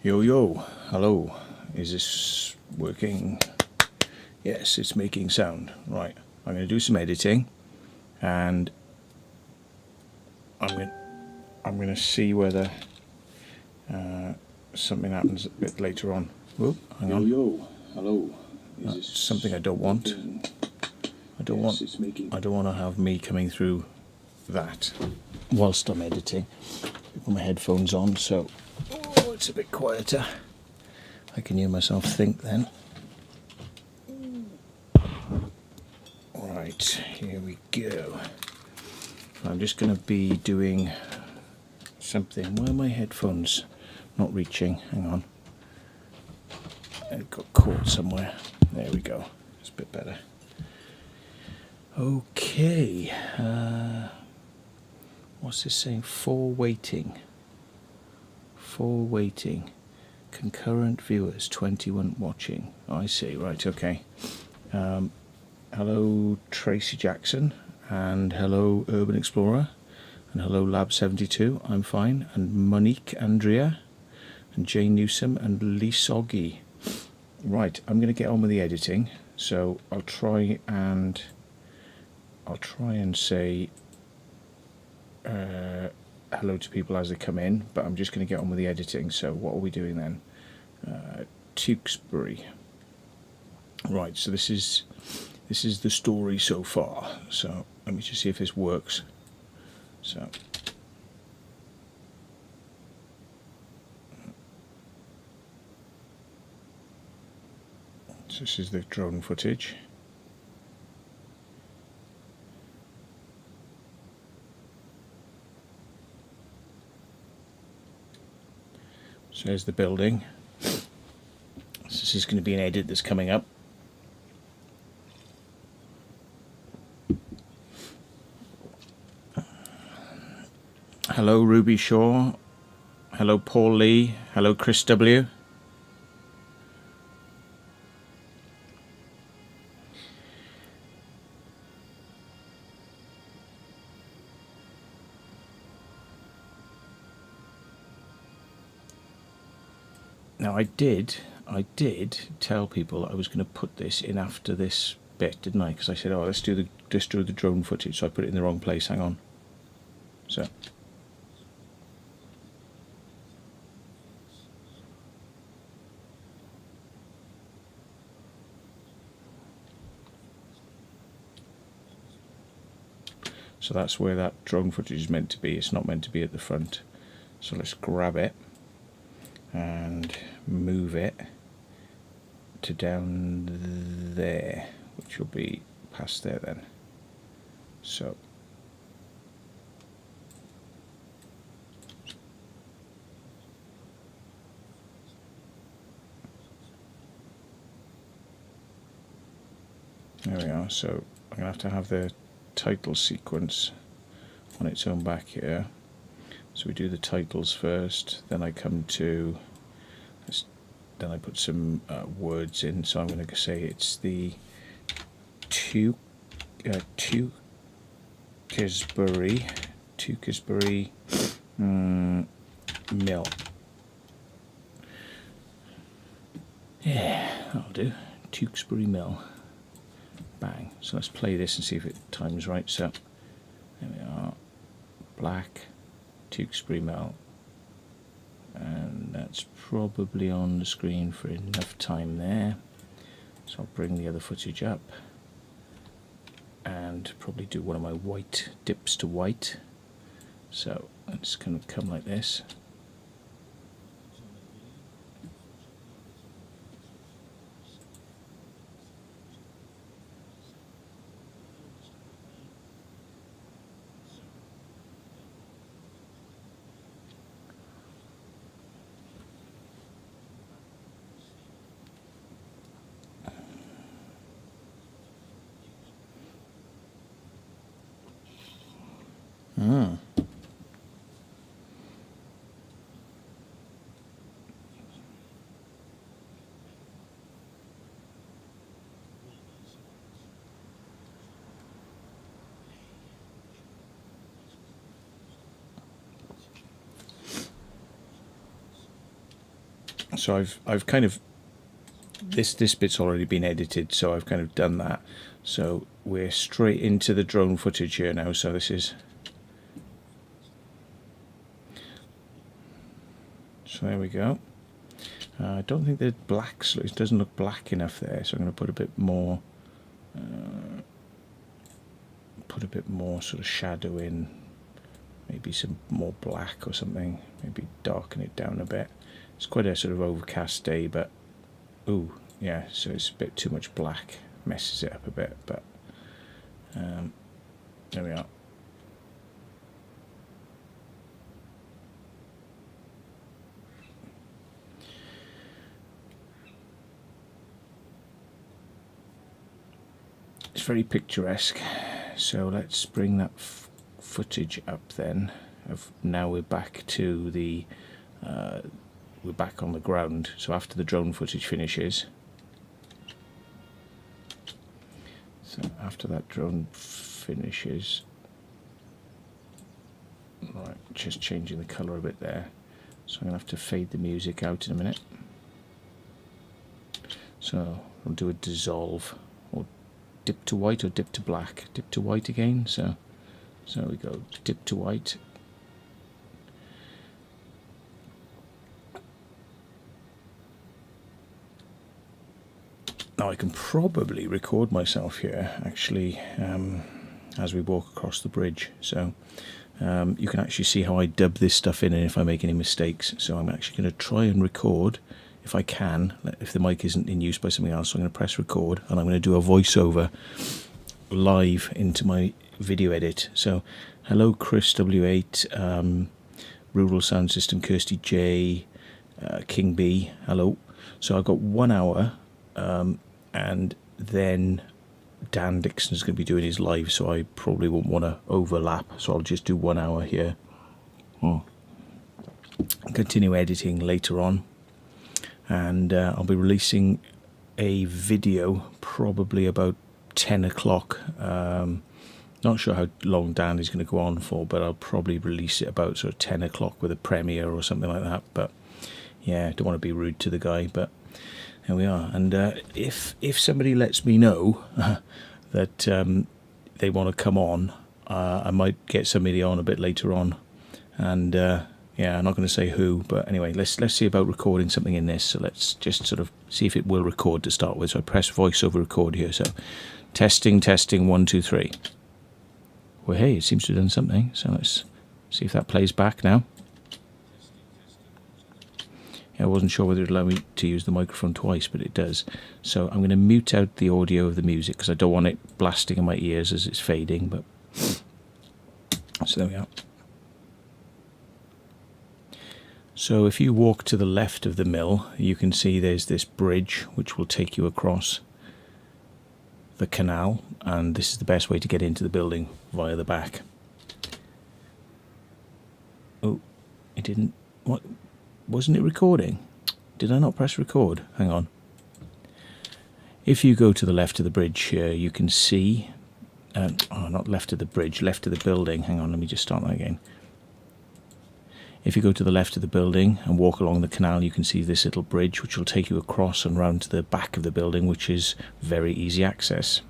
Yo yo, hello. Is this working? Yes, it's making sound. Right, I'm going to do some editing, and I'm going to see whether something happens a bit later on. Whoop, hang on. Yo, hello. That's something I don't want. I don't want to have me coming through that whilst I'm editing. Put my headphones on, so it's a bit quieter. I can hear myself think then. Right, here we go. I'm just going to be doing something. Where are my headphones? Not reaching. Hang on. It got caught somewhere. There we go. It's a bit better. Okay. What's this saying? For waiting. Concurrent viewers, 21 watching. I see. Right, okay. Hello, Tracy Jackson. And hello, Urban Explorer. And hello, Lab72. I'm fine. And Monique Andrea. And Jane Newsom. And Lee Soggy. Right, I'm going to get on with the editing. So I'll try and say hello to people as they come in, but I'm just going to get on with the editing. So what are we doing then? Tewkesbury. Right, so this is the story so far. So let me just see if this works. So this is the drone footage. So there's the building. So this is going to be an edit that's coming up. Hello, Ruby Shaw. Hello, Paul Lee. Hello, Chris W. Now I did tell people I was going to put this in after this bit, didn't I? Because I said, oh, let's do the drone footage. So I put it in the wrong place. Hang on. So that's where that drone footage is meant to be. It's not meant to be at the front. So let's grab it and move it to down there, which will be past there then. So there we are. So I'm going to have the title sequence on its own back here. So we do the titles first, then I come to, then I put some words in. So I'm going to say it's the Tewkesbury Mill. Yeah, that'll do. Tewkesbury Mill. Bang. So let's play this and see if it times right. So there we are. Black Tewkesbury Mill. And that's probably on the screen for enough time there. So I'll bring the other footage up and probably do one of my white dips to white. So it's going to come like this. So I've kind of, this bit's already been edited, so I've kind of done that. So we're straight into the drone footage here now. So this is, so there we go. I don't think the black, it doesn't look black enough there, so I'm going to put a bit more, sort of shadow in, maybe some more black or something, maybe darken it down a bit. It's quite a sort of overcast day, but ooh, yeah, so it's a bit too much black, messes it up a bit, but there we are. It's very picturesque, so let's bring that footage up then. Now we're back to the we're back on the ground, so after the drone footage finishes, so after that drone finishes, right, just changing the colour a bit there, so I'm going to have to fade the music out in a minute. So I'll do a dissolve, or dip to white or dip to black, dip to white again, so we go dip to white. Now I can probably record myself here actually as we walk across the bridge, so you can actually see how I dub this stuff in and if I make any mistakes. So I'm actually going to try and record if I can, if the mic isn't in use by something else. So I'm going to press record and I'm going to do a voiceover live into my video edit. So hello Chris W8, Rural Sound System, Kirsty J, King B, hello. So I've got 1 hour and then Dan Dixon is going to be doing his live, so I probably won't want to overlap, so I'll just do 1 hour here. Continue editing later on, and I'll be releasing a video probably about 10 o'clock. Not sure how long Dan is going to go on for, but I'll probably release it about sort of 10 o'clock with a premiere or something like that. But yeah, don't want to be rude to the guy, but there we are. And if somebody lets me know that they want to come on, I might get somebody on a bit later on. And yeah, I'm not going to say who, but anyway, let's see about recording something in this. So let's just sort of see if it will record to start with. So I press voice over record here. So testing 1 2 3. Well, hey, it seems to have done something. So let's see if that plays back now. I wasn't sure whether it would allow me to use the microphone twice, but it does. So I'm going to mute out the audio of the music because I don't want it blasting in my ears as it's fading. But so there we are. So if you walk to the left of the mill, you can see there's this bridge which will take you across the canal, and this is the best way to get into the building via the back. Oh, it didn't. What? Wasn't it recording? Did I not press record? Hang on. If you go to the left of the bridge here, you can see, not left of the bridge, left of the building. Hang on, let me just start that again. If you go to the left of the building and walk along the canal, you can see this little bridge which will take you across and round to the back of the building, which is very easy access.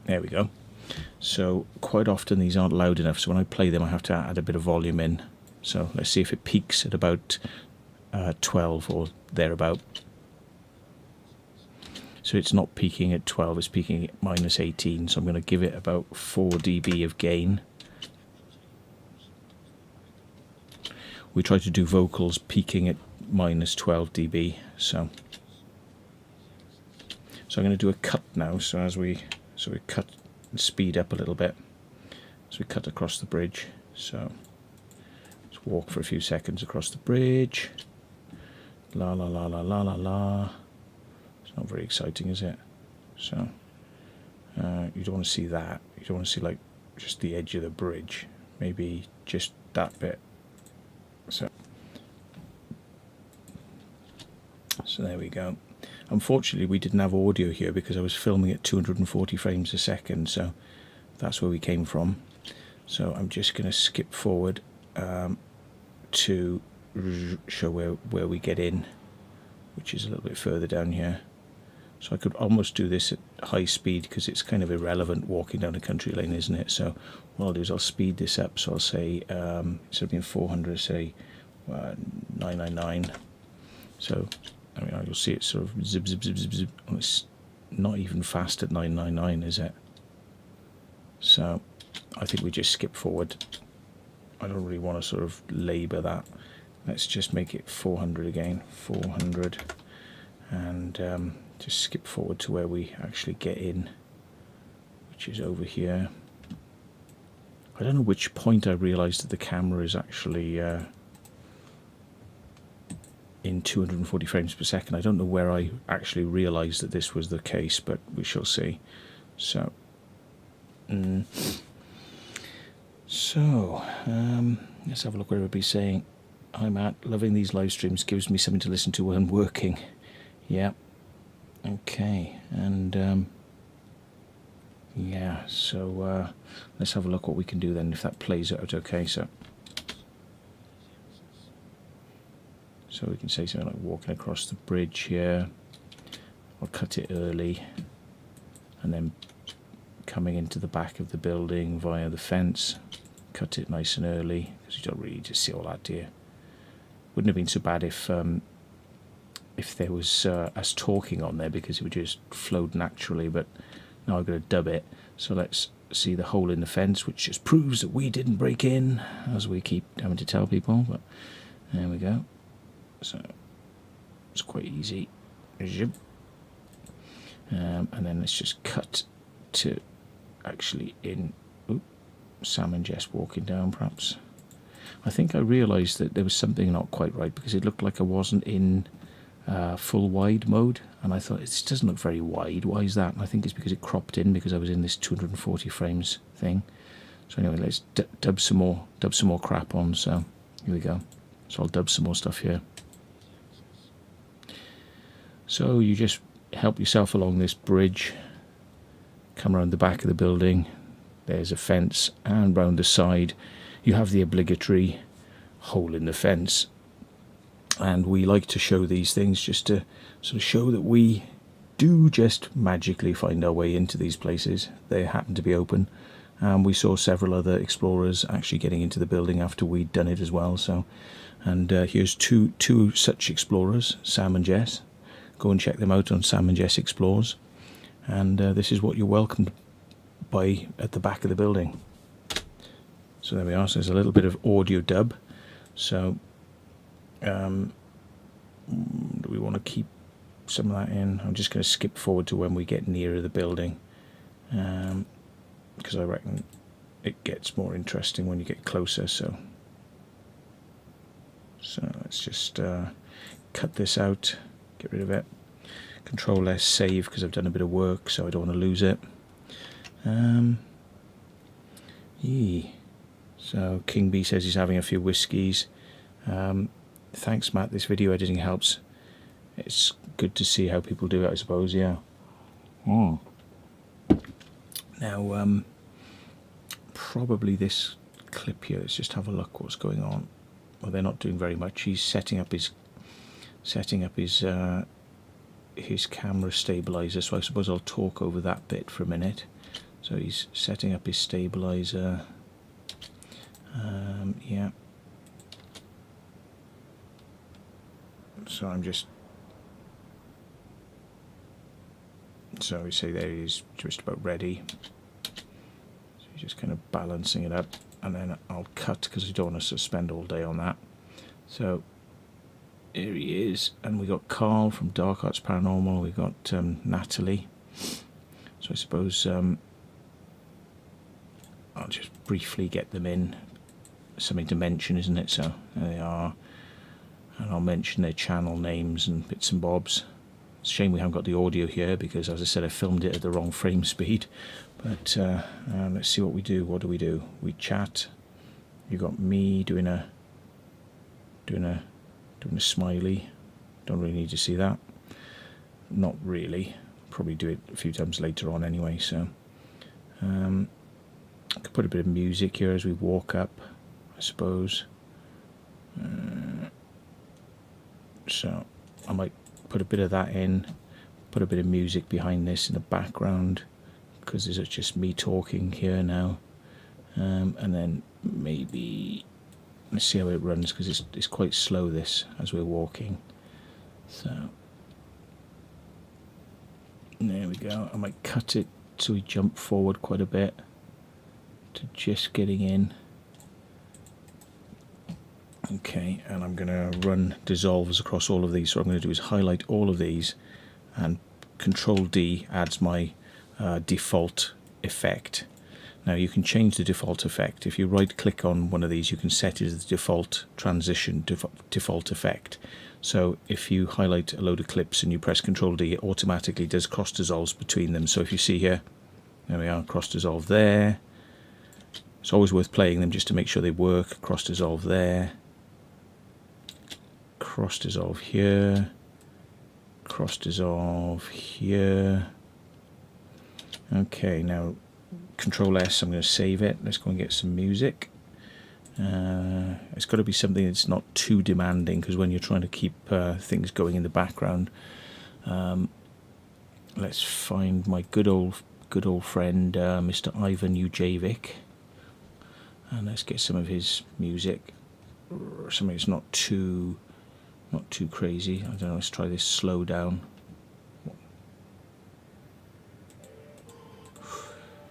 There we go. So quite often these aren't loud enough, so when I play them I have to add a bit of volume in. So let's see if it peaks at about 12 or thereabout. So it's not peaking at 12, it's peaking at -18. So I'm going to give it about 4 dB of gain. We try to do vocals peaking at -12 dB. So I'm going to do a cut now. So we cut and speed up a little bit as we cut across the bridge. So walk for a few seconds across the bridge. La la la la la la la. It's not very exciting, is it? So you don't want to see that. You don't want to see like just the edge of the bridge. Maybe just that bit. So there we go. Unfortunately, we didn't have audio here because I was filming at 240 frames a second. So that's where we came from. So I'm just going to skip forward to show where we get in, which is a little bit further down here. So I could almost do this at high speed because it's kind of irrelevant walking down a country lane, isn't it? So what I'll do is I'll speed this up. So I'll say, instead of being 400, say 999. So I mean, you'll see it sort of zip, zip, zip, zip, zip. Oh, it's not even fast at 999, is it? So I think we just skip forward. I don't really want to sort of labour that. Let's just make it 400 again, 400, and just skip forward to where we actually get in, which is over here. I don't know which point I realised that the camera is actually in 240 frames per second. I don't know where I actually realised that this was the case, but we shall see. So, let's have a look what everybody's saying. Hi Matt, loving these live streams, gives me something to listen to when working. Yeah. Okay, and yeah, so let's have a look what we can do then if that plays out okay. So we can say something like walking across the bridge here. I'll cut it early, and then coming into the back of the building via the fence, cut it nice and early because you don't really just see all that, do you? Wouldn't have been so bad if there was us talking on there, because it would just flowed naturally, but now I've got to dub it. So let's see the hole in the fence, which just proves that we didn't break in, as we keep having to tell people, but there we go. So it's quite easy. And then let's just cut to actually in Sam and Jess walking down, perhaps. I think I realised that there was something not quite right, because it looked like I wasn't in full wide mode, and I thought it doesn't look very wide. Why is that? And I think it's because it cropped in because I was in this 240 frames thing. So anyway, let's dub some more crap on. So here we go. So I'll dub some more stuff here. So you just help yourself along this bridge, come around the back of the building. There's a fence, and round the side you have the obligatory hole in the fence. And we like to show these things just to sort of show that we do just magically find our way into these places. They happen to be open, and we saw several other explorers actually getting into the building after we'd done it as well. So, and here's two such explorers, Sam and Jess. Go and check them out on Sam and Jess Explores. And this is what you're welcomed by at the back of the building. So there we are. So there's a little bit of audio dub. So do we want to keep some of that in? I'm just going to skip forward to when we get nearer the building, because I reckon it gets more interesting when you get closer. So let's just cut this out, get rid of it. Control S, save, because I've done a bit of work, so I don't want to lose it. So King B says he's having a few whiskies. Thanks, Matt. This video editing helps. It's good to see how people do it, I suppose. Yeah. Now, probably this clip here. Let's just have a look what's going on. Well, they're not doing very much. He's setting up his camera stabilizer. So I suppose I'll talk over that bit for a minute. So he's setting up his stabilizer. Yeah. So I'm just. So we say there he's just about ready. So he's just kind of balancing it up, and then I'll cut because I don't want to spend all day on that. So here he is, and we got Carl from Dark Arts Paranormal. We got Natalie. So I suppose I'll just briefly get them in. Something to mention, isn't it? So there they are, and I'll mention their channel names and bits and bobs. It's a shame we haven't got the audio here because, as I said, I filmed it at the wrong frame speed. But let's see what we do. What do? We chat. You got me doing a smiley. Don't really need to see that. Not really. Probably do it a few times later on anyway. So I could put a bit of music here as we walk up, I suppose. So I might put a bit of that in, put a bit of music behind this in the background, because this is just me talking here now. And then maybe, let's see how it runs, because it's quite slow this as we're walking. So there we go. I might cut it so we jump forward quite a bit to just getting in. Okay, and I'm going to run dissolves across all of these. So what I'm going to do is highlight all of these, and Control D adds my default effect. Now you can change the default effect. If you right click on one of these, you can set it as the default transition default effect. So if you highlight a load of clips and you press Control D, it automatically does cross dissolves between them. So if you see here, there we are, cross dissolve there. It's always worth playing them just to make sure they work. Cross dissolve there. Cross dissolve here. Cross dissolve here. Okay, now Control S, I'm going to save it. Let's go and get some music. It's got to be something that's not too demanding, because when you're trying to keep things going in the background, let's find my good old friend Mr. Ivan Ujevic, and let's get some of his music. Something that's not too crazy. I don't know. Let's try this slow down.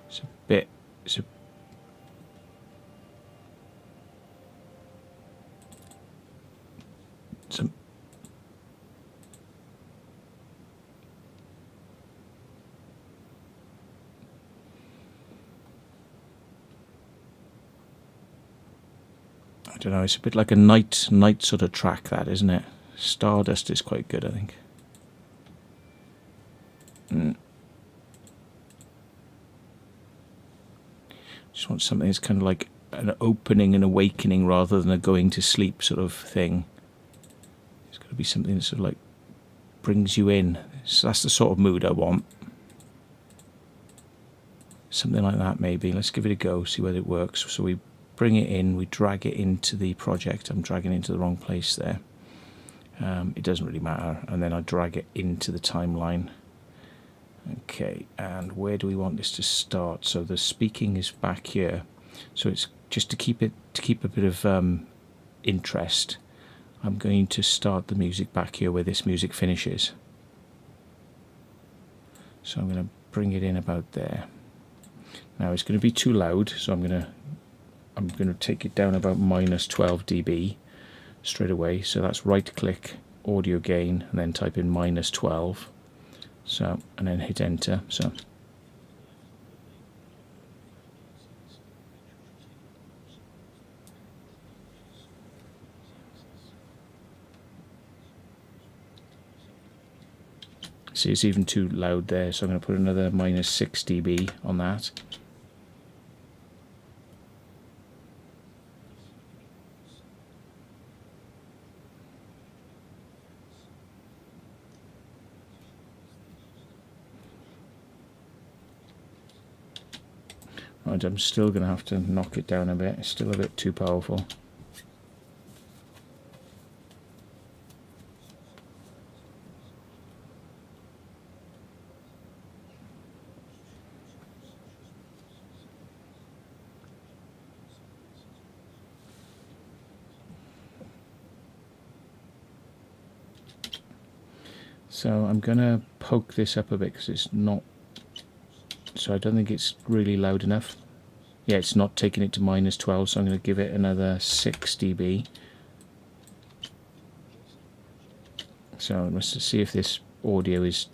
It's a bit. I don't know. It's a bit like a night sort of track, that, isn't it? Stardust is quite good, I think. Just want something that's kind of like an opening and awakening rather than a going to sleep sort of thing. It's got to be something that sort of like brings you in. So that's the sort of mood I want. Something like that maybe. Let's give it a go, see whether it works. So we bring it in, we drag it into the project. I'm dragging it into the wrong place there. It doesn't really matter. And then I drag it into the timeline. Okay, and where do we want this to start? So the speaking is back here. So it's just to keep a bit of interest. I'm going to start the music back here where this music finishes. So I'm going to bring it in about there. Now it's going to be too loud, so I'm going to take it down about -12 dB straight away. So that's right click, audio gain, and then type in -12. So, and then hit enter. So see, it's even too loud there, so I'm going to put another -6 dB on that. Right, I'm still going to have to knock it down a bit. It's still a bit too powerful. So I'm going to poke this up a bit because it's not, so I don't think it's really loud enough. Yeah, it's not taking it to -12, so I'm going to give it another 6 dB. So let's see if this audio is,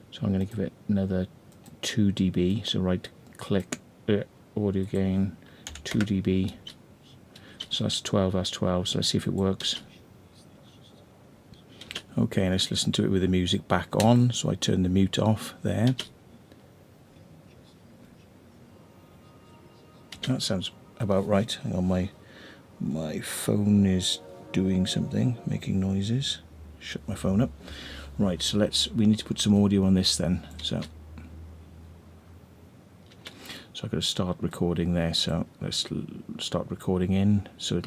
so I'm going to give it another 2 dB, so right click, audio gain, 2 dB. So that's 12, so let's see if it works. Okay, let's listen to it with the music back on. So I turn the mute off there. That sounds about right. Hang on, my phone is doing something, making noises. Shut my phone up. Right, so we need to put some audio on this then. So I've got to start recording there. So let's start recording in. So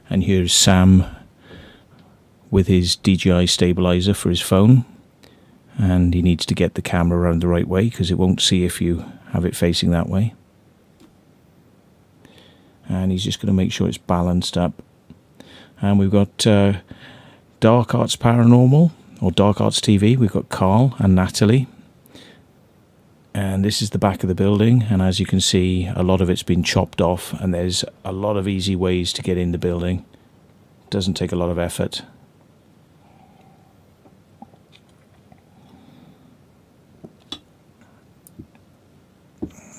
and here's Sam with his DJI stabilizer for his phone, and he needs to get the camera around the right way because it won't see if you have it facing that way. And he's just going to make sure it's balanced up. And we've got Dark Arts Paranormal, or Dark Arts TV. We've got Carl and Natalie. And this is the back of the building, and as you can see, a lot of it's been chopped off, and there's a lot of easy ways to get in the building. It doesn't take a lot of effort.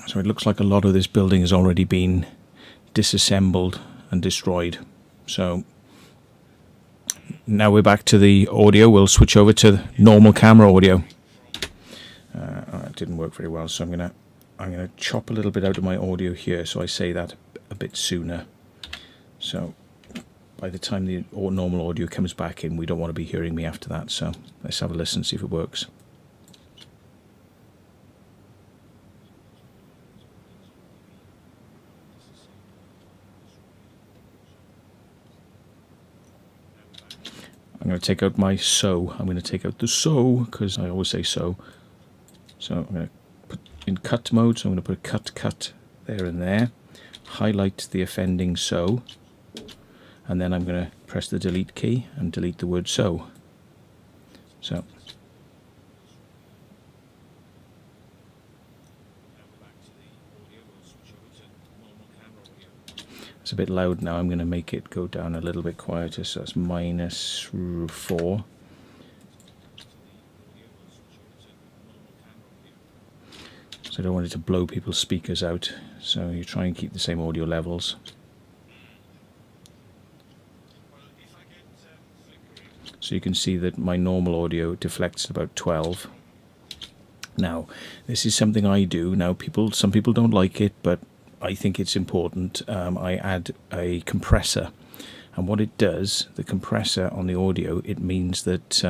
So it looks like a lot of this building has already been disassembled and destroyed. So now we're back to the audio. We'll switch over to normal camera audio. It didn't work very well, so I'm gonna chop a little bit out of my audio here, so I say that a bit sooner. So by the time the normal audio comes back in, we don't want to be hearing me after that. So let's have a listen, see if it works. I'm going to take out my so. I'm going to take out the so, because I always say so. So I'm going to put in cut mode, so I'm going to put a cut there and there. Highlight the offending so. And then I'm going to press the delete key and delete the word so. So. It's a bit loud now. I'm going to make it go down a little bit quieter, so that's -4. So I don't want it to blow people's speakers out, so you try and keep the same audio levels. So you can see that my normal audio deflects at about 12. Now, this is something I do. Now, some people don't like it, but I think it's important. I add a compressor, and what it does, the compressor on the audio, it means that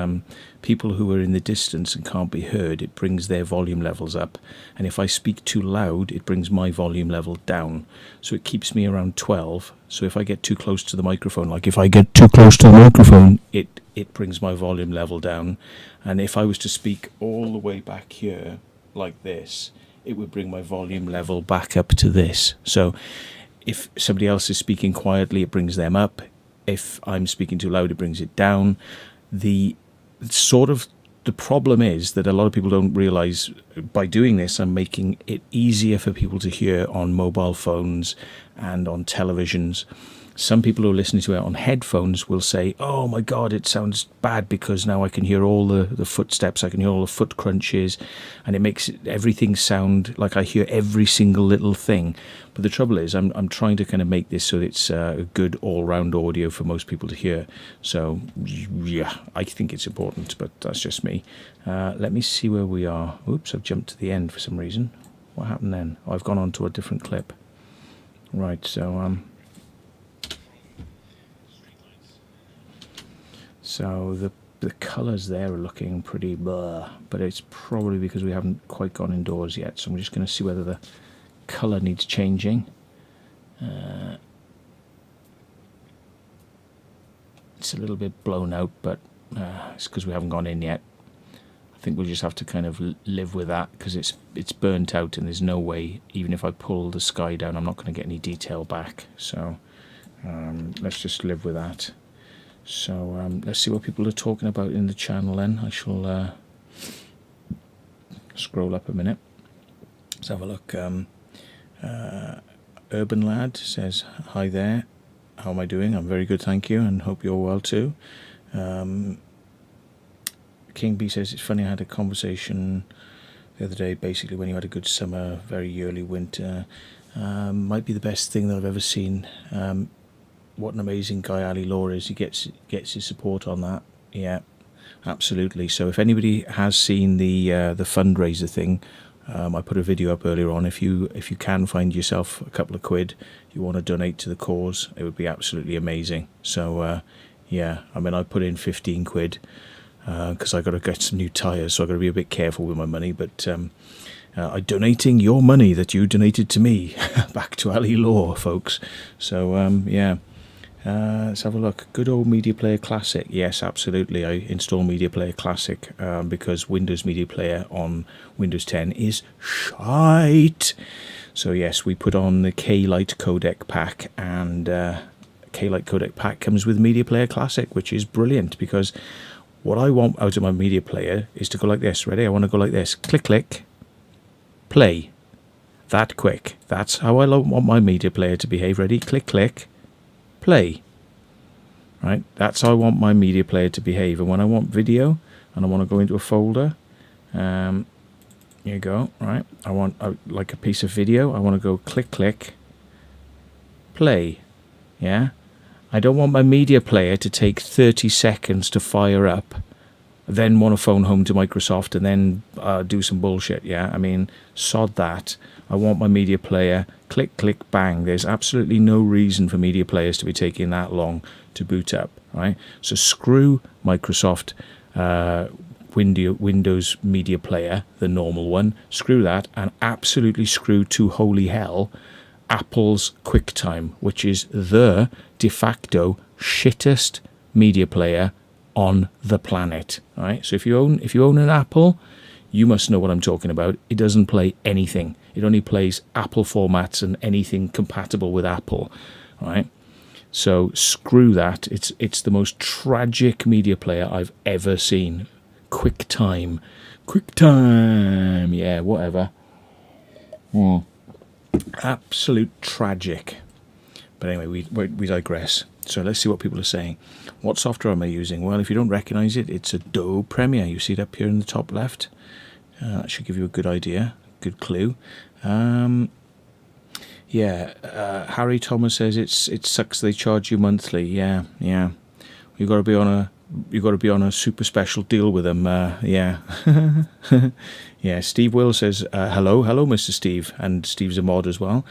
people who are in the distance and can't be heard, it brings their volume levels up, and if I speak too loud, it brings my volume level down, so it keeps me around 12. So if I get too close to the microphone, like if I get too close to the microphone, it brings my volume level down, and if I was to speak all the way back here like this, it would bring my volume level back up to this. So if somebody else is speaking quietly, it brings them up. If I'm speaking too loud, it brings it down. The problem is that a lot of people don't realize by doing this, I'm making it easier for people to hear on mobile phones and on televisions. Some people who are listening to it on headphones will say, oh my God, it sounds bad because now I can hear all the footsteps, I can hear all the foot crunches, and it makes everything sound like I hear every single little thing. But the trouble is, I'm trying to kind of make this so it's a good all-round audio for most people to hear. So yeah, I think it's important, but that's just me. Let me see where we are. Oops, I've jumped to the end for some reason. What happened then? Oh, I've gone on to a different clip. Right, so So the colours there are looking pretty blur, but it's probably because we haven't quite gone indoors yet. So I'm just going to see whether the colour needs changing. It's a little bit blown out, but it's because we haven't gone in yet. I think we'll just have to kind of live with that because it's burnt out, and there's no way, even if I pull the sky down, I'm not going to get any detail back. So let's just live with that. So let's see what people are talking about in the channel then. I shall scroll up a minute. Let's have a look. Urban Lad says, hi there, how am I doing? I'm very good, thank you, and hope you're well too. King B says, it's funny, I had a conversation the other day, basically when you had a good summer, very early winter. Might be the best thing that I've ever seen. What an amazing guy Ali Law is. He gets his support on that. Yeah, absolutely. So if anybody has seen the fundraiser thing, I put a video up earlier on. If you can find yourself a couple of quid, you want to donate to the cause, it would be absolutely amazing. So yeah, I mean, I put in 15 quid because I got to get some new tyres, so I got to be a bit careful with my money. But I'm donating your money that you donated to me back to Ali Law, folks. So yeah. Let's have a look. Good old Media Player Classic. Yes, absolutely. I install Media Player Classic because Windows Media Player on Windows 10 is shite. So yes, we put on the K-Lite codec pack, and K-Lite codec pack comes with Media Player Classic, which is brilliant because what I want out of my media player is to go like this. Ready? I want to go like this. Click, click, play. That quick. That's how I want my media player to behave. Ready? Click, click, play. Right? That's how I want my media player to behave. And when I want video and I want to go into a folder, here you go. Right? I want like a piece of video. I want to go click, click, play. Yeah? I don't want my media player to take 30 seconds to fire up, then want to phone home to Microsoft and then do some bullshit. Yeah, I mean, sod that. I want my media player, click, click, bang. There's absolutely no reason for media players to be taking that long to boot up, right? So screw Microsoft Windows Media Player, the normal one. Screw that, and absolutely screw to holy hell Apple's QuickTime, which is the de facto shittest media player on the planet. Right? So if you own an Apple, you must know what I'm talking about. It doesn't play anything. It only plays Apple formats and anything compatible with Apple. Right? So screw that. It's the most tragic media player I've ever seen. QuickTime, yeah, whatever. Absolute tragic. But anyway, we digress. So let's see what people are saying. What software am I using? Well, if you don't recognize it, it's Adobe Premiere. You see it up here in the top left. That should give you a good idea, good clue. Harry Thomas says it sucks they charge you monthly. Yeah. You got to be on a super special deal with them. Yeah. Yeah, Steve Will says, hello, Mr. Steve. And Steve's a mod as well.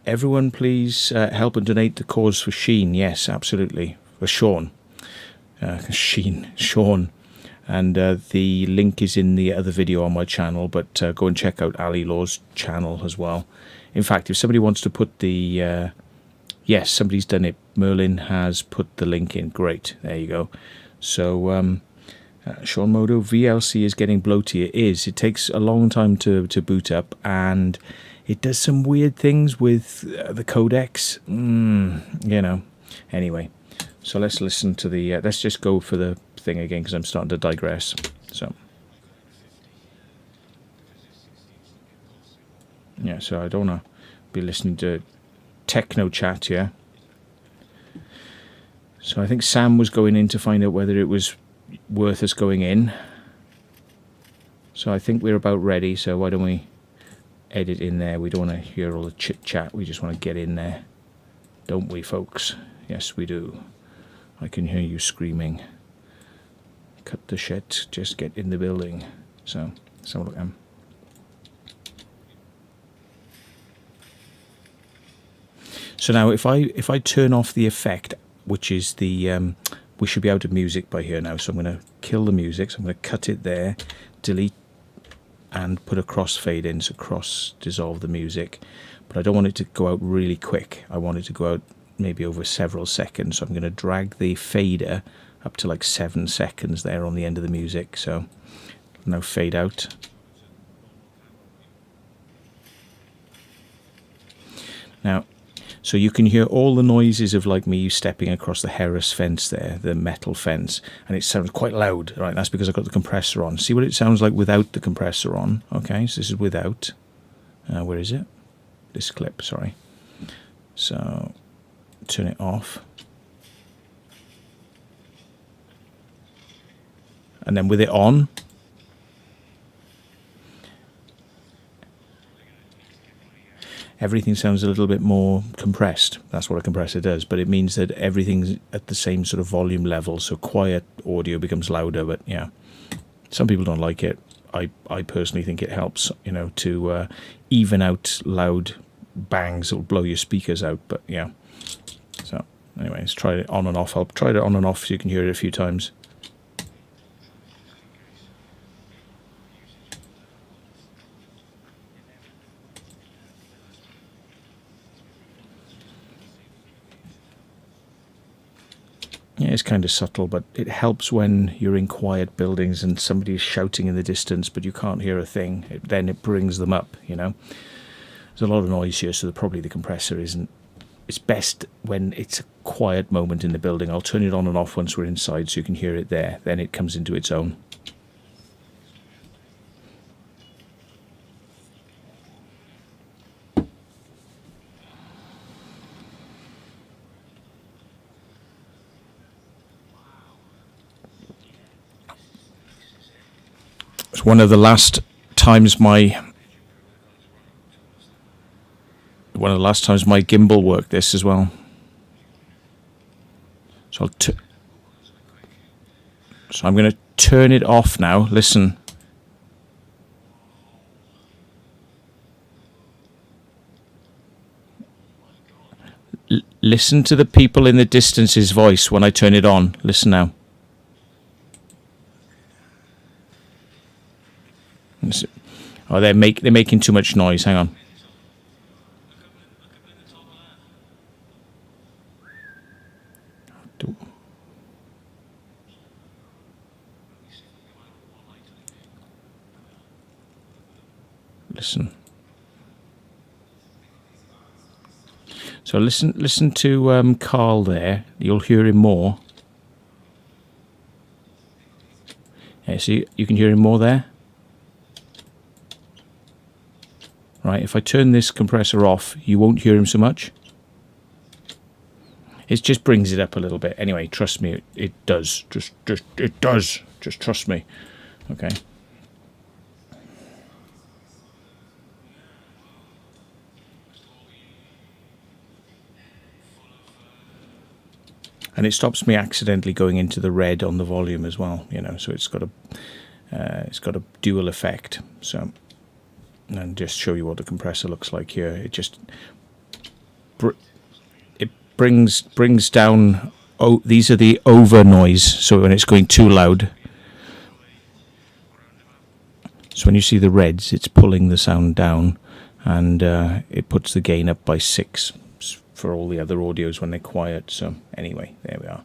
Everyone please help and donate the cause for Sheen. Yes, absolutely. For Sean. Sean. And the link is in the other video on my channel, but go and check out Ali Law's channel as well. In fact, if somebody wants to put the... yes, somebody's done it. Merlin has put the link in. Great. There you go. So... Sean Modo, VLC is getting bloaty. It is. It takes a long time to boot up, and it does some weird things with the codecs. Anyway, so let's listen to the... let's just go for the thing again, because I'm starting to digress. So, yeah, so I don't want to be listening to techno chat, yeah? So I think Sam was going in to find out whether it was worth us going in. So I think we're about ready, so why don't we edit in there? We don't want to hear all the chit chat, we just want to get in there, don't we, folks? Yes, we do. I can hear you screaming, cut the shit, just get in the building. So let's have a look. So now if I turn off the effect, which is the we should be out of music by here now, so I'm going to kill the music, so I'm going to cut it there, delete, and put a crossfade in, so cross dissolve the music. But I don't want it to go out really quick. I want it to go out maybe over several seconds, so I'm going to drag the fader up to like 7 seconds there on the end of the music. So now fade out. Now, so you can hear all the noises of like me stepping across the Harris fence there, the metal fence, and it sounds quite loud, right? That's because I've got the compressor on. See what it sounds like without the compressor on? Okay, so this is without. Where is it? This clip, sorry. So turn it off. And then with it on, everything sounds a little bit more compressed. That's what a compressor does, but it means that everything's at the same sort of volume level, so quiet audio becomes louder. But yeah, some people don't like it. I personally think it helps, to even out loud bangs that'll blow your speakers out. But yeah, so anyway, let's try it on and off. I'll try it on and off so you can hear it a few times. Yeah, it's kind of subtle, but it helps when you're in quiet buildings and somebody's shouting in the distance, but you can't hear a thing. Then it brings them up, you know. There's a lot of noise here, so probably the compressor isn't. It's best when it's a quiet moment in the building. I'll turn it on and off once we're inside so you can hear it there. Then it comes into its own. It's one of the last times my gimbal worked this as well. So I'm going to turn it off now. Listen. Listen to the people in the distance's voice when I turn it on. Listen now. Oh, they're making too much noise. Hang on. Listen. So listen to Carl there. You'll hear him more. Yeah, see, you can hear him more there. Right, if I turn this compressor off, you won't hear him so much. It just brings it up a little bit. Anyway, trust me, it does. It does. Just trust me. Okay. And it stops me accidentally going into the red on the volume as well, you know. So it's got a dual effect. So, and just show you what the compressor looks like here. It just brings down. Oh, these are the over noise. So when it's going too loud. So when you see the reds, it's pulling the sound down, and it puts the gain up by 6 for all the other audios when they're quiet. So anyway, there we are.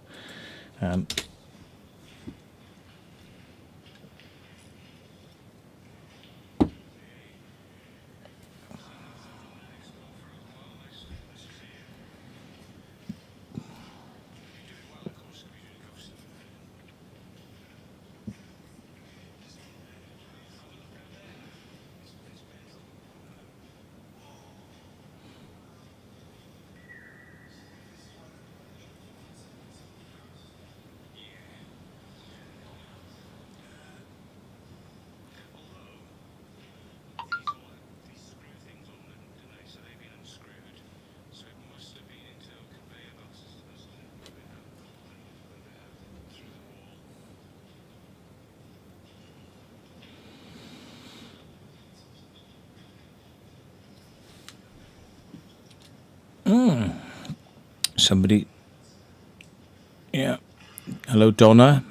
Somebody, yeah. Hello, Donna.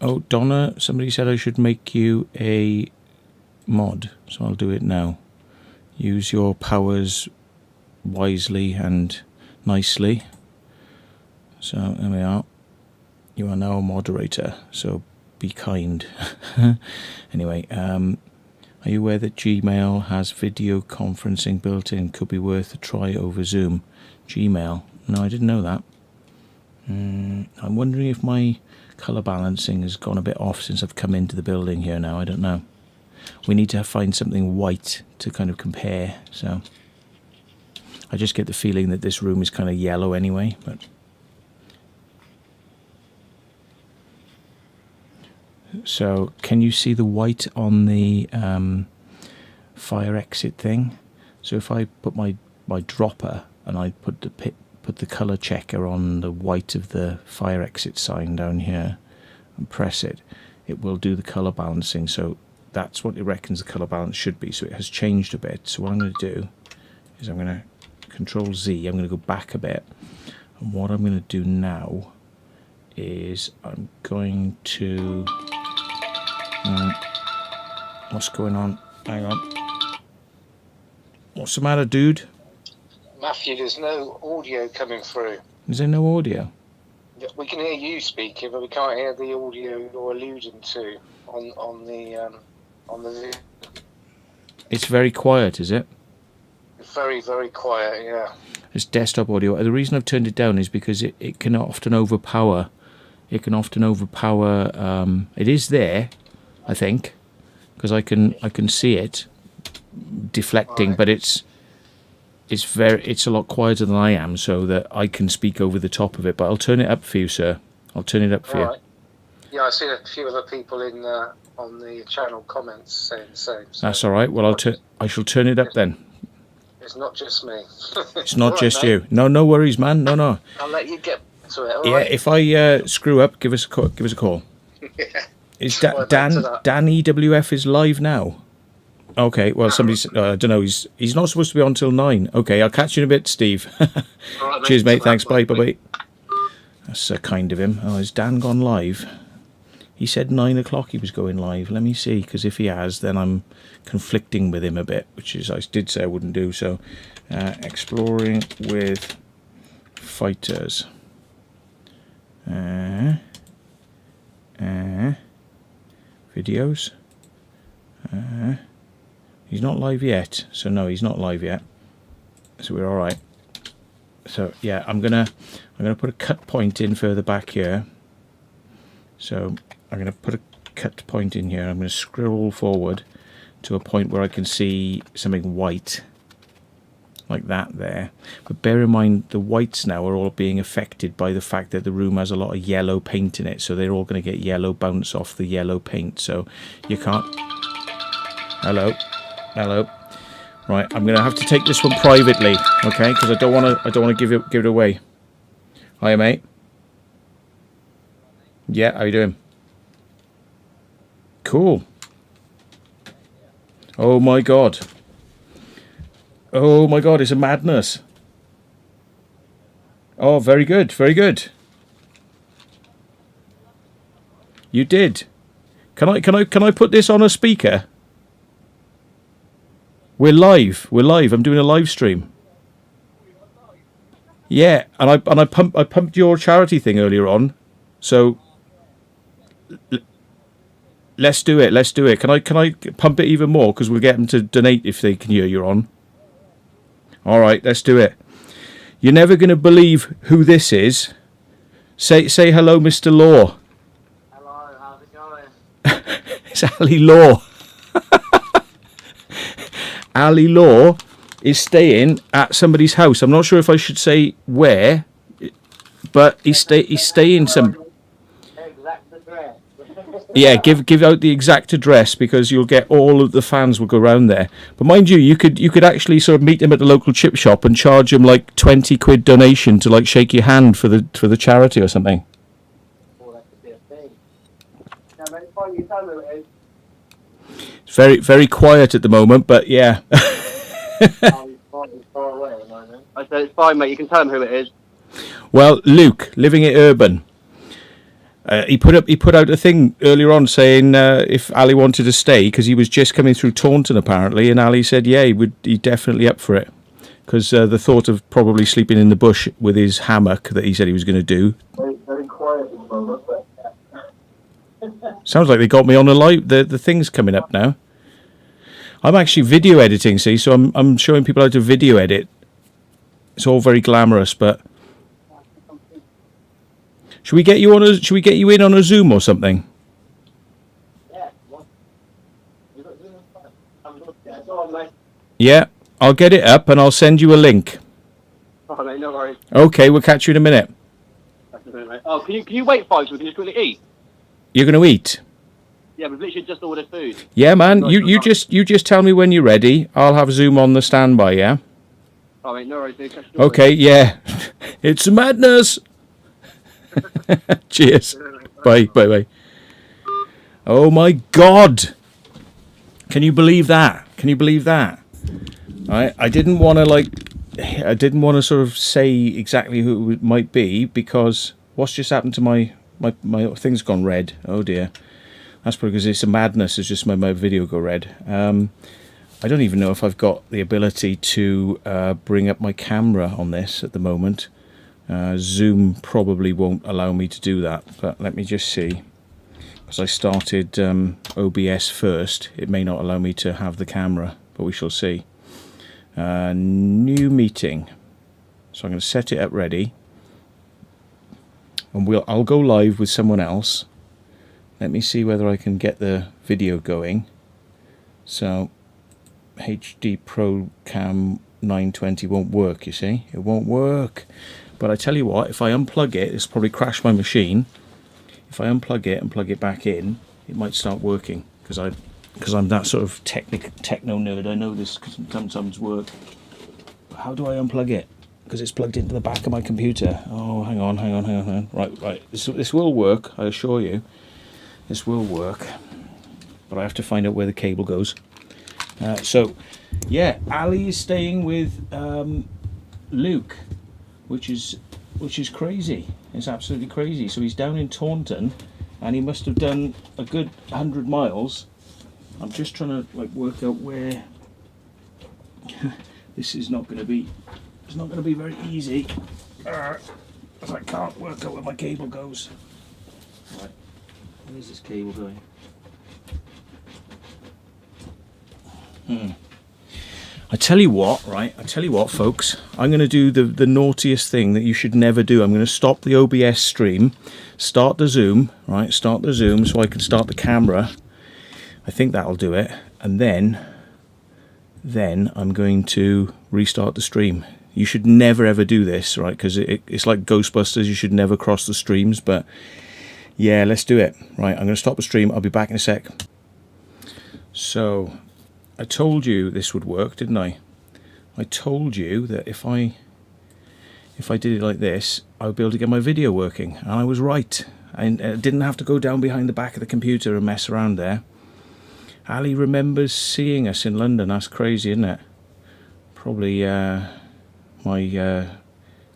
Oh, Donna, somebody said I should make you a mod, so I'll do it now. Use your powers wisely and nicely. So there we are. You are now a moderator, so be kind. Anyway, are you aware that Gmail has video conferencing built in? Could be worth a try over Zoom. Gmail? No, I didn't know that. I'm wondering if my colour balancing has gone a bit off since I've come into the building here now. I don't know. We need to find something white to kind of compare. So I just get the feeling that this room is kind of yellow anyway. But so can you see the white on the fire exit thing? So if I put my dropper and I put the colour checker on the white of the fire exit sign down here and press it, it will do the colour balancing. So that's what it reckons the colour balance should be. So it has changed a bit. So what I'm going to do is I'm going to Control Z. I'm going to go back a bit. And what I'm going to do now is I'm going to... what's going on? Hang on. What's the matter, dude? Matthew, there's no audio coming through. Is there no audio? Yeah, we can hear you speaking, but we can't hear the audio you're alluding to on the Zoom. It's very quiet, is it? It's very, very quiet, yeah. It's desktop audio. The reason I've turned it down is because it can often overpower. It can often overpower. It is there, I think, because I can see it deflecting, Right. but it's a lot quieter than I am, so that I can speak over the top of it. But I'll turn it up for you, sir. I'll turn it up for you. Yeah, I've seen a few other people in on the channel comments saying the same. So That's all right. Well, I shall turn it up then. it's not just me. It's not All just right, you. No worries, man. No. I'll let you get to it. All Yeah, right? if I screw up, give us a call. Yeah. Is Well, thanks for that. Dan EWF is live now? Okay, well, somebody's I don't know. He's not supposed to be on till 9. Okay, I'll catch you in a bit, Steve. All right, Cheers, mate. Thanks. Bye. Bye. That's kind of him. Oh, has Dan gone live? He said 9 o'clock he was going live. Let me see, because if he has, then I'm conflicting with him a bit, which is I did say I wouldn't do. So, exploring with fighters. Videos. He's not live yet, so no, he's not live yet. So we're all right. So yeah, I'm gonna put a cut point in further back here. So I'm gonna put a cut point in here. I'm gonna scroll forward to a point where I can see something white, like that there. But bear in mind, the whites now are all being affected by the fact that the room has a lot of yellow paint in it, so they're all going to get yellow bounce off the yellow paint. So you can't. Hello. Right, I'm going to have to take this one privately, okay? Because I don't want to give it away. Hiya, mate. Yeah, how you doing? Cool. Oh my god. Oh my god, it's a madness. Oh, very good, very good. You did. Can I put this on a speaker? We're live. I'm doing a live stream. Yeah, and I pumped your charity thing earlier on. So let's do it. Can I pump it even more, because we'll get them to donate if they can hear you're on. All right, let's do it. You're never going to believe who this is. Say hello, Mr. Law. Hello, how's it going? It's Ali Law. Ali Law is staying at somebody's house. I'm not sure if I should say where, but he's staying some. Exact address. Yeah, give out the exact address, because you'll get all of the fans will go around there. But mind you, you could actually sort of meet him at the local chip shop and charge him like 20 quid donation to like shake your hand for the charity or something. Well, that could be a thing. Now, then, find you tell who it is. It's very, very quiet at the moment, but yeah. Oh, he's far away at the moment. I said it's fine, mate. You can tell him who it is. Well, Luke, living at Urban. He put out a thing earlier on saying if Ali wanted to stay, because he was just coming through Taunton apparently, and Ali said he'd definitely up for it, because the thought of probably sleeping in the bush with his hammock that he said he was going to do. Very, very quiet at the moment, but Sounds like they got me on a live. The thing's coming up now. I'm actually video editing, see, so I'm showing people how to video edit. It's all very glamorous, but should we get you in on a Zoom or something? Yeah, I'll get it up and I'll send you a link. Oh, mate, no worries. Okay, we'll catch you in a minute. Oh, can you wait 5 minutes? Can you just quickly eat? You're going to eat? Yeah, we've literally just ordered food. Yeah, man. You just tell me when you're ready. I'll have Zoom on the standby. Yeah. Oh, mate, no worries. Okay. Yeah. It's madness. Cheers. Bye. Oh my God. Can you believe that? I didn't want to sort of say exactly who it might be, because what's just happened to my thing's gone red. Oh dear. That's probably because it's a madness. It's just my video go red. I don't even know if I've got the ability to bring up my camera on this at the moment. Zoom probably won't allow me to do that, but let me just see. Because I started OBS first, it may not allow me to have the camera, but we shall see. New meeting. So I'm going to set it up ready. And I'll go live with someone else. Let me see whether I can get the video going. So HD Pro Cam 920 won't work, you see. It won't work. But I tell you what, if I unplug it, it's probably crashed my machine. If I unplug it and plug it back in, it might start working. Because I'm that sort of techno nerd. I know this can sometimes work. How do I unplug it? Because it's plugged into the back of my computer. Oh, hang on. Right. This will work, I assure you. This will work. But I have to find out where the cable goes. So, yeah, Ali is staying with Luke, which is crazy. It's absolutely crazy. So he's down in Taunton, and he must have done a good 100 miles. I'm just trying to work out where. This is not going to be. It's not going to be very easy, because I can't work out where my cable goes. Right, where's this cable going? I tell you what, folks. I'm going to do the naughtiest thing that you should never do. I'm going to stop the OBS stream, start the Zoom, right? Start the Zoom so I can start the camera. I think that'll do it, and then I'm going to restart the stream. You should never ever do this, right? Because it's like Ghostbusters. You should never cross the streams. But yeah, let's do it. Right, I'm going to stop the stream. I'll be back in a sec. So I told you this would work, didn't I? I told you that if I did it like this, I would be able to get my video working, and I was right. I didn't have to go down behind the back of the computer and mess around there. Ali remembers seeing us in London. That's crazy, isn't it? Probably my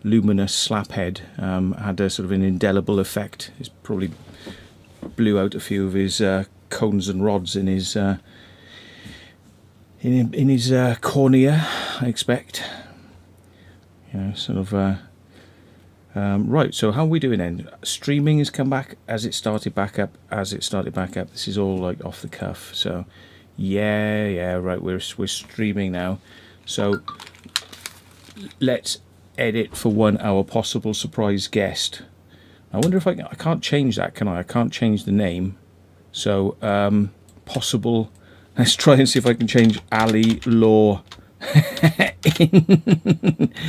luminous slap head had a sort of an indelible effect. It probably blew out a few of his cones and rods in his cornea, I expect. You know, sort of. Right, so how are we doing then? Streaming has come back as it started back up. This is all like off the cuff. So, yeah, right. We're streaming now. So let's edit for 1 hour possible surprise guest. I wonder if I can't change that, can I? I can't change the name. So possible. Let's try and see if I can change Ali Law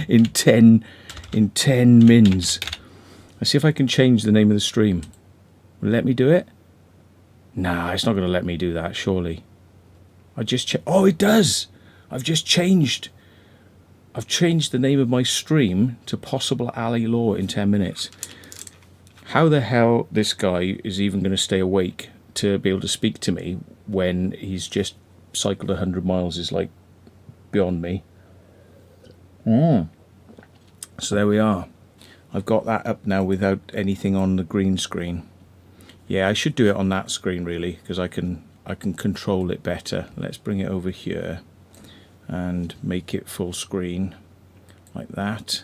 in 10 mins. Let's see if I can change the name of the stream. Will it let me do it? Nah, it's not going to let me do that, surely. I just oh, it does. I've changed the name of my stream to Possible Ali Law in 10 minutes. How the hell this guy is even going to stay awake to be able to speak to me when he's just cycled 100 miles is like beyond me. So there we are. I've got that up now without anything on the green screen. Yeah, I should do it on that screen really, because I can control it better. Let's bring it over here and make it full screen like that,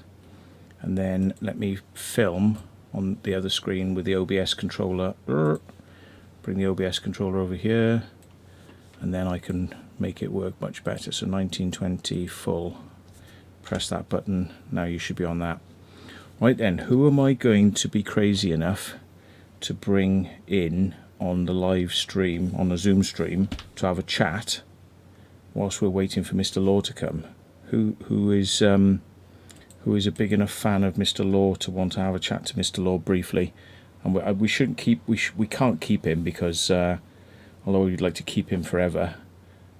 and then let me film on the other screen with the OBS controller. Bring the OBS controller over here, and then I can make it work much better. So 1920 full. Press that button. Now you should be on that. Right then, who am I going to be crazy enough to bring in on the live stream, on the Zoom stream, to have a chat whilst we're waiting for Mr. Law to come? Who is a big enough fan of Mr. Law to want to have a chat to Mr. Law briefly? And we shouldn't keep. We can't keep him because although we'd like to keep him forever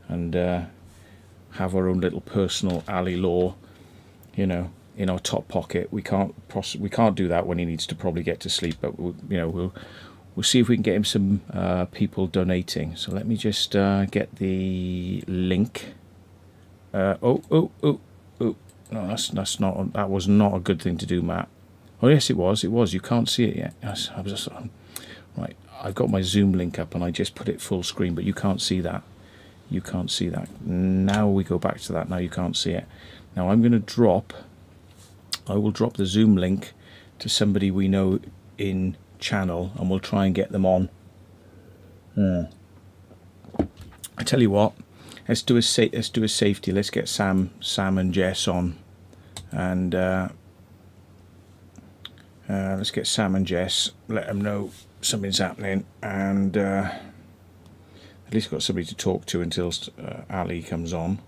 and have our own little personal Ali Law, you know, in our top pocket, we can't do that when he needs to probably get to sleep. But we'll see if we can get him some people donating. So let me just get the link. No, that's not. That was not a good thing to do, Matt. Oh yes, it was. You can't see it yet. Yes, I was just right. I've got my Zoom link up and I just put it full screen, but you can't see that. You can't see that. Now we go back to that. Now you can't see it. Now I'm going to drop I will drop the Zoom link to somebody we know in channel, and we'll try and get them on. I tell you what, let's do a safety. Let's get Sam and Jess on, and let's get Sam and Jess. Let them know something's happening, and at least got somebody to talk to until Ali comes on.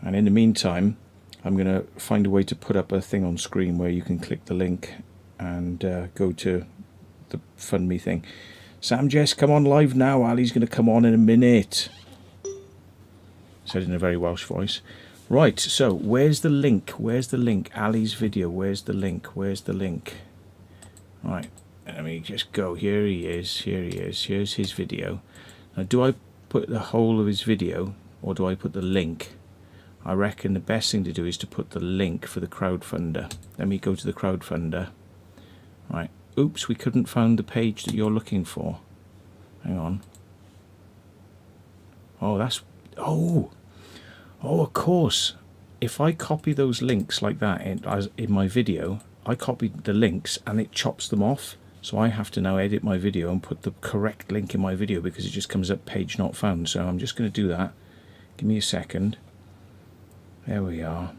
And in the meantime, I'm going to find a way to put up a thing on screen where you can click the link and go to the Fund Me thing. Sam, Jess, come on live now. Ali's going to come on in a minute. Said in a very Welsh voice. Right, so where's the link? Where's the link? Ali's video. Where's the link? Where's the link? Right, let me just go. Here he is. Here he is. Here's his video. Now, do I put the whole of his video, or do I put the link? I reckon the best thing to do is to put the link for the crowdfunder. Let me go to the crowdfunder. Right. Oops, we couldn't find the page that you're looking for. Hang on. Oh, that's... Oh, of course. If I copy those links like that in my video, I copied the links and it chops them off. So I have to now edit my video and put the correct link in my video because it just comes up page not found. So I'm just going to do that. Give me a second. There we are.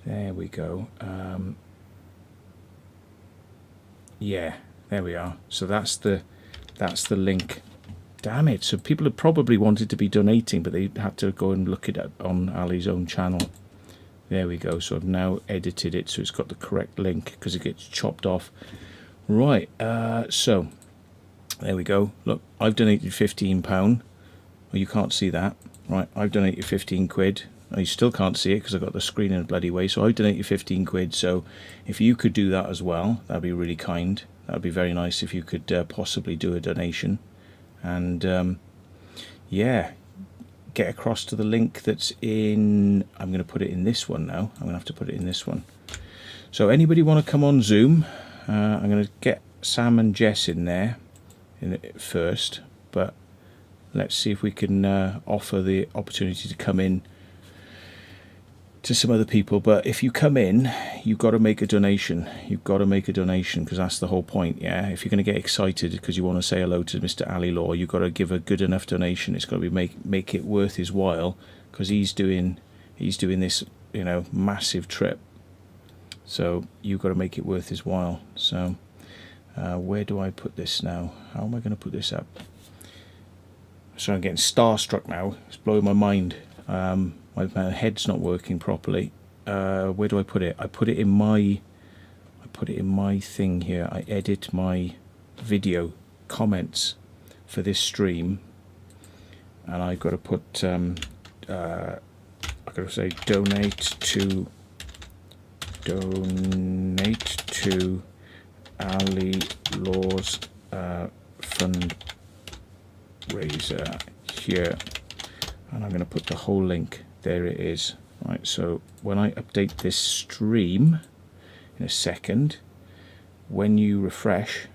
There we go. Yeah, there we are. So that's the link. Damn it. So people have probably wanted to be donating, but they had to go and look it up on Ali's own channel. There we go. So I've now edited it so it's got the correct link because it gets chopped off. Right. So there we go. Look, I've donated £15. Well, you can't see that. Right. I've donated 15 quid. You still can't see it because I've got the screen in a bloody way. So I've donated 15 quid. So if you could do that as well, that'd be really kind. That'd be very nice if you could possibly do a donation. And yeah, get across to the link that's in... I'm going to put it in this one now. I'm going to have to put it in this one. So anybody want to come on Zoom? I'm going to get Sam and Jess in there first. But let's see if we can offer the opportunity to come in to some other people. But if you come in, you've got to make a donation. You've got to make a donation because that's the whole point. Yeah, if you're going to get excited because you want to say hello to Mr. Ali Law, you've got to give a good enough donation. It's got to be make it worth his while because he's doing this, you know, massive trip. So you've got to make it worth his while. So where do I put this now? How am I going to put this up? So I'm getting starstruck now. It's blowing my mind. My head's not working properly. Where do I put it? I put it in my thing here. I edit my video comments for this stream, and I've got to put I've got to say donate to Ali Law's fundraiser here, and I'm going to put the whole link. There it is. Right, so when I update this stream in a second, when you refresh,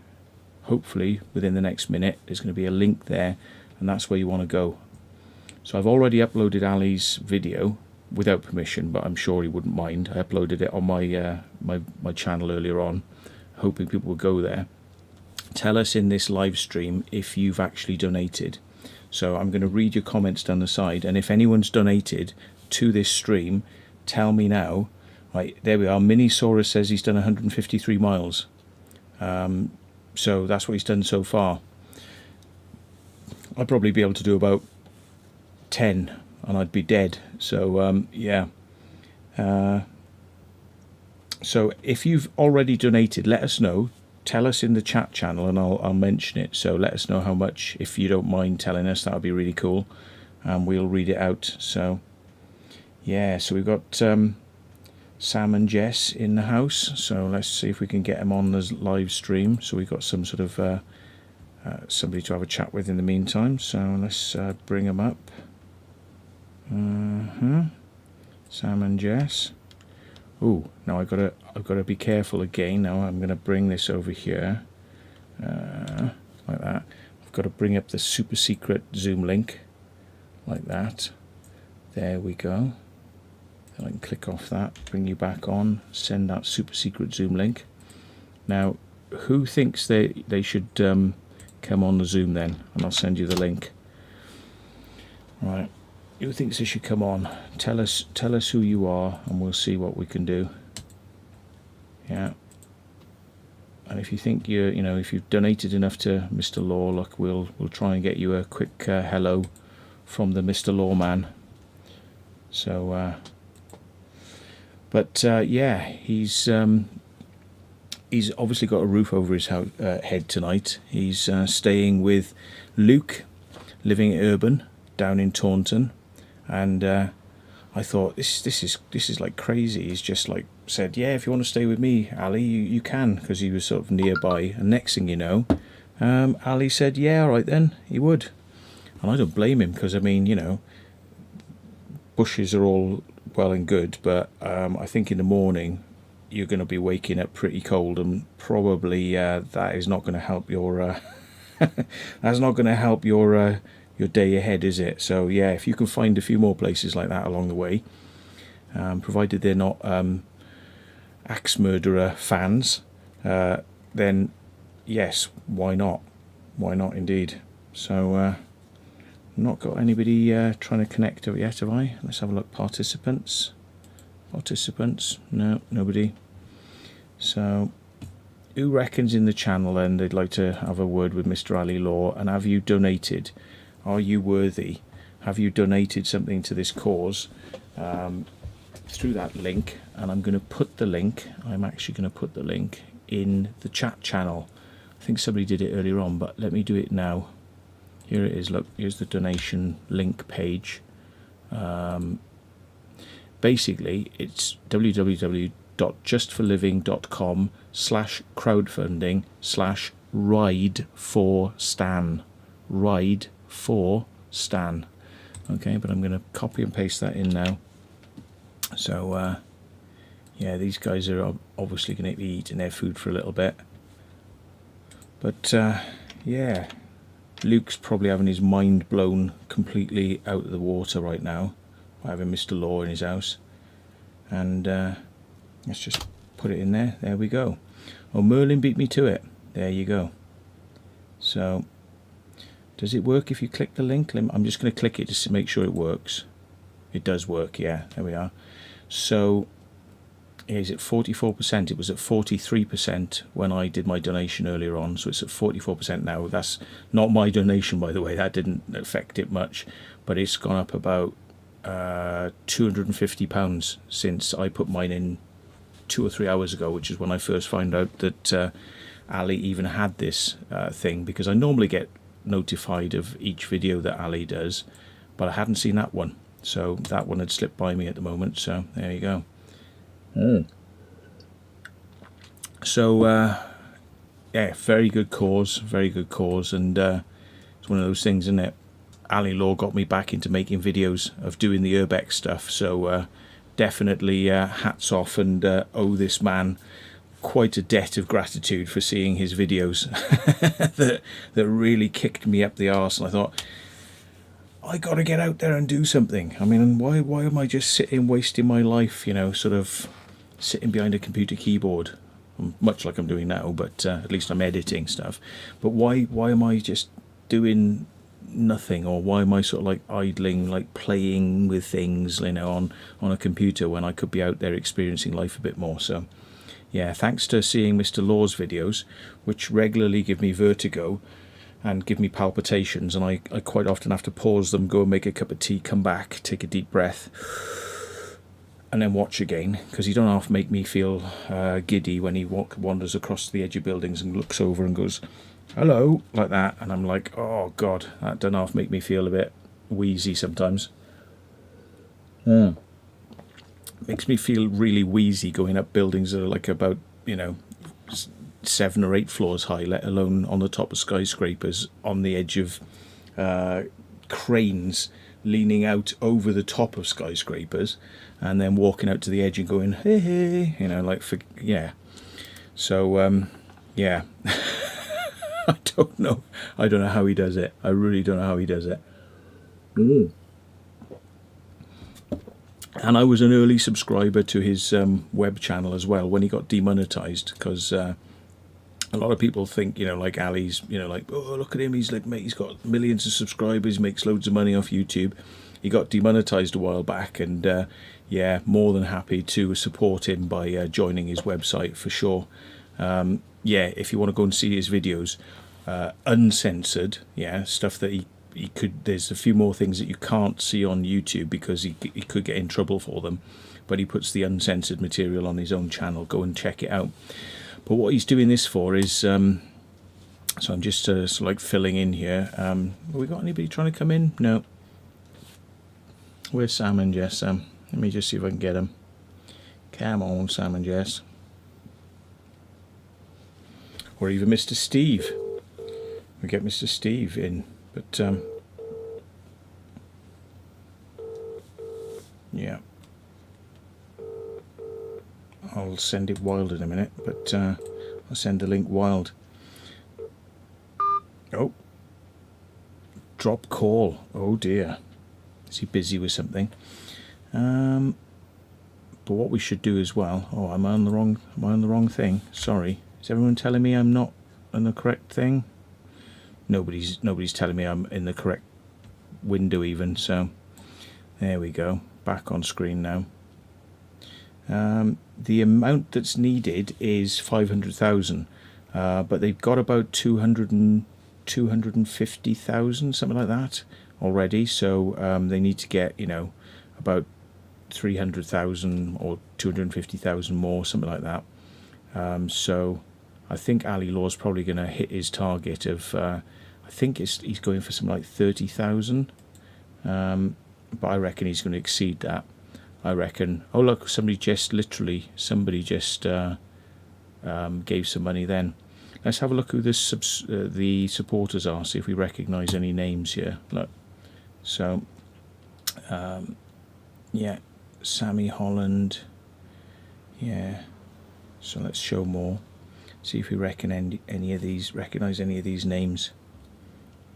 hopefully within the next minute, there's going to be a link there, and that's where you want to go. So I've already uploaded Ali's video without permission, but I'm sure he wouldn't mind. I uploaded it on my my channel earlier on, hoping people will go there. Tell us in this live stream if you've actually donated. So I'm going to read your comments down the side, and if anyone's donated to this stream, tell me now. Right, there we are. Minisaurus says he's done 153 miles. So that's what he's done so far. I'd probably be able to do about 10 and I'd be dead. So yeah. So if you've already donated, let us know. Tell us in the chat channel and I'll mention it. So let us know how much, if you don't mind telling us. That would be really cool, and we'll read it out. So yeah, so we've got Sam and Jess in the house, so let's see if we can get them on the live stream. So we've got some sort of somebody to have a chat with in the meantime. So let's bring them up. Sam and Jess. Oh, now I've got to be careful again. Now I'm going to bring this over here, like that. I've got to bring up the super secret Zoom link, like that. There we go. I can click off that, bring you back on, send that super secret Zoom link. Now, who thinks they should come on the Zoom then? And I'll send you the link. Right, who thinks they should come on? Tell us who you are, and we'll see what we can do. Yeah. And if you think if you've donated enough to Mr. Law, look, we'll try and get you a quick hello from the Mr. Lawman. So, yeah, he's obviously got a roof over his head tonight. He's staying with Luke, living urban down in Taunton, and I thought this is like crazy. He's just like said, yeah, if you want to stay with me, Ali, you can, because he was sort of nearby. And next thing you know, Ali said, yeah, all right then, he would. And I don't blame him, because I mean, bushes are all well and good, but I think in the morning you're going to be waking up pretty cold, and probably that is not going to help your that's not going to help your day ahead, is it? So yeah, if you can find a few more places like that along the way, provided they're not axe murderer fans, then yes, why not? Why not indeed? So not got anybody trying to connect yet, have I? Let's have a look. Participants, no, nobody. So who reckons in the channel then they'd like to have a word with Mr. Ali Law? And have you donated? Are you worthy? Have you donated something to this cause through that link? And I'm actually going to put the link in the chat channel. I think somebody did it earlier on, but let me do it now. Here it is. Look, here's the donation link page. Basically, it's www.justforliving.com/crowdfunding/ride4stan. Ride for Stan. Okay, but I'm going to copy and paste that in now. So yeah, these guys are obviously going to be eating their food for a little bit, but yeah, Luke's probably having his mind blown completely out of the water right now by having Mr. Law in his house. And let's just put it in there. There we go. Oh, Merlin beat me to it. There you go. So does it work if you click the link? I'm just going to click it just to make sure it works. It does work, yeah. There we are. So is it 44%? It was at 43% when I did my donation earlier on, so it's at 44% now. That's not my donation, by the way. That didn't affect it much, but it's gone up about £250 since I put mine in 2 or 3 hours ago, which is when I first found out that Ali even had this thing, because I normally get notified of each video that Ali does, but I hadn't seen that one, so that one had slipped by me at the moment. So there you go. So yeah, very good cause, and it's one of those things, isn't it? Ali Law got me back into making videos of doing the urbex stuff, so definitely hats off, and owe this man quite a debt of gratitude for seeing his videos that really kicked me up the arse. And I thought, I got to get out there and do something. I mean, why am I just sitting wasting my life, sort of sitting behind a computer keyboard, much like I'm doing now, but at least I'm editing stuff. But why am I just doing nothing, or why am I sort of like idling, like playing with things, on a computer, when I could be out there experiencing life a bit more? So yeah, thanks to seeing Mr. Law's videos, which regularly give me vertigo and give me palpitations, and I quite often have to pause them, go and make a cup of tea, come back, take a deep breath, and then watch again, because he don't half make me feel giddy when he wanders across the edge of buildings and looks over and goes, hello, like that, and I'm like, oh god, that don't half make me feel a bit wheezy sometimes. Makes me feel really wheezy going up buildings that are like about 7 or 8 floors high, let alone on the top of skyscrapers, on the edge of cranes leaning out over the top of skyscrapers, and then walking out to the edge and going, hey, hey, yeah. So yeah. I don't know how he does it. I really don't know how he does it. And I was an early subscriber to his web channel as well when he got demonetized, because a lot of people think, like Ali's, like, oh, look at him, he's got millions of subscribers, makes loads of money off YouTube. He got demonetized a while back, and yeah, more than happy to support him by joining his website for sure. Yeah, if you want to go and see his videos, uncensored, yeah, stuff that he could, there's a few more things that you can't see on YouTube because he could get in trouble for them, but he puts the uncensored material on his own channel. Go and check it out. But what he's doing this for is, so I'm just sort of like filling in here. Have we got anybody trying to come in? No. Where's Sam and Jess? Let me just see if I can get them. Come on, Sam and Jess. Or even Mr. Steve. We get Mr. Steve in. But, yeah. I'll send it wild in a minute, but I'll send the link wild. Oh. Drop call. Oh dear. Is he busy with something? But what we should do as well... Oh, am I on the wrong thing? Sorry. Is everyone telling me I'm not on the correct thing? Nobody's telling me I'm in the correct window even, so there we go. Back on screen now. The amount that's needed is 500,000, but they've got about 250,000, something like that already, so they need to get, about 300,000 or 250,000 more, something like that. So I think Ali Law's probably going to hit his target of, I think he's going for something like 30,000, but I reckon he's going to exceed that. I reckon. Oh look, somebody just gave some money then. Let's have a look who the supporters are, see if we recognise any names here. Look, so yeah, Sammy Holland, yeah, so let's show more, see if we recognise any of these names.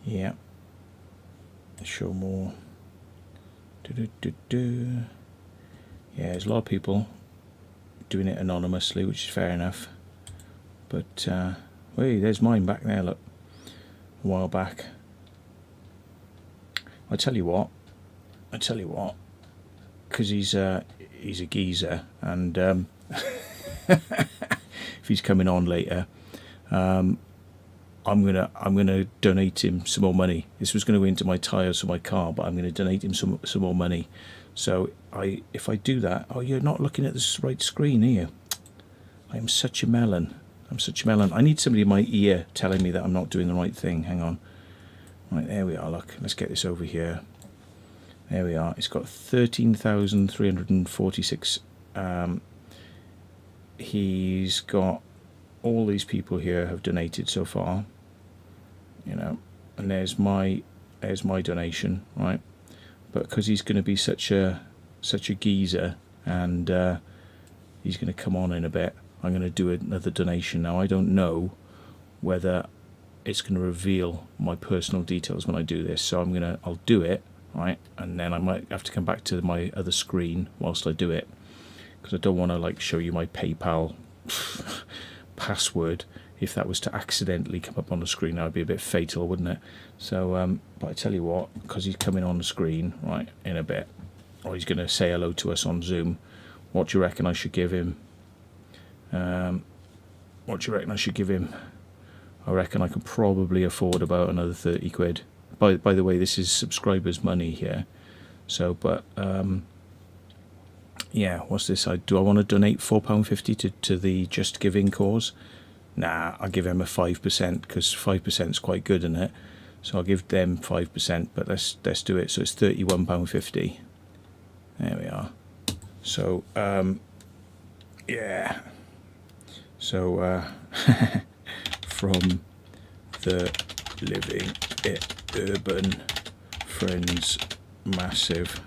Yeah, show more. Yeah, there's a lot of people doing it anonymously, which is fair enough. But, hey, there's mine back there, look. A while back. I tell you what, because he's a geezer, and if he's coming on later, I'm gonna donate him some more money. This was going to go into my tyres for my car, but I'm going to donate him some more money. So if I do that, oh, you're not looking at the right screen, are you? I am such a melon. I need somebody in my ear telling me that I'm not doing the right thing. Hang on. Right, there we are. Look, let's get this over here. There we are. It's got 13,346. He's got all these people here have donated so far. And there's my donation, right? But because he's going to be such a geezer, and he's going to come on in a bit, I'm going to do another donation. Now I don't know whether it's going to reveal my personal details when I do this, so I'll do it, right? And then I might have to come back to my other screen whilst I do it, because I don't want to show you my PayPal password. If that was to accidentally come up on the screen, that would be a bit fatal, wouldn't it? So, but I tell you what, because he's coming on the screen, right, in a bit, or he's going to say hello to us on Zoom, what do you reckon I should give him? I reckon I could probably afford about another 30 quid. By the way, this is subscribers' money here. So, but, yeah, what's this? Do I want to donate £4.50 to the Just Giving cause? Nah, I'll give him a 5%, because 5% is quite good, isn't it? So I'll give them 5%, but let's do it. So it's £31.50. There we are. So, yeah. So, from the Living It Urban Friends Massive.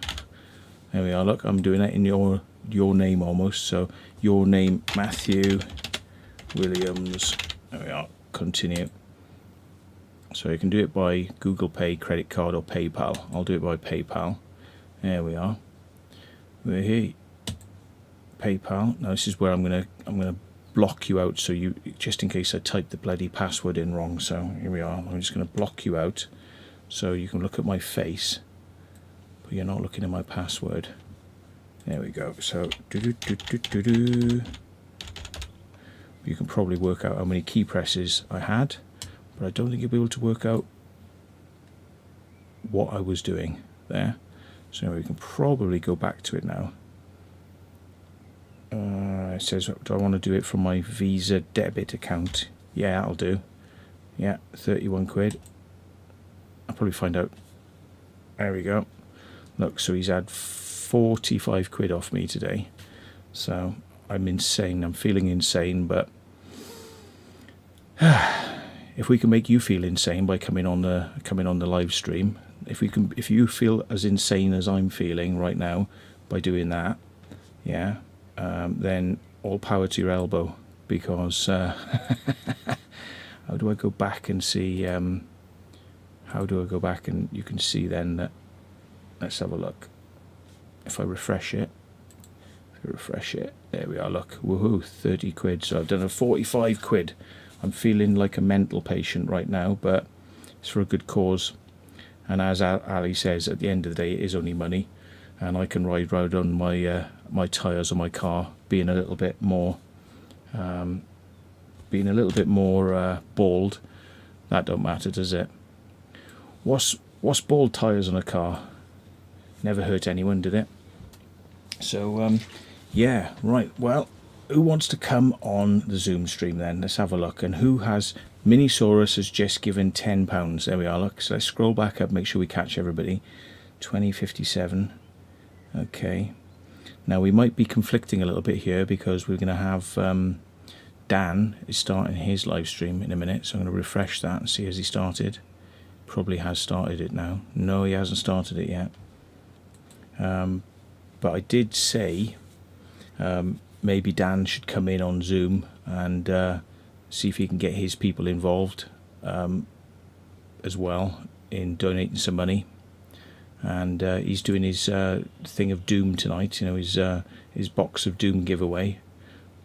There we are. Look, I'm doing it in your name almost. So your name, Matthew Williams. There we are. Continue. So you can do it by Google Pay, credit card, or PayPal. I'll do it by PayPal. There we are. Hey, PayPal. Now this is where I'm gonna block you out, so you, just in case I type the bloody password in wrong. So here we are. I'm just gonna block you out, so you can look at my face, but you're not looking at my password. There we go. So you can probably work out how many key presses I had, but I don't think you'll be able to work out what I was doing there. So we can probably go back to it now. It says, do I want to do it from my Visa debit account? Yeah, I'll do. Yeah, 31 quid. I'll probably find out. There we go. Look, so he's had 45 quid off me today. So I'm insane. I'm feeling insane, but if we can make you feel insane by coming on the live stream, if you feel as insane as I'm feeling right now by doing that, yeah, then all power to your elbow, because how do I go back and see, how do I go back and you can see then that, let's have a look. If I refresh it, there we are, look, woohoo, 30 quid. So I've done a 45 quid. I'm feeling like a mental patient right now, but it's for a good cause. And as Ali says, at the end of the day, it is only money, and I can ride round on my my tyres on my car being a little bit more bald. That don't matter, does it? What's bald tyres on a car? Never hurt anyone, did it? So yeah, right. Well, who wants to come on the Zoom stream then? Let's have a look. And who has... Minisaurus has just given £10. There we are, look. So let's scroll back up, make sure we catch everybody. 2057. Okay. Now we might be conflicting a little bit here, because we're going to have... Dan is starting his live stream in a minute. So I'm going to refresh that and see, has he started? Probably has started it now. No, he hasn't started it yet. But I did say... maybe Dan should come in on Zoom and see if he can get his people involved as well in donating some money. And he's doing his thing of Doom tonight, you know, his box of Doom giveaway.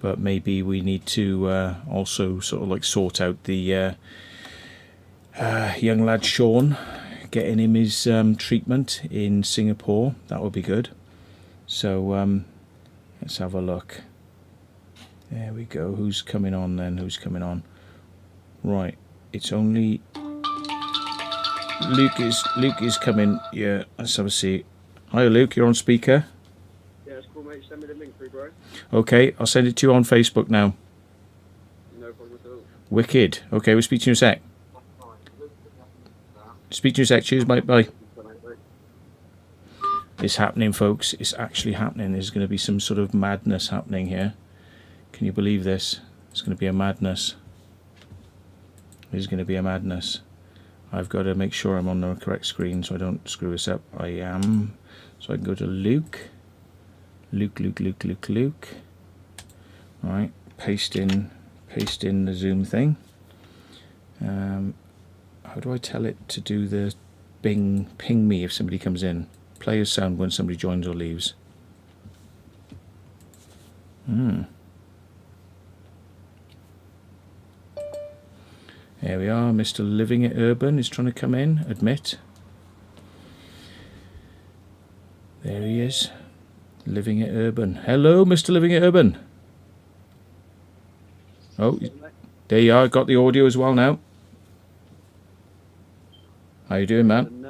But maybe we need to also sort of like sort out the young lad Sean, getting him his treatment in Singapore. That would be good. So let's have a look. There we go. Who's coming on then? Who's coming on? Right. It's only Luke is coming. Yeah, let's have a see. Hi Luke, you're on speaker. Yeah, it's cool, mate. Send me the link through, bro. Okay, I'll send it to you on Facebook now. No problem at all. Wicked. Okay, we'll speak to you in a sec. Speak to you in a sec. Cheers, mate. Bye. It's happening, folks. It's actually happening. There's going to be some sort of madness happening here. Can you believe this? It's going to be a madness. There's going to be a madness. I've got to make sure I'm on the correct screen so I don't screw this up. I am. So I can go to Luke. Luke. Alright, paste in the Zoom thing. How do I tell it to do the ping me if somebody comes in? Play a sound when somebody joins or leaves. There we are. Mr. Living It Urban is trying to come in. Admit. There he is. Living It Urban. Hello, Mr. Living It Urban. Oh, there you are. Got the audio as well now. How you doing, man?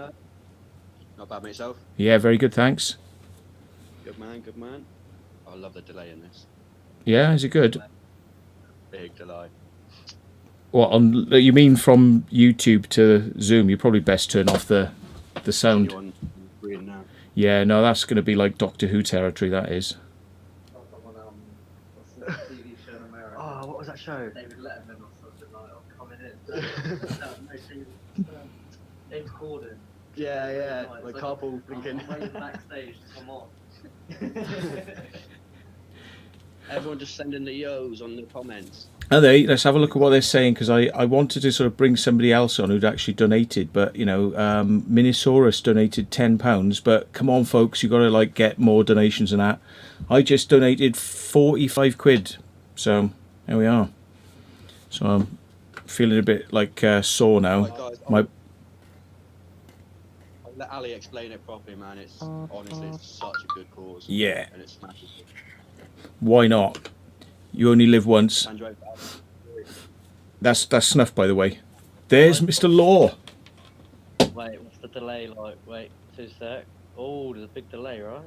Not bad, mate, yourself? Yeah, very good, thanks. Good man. I love the delay in this. Yeah, is it good? Big delay. What, you mean from YouTube to Zoom? You probably best turn off the sound. On screen now. Yeah, no, that's going to be like Doctor Who territory, that is. Oh, what was that show? David Letterman or something like that coming in. James Corden. Yeah, like carpool thinking. I'm waiting backstage to come on. Everyone just sending the yo's on the comments. Are they? Let's have a look at what they're saying, because I wanted to sort of bring somebody else on who'd actually donated, but Minisaurus donated £10. But come on, folks, you got to like get more donations than that. I just donated 45 quid, so there we are. So I'm feeling a bit like sore now. Right, guys, My I'll let Ali explain it properly, man. It's honestly, it's such a good cause. Yeah. And it smashes it. Why not? You only live once. Hand you over to Ali. That's Snuff, by the way. There's Mr. Law. Wait, what's the delay like? Wait, 2 sec. Oh, there's a big delay, right?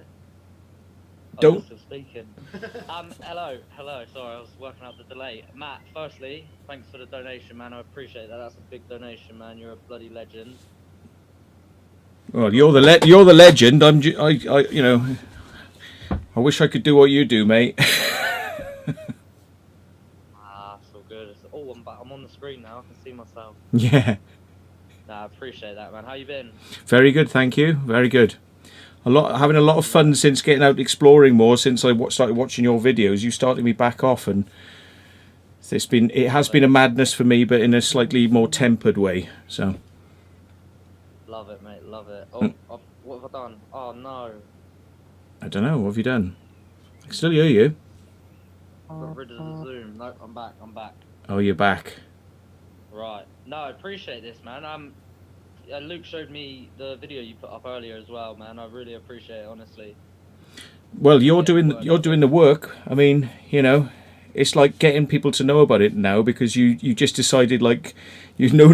Don't- I'm still speaking. Hello. Sorry, I was working out the delay. Matt, firstly, thanks for the donation, man. I appreciate that. That's a big donation, man. You're a bloody legend. Well, you're the legend. I wish I could do what you do, mate. It's all good. Oh, I'm back. I'm on the screen now. I can see myself. Yeah. Nah, I appreciate that, man. How you been? Very good, thank you. Very good. Having a lot of fun since getting out exploring more. Since I started watching your videos, you started me back off, and it has been a madness for me, but in a slightly more tempered way. So Love it, mate. Love it. Oh, what have I done? Oh no, I don't know. What have you done? I can still hear you. got rid of the zoom. Nope, I'm back. Oh, you're back. Right. No, I appreciate this, man. Luke showed me the video you put up earlier as well, man. I really appreciate it, honestly. Well, you're doing the work. I mean, it's like getting people to know about it now, because you just decided, like, no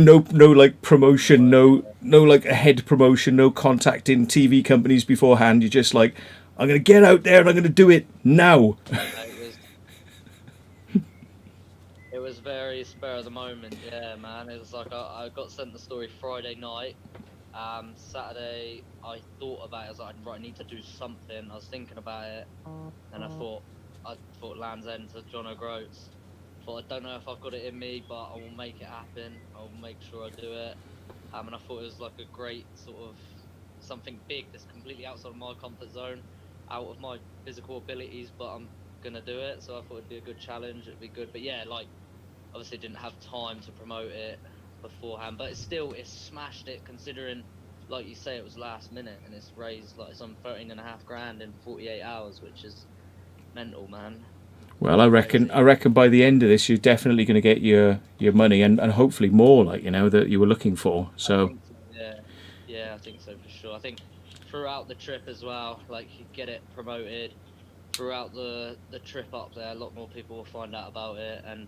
like promotion, no like ahead promotion, no contacting TV companies beforehand. You're just like, I'm gonna get out there and I'm gonna do it now. It was very spur of the moment, yeah, man. It was like I got sent the story Friday night. Saturday, I thought about it. I was like, right, I need to do something. I was thinking about it, and I thought Land's End to John O'Groats. Thought, I don't know if I've got it in me, but I will make it happen. I will make sure I do it. And I thought it was like a great sort of something big that's completely outside of my comfort zone, out of my physical abilities, but I'm gonna do it. So I thought it'd be a good challenge. It'd be good, but yeah, like, obviously didn't have time to promote it beforehand, but it's smashed it, considering, like you say, it was last minute, and it's raised like some 13.5 grand in 48 hours, which is mental, man. Well, I reckon by the end of this, you're definitely going to get your money, and hopefully more, like, that you were looking for. So yeah, I think so for sure. I think throughout the trip as well, like, you get it promoted throughout the trip up there. A lot more people will find out about it, and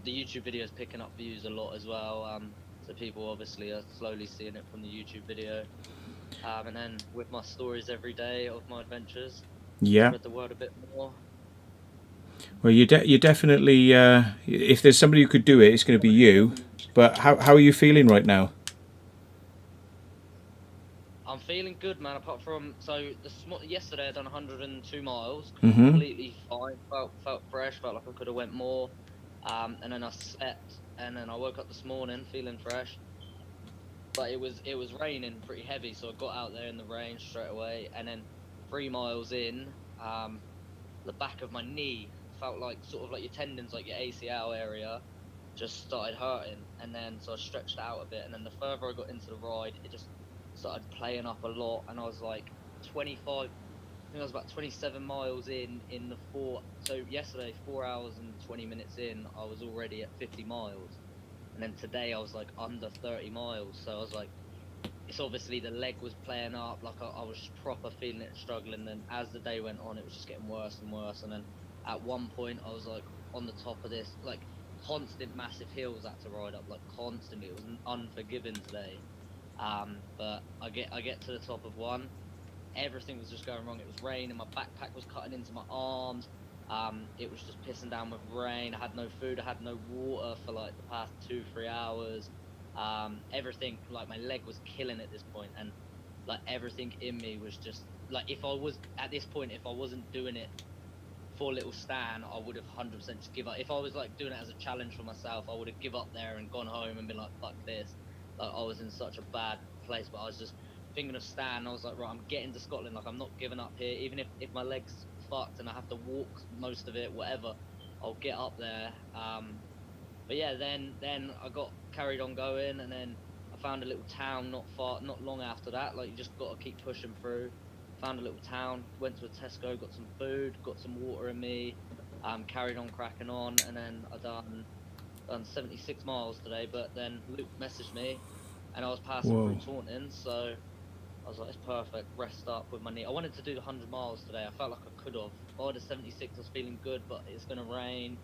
the YouTube video is picking up views a lot as well. So people obviously are slowly seeing it from the YouTube video, and then with my stories every day of my adventures, spread the word a bit more. Well, you're definitely, if there's somebody who could do it, it's going to be you. But how are you feeling right now? I'm feeling good, man. Apart from, so yesterday I done 102 miles, Mm-hmm. completely fine. Felt fresh. Felt like I could have went more. And then I slept, and then I woke up this morning feeling fresh. But it was raining pretty heavy, so I got out there in the rain straight away. And then 3 miles in, the back of my knee felt like sort of like your tendons, like your ACL area, just started hurting. And then so I stretched out a bit, and then the further I got into the ride, it just started playing up a lot, and I was like 25, I think I was about 27 miles in the so yesterday, 4 hours and 20 minutes in, I was already at 50 miles, and then today I was like under 30 miles, so I was like, it's obviously the leg was playing up, like I was proper feeling it, struggling. Then as the day went on, it was just getting worse and worse, and then at one point I was like on the top of this, like, constant massive hills I had to ride up, like constantly. It was unforgiving today. But I get to the top of one, everything was just going wrong. It was raining, my backpack was cutting into my arms, it was just pissing down with rain. I had no food, I had no water for like the past 2-3 hours. Everything, like, my leg was killing at this point, and like everything in me was just like, if I was at this point, if I wasn't doing it for little Stan, I would have 100% just give up. If I was like doing it as a challenge for myself, I would have give up there and gone home and been like, fuck this. Like, I was in such a bad place, but I was just thinking of Stan. I was like, right, I'm getting to Scotland, like, I'm not giving up here. Even if my leg's fucked and I have to walk most of it, whatever, I'll get up there. But yeah, then I got carried on going, and then I found a little town not long after that. Like, you just got to keep pushing through. Found a little town, went to a Tesco, got some food, got some water in me, carried on cracking on, and then I done 76 miles today. But then Luke messaged me, and I was passing through Taunton, so I was like, it's perfect, rest up with my knee. I wanted to do the 100 miles today. I felt like I could have. By the 76, I was feeling good, but it's going to rain.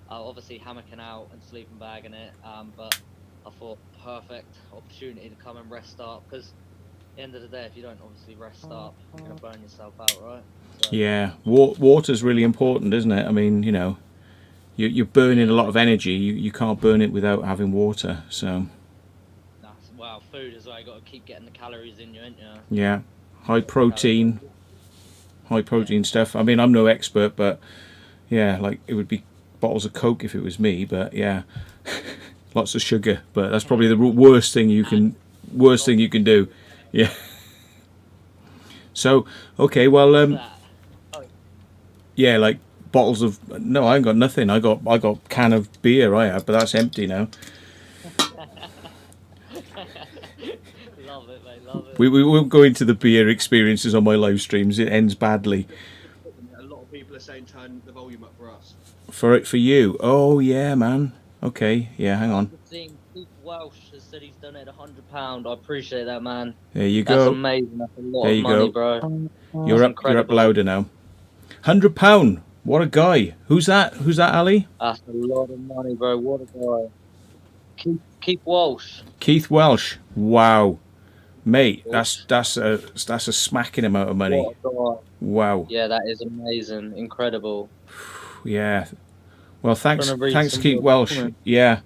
Obviously hammocking out and sleeping bagging it, but I thought perfect opportunity to come and rest up, because at the end of the day, if you don't obviously rest up, you're going to burn yourself out, right? So, Yeah, water's really important, isn't it? I mean, you know, you're burning a lot of energy. You can't burn it without having water. So wow, food as well. You got to keep getting the calories in you, ain't you? yeah, high protein stuff. I mean, I'm no expert, but yeah, like it would be bottles of Coke if it was me. But yeah, lots of sugar. But that's probably the worst thing you can do. Yeah. So okay, well, yeah, like bottles of no, I ain't got nothing. I got can of beer I have, but that's empty now. Love it, mate. Love it. We won't go into the beer experiences on my live streams. It ends badly. A lot of people are saying turn the volume up for us. For you. Oh yeah, man. Okay, yeah. Hang on. Keith Welsh has said he's donated £100. I appreciate that, man. There you That's go. amazing. That's a lot There of you money, go. bro. You're up louder now. £100. What a guy. Who's that? Who's that, Ali? That's a lot of money, bro. What a guy. Keith Walsh. Keith Welsh. Wow, mate. That's a smacking amount of money. What a guy. Wow. Yeah, that is amazing. Incredible. Yeah. Well, thanks, Trying to read some Keith more Welsh. comments. Yeah.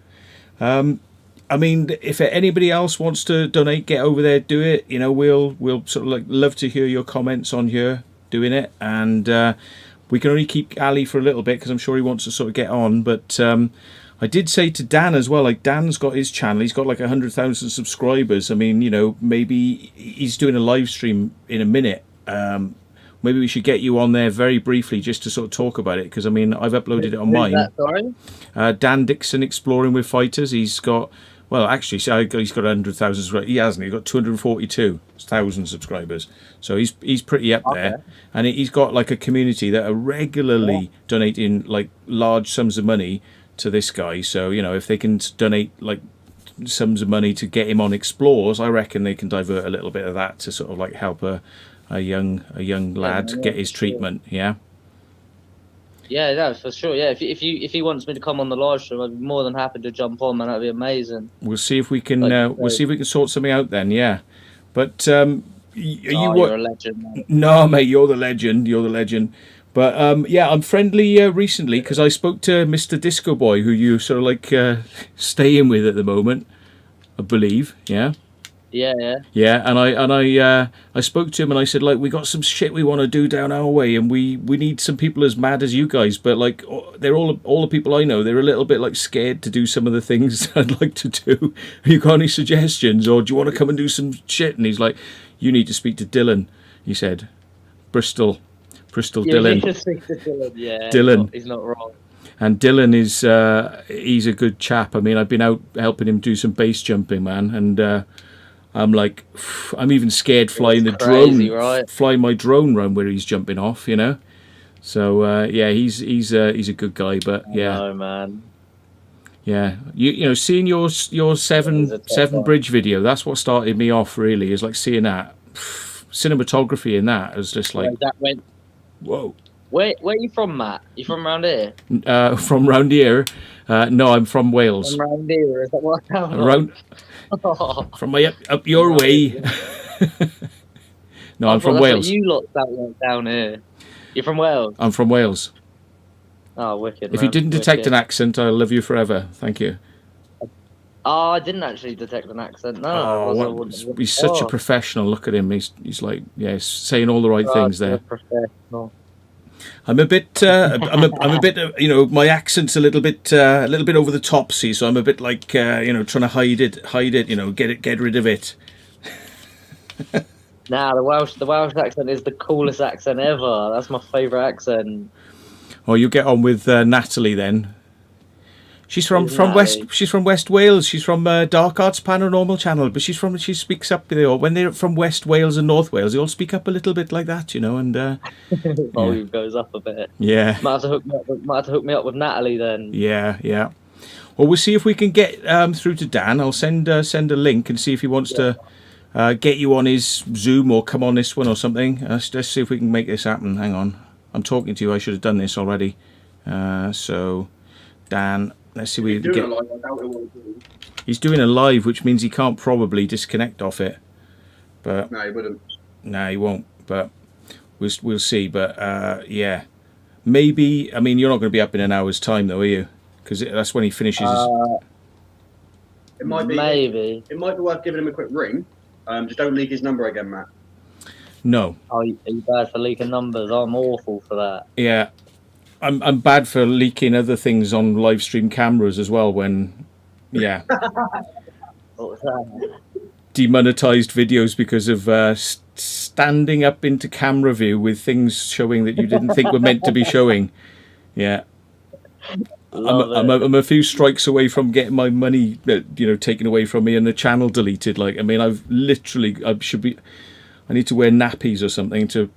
I mean, if anybody else wants to donate, get over there, do it. You know, we'll sort of like love to hear your comments on here doing it, and we can only keep Ali for a little bit because I'm sure he wants to sort of get on. But I did say to Dan as well, like Dan's got his channel, he's got like 100,000 subscribers. I mean, you know, maybe he's doing a live stream in a minute. Maybe we should get you on there very briefly just to sort of talk about it, because I mean, I've uploaded it on mine. Who's that, sorry? Dan Dixon, Exploring with Fighters. He's got, well, actually, he's got 100,000 subscribers. He hasn't. He's got 242,000 subscribers. So he's pretty up there, and he's got like a community that are regularly donating like large sums of money to this guy. So you know, if they can donate like sums of money to get him on Explores, I reckon they can divert a little bit of that to sort of like help a young lad get his treatment. Yeah. Yeah, no, for sure. Yeah, if he wants me to come on the live stream, I'd be more than happy to jump on, man. That'd be amazing. We'll see if we can. We'll see if we can sort something out then. Yeah, but You're a legend, man. No, mate, you're the legend. You're the legend. But yeah, I'm friendly recently because I spoke to Mr. Disco Boy, who you sort of like staying with at the moment, I believe. Yeah. Yeah. And I spoke to him and I said, like, we got some shit we want to do down our way, and we need some people as mad as you guys, but like they're all the people I know, they're a little bit like scared to do some of the things I'd like to do. You got any suggestions, or do you want to come and do some shit? And he's like, you need to speak to Dylan. He said, Bristol Dylan. You need to speak to Dylan. Yeah. Dylan. He's not wrong. And Dylan is he's a good chap. I mean, I've been out helping him do some base jumping, man, and I'm like, I'm even scared flying the crazy, drone, right? flying my drone around where he's jumping off, you know. So yeah, he's a good guy, but yeah, No, man. yeah. You know, seeing your seven bridge video, that's what started me off. Really, is like seeing that cinematography in that. It was just like, That went. whoa. Where are you from, Matt? You from around here? From round here? No, I'm from Wales. From around here? Is that what? Around from my up your way. No, I'm from Wales. You lot down here. You're from Wales. I'm from Wales. Oh, wicked. If you didn't detect an accent, I'll love you forever. Thank you. Oh, I didn't actually detect an accent. No. Oh, he's such a professional. Look at him. He's like, yes, saying all the right things there. Professional. I'm a bit, I'm a bit, you know, my accent's a little bit over the top. See, so I'm a bit like, you know, trying to hide it, you know, get rid of it. Nah, the Welsh accent is the coolest accent ever. That's my favourite accent. Oh, you get on with Natalie then. She's from Natalie. West. She's from West Wales. She's from Dark Arts Paranormal Channel. But she speaks up. They all, when they're from West Wales and North Wales, they all speak up a little bit like that, you know. And Volume goes up a bit. yeah, Might have to hook me up with Natalie then. yeah. Well, we'll see if we can get through to Dan. I'll send a link and see if he wants to get you on his Zoom or come on this one or something. Let's see if we can make this happen. Hang on, I'm talking to you. I should have done this already. So, Dan. Let's see where Doing a live, I doubt it will do. He's doing a live, which means he can't probably disconnect off it. But No, he wouldn't. no, he won't. But we'll see. But yeah, maybe. I mean, you're not going to be up in an hour's time, though, are you? Because that's when he finishes. It might be. Maybe. It might be worth giving him a quick ring. Just don't leak his number again, Matt. No. Oh, are you bad for leaking numbers? I'm awful for that. Yeah, I'm bad for leaking other things on live stream cameras as well. When yeah. What was that? Demonetized videos because of standing up into camera view with things showing that you didn't think were meant to be showing. Yeah, I'm a few strikes away from getting my money, taken away from me and the channel deleted. Like, I mean, I need to wear nappies or something to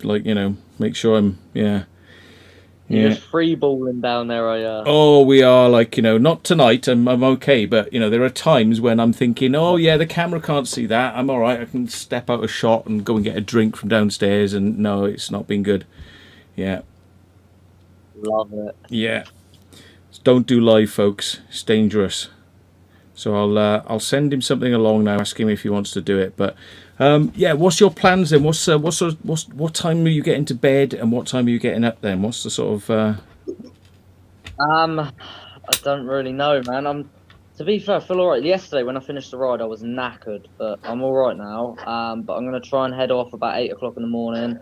make sure I'm You're just free balling down there, are you? Oh, we are not tonight. I'm okay, but there are times when I'm thinking, oh yeah, the camera can't see that. I'm all right. I can step out a shot and go and get a drink from downstairs. And no, it's not been good. Yeah, Love it. yeah. Don't do live, folks. It's dangerous. So I'll send him something along now, ask him if he wants to do it. But yeah, what's your plans then? What time are you getting to bed, and what time are you getting up then? What's the sort of? I don't really know, man. To be fair, I feel alright. Yesterday when I finished the ride, I was knackered, but I'm alright now. But I'm gonna try and head off about 8 o'clock in the morning,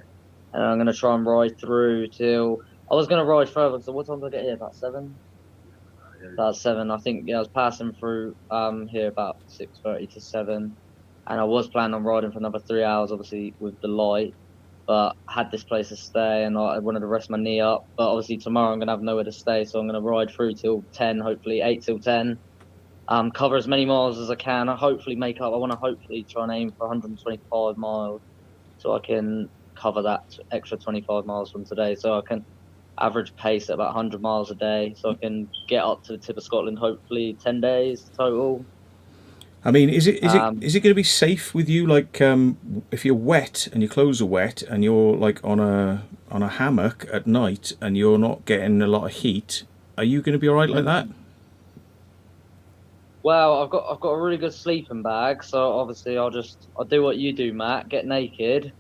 and I'm gonna try and ride through till. I was gonna ride further. So what time did I get here? About 7. About 7. I think I was passing through here about 6:30 to 7. And I was planning on riding for another 3 hours, obviously, with the light. But I had this place to stay, and I wanted to rest my knee up. But obviously tomorrow I'm going to have nowhere to stay, so I'm going to ride through till 10, hopefully 8 till 10. Cover as many miles as I can. I hopefully make up. I want to hopefully try and aim for 125 miles, so I can cover that extra 25 miles from today. So I can average pace at about 100 miles a day, so I can get up to the tip of Scotland, hopefully 10 days total. I mean, is it going to be safe with you? Like, if you're wet and your clothes are wet and you're like on a hammock at night and you're not getting a lot of heat, are you going to be all right like that? Well, I've got a really good sleeping bag, so obviously I'll do what you do, Matt. Get naked,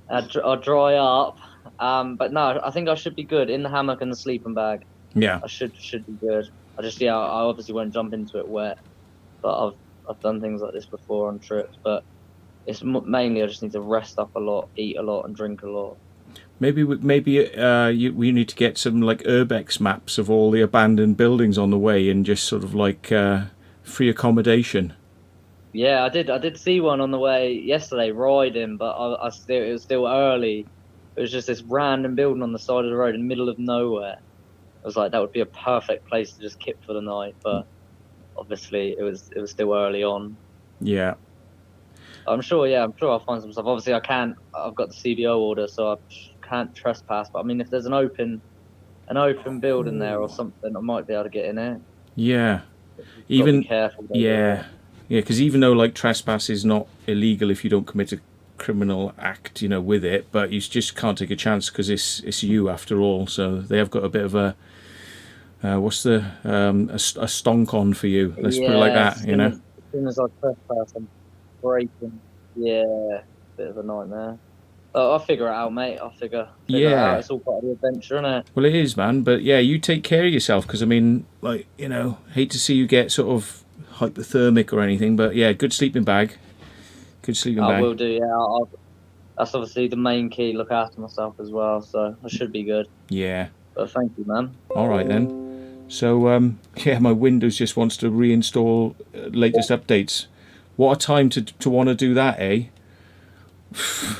I'll dry up. But no, I think I should be good in the hammock and the sleeping bag. Yeah, I should be good. I obviously won't jump into it wet, but I've done things like this before on trips. But it's mainly I just need to rest up a lot, eat a lot, and drink a lot. maybe we need to get some like Urbex maps of all the abandoned buildings on the way and just sort of like free accommodation. Yeah, I did see one on the way yesterday riding, but it was still early. It was just this random building on the side of the road in the middle of nowhere. I was like, that would be a perfect place to just kip for the night, but obviously it was still early on. Yeah. I'm sure I'll find some stuff. Obviously I've got the CBO order, so I can't trespass, but I mean if there's an open building there or something, I might be able to get in it. Yeah. Gotta be careful though. Yeah, because even though like trespass is not illegal if you don't commit a criminal act, with it, but you just can't take a chance because it's you after all. So they have got a bit of a a stonk on for you. Let's put it like that. As soon as I trespass, I'm breaking. Yeah, bit of a nightmare. I'll figure it out, mate. Figure it out. It's all part of the adventure, isn't it? Well, it is, man. But yeah, you take care of yourself because I mean, like hate to see you get sort of hypothermic or anything. But yeah, good sleeping bag. Good sleeping bag. I will do. Yeah, that's obviously the main key. Look after myself as well, so I should be good. Yeah. But thank you, man. All right then. So yeah, my Windows just wants to reinstall latest updates. What a time to want to do that, eh?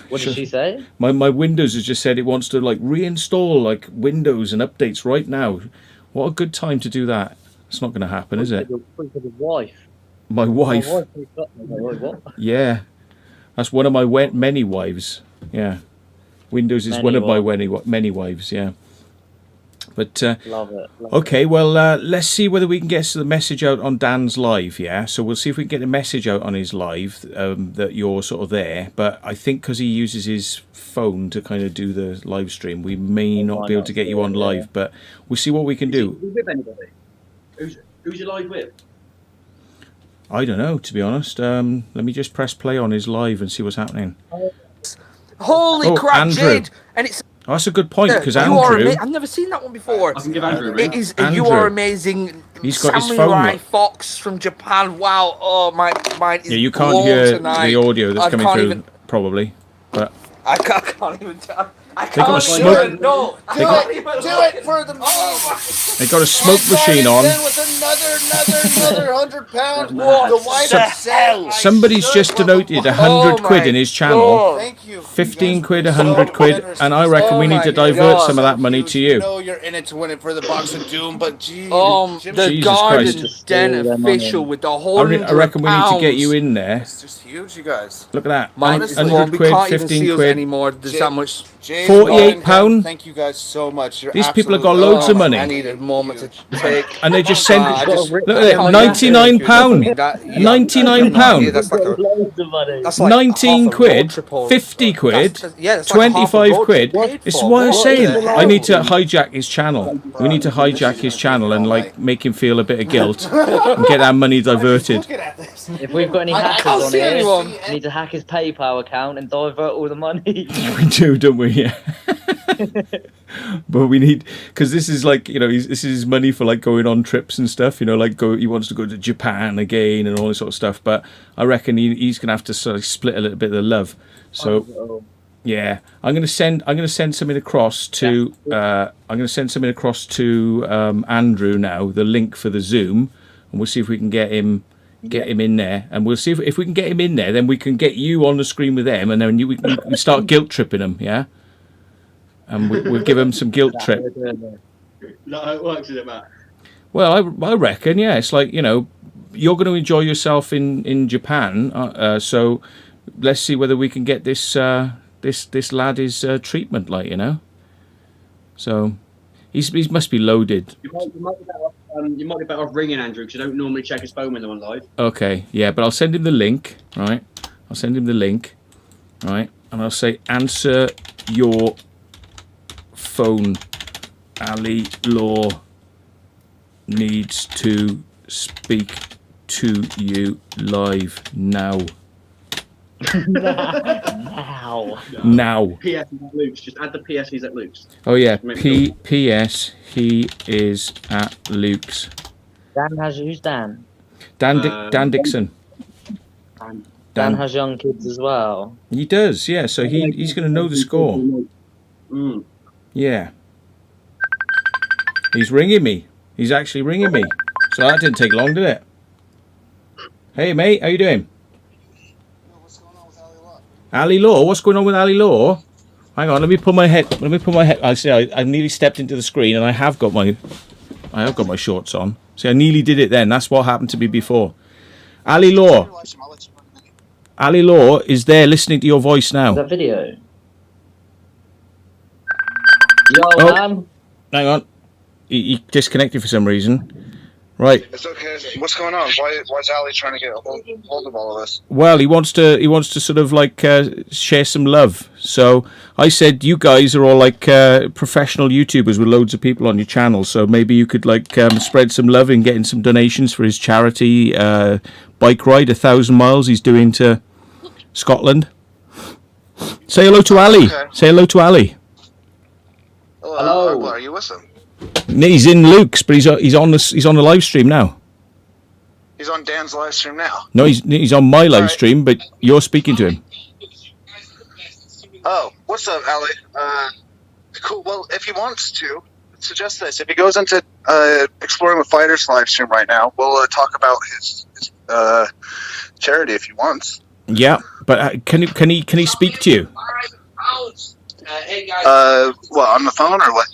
What did she say? My Windows has just said it wants to like reinstall like Windows and updates right now. What a good time to do that. It's not going to happen, is it? Your wife. My wife. My wife wakes up and I'm like, what? Yeah, that's one of my many wives. Yeah, Windows is Many one of my wives. many wives. Yeah, but Love it. okay. Well, let's see whether we can get the message out on Dan's live. Yeah, so we'll see if we can get a message out on his live that you're sort of there. But I think because he uses his phone to kind of do the live stream, we may not be able to get you on live. But we'll see what we can do. Are you with anybody? Who's you live with? I don't know, to be honest. Let me just press play on his live and see what's happening. Holy Oh, crap, Andrew. Jade! And it's Oh, that's a good point because you are Andrew, I've never seen that one before. I can give Andrew a ring. It is Andrew. you are amazing. He's got his phone Samurai up. Fox from Japan. Wow! Oh my mind is yeah, you can't blown hear tonight. the audio that's I coming can't through, even- probably. But I can't even tell. I They got can't a smoke- even. No, they got- do it for the. Oh they got a smoke machine on. With another 100 pounds. What The wife the said hell? I Somebody's should just with donated the- 100 Oh quid my in his channel. God. Thank you. 15 You guys quid, are 100 so quid, generous. and I reckon Oh we need my to divert God. some of that money to you. You know you're in it to win it for the box of doom, but gee. The Jesus Garden Christ. Den Steal their money. official with the I, whole. I reckon we need to get you in there. It's just huge, you guys. Look at that. Mine Honestly, is 100 we quid, can't even 15 see us quid. anymore. There's Jade- that much. Jade, £48. Ryan, thank you guys so much. You're These people have got absolutely- loads of money. I need a moment to take. And they just send. I just- Look at I it, can't £99. even- that- yeah, £99. yeah, that's like a, Loads of money. that's like 19 half a quid, road trip over. 50 quid, That's like half a 25 road quid. trip paid This is for. what I'm What saying. the I hell? need to hijack his channel. We need to hijack his channel and like make him feel a bit of guilt and get that money diverted. Looking at this. If we've got any I hackers can't on see here, anyone. we need to hack his PayPal account and divert all the money. We do, don't we? Yeah. But we need, because this is like, you know, this is his money for like going on trips and stuff, you know, like he wants to go to Japan again and all this sort of stuff. But I reckon he's gonna have to sort of split a little bit of the love. So yeah, I'm gonna send something across to Andrew now, the link for the Zoom, and we'll see if we can get him in there, and we'll see if we can get him in there, then we can get you on the screen with them, and then we can start guilt tripping them, yeah. And we'll give him some guilt trip. Is that how it works, is it, Matt? Well, I reckon, yeah. It's like, you know, you're going to enjoy yourself in Japan, so let's see whether we can get this this lad his treatment, like, you know. So he must be loaded. You might be better off ringing Andrew, because you don't normally check his phone when they're on live. Okay, yeah, but I'll send him the link, right? I'll send him the link, right? And I'll say, answer your phone. Ali Law needs to speak to you live now. Wow. Now. PS is at Luke's. Just add the PS he's at Luke's. Oh yeah. Make P.S. He is at Luke's. Dan has who's Dan? Dan Dixon. Dan has young kids as well. He does, yeah. So he's going to know the score. Mm. Yeah. He's ringing me. He's actually ringing me. So that didn't take long, did it? Hey mate, how you doing? What's going on with Ali Law? Ali Law, what's going on with Ali Law? Hang on, let me put my head. I see. I nearly stepped into the screen, and I have got my shorts on. See, I nearly did it then. That's what happened to me before. Ali Law. Ali Law is there listening to your voice now. That video. Yo, Oh. man. Hang on. He disconnected for some reason. Right. It's okay. What's going on? Why's Ali trying to get a hold of all of this? Well, he wants to sort of like share some love. So I said, you guys are all like professional YouTubers with loads of people on your channel. So maybe you could like spread some love and get in some donations for his charity bike ride, 1,000 miles he's doing to Scotland. Say hello to Ali. Okay. Say hello to Ali. Hello. Are you with him? He's in Luke's, but he's on the live stream now. He's on Dan's live stream now. No, he's on my live Alright. stream, but you're speaking to him. Oh, what's up, Ali? Cool. Well, if he wants to, suggest this. If he goes into Exploring with Fighters live stream right now, we'll talk about his charity if he wants. Yeah, but can he speak to you? Hey guys. What, on the phone or what?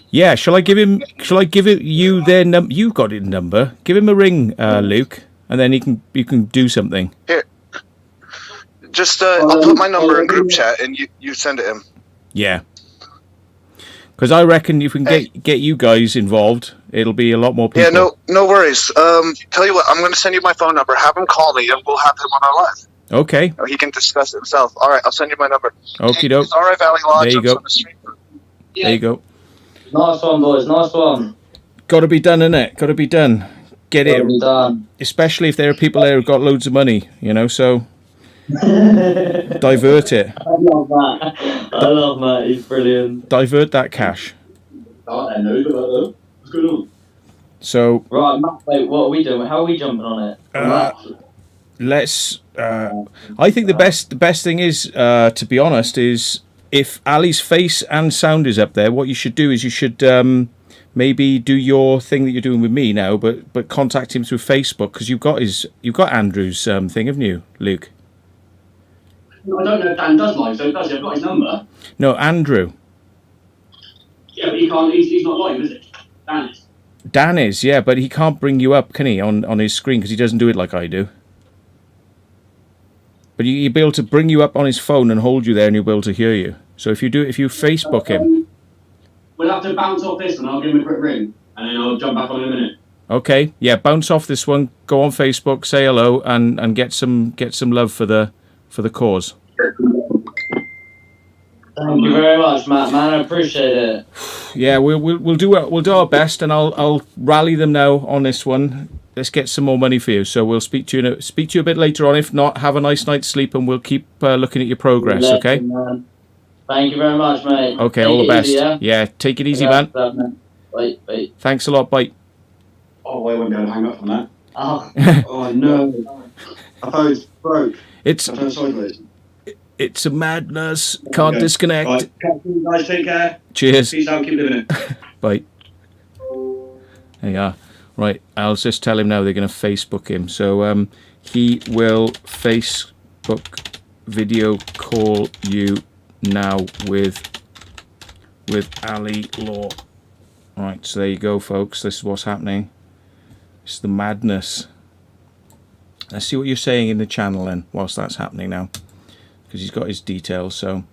Yeah, shall I give it you their number? You've got his number. Give him a ring, Luke, and then you can do something. Here. Just, I'll put my number in group chat and you send it him. Yeah. Because I reckon if we can get you guys involved, it'll be a lot more people. Yeah, no worries. Tell you what, I'm going to send you my phone number. Have him call me and we'll have him on our live. Okay. Or he can discuss it himself. All right, I'll send you my number. Okie doke. Sorry, Valley Lodge. There you go. On the street. There you go. Nice one, boys. Nice one. Got to be done, innit? Got to be done. Get it. Done. Especially if there are people there who've got loads of money, so divert it. I love that. I love that. He's brilliant. Divert that cash. I know, but what's going on? So Right, Matt, wait, what are we doing? How are we jumping on it? let's. I think the best thing is, to be honest, is if Ali's face and sound is up there. What you should do is you should maybe do your thing that you're doing with me now, but contact him through Facebook because you've got Andrew's thing, haven't you, Luke? I don't know if Dan does live, so does he? I've got his number. No, Andrew. Yeah, but he can't. He's not live, is it? Dan is. Dan is, yeah, but he can't bring you up, can he, on his screen because he doesn't do it like I do. But he'll be able to bring you up on his phone and hold you there, and he'll be able to hear you. So if you Facebook him, We'll have to bounce off this one. I'll give him a quick ring, and then I'll jump back on in a minute. okay, yeah, bounce off this one, go on Facebook, say hello, and get some love for the cause. Thank you very much, Matt. Man, I appreciate it. Yeah, we'll do our best, and I'll rally them now on this one. Let's get some more money for you. So we'll speak to you a bit later on. If not, have a nice night's sleep, and we'll keep looking at your progress. Okay. Man. Thank you very much, mate. Okay, Take all the it best. easy, Yeah, take it easy, man. Wait. Thanks a lot. Bye. Oh, I won't be able to hang up from that. Oh. Oh no! I thought it was broke. It's I turned sideways. It's a madness. Can't Okay. disconnect. Right, guys, take care. Cheers. Peace out. Keep living it. Bye. There you are. Right, I'll just tell him now they're going to Facebook him. So he will Facebook video call you now with Ali Law. Right, so there you go, folks. This is what's happening. It's the madness. Let's see what you're saying in the channel then, whilst that's happening now. Because he's got his details, so...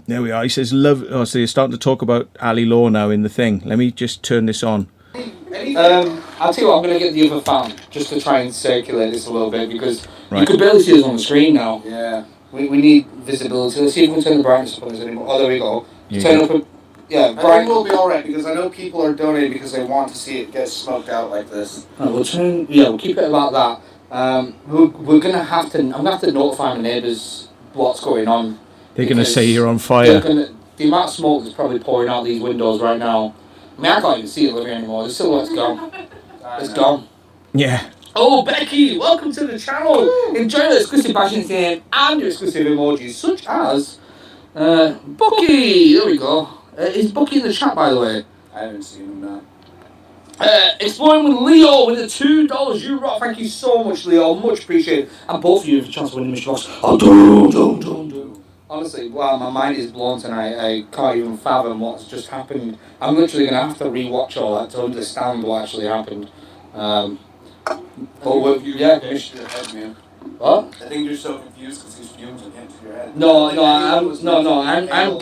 There we are. He says, love... Oh, so you're starting to talk about Ali Law now in the thing. Let me just turn this on. I'll tell you what, I'm going to get the other phone just to try and circulate this a little bit because Right. you could barely see us on the screen now. Yeah. We need visibility. Let's see if we can turn the brightness up on this anymore. Oh, there we go. You Turn go. up. Yeah, I think bright. we'll be alright because I know people are donating because they want to see it get smoked out like this. Right, we'll turn. Yeah, we'll keep it like that. We're gonna have to. I'm gonna have to notify my neighbours what's going on. They're going to because say you're on they're fire. the amount of smoke that's probably pouring out these windows right now. I mean, I can't even see it living anymore. The silhouette's gone. It's gone. Yeah. Oh, Becky, welcome to the channel. Enjoy the exclusive badging game and your exclusive emojis, such as Bucky. There we go. Is Bucky in the chat, by the way? I haven't seen him now. Exploring with Leo with the $2 you rock. Thank you so much, Leo. Much appreciated. And both of you have a chance to win the Mr. Box. Oh, do. Honestly, wow, my mind is blown tonight. I can't even fathom what's just happened. I'm literally going to have to rewatch all that to understand what actually happened. Yeah. Finished your head, man. What? I think you're so confused because these fumes are getting to your head.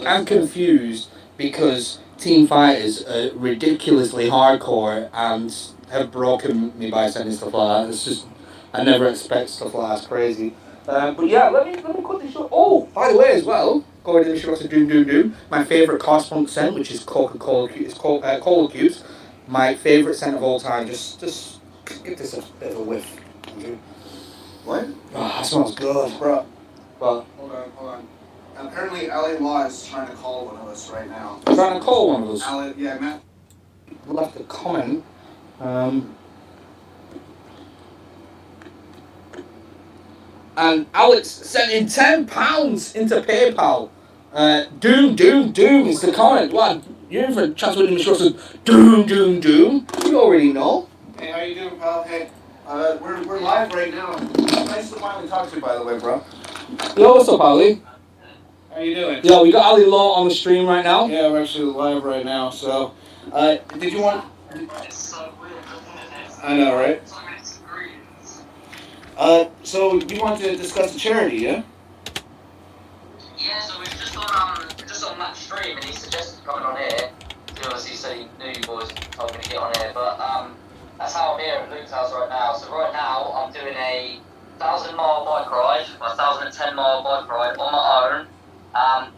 I'm confused because Team Fighters are ridiculously hardcore and have broken me by sending stuff like that. It's just, I never expect stuff like that. It's crazy. But yeah, let me cut this short. Oh, by the way, as well, going to the show to Doom. My favourite Correspondent scent, which is Coca-Cola Cubes. It's called Cola Cubes. My favourite scent of all time. Just give this a bit of a whiff, Andrew. What? Oh, that smells good. Bro, But hold on. Apparently, Ali Law is trying to call one of us right now. I'm trying to call one of us. Ali, yeah, Matt. Left a comment. And Alex sent in £10 into PayPal. Doom is the comment. What? You're in for a chance with him. Doom. You already know. Hey, how you doing, pal? Hey, we're live right now. Nice to finally talk to you, by the way, bro. Yo, what's up, Ali? Hey, How you doing? Yeah, we got Ali Law on the stream right now. Yeah, we're actually live right now. So, did you want? It's so weird looking at this. I know, right? So many screens. So you want to discuss the charity, yeah? Yeah, so we've just on Matt's stream, and he suggested coming on here. He obviously said he knew you boys told me to get on here, but that's how I'm here at Luke's house right now. So right now, I'm doing a 1,000-mile bike ride, a 1,010-mile bike ride on my own.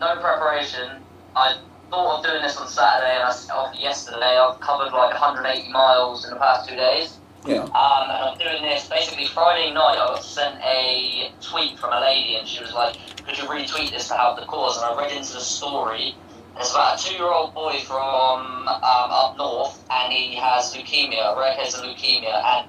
No preparation. I thought of doing this on Saturday, and I set off yesterday. I've covered like 180 miles in the past 2 days. Yeah. And I'm doing this basically Friday night. I got sent a tweet from a lady, and she was like, "Could you retweet this to help the cause?" And I read into the story. And it's about a 2-year-old boy from up north, and he has leukemia, rare case of leukemia, and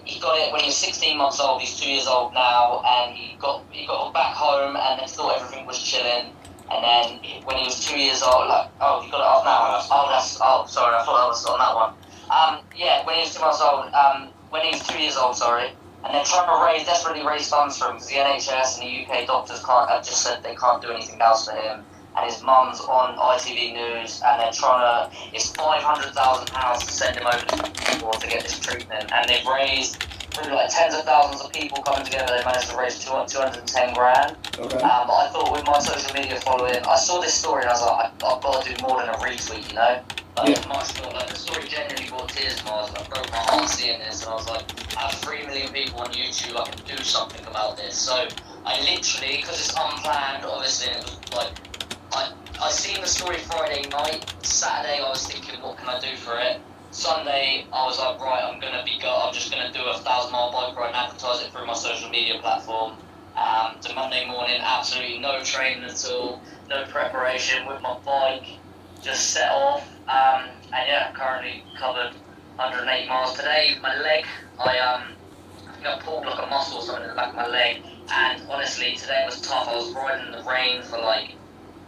he got it when he was 16 months old. He's 2 years old now, and he got back home, and then thought everything was chilling. And then when he was 2 years old, like, oh, you got it off now. Sorry, I thought I was on that one. Yeah, when he was 2 months old, when he was 2 years old, sorry, and they're trying to desperately raise funds for him because the NHS and the UK doctors have just said they can't do anything else for him. And his mum's on ITV News, and they're trying to, it's £500,000 to send him over to people to get this treatment. And they've raised, through like tens of thousands of people coming together, they managed to raise 210 grand. Okay. But I thought with my social media following, I saw this story and I was like, I've got to do more than a retweet, you know? Like, much more, like the story genuinely brought tears to my eyes. I broke my heart seeing this, and I was like, I have 3 million people on YouTube, I can do something about this. So I literally, because it's unplanned, obviously, it was like, I seen the story Friday night. Saturday I was thinking, what can I do for it? Sunday I was like, right, I'm just gonna do a 1,000-mile bike ride and advertise it through my social media platform. So Monday morning, absolutely no training at all, no preparation with my bike, just set off. And yeah, currently covered 108 miles today. My leg, I think I pulled like a muscle or something in the back of my leg. And honestly, today was tough. I was riding in the rain for like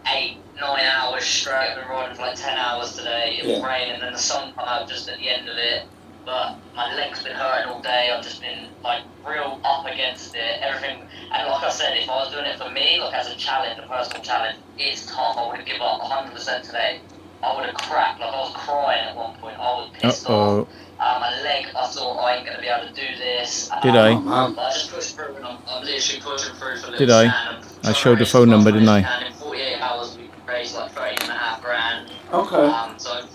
8-9 hours straight. I've been riding for like 10 hours today. It was raining, and then the sun came out just at the end of it. But my leg's been hurting all day. I've just been like real up against it. Everything, and like I said, if I was doing it for me, like as a challenge, a personal challenge, it's tough. I would have given up 100% today. I would have cracked. Like I was crying at one point. I was pissed off. My leg, I thought I ain't gonna be able to do this. Did I? But I just pushed through, and I'm literally pushing through for a little Did I? stand. I showed the phone number, didn't I? And in 48 hours, we raised like 13.5 grand. Okay. So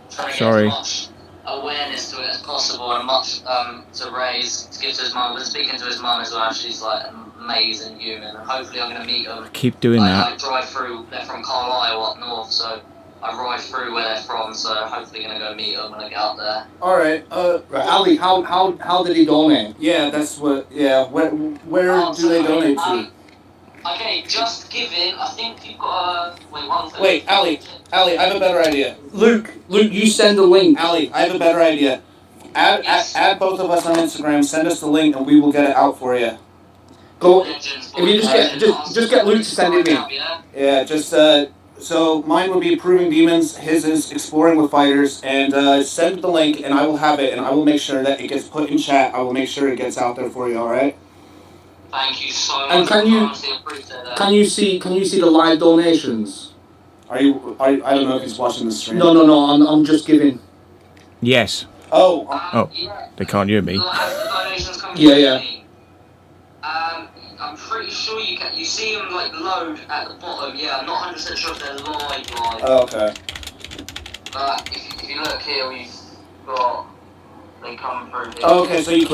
trying to Sorry. get as much awareness to it as possible, and much to raise to give to his mum. I've been speaking to his mum as well. She's like an amazing human, and hopefully I'm gonna meet them. Keep doing that. I drive through. They're from Carlisle up north, so I ride through where they're from. So hopefully gonna go meet them when I get up there. All right. Right, Ali, how did he donate? Yeah, that's what. Yeah. Where do they donate to? Okay, Just Giving. I think you've got one thing. Wait, Ali, I have a better idea. Luke, you send the link. Ali, I have a better idea. Add both of us on Instagram. Send us the link, and we will get it out for you. Go. If you just get Luke to send it me. Yeah, just so mine would be Proving Demons. His is Exploring with Fighters. And send the link, and I will have it, and I will make sure that it gets put in chat. I will make sure it gets out there for you. All right. Thank you so much. And can you see the live donations? I don't know if he's watching the stream. No. I'm just giving. Yes. Oh. Yeah. They can't hear me. Yeah. I'm pretty sure you can. You see them like load at the bottom. Yeah, I'm not 100% sure if they're live. Oh, okay. But if you look here, we've got. They come through here. Oh, okay, so you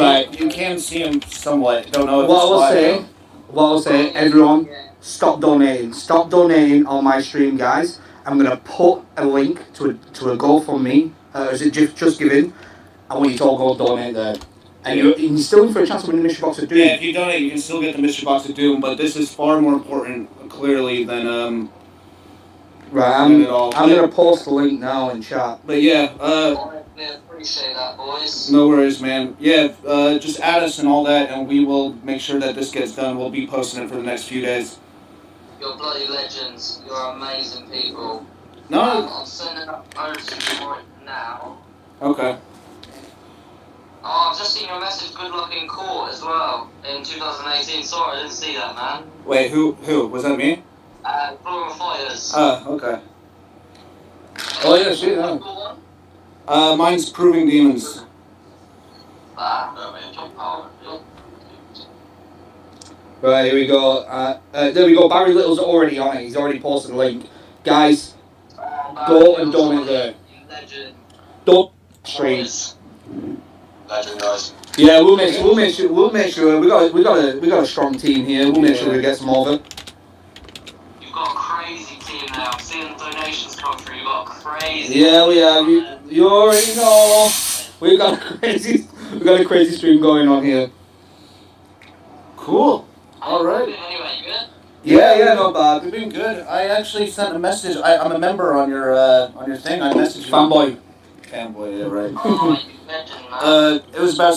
can see him somewhat. Don't know if What I'll say, everyone, stop donating. Stop donating on my stream, guys. I'm gonna put a link to a GoFundMe. Is it Just Giving? I want you to all go donate there. And you're still in for a chance to win the mystery box of Doom. Yeah, if you donate, you can still get the mystery box of Doom. But this is far more important, clearly, than Right, I'm gonna post the link now in chat. But yeah, appreciate that, boys. No worries, man. Yeah, just add us and all that, and we will make sure that this gets done. We'll be posting it for the next few days. You're bloody legends. You're amazing people. No. I'm sending up over to you right now. Okay. Oh, I've just seen your message. Good luck in court as well in 2018. Sorry, I didn't see that, man. Wait, who? Was that me? Blue Fighters. Okay. Oh yeah, shit. Yeah. What one? Mine's Proving Demons. Right, here we go. There we go. Barry Little's already on it. He's already posted a link. Guys, go and donate there. Legend. Don't stream. Legend, guys. Yeah, we'll make sure. We got a strong team here. We'll make sure we get some of it. You've got a crazy team now. I'm seeing donations come through. You've got a crazy. Yeah, we have. You already know. We've got a crazy stream going on here. Cool. All right. Anyway, you good? Yeah, not bad. You've been good. I actually sent a message. I'm a member on your thing. I messaged you. Fanboy. Fanboy, yeah, right. Oh, you legend, man. It was about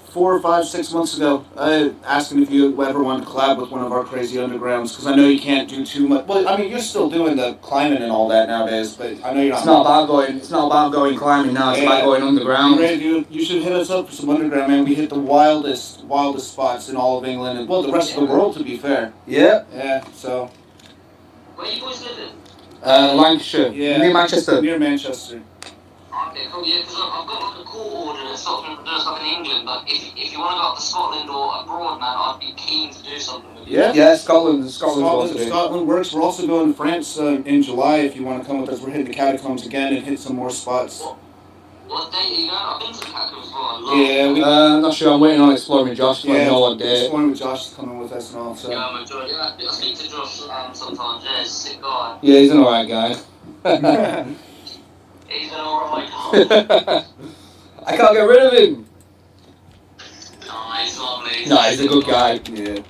4 or 5, 6 months ago. I asked him if you ever wanted to collab with one of our crazy undergrounds, because I know you can't do too much. Well, I mean, you're still doing the climbing and all that nowadays, but I know you're not. It's not about going climbing now. It's about going underground. You should hit us up for some underground, man. We hit the wildest spots in all of England, and well, the rest of the world, to be fair. Yeah. Yeah. So. Where you boys living? Lancashire. Yeah. Near Manchester. Near Manchester. Okay, cool. Yeah, because I've got like a court order in Scotland for doing stuff in England. But if you want to go up to Scotland or abroad, man, I'd be keen to do something with you. Yeah. Yeah, Scotland's supposed to do. Scotland works. We're also going to France in July. If you want to come with us, we're hitting the catacombs again and hit some more spots. What date are you going? I've been to the catacombs before. I love it. Yeah, I'm not sure. I'm waiting on exploring with Josh. I know what day. Exploring with Josh is coming with us and all. So. Yeah, I'm enjoying it. Yeah, I speak to Josh sometimes. Yeah, he's a sick guy. Yeah, he's an alright guy. He's an alright guy. I can't get rid of him. No, he's lovely. No, he's a good guy. Yeah.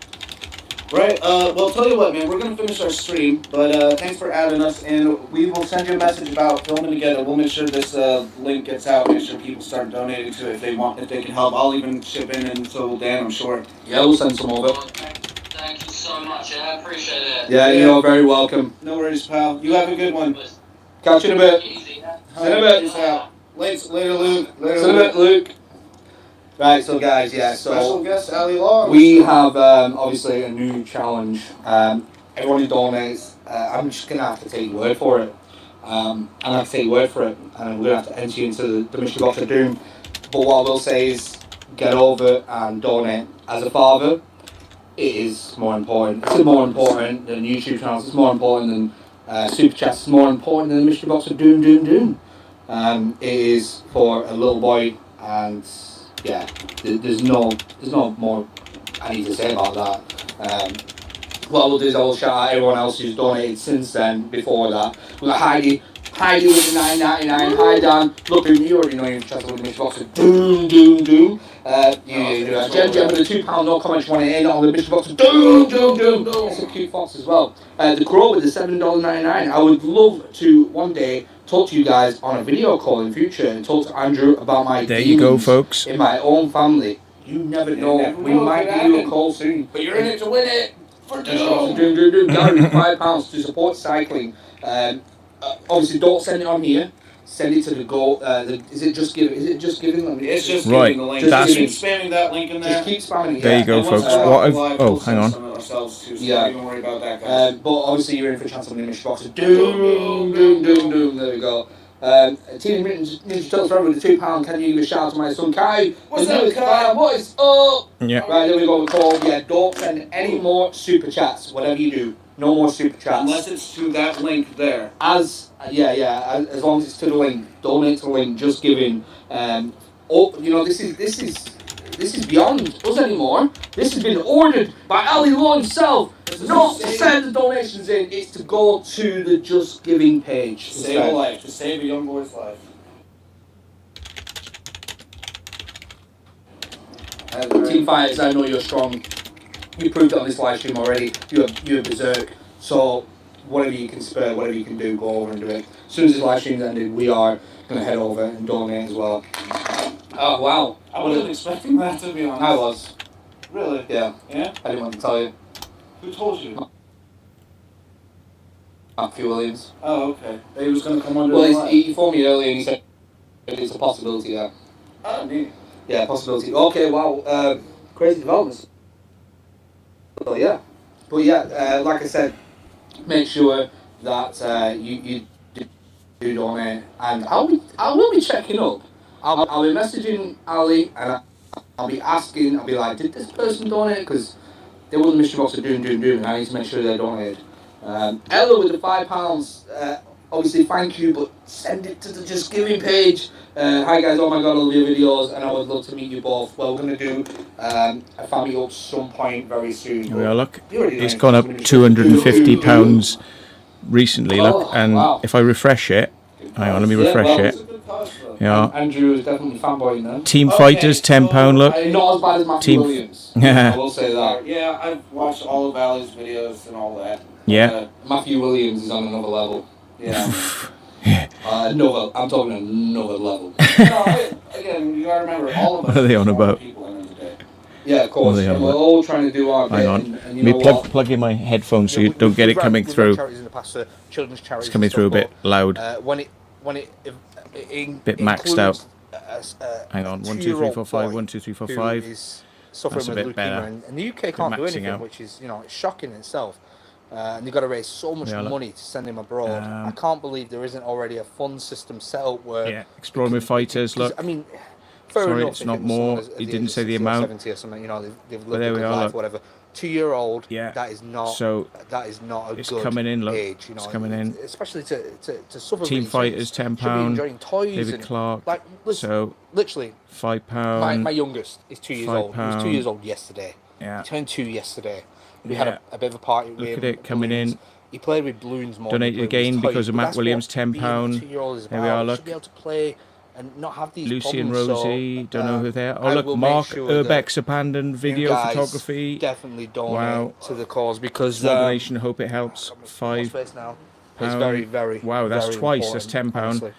Right, well, tell you what, man, we're going to finish our stream, but thanks for adding us, and we will send you a message about filming together. We'll make sure this link gets out, make sure people start donating to it if they can help. I'll even chip in, and so will Dan, I'm sure. Yeah, we'll send some over. Thank you so much, yeah, I appreciate it. Yeah, you're very welcome. No worries, pal. You have a good one. Catch you in a bit. Easy, yeah? See you in a bit. Peace out. Later, Luke. See you in a bit, Luke. Right, so guys, yeah, Special so guest, Ali Long. we have obviously a new challenge. Everyone who donates, I'm just gonna have to take your word for it. I'm gonna have to take your word for it, and we're gonna have to enter you into the mystery box of doom. But what I will say is, get over and donate. As a father, it is more important. It's more important than YouTube channels. It's more important than super chats. It's more important than the mystery box of doom. It is for a little boy, and yeah, there's no more I need to say about that. What I will do is I will shout out everyone else who's donated since then. Before that, we've got Heidi with the $9.99. Hi Dan, look at you already know you're interested with the mystery box of doom. Jen with the £2 no comment 188 on the mystery box of doom. That's a cute fox as well. The Crow with the $7.99. I would love to one day talk to you guys on a video call in future and talk to Andrew about my There you go, demons folks. in my own family. You never know. never We know, might could give you a happen. call soon. But you're in it to win it. For Doom. doom. Gary, £5 to support cycling. Obviously, don't send it on here. Send it to the Go. Is it just giving? It's just Right, giving the link. that's- Just keep spamming that link in there. Just keep spamming it. There yeah. you go, And once folks. we're What I've- live, oh, we'll hang send on. some of ourselves too, so Yeah. don't even worry about that, guys. But obviously, you're in for a chance of winning Mystery Box. Doom. There we go. Teenage Ninja Turtles Forever with the £2. Can you give a shout out to my son Kai? What's The up, newest Kai? fan. What is up? Yeah. Right, there we go. Yeah, don't send any more super chats. Whatever you do, no more super chats. Unless it's to that link there. As long as it's to the link, donate to the link, just giving. This is beyond us anymore. This has been ordered by Ali Law himself. Not to send the donations in, it's to go to the Just Giving page. To save a life. To save a young boy's life. Team Fighters, I know you're strong. You proved it on this live stream already. You're berserk. So whatever you can spare, whatever you can do, go over and do it. As soon as this live stream's ended, we are gonna head over and donate as well. Oh wow! I wasn't expecting that, to be honest. I was. Really? Yeah. Yeah? I didn't want to tell you. Who told you? Matthew Williams. Oh, okay. He was going to come under the Well, line. he phoned me earlier and he said it's a possibility. Yeah. Oh, neat. Yeah, possibility. Okay. Wow. Crazy developments. Well, yeah. But yeah, like I said, make sure that you do donate, and I will be checking up. I'll be messaging Ali, and I'll be asking. I'll be like, did this person donate? Because they won the mystery box of Doom, and I need to make sure they donated. Ella with the £5. Obviously, thank you, but send it to the Just Giving page. Hi guys, oh my god, I love your videos, and I would love to meet you both. Well, we're gonna do a family up some point very soon. Here we are, look. You already know It's it's gone up gonna be £250 recently, look. Oh, And wow. if I refresh it, hang on, let me refresh it. Yeah. Andrew is definitely fanboying them. Team Fighters, £10, look. Not as bad as Matthew Team- Williams. I will say that. Yeah, I've watched all of Valley's videos and all that. Yeah. Matthew Williams is on another level. Yeah. I'm talking another level. Again, you gotta remember, all of us What are they on smart about? people at the end of the day. Yeah, of course. Well, they are, And we're but- all trying to do our bit. Hang on. And you Let know me what? plug in my headphones so you don't get it coming through. It's coming through a bit loud. When it Bit maxed out. Hang on, 1, 2, 3, 4, 5, boy 1, 2, 3, 4, who 5. is suffering That's a with bit leukemia, better. and the UK can't do maxing anything, out. which is, it's shocking in itself. And they've got to raise so much Yeah, look. money to send him abroad. I can't believe there isn't already a fund system set up where. Yeah, Exploring with Fighters, 'cause, look. I mean, fair Sorry, enough it's if not it was more. someone at He the didn't age of say the 60 or amount. 70 or something, they've But lived there a we good are, life, look. whatever. 2-year-old, Yeah. that is not. So, that is not a it's good coming in, look. age. It's coming in. Especially to suffer. Team really, Fighters, should be £10. enjoying toys David and, Clark. like, listen, So, literally, £5. my youngest is 2 years old. He was 2 £5. years old yesterday. Yeah. He turned 2 yesterday. We Yeah. had a bit of a party with Look him. at it coming balloons. in. He played with balloons more. than he Donated played with his again toys, because of but Matt that's Williams, what being a £10. 2-year-old is There we about. are, You look. should be able to play and not have these Lucy and problems. Rosie, don't know who they are. Oh, I look, will make Mark sure that Urbex Abandoned you Video guys Photography. definitely donate Wow. to the cause because Small donation, hope it helps. What's £5. face now? It's very, very. Wow, that's very twice. That's important, £10. honestly.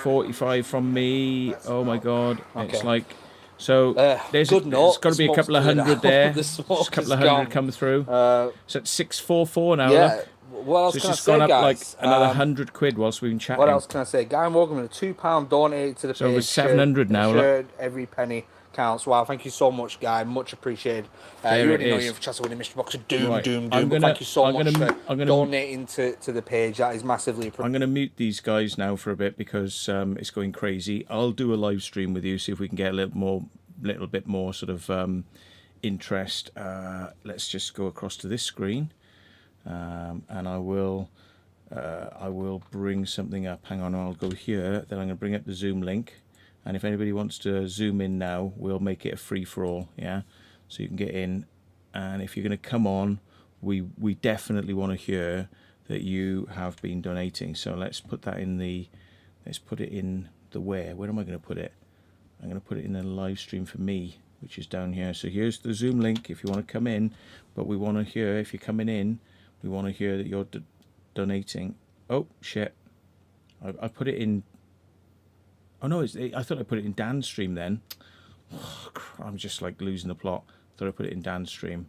45 from me. Oh my god. It's Okay. like so there's good there's note. got to be a The couple of smoke's hundred cleared there. out. The Just a smoke couple of is hundred gone. come through. So it's 644 now. Yeah. Look. What else So it's can I just say, gone up guys? like another £100 whilst we've been chatting. What else can I say? Guy Morgan with a £2 donated to the So page. over 700 now, look. Shared, every penny counts. Wow, thank you so much, Guy. Much appreciated. There You it already know is. you've chatted with the Mr. Box of Doom, Right. Doom. I'm But gonna- thank you so I'm much gonna- for I'm gonna- donating to the page. That is massively appreciated. I'm going to mute these guys now for a bit because it's going crazy. I'll do a live stream with you, see if we can get a little bit more sort of interest. Let's just go across to this screen, and I will bring something up. Hang on, I'll go here. Then I'm going to bring up the Zoom link, and if anybody wants to zoom in now, we'll make it a free for all. Yeah, so you can get in, and if you're going to come on, we definitely want to hear that you have been donating. So let's put that in the, let's put it in the where am I going to put it? I'm going to put it in the live stream for me, which is down here. So here's the Zoom link if you want to come in, but we want to hear, if you're coming in, we want to hear that you're donating. Oh shit, I put it in, oh no, I thought I put it in Dan's stream then. Oh, I'm just like losing the plot. I thought I put it in Dan's stream.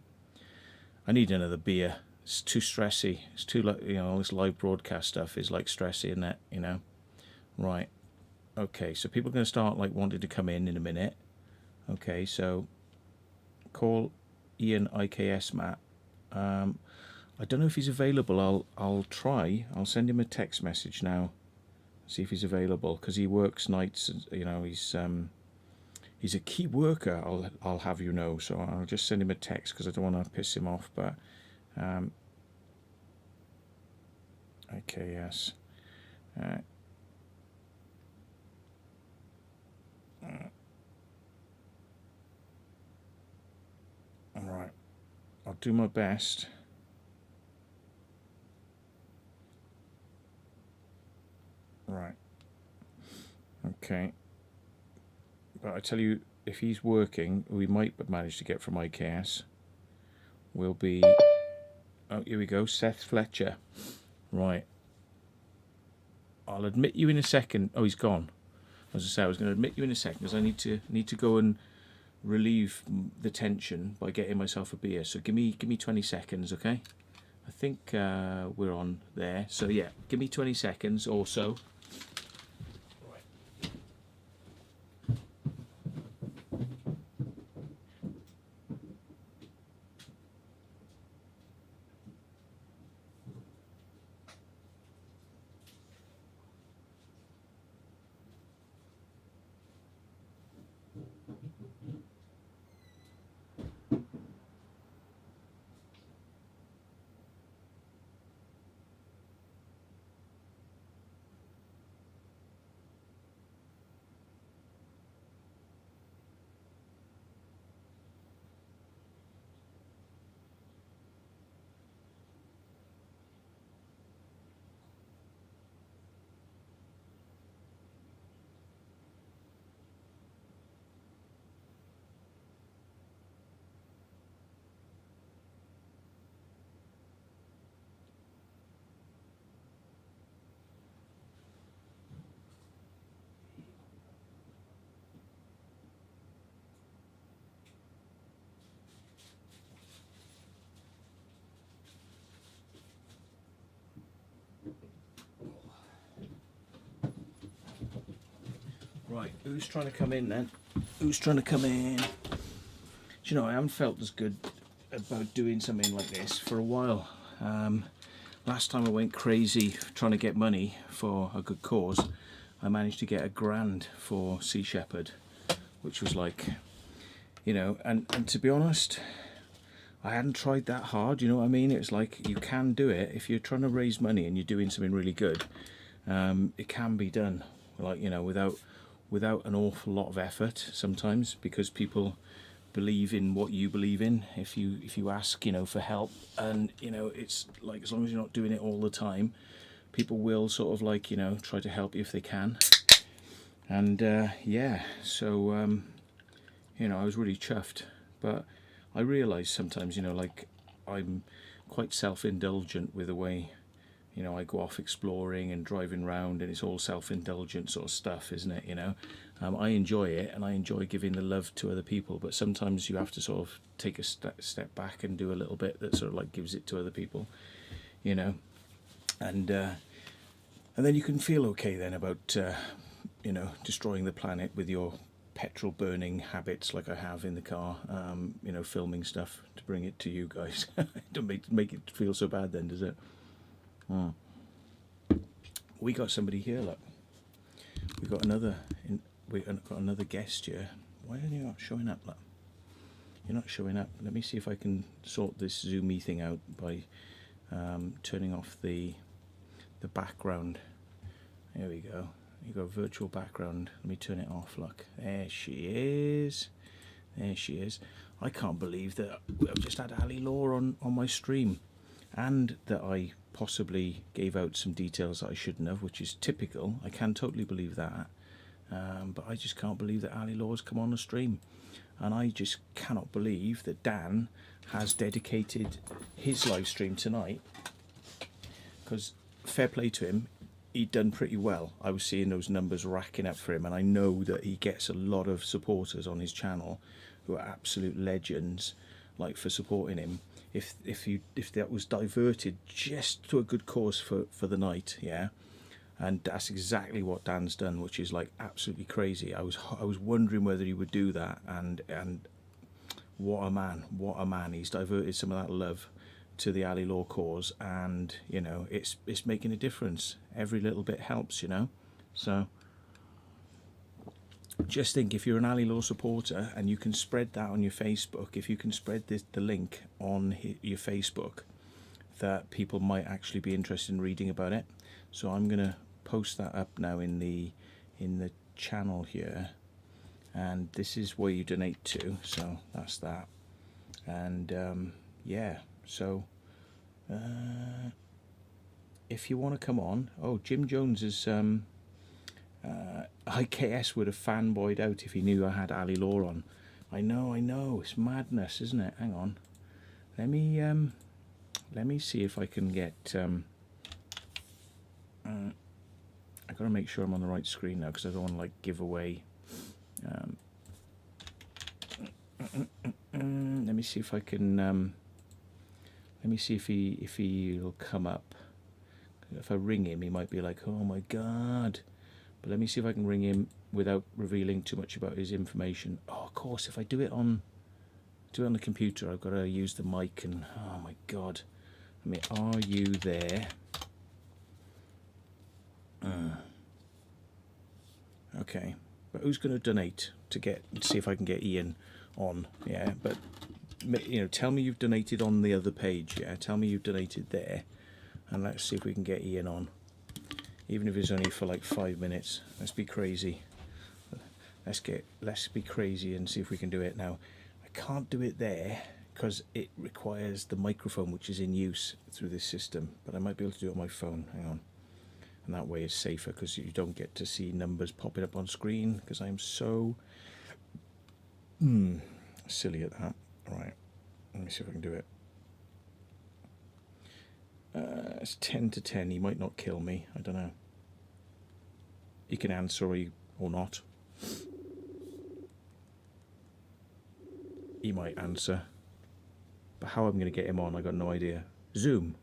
I need another beer. It's too stressy. It's too, like, all this live broadcast stuff is like stressy, isn't it? Right. Okay, so people are going to start like wanting to come in a minute. Okay, so call Ian IKS Matt. I don't know if he's available. I'll try. I'll send him a text message now. See if he's available, because he works nights. He's a key worker. I'll have you know. So I'll just send him a text because I don't want to piss him off. But okay, yes. All right. I'll do my best. Right. Okay. But I tell you, if he's working, we might manage to get from IKS. Will be. Oh, here we go. Seth Fletcher. Right. I'll admit you in a second. Oh, he's gone. As I say, I was going to admit you in a second because I need to go and relieve the tension by getting myself a beer. So give me 20 seconds, okay? I think we're on there. So yeah, give me 20 seconds or so. Right, who's trying to come in then? Who's trying to come in? Do you know, I haven't felt as good about doing something like this for a while. Last time I went crazy trying to get money for a good cause, I managed to get £1,000 for Sea Shepherd, which was like, you know, and to be honest, I hadn't tried that hard, you know what I mean? It's like, you can do it. If you're trying to raise money and you're doing something really good, it can be done, like, you know, without an awful lot of effort sometimes, because people believe in what you believe in. If you ask, you know, for help, and you know, it's like, as long as you're not doing it all the time, people will sort of like, you know, try to help you if they can. And yeah, so you know, I was really chuffed, but I realised sometimes, you know, like, I'm quite self-indulgent with the way, you know, I go off exploring and driving around, and it's all self-indulgent sort of stuff, isn't it? You know, I enjoy it, and I enjoy giving the love to other people, but sometimes you have to sort of take a step back and do a little bit that sort of like gives it to other people, you know, and then you can feel okay then about you know, destroying the planet with your petrol burning habits like I have in the car, you know, filming stuff to bring it to you guys. Don't make it feel so bad then, does it? We got somebody here, look. We got another guest here. Why are you not showing up, look? You're not showing up. Let me see if I can sort this Zoomy thing out by turning off the background. There we go. You got a virtual background. Let me turn it off, look. There she is. There she is. I can't believe that I've just had Ali Law on my stream, and that I possibly gave out some details that I shouldn't have, which is typical. I can totally believe that, but I just can't believe that Ali Law's come on the stream, and I just cannot believe that Dan has dedicated his live stream tonight, because fair play to him, he'd done pretty well. I was seeing those numbers racking up for him, and I know that he gets a lot of supporters on his channel who are absolute legends, like, for supporting him. If that was diverted just to a good cause for the night, yeah, and that's exactly what Dan's done, which is like absolutely crazy. I was wondering whether he would do that, and what a man. He's diverted some of that love to the Ali Law cause, and you know, it's making a difference. Every little bit helps, you know. So just think, if you're an Ali Law supporter and you can spread that on your Facebook, if you can spread the link on your Facebook, that people might actually be interested in reading about it. So I'm gonna post that up now in the channel here, and this is where you donate to, so that's that. And yeah, so if you want to come on, Jim Jones is IKS would have fanboyed out if he knew I had Ali Law on. I know, it's madness, isn't it? Hang on, let me see if I can get I gotta make sure I'm on the right screen now, because I don't want to like give away let me see if I can let me see if he'll come up. If I ring him, he might be like, oh my god. But let me see if I can ring him without revealing too much about his information. Oh, of course, if I do it on the computer, I've got to use the mic, and oh my god. I mean, are you there? Okay, but who's going to donate to see if I can get Ian on? Yeah, but you know, tell me you've donated on the other page. Yeah, tell me you've donated there, and let's see if we can get Ian on. Even if it's only for like 5 minutes. Let's be crazy. Let's be crazy and see if we can do it now. I can't do it there because it requires the microphone, which is in use through this system, but I might be able to do it on my phone. Hang on. And that way it's safer, because you don't get to see numbers popping up on screen, because I'm so silly at that. Right, let me see if I can do it. It's 10 to 10. He might not kill me. I don't know. He can answer or not. He might answer. But how I'm going to get him on, I got no idea. Zoom.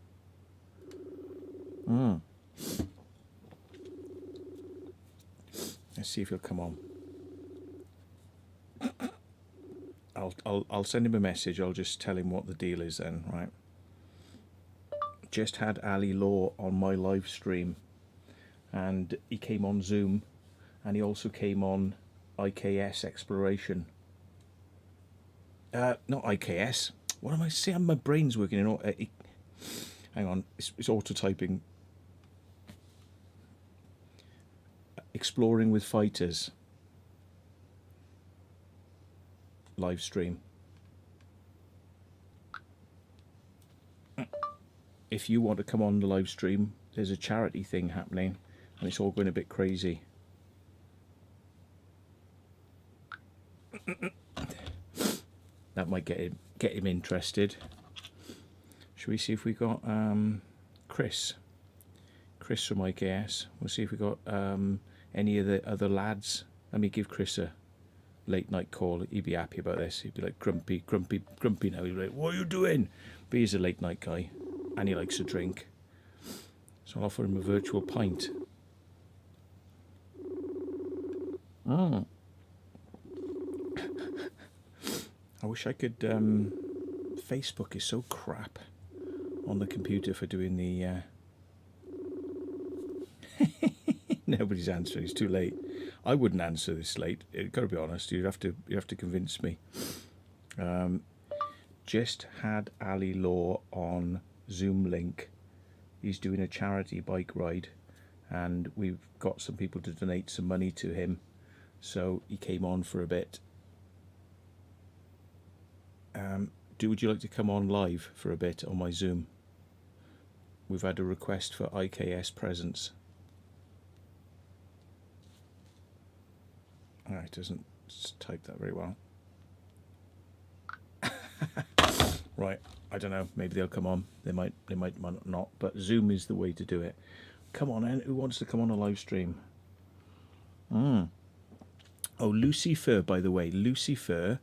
Let's see if he'll come on. I'll send him a message. I'll just tell him what the deal is then, right? Just had Ali Law on my live stream, and he came on Zoom, and he also came on IKS Exploration. Not IKS. What am I saying? My brain's working in all. Hang on, it's auto typing. Exploring with Fighters live stream. If you want to come on the live stream, there's a charity thing happening, and it's all going a bit crazy. That might get him interested. Should we see if we got Chris from IKS? We'll see if we got any of the other lads. Let me give Chris a late night call. He'd be happy about this. He'd be like grumpy now. He'd be like, "What are you doing?" But he's a late night guy, and he likes a drink. So I'll offer him a virtual pint. Oh. I wish I could. Facebook is so crap on the computer for doing the. Nobody's answering. It's too late. I wouldn't answer this late. Got to be honest. You have to convince me. Just had Ali Law on Zoom link. He's doing a charity bike ride, and we've got some people to donate some money to him. So he came on for a bit. Would you like to come on live for a bit on my Zoom? We've had a request for IKS presence. It doesn't type that very well. Right, I don't know. Maybe they'll come on. They might not. But Zoom is the way to do it. Come on, who wants to come on a live stream? Oh, Lucifer, by the way. Lucifer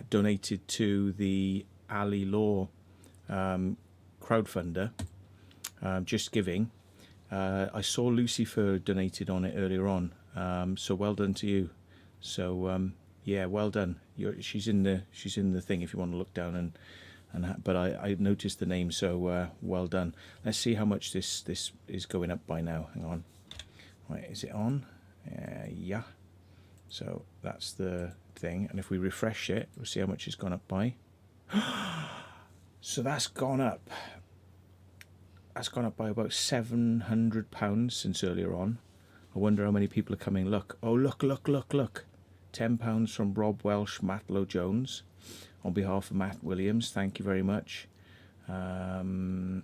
donated to the Ali Law crowdfunder. Just Giving. I saw Lucifer donated on it earlier on. So well done to you. So yeah, well done. She's in the thing if you want to look down but I noticed the name, so well done. Let's see how much this is going up by now. Hang on. Right, is it on? Yeah. So that's the thing, and if we refresh it, we'll see how much it's gone up by. So that's gone up. That's gone up by about £700 since earlier on. I wonder how many people are coming. Look. Oh, look. £10 from Rob Welsh, Matlow Jones. On behalf of Matt Williams, thank you very much. There's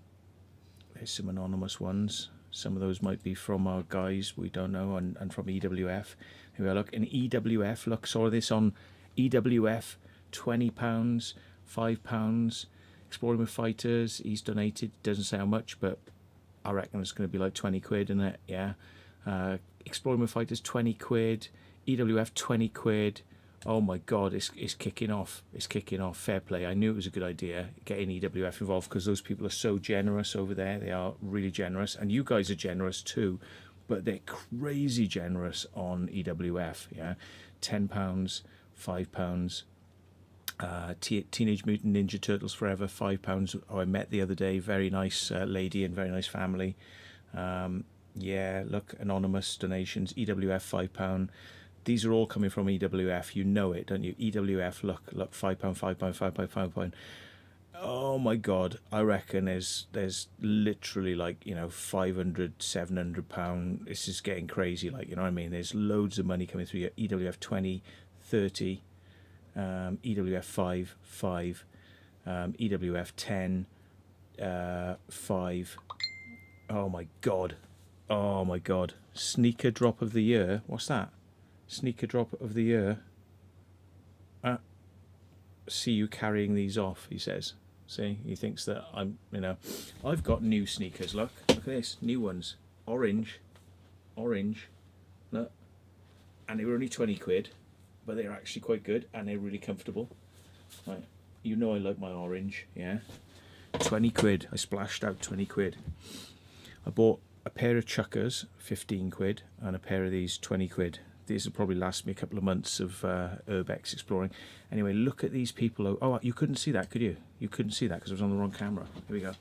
some anonymous ones. Some of those might be from our guys, we don't know, and from EWF. Here we are, look, in EWF, look, saw this on EWF, £20, £5. Exploring with Fighters, he's donated, doesn't say how much, but I reckon it's going to be like 20 quid, isn't it? Yeah. Exploring with Fighters, 20 quid. EWF, 20 quid. Oh my God, it's kicking off. It's kicking off. Fair play. I knew it was a good idea getting EWF involved, because those people are so generous over there. They are really generous, and you guys are generous too, but they're crazy generous on EWF. Yeah, £10, £5. Teenage Mutant Ninja Turtles Forever, £5. Oh, I met the other day. Very nice lady and very nice family. Yeah, look, anonymous donations. EWF, £5. These are all coming from EWF. You know it, don't you? EWF, look, £5, £5. Oh my God, I reckon there's literally like, £500, £700. This is getting crazy, like, you know what I mean? There's loads of money coming through here. EWF 20, 30, EWF 5, EWF 10, 5. Oh my God. Sneaker drop of the year. What's that? Sneaker drop of the year. See you carrying these off, he says. See, he thinks that I'm, I've got new sneakers. Look at this, new ones, orange, look, and they were only 20 quid, but they're actually quite good, and they're really comfortable. Right, I like my orange, yeah. 20 quid. I splashed out 20 quid. I bought a pair of chuckers, 15 quid, and a pair of these, 20 quid. These will probably last me a couple of months of urbex exploring. Anyway, look at these people. Oh, you couldn't see that, could you? You couldn't see that because it was on the wrong camera. Here we go.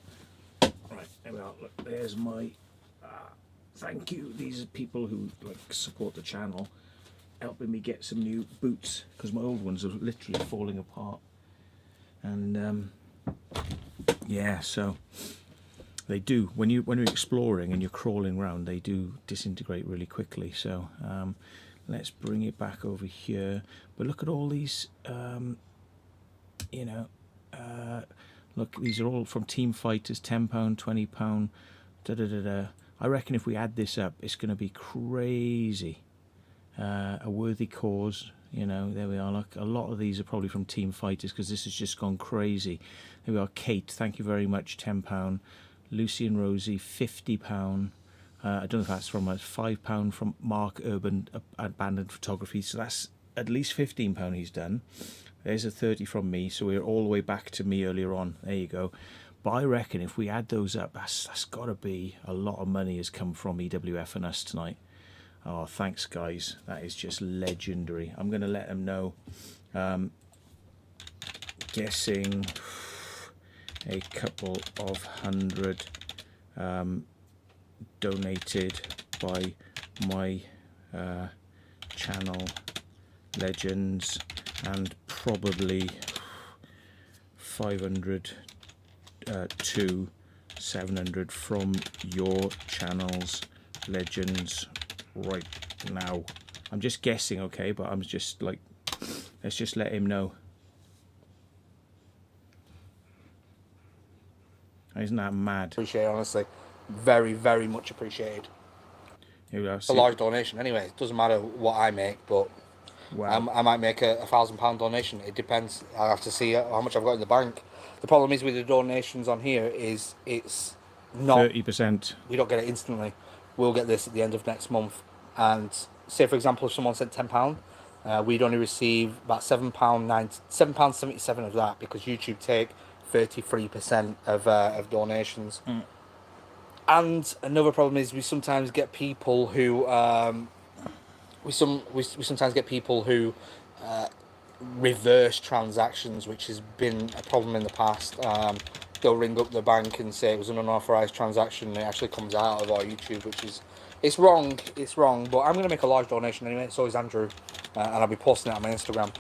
Right, there we are. Look, there's my thank you. These are people who support the channel, helping me get some new boots because my old ones are literally falling apart. And yeah, so they do when you're exploring and you're crawling around, they do disintegrate really quickly. So let's bring it back over here. But look at all these, look, these are all from Team Fighters, £10, £20, da da da da. I reckon if we add this up, it's going to be crazy. A worthy cause, there we are. Look, a lot of these are probably from Team Fighters because this has just gone crazy. There we are. Kate, thank you very much, £10. Lucy and Rosie, £50. I don't know if that's from us. £5 from Mark Urban Abandoned Photography. So that's at least £15 he's done. There's a 30 from me. So we're all the way back to me earlier on. There you go. But I reckon if we add those up, that's got to be a lot of money has come from EWF and us tonight. Oh, thanks, guys. That is just legendary. I'm going to let them know. Guessing a couple of hundred donated by my channel legends, and probably 500 to 700 from your channel's legends right now. I'm just guessing, okay, but I'm just like, let's just let him know. Isn't that mad? Appreciate it, honestly. Very, very much appreciated. Here we go. It's a large donation anyway. It doesn't matter what I make, but Wow. I might make a £1,000 donation. It depends. I have to see how much I've got in the bank. The problem is with the donations on here is it's not 30%. We don't get it instantly. We'll get this at the end of next month. And say, for example, if someone sent £10, we'd only receive about £7.77 of that, because YouTube take 33% of donations. And another problem is we sometimes get people who we sometimes get people who reverse transactions, which has been a problem in the past. They'll ring up the bank and say it was an unauthorized transaction, and it actually comes out of our YouTube, which is it's wrong. But I'm going to make a large donation anyway. So is Andrew, and I'll be posting it on my Instagram.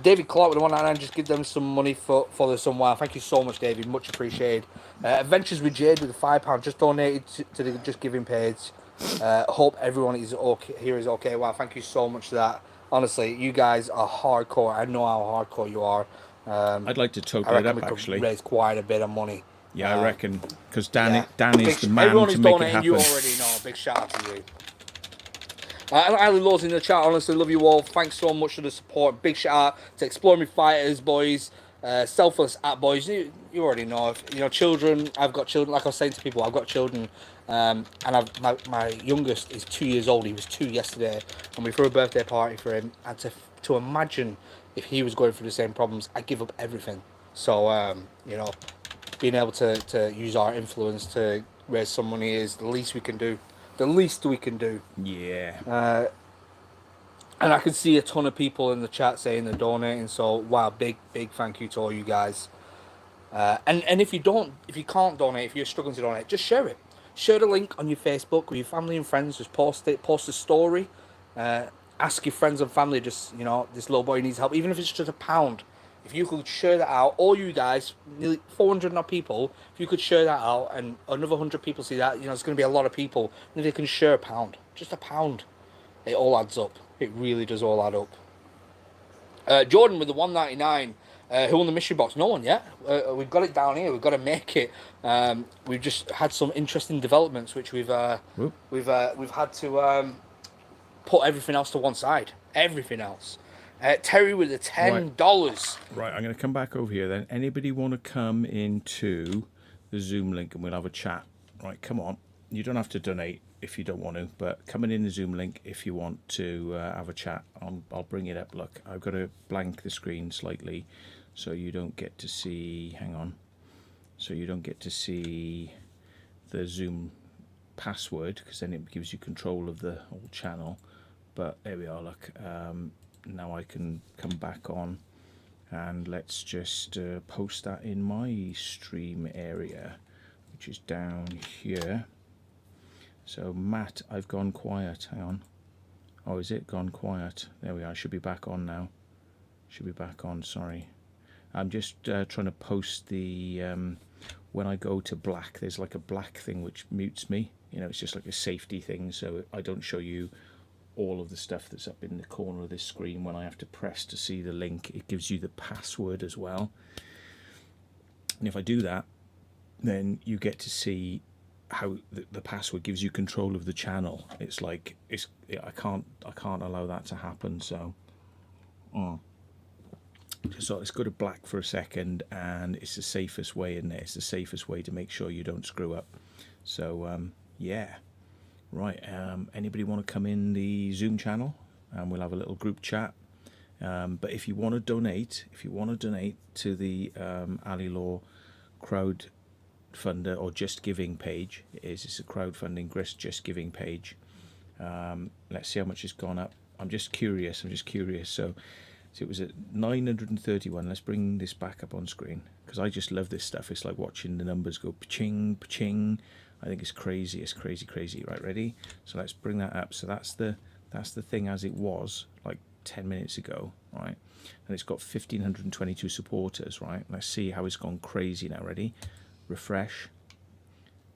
David Clark with the 199, just give them some money for the Sunwire. Thank you so much, David. Much appreciated. Adventures with Jade with the £5 just donated to the Just Giving page. Hope everyone is okay here is okay. Wow, thank you so much for that. Honestly, you guys are hardcore. I know how hardcore you are. I'd like to total I it reckon up, we could actually. raise quite a bit of money. Yeah, I reckon. Because Dan is the man everyone to who's make it donating, happen. you already know. Big shout out to you. Ali Law's in the chat. Honestly, love you all. Thanks so much for the support. Big shout out to Explore Me Fighters, boys. Selfless at boys. You already know. Children. I've got children. Like I was saying to people, I've got children. And my youngest is 2 years old. He was 2 yesterday, and we threw a birthday party for him. And to imagine if he was going through the same problems, I'd give up everything. So being able to use our influence to raise some money is the least we can do. The least we can do. Yeah. And I can see a ton of people in the chat saying they're donating. So wow, big thank you to all you guys. And if you can't donate, if you're struggling to donate, just share it. Share the link on your Facebook with your family and friends. Just post it. Post a story. Ask your friends and family. Just this little boy needs help. Even if it's just £1. If you could share that out, all you guys, nearly 400 odd people, if you could share that out and another 100 people see that, it's going to be a lot of people. And if they can share £1, just £1, it all adds up. It really does all add up. Jordan with the 199, who won the mystery box? No one yet. We've got it down here. We've got to make it. We've just had some interesting developments, which we've had to put everything else to one side. Everything else. Terry with the $10. Right, I'm going to come back over here then. Anybody want to come into the Zoom link and we'll have a chat? Right, come on. You don't have to donate if you don't want to, but come in the Zoom link if you want to have a chat. I'll bring it up. Look, I've got to blank the screen slightly so you don't get to see... Hang on. So you don't get to see the Zoom password, because then it gives you control of the whole channel. But there we are, look. Now I can come back on, and let's just post that in my stream area, which is down here. So Matt, I've gone quiet. Hang on. Oh, is it gone quiet? There we are. I should be back on now. Should be back on. Sorry. I'm just trying to post the when I go to black, there's like a black thing which mutes me. You know, it's just like a safety thing, so I don't show you all of the stuff that's up in the corner of this screen. When I have to press to see the link, it gives you the password as well. And if I do that, then you get to see how the password gives you control of the channel. It's like I can't allow that to happen. So so let's go to black for a second, and it's the safest way in there. It's the safest way to make sure you don't screw up. So yeah, right. Anybody want to come in the Zoom channel, and we'll have a little group chat. But if you want to donate, to the Ali Law crowdfunder or Just Giving page, it's a crowdfunding Just Giving page. Let's see how much it's gone up. I'm just curious. So it was at 931. Let's bring this back up on screen, because I just love this stuff. It's like watching the numbers go pa-ching, pa-ching. I think it's crazy. It's crazy. Right, ready? So let's bring that up. So that's the thing as it was like 10 minutes ago, right? And it's got 1,522 supporters, right? Let's see how it's gone crazy now. Ready? Refresh.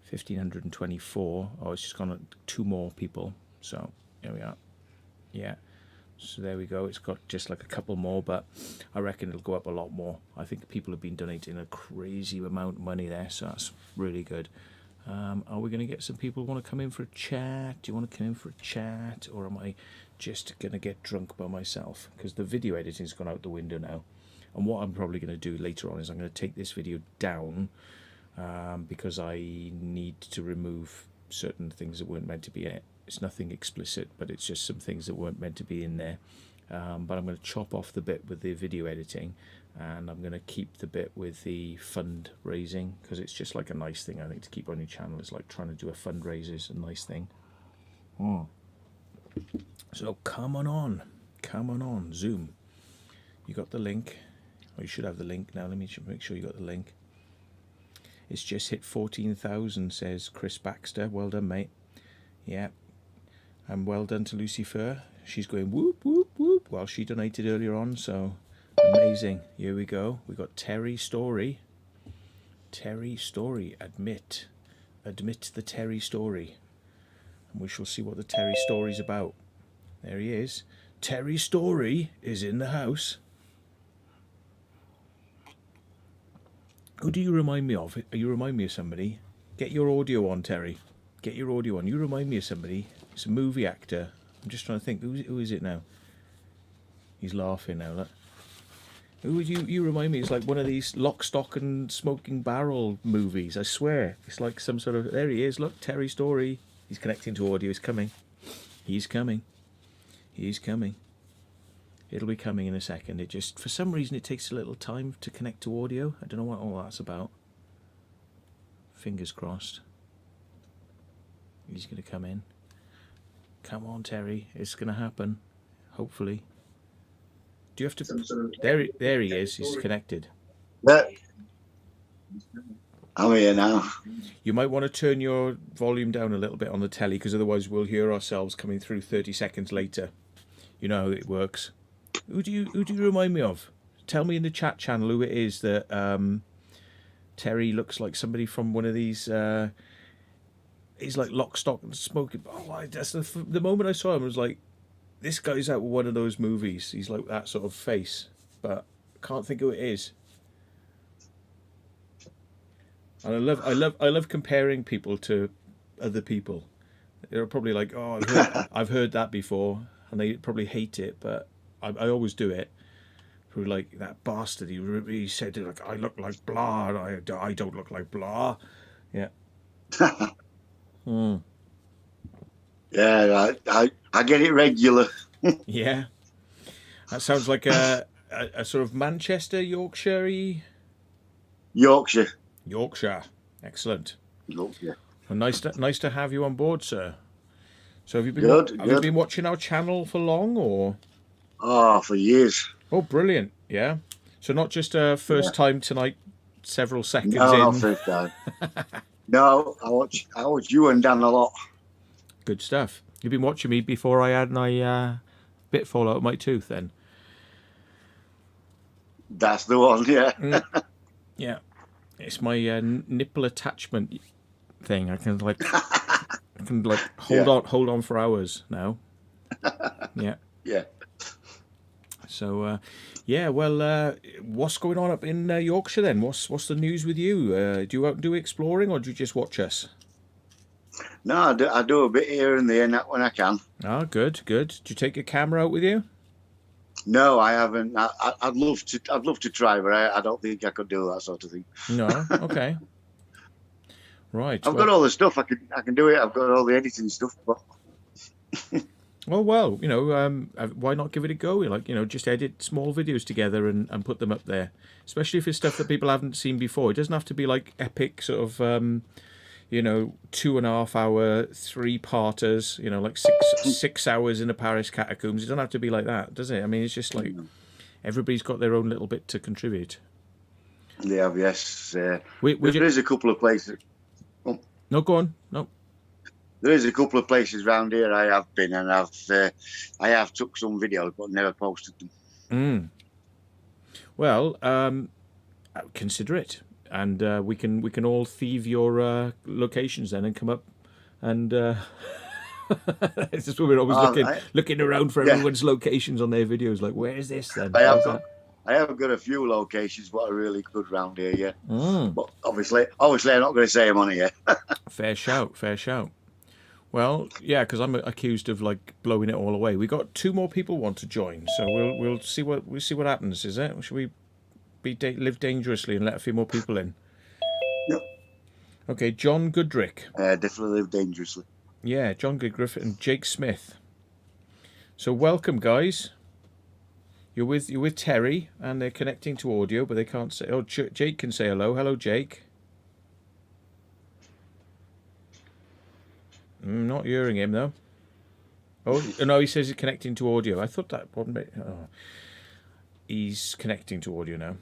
1,524. Oh, it's just gone up 2 more people. So there we are. Yeah. So there we go. It's got just like a couple more, but I reckon it'll go up a lot more. I think people have been donating a crazy amount of money there, so that's really good. Are we going to get some people who want to come in for a chat? Do you want to come in for a chat, or am I just going to get drunk by myself? Because the video editing's gone out the window now. And what I'm probably going to do later on is I'm going to take this video down because I need to remove certain things that weren't meant to be in it. It's nothing explicit, but it's just some things that weren't meant to be in there. But I'm going to chop off the bit with the video editing, and I'm going to keep the bit with the fundraising, because it's just like a nice thing, I think, to keep on your channel. It's like trying to do a fundraiser is a nice thing. So come on, Zoom. You got the link? Or you should have the link now. Let me make sure you got the link. It's just hit 14,000, says Chris Baxter. Well done, mate. Yeah. And well done to Lucy Fur. She's going whoop, whoop, whoop. Well, she donated earlier on, so amazing. Here we go. We got Terry Story. Terry Story. Admit the Terry Story. And we shall see what the Terry Story's about. There he is. Terry Story is in the house. Who do you remind me of? You remind me of somebody. Get your audio on, Terry. Get your audio on. You remind me of somebody. It's a movie actor. I'm just trying to think. Who is it now? He's laughing now. Look. Who would you remind me? It's like one of these Lock, Stock and Smoking Barrel movies. I swear. It's like some sort of... There he is. Look, Terry Story. He's connecting to audio. He's coming. He's coming. He's coming. It'll be coming in a second. It just... For some reason, it takes a little time to connect to audio. I don't know what all that's about. Fingers crossed. He's going to come in. Come on, Terry. It's going to happen. Hopefully. Do you have to... There he is. He's connected. Yeah. I'm here now. You might want to turn your volume down a little bit on the telly, because otherwise we'll hear ourselves coming through 30 seconds later. You know how it works. Who do you remind me of? Tell me in the chat channel who it is that Terry looks like somebody from one of these... he's like Lock, Stock and Smoking. Oh, that's the moment I saw him, I was like, this guy's out with one of those movies. He's like that sort of face, but I can't think who it is. And I love comparing people to other people. They're probably like, oh, I've heard that before, and they probably hate it, but I always do it. Who like that bastard? He said like, I look like blah, and I don't look like blah. Yeah. Yeah, I get it regular. Yeah, that sounds like a sort of Manchester, Yorkshire. Yorkshire. Excellent. Yorkshire. Well, nice to have you on board, sir. So have you been Good, have you good. been watching our channel for long, or? Oh, for years. Oh, brilliant! Yeah. So not just first time tonight, several seconds No, in. not first time. No, I watch you and Dan a lot. Good stuff. You've been watching me before I had my bit fall out of my tooth. Then. That's the one, yeah. Yeah. It's my nipple attachment thing. I can like hold on for hours now. Yeah. Yeah. So, well, what's going on up in Yorkshire then? What's the news with you? Do you out and do exploring, or do you just watch us? No, I do a bit here and there when I can. Ah, good. Do you take your camera out with you? No, I haven't. I'd love to try, but I don't think I could do that sort of thing. No. Okay. Right. I've got all the stuff. I can do it. I've got all the editing stuff, but. Well, why not give it a go? Like, just edit small videos together and put them up there. Especially if it's stuff that people haven't seen before. It doesn't have to be like epic sort of, 2.5 hour, 3-parters, like 6 hours in the Paris catacombs. It doesn't have to be like that, does it? I mean, it's just like everybody's got their own little bit to contribute. They have, yes. There Would you... is a couple of places. Oh. No, go on. No. There is a couple of places around here I have been, and I have took some videos but never posted them. Well, consider it, and we can all thieve your locations then and come up, and it's just we're always looking around for everyone's locations on their videos. Like, where is this then? I have got a few locations what are really good round here, yeah. But obviously I'm not going to say them on here. Fair shout. Well, yeah, because I'm accused of like blowing it all away. We got 2 more people want to join, so we'll see what happens. Is it? Should we live dangerously and let a few more people in? Yep. Okay, John Goodrick. Definitely live dangerously. Yeah, John Goodrick and Jake Smith. So welcome, guys. You're with Terry, and they're connecting to audio, but they can't say. Oh, Jake can say hello. Hello, Jake. Not hearing him though. Oh no, he says he's connecting to audio. I thought that wasn't it. Oh. He's connecting to audio now.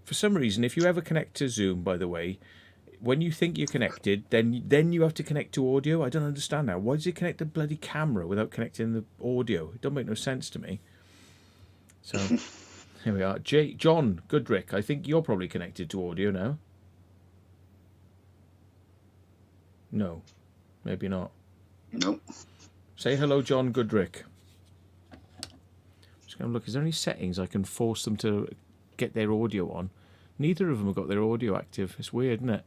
For some reason, if you ever connect to Zoom, by the way, when you think you're connected, then you have to connect to audio. I don't understand now. Why does he connect the bloody camera without connecting the audio? It don't make no sense to me. So here we are. John Goodrick. I think you're probably connected to audio now. No, maybe not. No. Say hello, John Goodrick. Just going to look. Is there any settings I can force them to get their audio on? Neither of them have got their audio active. It's weird, isn't it?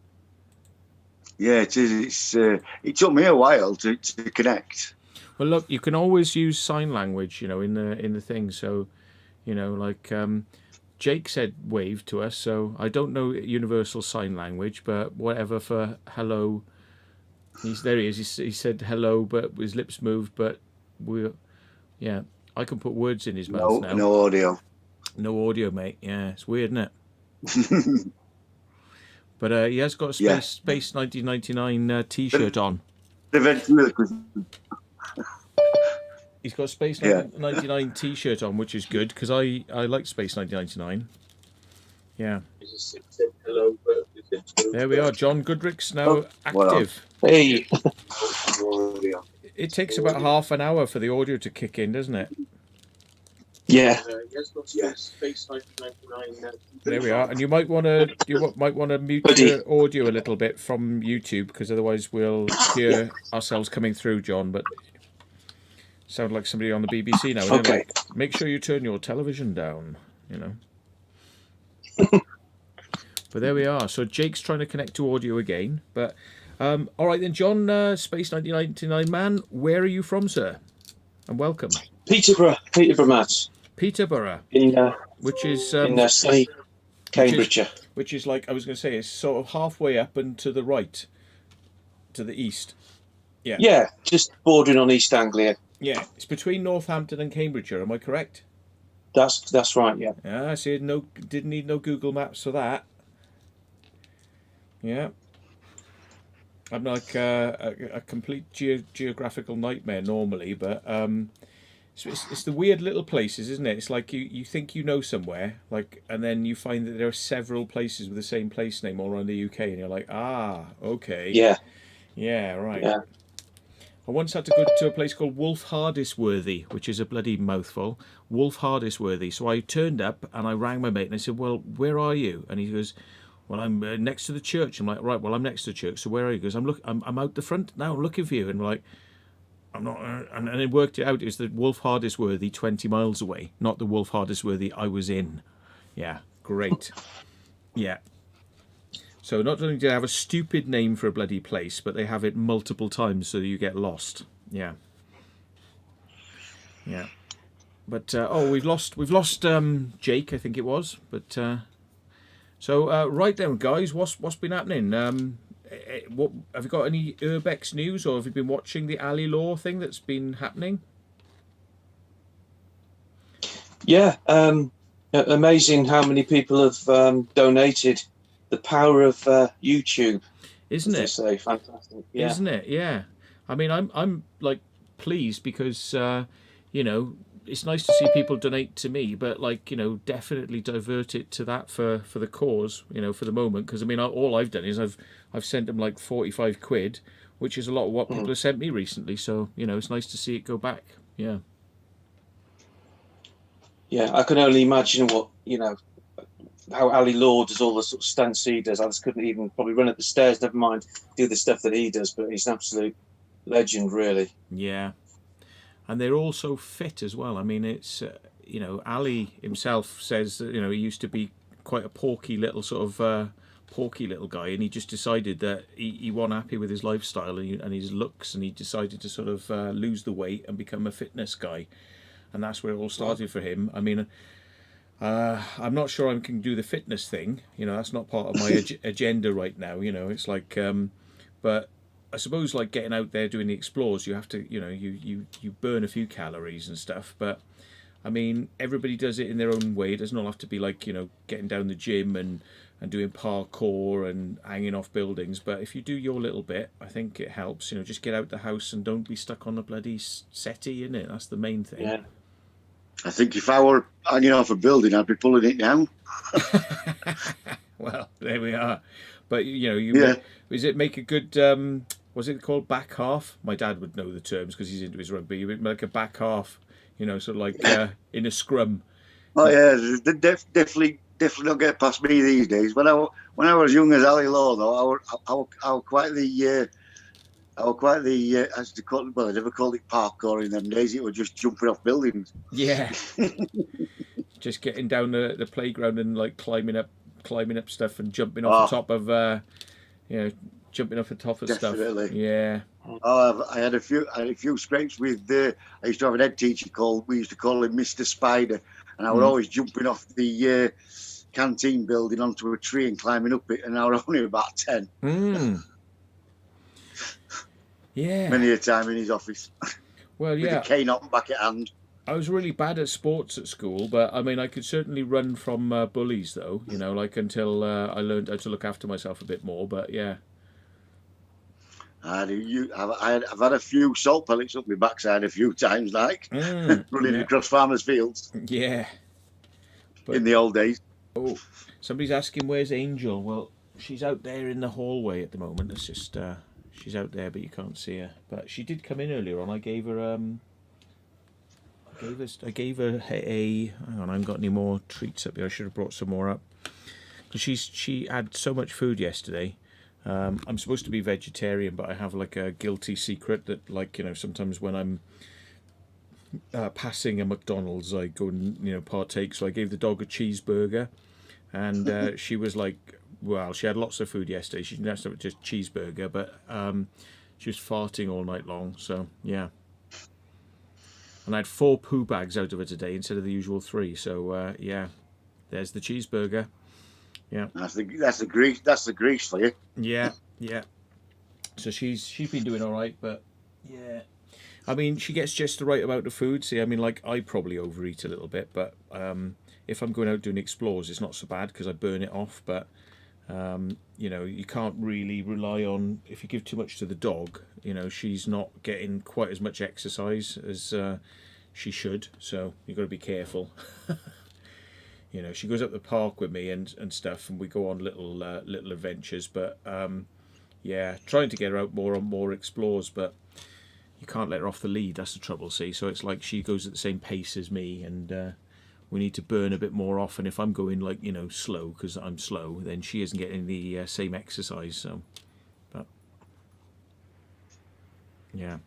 Yeah, it is. It took me a while to connect. Well, look, you can always use sign language, in the thing. So, like Jake said, wave to us. So I don't know universal sign language, but whatever for hello. There he is. He said hello, but his lips moved. But I can put words in his mouth now. No audio. No audio, mate. Yeah, it's weird, isn't it? But he has got a Space 1999 T-shirt on. He's got a Space 1999 T-shirt on, which is good because I like Space 1999. Yeah. There we are. John Goodrick's now active. Hey. It takes about half an hour for the audio to kick in, doesn't it? Yeah. Yes. There we are. And you might want to mute your audio a little bit from YouTube because otherwise we'll hear ourselves coming through, John. But sound like somebody on the BBC now. Okay. Like, make sure you turn your television down. But there we are. So Jake's trying to connect to audio again. But all right then, John, Space 1999 man, where are you from, sir? And welcome. Peterborough, Matt. Peterborough. Which is in sunny Cambridgeshire. Which is like I was going to say, it's sort of halfway up and to the right, to the east. Yeah. Yeah, just bordering on East Anglia. Yeah, it's between Northampton and Cambridgeshire. Am I correct? That's right. Yeah. Yeah, I see. Didn't need no Google Maps for that. Yeah. I'm like a complete geographical nightmare normally, but it's the weird little places, isn't it? It's like you think you know somewhere, like, and then you find that there are several places with the same place name all around the UK, and you're like, okay, Yeah. yeah, right. Yeah. I once had to go to a place called Wolf Hardisworthy, which is a bloody mouthful. Wolf Hardisworthy. So I turned up and I rang my mate and I said, "Well, where are you?" And he goes, "Well, I'm next to the church." I'm like, "Right, well, I'm next to the church. So where are you?" He goes, I'm out the front now. I'm looking for you." And we're like, "I'm not." And it worked it out. It was the Wolf Hardisworthy 20 miles away, not the Wolf Hardisworthy I was in. Yeah, great. Yeah. So not only do they have a stupid name for a bloody place, but they have it multiple times so that you get lost. Yeah. Yeah. But we've lost Jake, I think it was. But so right then, guys, what's been happening? What have you got any Urbex news, or have you been watching the Ali Law thing that's been happening? Yeah. Amazing how many people have donated. The power of YouTube, isn't it? Say fantastic, yeah. Isn't it? Yeah. I mean, I'm like pleased because you know, it's nice to see people donate to me, but like, you know, definitely divert it to that for the cause, you know, for the moment. Because I mean, all I've done is I've sent them like 45 quid, which is a lot of what people have sent me recently. So you know, it's nice to see it go back. Yeah. Yeah, I can only imagine what, you know, how Ali Law does all the sort of stunts he does. I just couldn't even probably run up the stairs, never mind do the stuff that he does, but he's an absolute legend, really. Yeah. And they're all so fit as well. I mean, it's, you know, Ali himself says that, you know, he used to be quite a porky little guy, and he just decided that he wasn't happy with his lifestyle and his looks, and he decided to sort of lose the weight and become a fitness guy. And that's where it all started for him. I mean, I'm not sure I can do the fitness thing. You know, that's not part of my agenda right now. You know, it's like, but I suppose like getting out there doing the explores, you have to, you know, you burn a few calories and stuff. But I mean, everybody does it in their own way. It doesn't all have to be like, you know, getting down the gym and doing parkour and hanging off buildings. But if you do your little bit, I think it helps. You know, just get out the house and don't be stuck on the bloody settee, innit? That's the main thing. Yeah. I think if I were hanging off a building, I'd be pulling it down. Well, there we are. But you know, is it make a good? Was it called back half? My dad would know the terms because he's into his rugby. You would make a back half, you know, sort of like in a scrum. Oh yeah, they definitely don't get past me these days. When I was young as Ali Law, though, I was quite the as they call it, well, I never called it parkour in them days. It was just jumping off buildings. Yeah. Just getting down the playground and like climbing up stuff and jumping off the top of you know, jumping off the top of Definitely. stuff. Yeah. Oh, I had a few scrapes with I used to have an head teacher we used to call him Mr. Spider, and I was always jumping off the canteen building onto a tree and climbing up it, and I was only about 10. Yeah. Many a time in his office. Well, with yeah. a cane on back at hand. I was really bad at sports at school, but I mean, I could certainly run from bullies, though. You know, like until I learned how to look after myself a bit more. But yeah. I've had a few salt pellets up my backside a few times, like running across farmers' fields. Yeah. But, in the old days. Oh, somebody's asking where's Angel. Well, she's out there in the hallway at the moment. It's just she's out there, but you can't see her. But she did come in earlier on. I gave her I gave her a. Hang on, I haven't got any more treats up here. I should have brought some more up. Because she had so much food yesterday. I'm supposed to be vegetarian, but I have like a guilty secret that, like, you know, sometimes when I'm passing a McDonald's, I go and, you know, partake. So I gave the dog a cheeseburger, and she was like, well, she had lots of food yesterday. She didn't have just cheeseburger, but she was farting all night long. So yeah. And I had 4 poo bags out of her today instead of the usual 3. So yeah, there's the cheeseburger. Yeah, that's the grease for you. Yeah, yeah. So she's been doing all right, but yeah, I mean, she gets just the right amount of food. See, I mean, like, I probably overeat a little bit, but if I'm going out doing explores, it's not so bad because I burn it off. But You know, you can't really rely on, if you give too much to the dog, you know, she's not getting quite as much exercise as she should, so you've got to be careful. You know, she goes up the park with me and stuff, and we go on little adventures, but yeah, trying to get her out more and more explores, but you can't let her off the lead, that's the trouble, see. So it's like she goes at the same pace as me, and we need to burn a bit more often. If I'm going, like, you know, slow because I'm slow, then she isn't getting the same exercise. So, but yeah,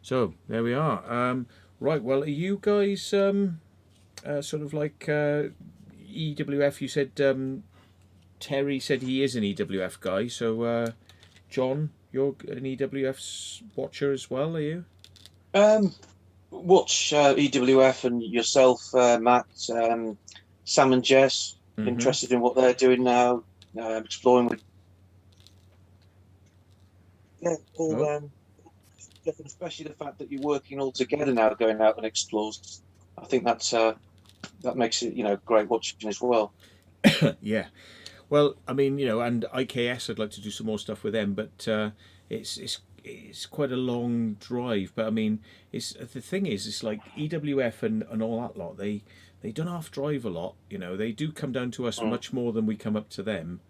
so there we are. Right, well, are you guys sort of like EWF? You said Terry said he is an EWF guy, so John, you're an EWF watcher as well, are you? Watch EWF and yourself, Matt, Sam and Jess. Interested in what they're doing now, exploring with. Yeah, all, especially the fact that you're working all together now, going out and explores. I think that's that makes it, you know, great watching as well. Yeah, well, I mean, you know, and IKS, I'd like to do some more stuff with them, but it's quite a long drive. But I mean, it's the thing is, it's like EWF and all that lot. They don't half drive a lot. You know, they do come down to us much more than we come up to them.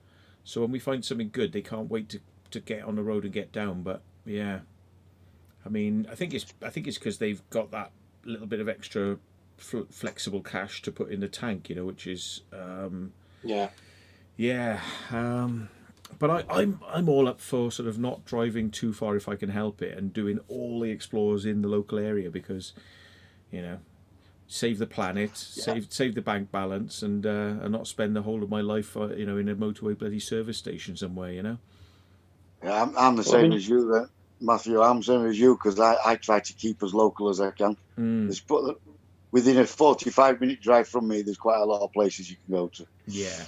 So when we find something good, they can't wait to get on the road and get down. But yeah, I mean, I think it's because they've got that little bit of extra flexible cash to put in the tank. You know, which is yeah. But I'm all up for sort of not driving too far if I can help it, and doing all the explores in the local area, because, you know, save the planet, save the bank balance, and not spend the whole of my life, you know, in a motorway bloody service station somewhere, you know. Yeah, I'm the same as you, then, Matthew. I'm the same as you, because I try to keep as local as I can. Within a 45-minute drive from me, there's quite a lot of places you can go to. Yeah.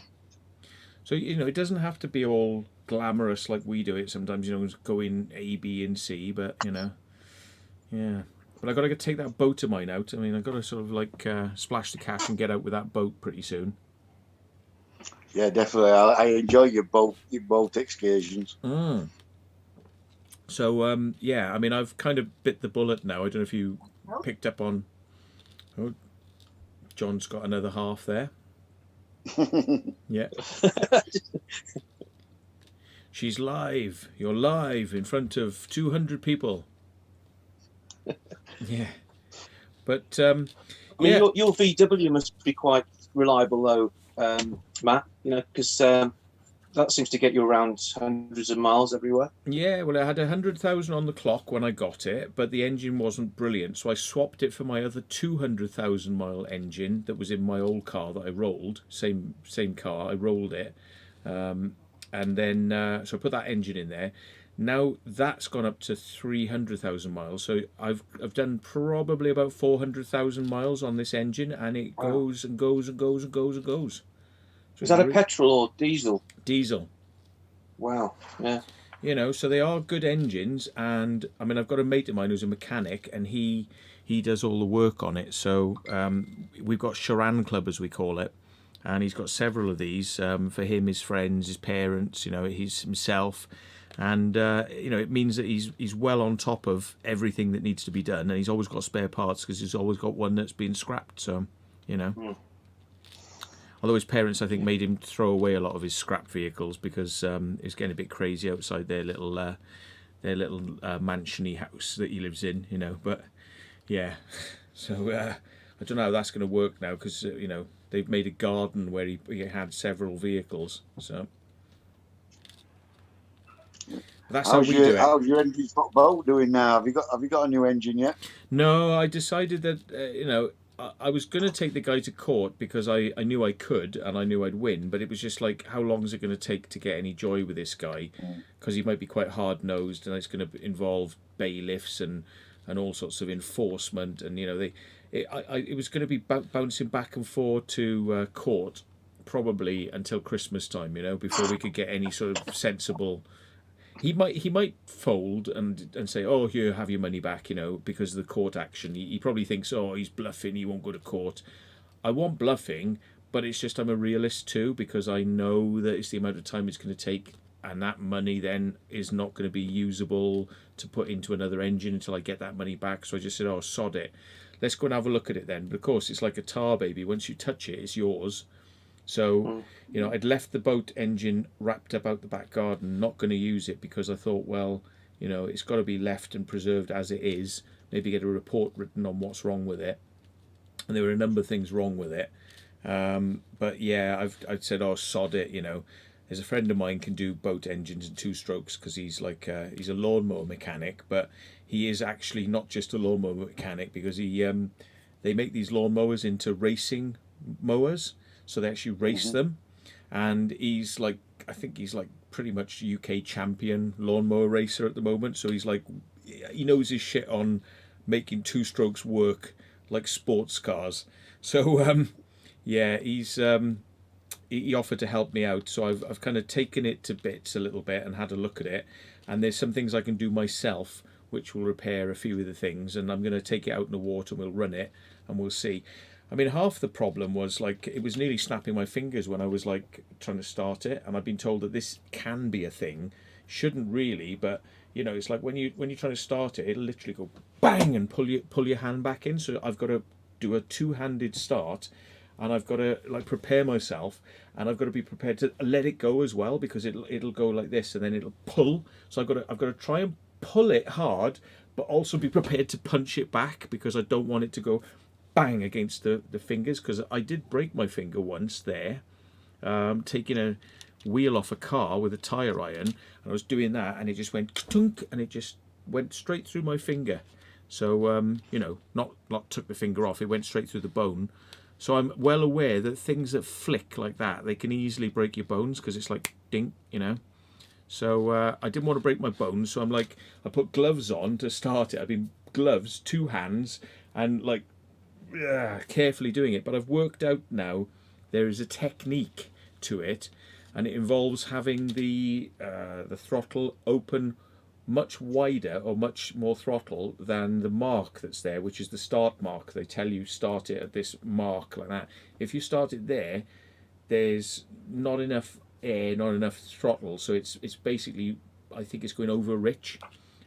So, you know, it doesn't have to be all glamorous like we do it sometimes, you know, going A, B, and C, but, you know, yeah. But I've got to take that boat of mine out. I mean, I've got to sort of like splash the cash and get out with that boat pretty soon. Yeah, definitely. I enjoy your boat excursions. So, yeah, I mean, I've kind of bit the bullet now. I don't know if you picked up on... Oh, John's got another half there. Yeah. She's live. You're live in front of 200 people. Yeah. But I mean, your VW must be quite reliable though, Matt, you know, because that seems to get you around hundreds of miles everywhere. Yeah, well, I had 100,000 on the clock when I got it, but the engine wasn't brilliant, so I swapped it for my other 200,000 mile engine that was in my old car that I rolled. Same car, I rolled it, and then so I put that engine in there. Now that's gone up to 300,000 miles, so I've done probably about 400,000 miles on this engine, and it goes and goes and goes and goes and goes. So is that a petrol or diesel? Diesel. Wow. Yeah. You know, so they are good engines, and I mean, I've got a mate of mine who's a mechanic, and he does all the work on it. So we've got Charan Club, as we call it, and he's got several of these for him, his friends, his parents, you know, himself, and you know, it means that he's well on top of everything that needs to be done, and he's always got spare parts because he's always got one that's been scrapped. So, you know. Although his parents, I think, made him throw away a lot of his scrap vehicles because it's getting a bit crazy outside their little mansion-y house that he lives in, you know. But yeah, so I don't know how that's going to work now, because you know, they've made a garden where he had several vehicles. So that's how we do it. How's your engine boat doing now? Have you got a new engine yet? No, I decided that you know, I was going to take the guy to court because I knew I could and I knew I'd win, but it was just like, how long is it going to take to get any joy with this guy? Because he might be quite hard-nosed, and it's going to involve bailiffs and all sorts of enforcement, and you know, it was going to be bouncing back and forth to court probably until Christmas time, you know, before we could get any sort of sensible... He might fold and say, oh, here, have your money back, you know, because of the court action. He probably thinks, oh, he's bluffing, he won't go to court. I want bluffing, but it's just I'm a realist too, because I know that it's the amount of time it's going to take, and that money then is not going to be usable to put into another engine until I get that money back. So I just said, oh, sod it. Let's go and have a look at it then. But of course, it's like a tar baby. Once you touch it, it's yours. So, you know, I'd left the boat engine wrapped up out the back garden, not going to use it because I thought, well, you know, it's got to be left and preserved as it is. Maybe get a report written on what's wrong with it. And there were a number of things wrong with it. But yeah, I'd said, oh, sod it, you know. There's a friend of mine can do boat engines in 2 strokes because he's like he's a lawnmower mechanic, but he is actually not just a lawnmower mechanic, because he they make these lawnmowers into racing mowers, so they actually race them, and he's like, I think he's like pretty much UK champion lawnmower racer at the moment. So he's like, he knows his shit on making 2 strokes work like sports cars. So yeah, he offered to help me out, so I've kind of taken it to bits a little bit and had a look at it, and there's some things I can do myself which will repair a few of the things, and I'm going to take it out in the water and we'll run it and we'll see. I mean, half the problem was like it was nearly snapping my fingers when I was like trying to start it, and I've been told that this can be a thing, shouldn't really, but you know, it's like when you're trying to start it, it'll literally go bang and pull your hand back in. So I've got to do a 2-handed start, and I've got to like prepare myself, and I've got to be prepared to let it go as well, because it'll go like this and then it'll pull. So I've got to try and pull it hard, but also be prepared to punch it back, because I don't want it to go bang against the fingers, because I did break my finger once there, taking a wheel off a car with a tire iron, and I was doing that and it just went tunk, and it just went straight through my finger. So you know, not took the finger off, it went straight through the bone. So I'm well aware that things that flick like that, they can easily break your bones, because it's like dink, you know. So I didn't want to break my bones, so I'm like, I put gloves on to start it. I've been gloves, 2 hands, and like carefully doing it. But I've worked out now there is a technique to it, and it involves having the throttle open much wider, or much more throttle than the mark that's there, which is the start mark. They tell you start it at this mark like that. If you start it there, there's not enough air, not enough throttle, so it's basically, I think it's going over rich,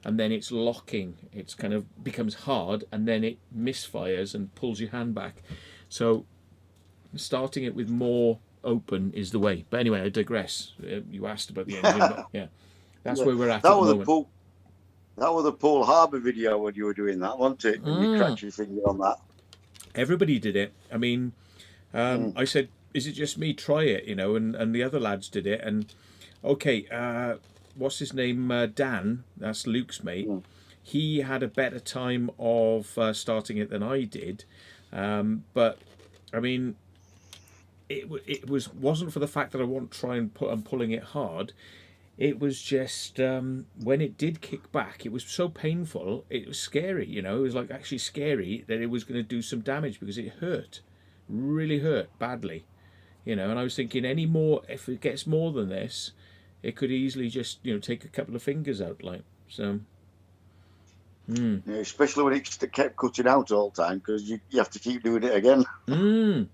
and then it's locking, it's kind of becomes hard, and then it misfires and pulls your hand back. So starting it with more open is the way. But anyway, I digress. You asked about the engine, but yeah, that's where we're at the moment. That was the Poole Harbour video when you were doing that, wasn't it? And you cracked your finger on that. Everybody did it. I mean, I said, is it just me? Try it, you know, and the other lads did it. And okay, what's his name? Dan, that's Luke's mate. He had a better time of starting it than I did. But I mean, it wasn't for the fact that I want to try and I'm pulling it hard. It was just when it did kick back, it was so painful. It was scary, you know. It was like actually scary that it was going to do some damage, because it hurt, really hurt badly, you know. And I was thinking, if it gets more than this, it could easily just, you know, take a couple of fingers out, like so. Yeah, especially when it kept cutting out all the time, because you have to keep doing it again.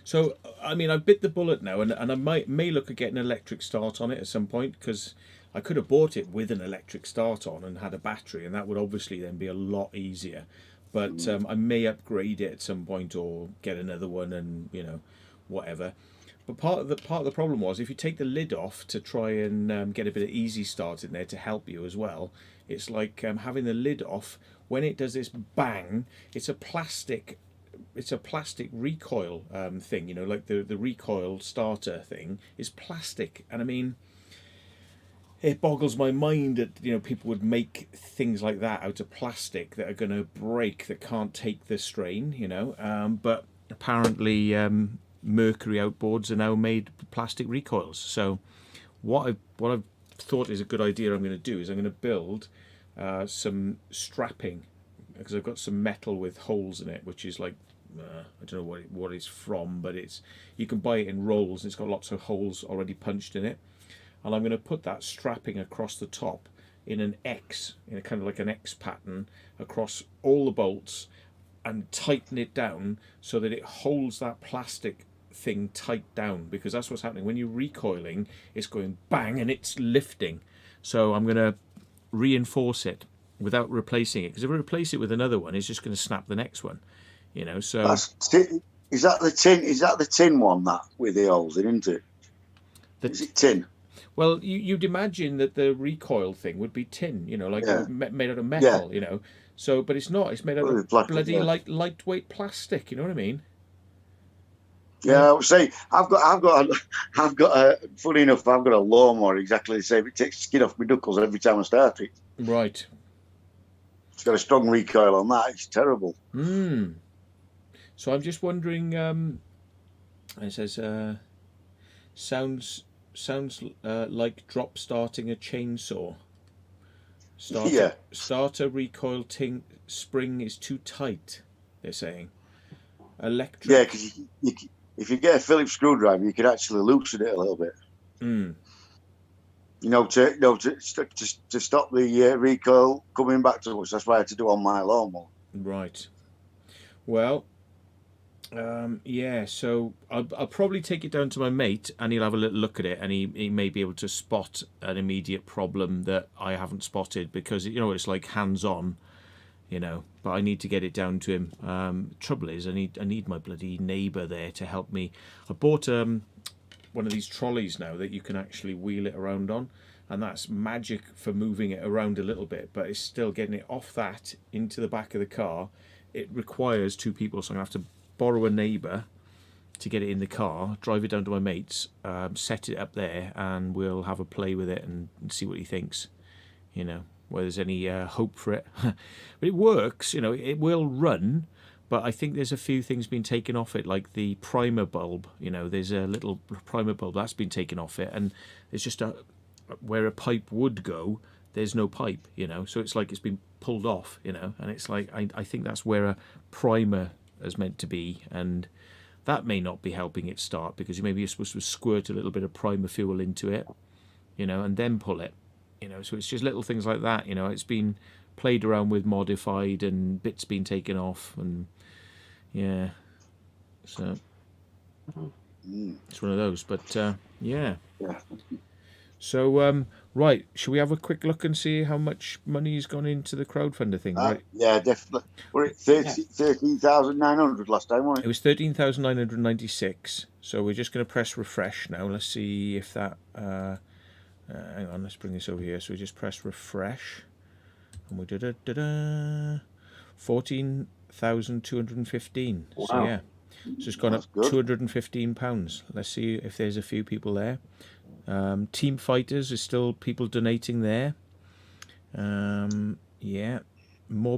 So, I mean, I bit the bullet now, and I may look at getting an electric start on it at some point, because I could have bought it with an electric start on and had a battery, and that would obviously then be a lot easier. But I may upgrade it at some point, or get another one, and you know, whatever. But part of the problem was, if you take the lid off to try and get a bit of easy start in there to help you as well, it's like having the lid off. When it does this bang, it's a plastic recoil thing, you know, like the recoil starter thing is plastic. And I mean, it boggles my mind that, you know, people would make things like that out of plastic that are going to break, that can't take the strain, you know. But apparently Mercury outboards are now made plastic recoils. So what I've thought is a good idea I'm going to do is I'm going to build some strapping, because I've got some metal with holes in it, which is like, I don't know what it's from, but you can buy it in rolls, and it's got lots of holes already punched in it. And I'm going to put that strapping across the top in an X, in a kind of like an X pattern across all the bolts, and tighten it down so that it holds that plastic thing tight down, because that's what's happening when you're recoiling. It's going bang and it's lifting. So I'm going to reinforce it without replacing it, because if I replace it with another one, it's just going to snap the next one, so Is that the tin one, that with the holes in, isn't it? Is it tin? Well, you'd imagine that the recoil thing would be tin, made out of metal, So, but it's not. It's made out of bloody lightweight plastic. You know what I mean? Yeah, I would say I've got a. Funny enough, I've got a lawnmower exactly the same. It takes the skin off my knuckles every time I start it. Right. It's got a strong recoil on that. It's terrible. So I'm just wondering. It says sounds like drop starting a chainsaw. Starter recoil spring is too tight, they're saying. Electric. Yeah, because if you get a Phillips screwdriver, you can actually loosen it a little bit. To stop the recoil coming back to us. That's what I had to do on my lawnmower. Right. Well, so I'll probably take it down to my mate, and he'll have a little look at it, and he may be able to spot an immediate problem that I haven't spotted, because it's like hands-on, but I need to get it down to him. Trouble is, I need my bloody neighbour there to help me. I bought one of these trolleys now that you can actually wheel it around on, and that's magic for moving it around a little bit, but it's still getting it off that into the back of the car. It requires two people, so I'm going to have to borrow a neighbour to get it in the car, drive it down to my mate's, set it up there, and we'll have a play with it and see what he thinks, whether there's any hope for it. But it works, it will run, but I think there's a few things been taken off it, like the primer bulb. There's a little primer bulb that's been taken off it, and it's just where a pipe would go, there's no pipe, so it's like it's been pulled off, and it's like I think that's where a primer is meant to be, and that may not be helping it start, because maybe you're supposed to squirt a little bit of primer fuel into it, and then pull it, so it's just little things like that. It's been played around with, modified, and bits been taken off, and so it's one of those. But so right, should we have a quick look and see how much money's gone into the crowdfunder thing? Right. Yeah, definitely. We're at 13,900 last time, wasn't it? It was 13,996. So we're just going to press refresh now. Let's see if that. Hang on, let's bring this over here. So we just press refresh, and we 14,215. Wow. So yeah, so it's gone up £215. Let's see if there's a few people there. Team Fighters is still people donating there. More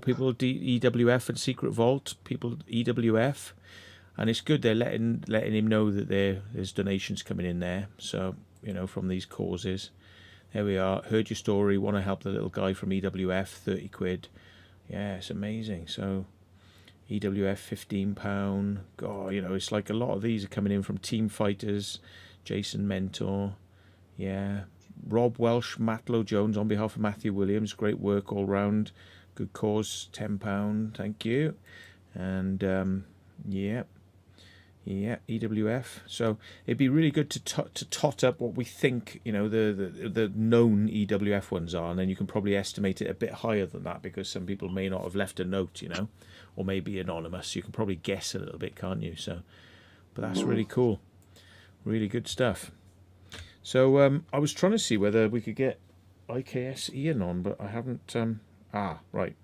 people. EWF and Secret Vault people. EWF, and it's good they're letting him know that there's donations coming in there. So from these causes. There we are. Heard your story. Want to help the little guy from EWF. 30 quid. Yeah, it's amazing. So EWF £15. God, it's like a lot of these are coming in from Team Fighters. Jason Mentor. Yeah, Rob Welsh, Matlow Jones on behalf of Matthew Williams. Great work all round. Good cause. £10. Thank you. And EWF. So it'd be really good to tot up what we think the known EWF ones are, and then you can probably estimate it a bit higher than that, because some people may not have left a note, or maybe anonymous. You can probably guess a little bit, can't you? So, but that's really cool. Really good stuff. So I was trying to see whether we could get IKS Ian on, but I haven't. Right.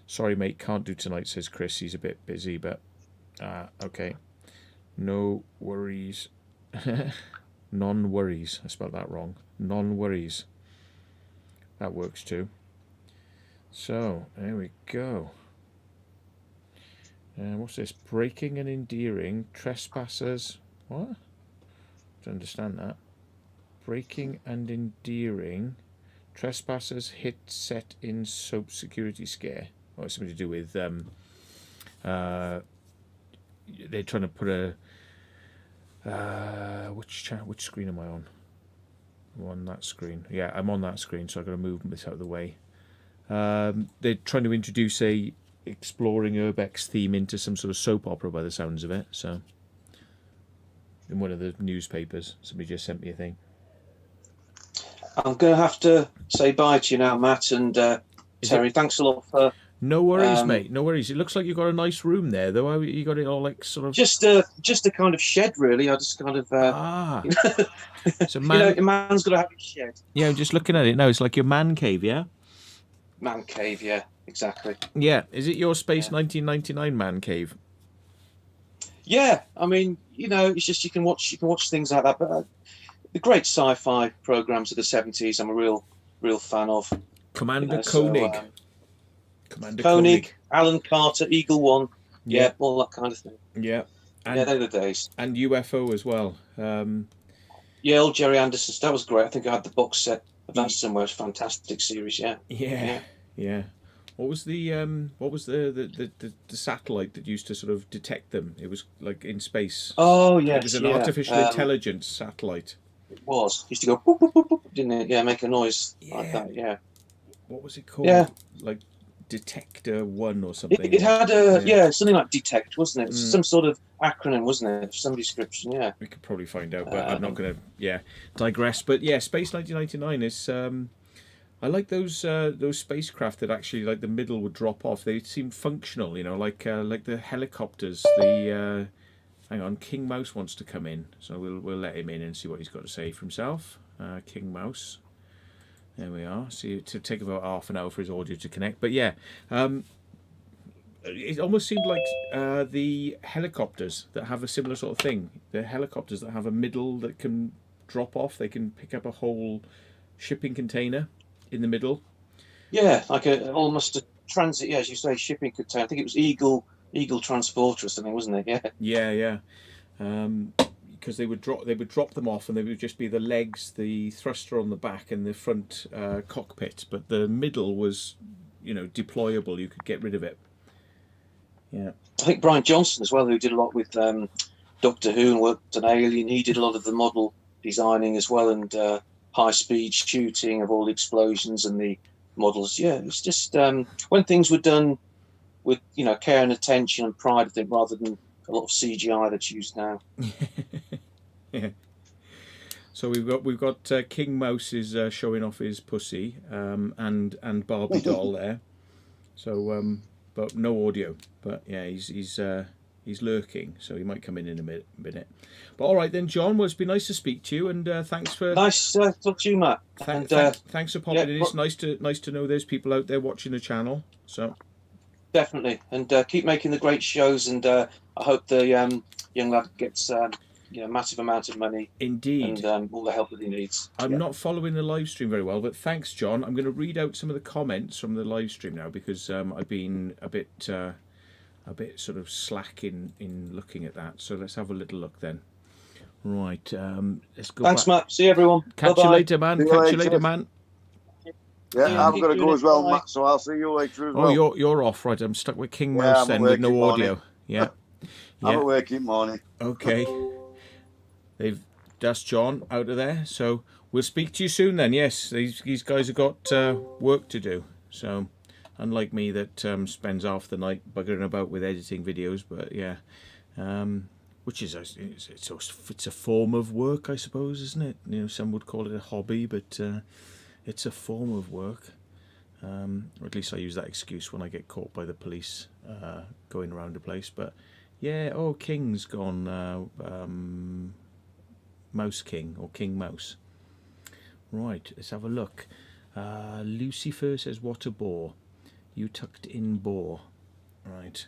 Sorry, mate, can't do tonight, says Chris. He's a bit busy, but okay. No worries. Non-worries. I spelled that wrong. Non-worries. That works too. So, there we go. What's this? Breaking and endearing. Trespassers. What? Don't understand that. Breaking and endearing. Trespassers hit set in soap security scare. Oh, it's something to do with they're trying to put a which screen am I on? I'm on that screen. Yeah, I'm on that screen, so I've got to move this out of the way. They're trying to introduce a exploring Urbex theme into some sort of soap opera by the sounds of it. So, in one of the newspapers, somebody just sent me a thing. I'm going to have to say bye to you now, Matt and Terry. Thanks a lot for. No worries, mate. No worries. It looks like you've got a nice room there, though. You got it all like sort of just a kind of shed, really. I just kind of So a man's got to have a shed. Yeah, I'm just looking at it now. It's like your man cave, yeah. Man cave, yeah, exactly. Yeah, is it your Space 1999 man cave? Yeah, I mean, it's just you can watch things like that. But the great sci-fi programs of the '70s, I'm a real fan of. Commander Koenig. Commander Koenig, Alan Carter, Eagle One, yeah, all that kind of thing. Yeah, and, they're the days. And UFO as well. Yeah, old Jerry Anderson, that was great. I think I had the box set of that somewhere. It's a fantastic series. Yeah. What was the satellite that used to sort of detect them? It was like in space. Oh yes, it was an artificial intelligence satellite. It was. It used to go boop, boop, boop, boop, didn't it? Yeah, make a noise like that. Yeah. What was it called? Yeah. Like Detector One or something. It had something like Detect, wasn't it? Some sort of acronym, wasn't it? Some description. Yeah. We could probably find out, but I'm not going to digress. But yeah, Space 1999 is. I like those spacecraft that actually like the middle would drop off. They seem functional, like the helicopters. Hang on, King Mouse wants to come in, so we'll let him in and see what he's got to say for himself. King Mouse. There we are. See, to take about half an hour for his audio to connect. But yeah, it almost seemed like the helicopters that have a similar sort of thing. The helicopters that have a middle that can drop off. They can pick up a whole shipping container in the middle. Yeah, like almost a transit. Yeah, as you say, shipping container. I think it was Eagle Transporter or something, wasn't it? Yeah. Because they would drop them off, and they would just be the legs, the thruster on the back, and the front cockpit. But the middle was, deployable. You could get rid of it. Yeah. I think Brian Johnson as well, who did a lot with Doctor Who and worked on Alien. He did a lot of the model designing as well, and high-speed shooting of all the explosions and the models. Yeah, it's just when things were done with care and attention and pride, I think, rather than a lot of CGI that's used now. Yeah. So we've got King Mouse is showing off his pussy and Barbie doll there. So but no audio. But yeah, he's lurking, so he might come in a minute. But all right then, John. Well, it's been nice to speak to you, and thanks for nice to talk to you, Matt. Thanks for popping in. It's nice to know there's people out there watching the channel. So definitely, and keep making the great shows, and I hope the young lad gets massive amount of money. Indeed, and all the help that he needs. I'm not following the live stream very well, but thanks, John. I'm going to read out some of the comments from the live stream now, because I've been a bit sort of slack in looking at that. So let's have a little look then. Right, let's go. Thanks, back. Matt. See you, everyone. Catch Bye-bye. you later, man. Catch you later, man. Yeah, I'm going to go as well, Bye. Matt, so I'll see you later as well. Oh, you're off, right? I'm stuck with King Mouse then with no audio. Yeah. I'm at work in the morning. Okay. That's John out of there. So we'll speak to you soon then. Yes, these guys have got work to do. So unlike me that spends half the night buggering about with editing videos, but yeah, which is it's a form of work, I suppose, isn't it? Some would call it a hobby, but it's a form of work. Or at least I use that excuse when I get caught by the police going around the place. But yeah, King's gone. Mouse King or King Mouse. Right, let's have a look. Lucifer says, "What a bore. You tucked in bore." Right.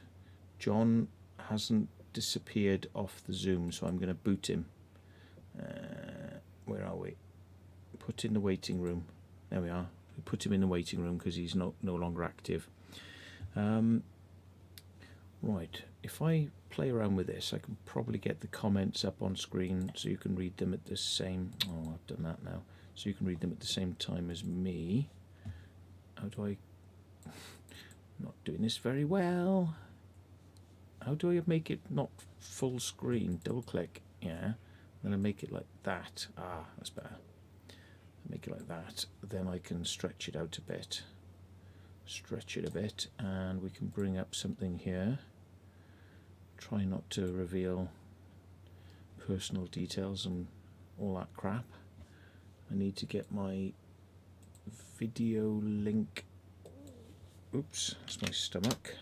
John hasn't disappeared off the Zoom, so I'm going to boot him. Where are we? Put in the waiting room. There we are. We put him in the waiting room because he's no longer active. Right. If I play around with this, I can probably get the comments up on screen so you can read them at the same... Oh, I've done that now. So you can read them at the same time as me. How do I... Not doing this very well. How do I make it not full screen? Double click. Yeah. I'm going to make it like that. Ah, that's better. Make it like that. Then I can stretch it out a bit. stretch it a bit, and we can bring up something here. Try not to reveal personal details and all that crap. I need to get my video link. Oops, that's my stomach.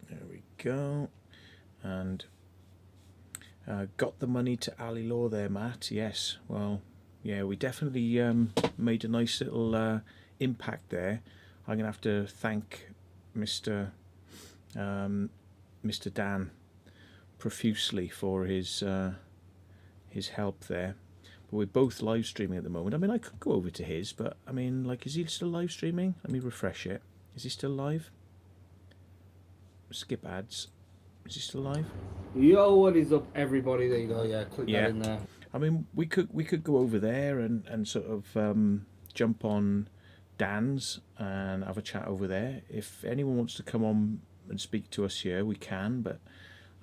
There we go. And got the money to Ali Law there, Matt. Yes, well, yeah, we definitely made a nice little impact there. I'm gonna have to thank Mr. Dan profusely for his help there. But we're both live streaming at the moment. I mean, I could go over to his, but I mean, like, is he still live streaming? Let me refresh it. Is he still live? Skip ads. Is he still live? Yo, what is up, everybody? There you go. Yeah, click Yeah. that in there. I mean, we could go over there and sort of jump on Dan's and have a chat over there. If anyone wants to come on and speak to us here, we can. But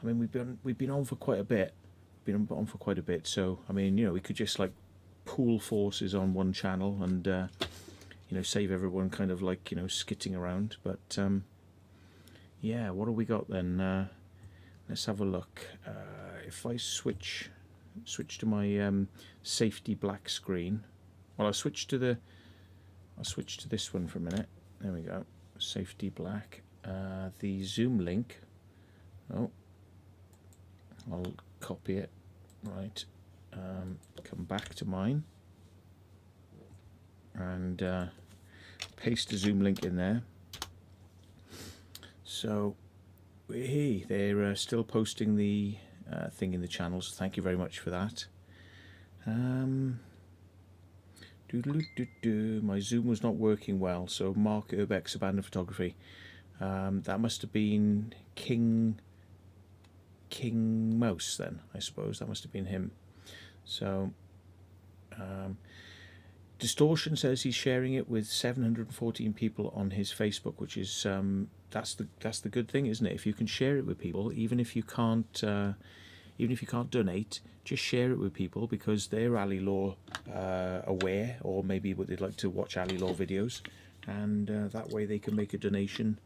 I mean, we've been on for quite a bit. So I mean, you know, we could just like pool forces on one channel and you know, save everyone kind of like, you know, skitting around. But yeah, what have we got then? Let's have a look. If I switch to my safety black screen. Well, I'll switch to this one for a minute. There we go. Safety black. The Zoom link. Oh, I'll copy it. Right. Come back to mine and paste the Zoom link in there. So, hey, they're still posting the thing in the channels. Thank you very much for that. My Zoom was not working well, so Mark Urbex abandoned photography. That must have been King Mouse then, I suppose. That must have been him. So Distortion says he's sharing it with 714 people on his Facebook, which is that's the good thing, isn't it? If you can share it with people, even if you can't donate, just share it with people because they're Ali Law aware, or maybe they'd like to watch Ali Law videos, and that way they can make a donation.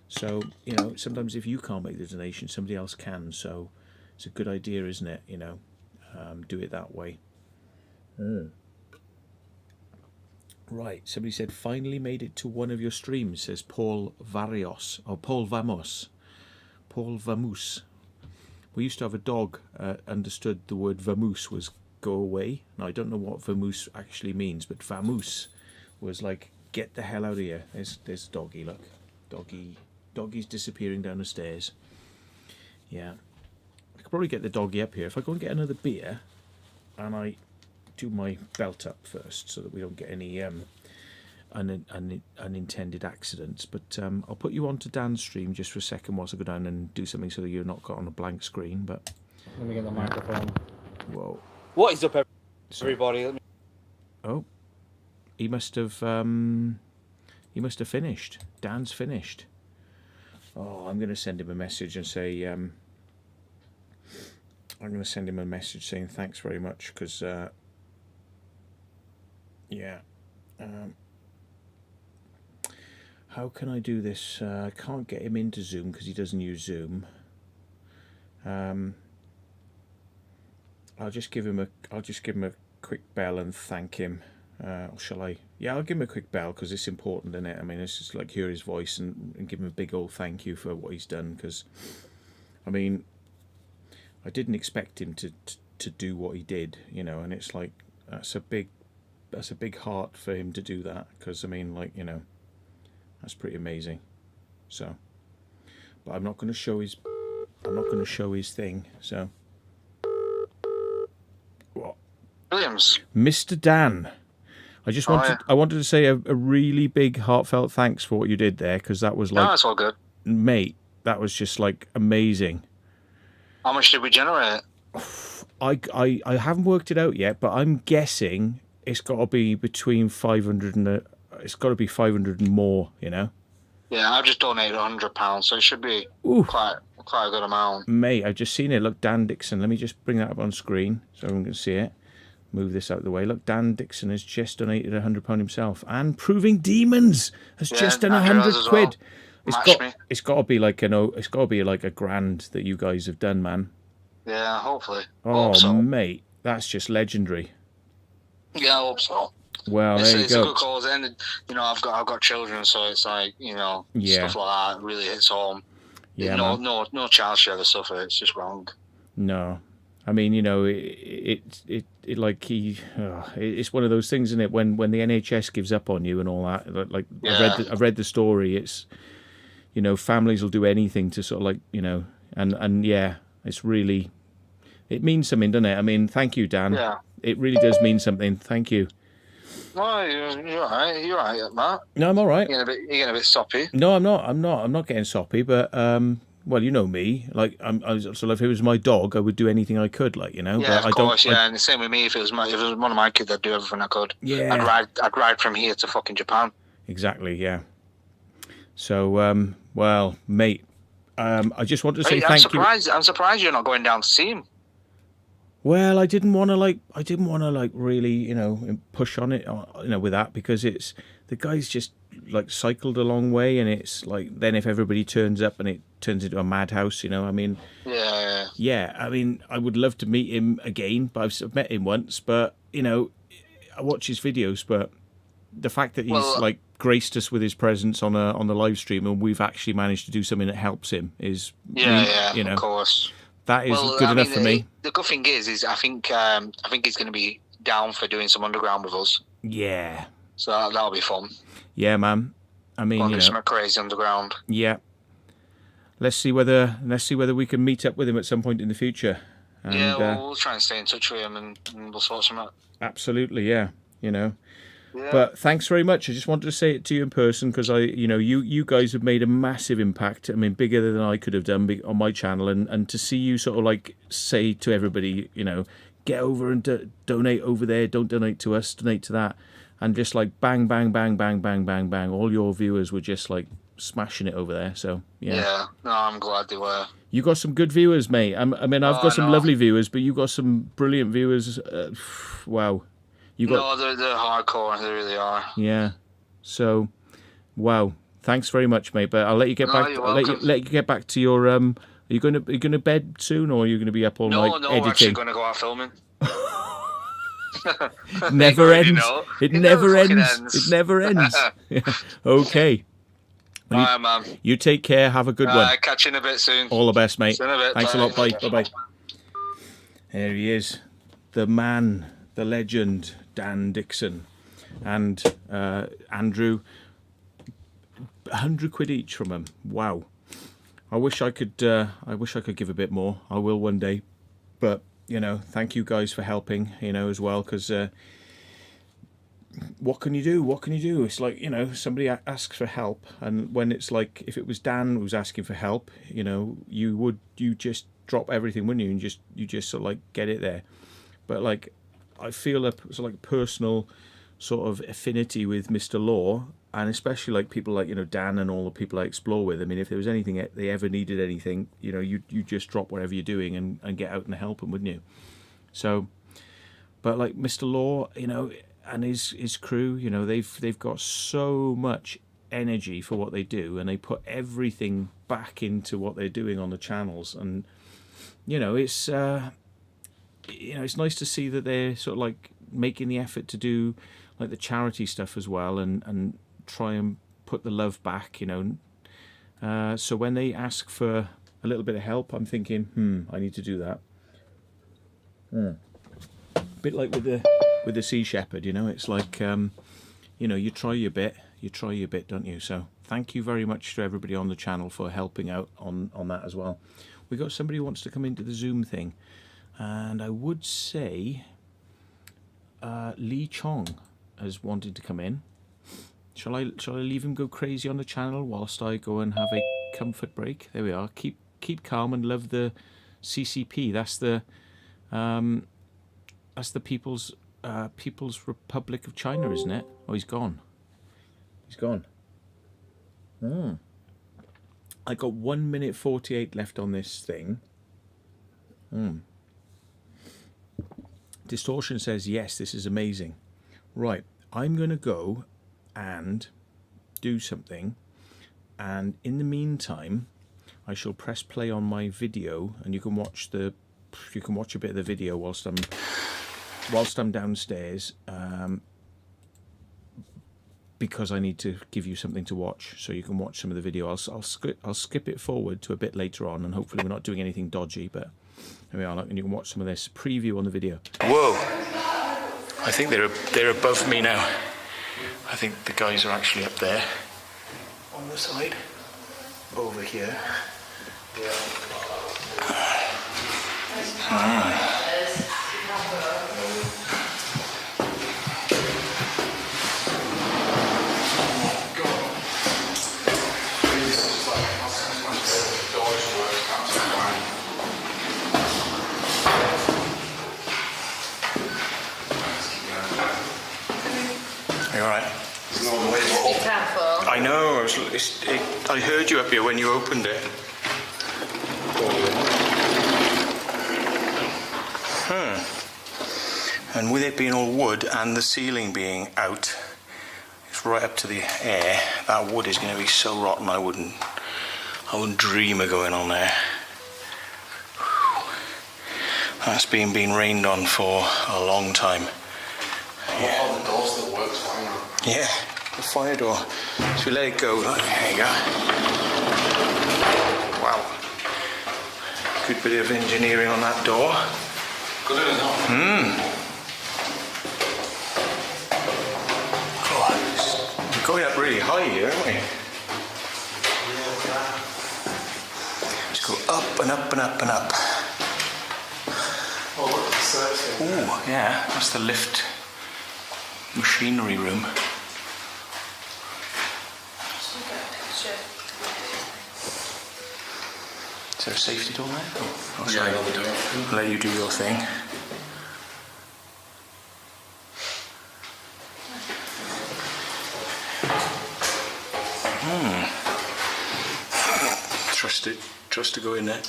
So, you know, sometimes if you can't make the donation, somebody else can. So it's a good idea, isn't it? You know, do it that way. Right, somebody said, finally made it to one of your streams, says Paul Varios, or Paul Vamos. Paul Vamoose. We used to have a dog, understood the word vamoose was go away. Now, I don't know what vamoose actually means, but vamoose was like, get the hell out of here. There's doggy, look. Doggy's disappearing down the stairs. Yeah. I could probably get the doggy up here. If I go and get another beer, and I do my belt up first so that we don't get any unintended accidents. But I'll put you onto Dan's stream just for a second whilst I go down and do something so that you're not got on a blank screen. But Let me get the microphone. Whoa. What is up, everybody? Oh, he must have finished. Dan's finished. Oh, I'm going to send him a message and say I'm going to send him a message saying thanks very much, because yeah. How can I do this? I can't get him into Zoom because he doesn't use Zoom. I'll just give him a quick bell and thank him. Or shall I? Yeah, I'll give him a quick bell because it's important, isn't it? I mean, it's just like hear his voice and give him a big old thank you for what he's done. Because, I mean, I didn't expect him to do what he did, you know. And it's like that's a big heart for him to do that. Because I mean, like, you know, that's pretty amazing. So, but I'm not going to show his thing. So, what? Williams. Mr. Dan. I just wanted to say a really big heartfelt thanks for what you did there, because that was like, No, it's all good. mate, that was just like amazing. How much did we generate? I haven't worked it out yet, but I'm guessing it's got to be between 500 and it's got to be 500 and more, you know. Yeah, I've just donated £100, so it should be quite a good amount. Mate, I've just seen it. Look, Dan Dixon. Let me just bring that up on screen so everyone can see it. move this out of the way. Look, Dan Dixon has just donated £100 himself, and Proving Demons has just done Andrew has 100 as quid. well. Match me. It's got to be like it's got to be like a grand that you guys have done, man. Yeah, hopefully. Oh, Hope so. mate, that's just legendary. Yeah, I hope so. Well, It's, there you it's a go. good cause, and you know, I've got children, so it's like, you know, Yeah. stuff like that really hits home. Yeah, no, man. no child should ever suffer. It's just wrong. No, I mean, you know, it like it's one of those things, isn't it? When the NHS gives up on you and all that, like Yeah. I've read the story. It's, you know, families will do anything to sort of like, you know, and yeah, it's really, it means something, doesn't it? I mean, thank you, Dan. Yeah. It really does mean something. Thank you. No, you're all right. You're all right, Matt. No, I'm all right. You're getting a bit soppy. No, I'm not getting soppy, but well, you know me. Like, so if it was my dog, I would do anything I could, like, you know. Yeah, but of course. Yeah, and the same with me. If it was one of my kids, I'd do everything I could. Yeah. I'd ride from here to fucking Japan. Exactly. Yeah. So, well, mate, I just want to say Hey, thank you. I'm surprised you're not going down to see him. Well, I didn't want to like really, you know, push on it, you know, with that, because the guy's just like cycled a long way, and it's like, then if everybody turns up and it turns into a madhouse, you know, I mean, Yeah. I mean, I would love to meet him again, but I've met him once, but you know, I watch his videos, but the fact that he's like graced us with his presence on the live stream, and we've actually managed to do something that helps him is, Yeah, you know, of course. that is good enough for me. The good thing is I think he's going to be down for doing some underground with us. Yeah. So that'll be fun. Yeah, man. I mean, you know, some crazy underground. yeah. Let's see whether we can meet up with him at some point in the future. And, Yeah, we'll try and stay in touch with him, and we'll sort some out. absolutely, yeah. You know. Yeah. But thanks very much. I just wanted to say it to you in person, because you guys have made a massive impact. I mean, bigger than I could have done on my channel, and to see you sort of like say to everybody, you know, get over and donate over there. Don't donate to us, donate to that, and just like bang, bang, bang, bang, bang, bang, bang. All your viewers were just like smashing it over there. So yeah. Yeah. No, I'm glad they were. You got some good viewers, mate. I mean, I've got some lovely viewers, but you got some brilliant viewers. Wow. No, they're hardcore. They really are. Yeah. So, wow. Thanks very much, mate. But I'll let you get back. You're I'll let you get back to your. Are you going to bed soon, or are you going to be up all night No, editing? we're actually going to go out filming. Never ends. Know. It never fucking ends. It never ends. Okay. All right, man. You take care. Have a good one. Catch you in a bit soon. All the best, mate. See you in a bit. Thanks Bye. a lot. Bye. Bye. Bye. There he is, the man, the legend, Dan Dixon, and Andrew. 100 quid each from him. Wow. I wish I could give a bit more. I will one day. But you know, thank you guys for helping. You know, as well, because what can you do? What can you do? It's like, you know, somebody asks for help, and when it's like, if it was Dan who was asking for help, you know, you just drop everything, wouldn't you? And you just sort of like get it there. But like, I feel a sort of like personal sort of affinity with Mr. Law, and especially like people like, you know, Dan and all the people I explore with. I mean, if there was anything, they ever needed anything, you know, you just drop whatever you're doing and get out and help them, wouldn't you? So, but like Mr. Law, you know, and his crew, you know, they've got so much energy for what they do, and they put everything back into what they're doing on the channels, and you know, it's it's nice to see that they're sort of like making the effort to do like the charity stuff as well, and try and put the love back, you know. So when they ask for a little bit of help, I'm thinking, I need to do that. A bit like with the Sea Shepherd, you know, it's like, you know, you try your bit, don't you? So thank you very much to everybody on the channel for helping out on that as well. We got somebody who wants to come into the Zoom thing, and I would say Lee Chong has wanted to come in. Shall I leave him go crazy on the channel whilst I go and have a comfort break? There we are. Keep calm and love the CCP. That's the People's Republic of China, isn't it? Oh, he's gone. He's gone. I got 1 minute 48 left on this thing. Distortion says, yes, this is amazing. Right, I'm going to go and do something, and in the meantime I shall press play on my video, and you can watch a bit of the video whilst I'm downstairs, because I need to give you something to watch, so you can watch some of the video. I'll skip it forward to a bit later on, and hopefully we're not doing anything dodgy, but here we are, and you can watch some of this preview on the video. Whoa, I think they're above me now. I think the guys are actually up there on the side over here. Are you alright? Be careful. I know, I heard you up here when you opened it. And with it being all wood and the ceiling being out, it's right up to the air, that wood is going to be so rotten I wouldn't dream of going on there. That's been rained on for a long time. Yeah. Oh, the door still works fine. Yeah, the fire door. So we let it go. There you go. Wow. Good bit of engineering on that door. Good enough. We're going up really high here, aren't we? Just go up and up and up and up. Oh, look, it's searching. Ooh, yeah, that's the lift machinery room. Is there a safety door there? Oh, sorry. I'll let you do your thing. Trust to go in there.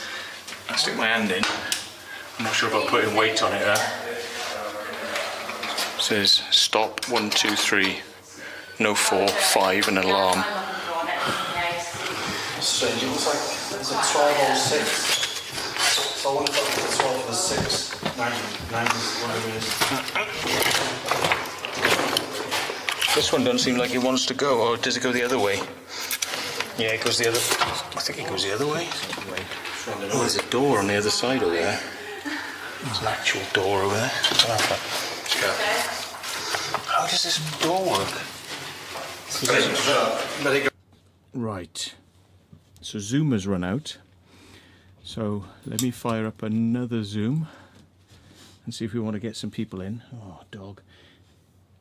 I'll stick my hand in. I'm not sure if I'm putting weight on it there. It says stop 1, 2, 3, no 4, 5, and an alarm. Strange, it looks like it's a 1206. So I wonder if it's a 12 or 6. 9 is whatever it is. This one doesn't seem like it wants to go, or does it go the other way? Yeah, it goes the other. I think it goes the other way. Oh, there's a door on the other side over there. There's an actual door over there. How does this door work? Right. So Zoom has run out. So let me fire up another Zoom and see if we want to get some people in. Oh, dog.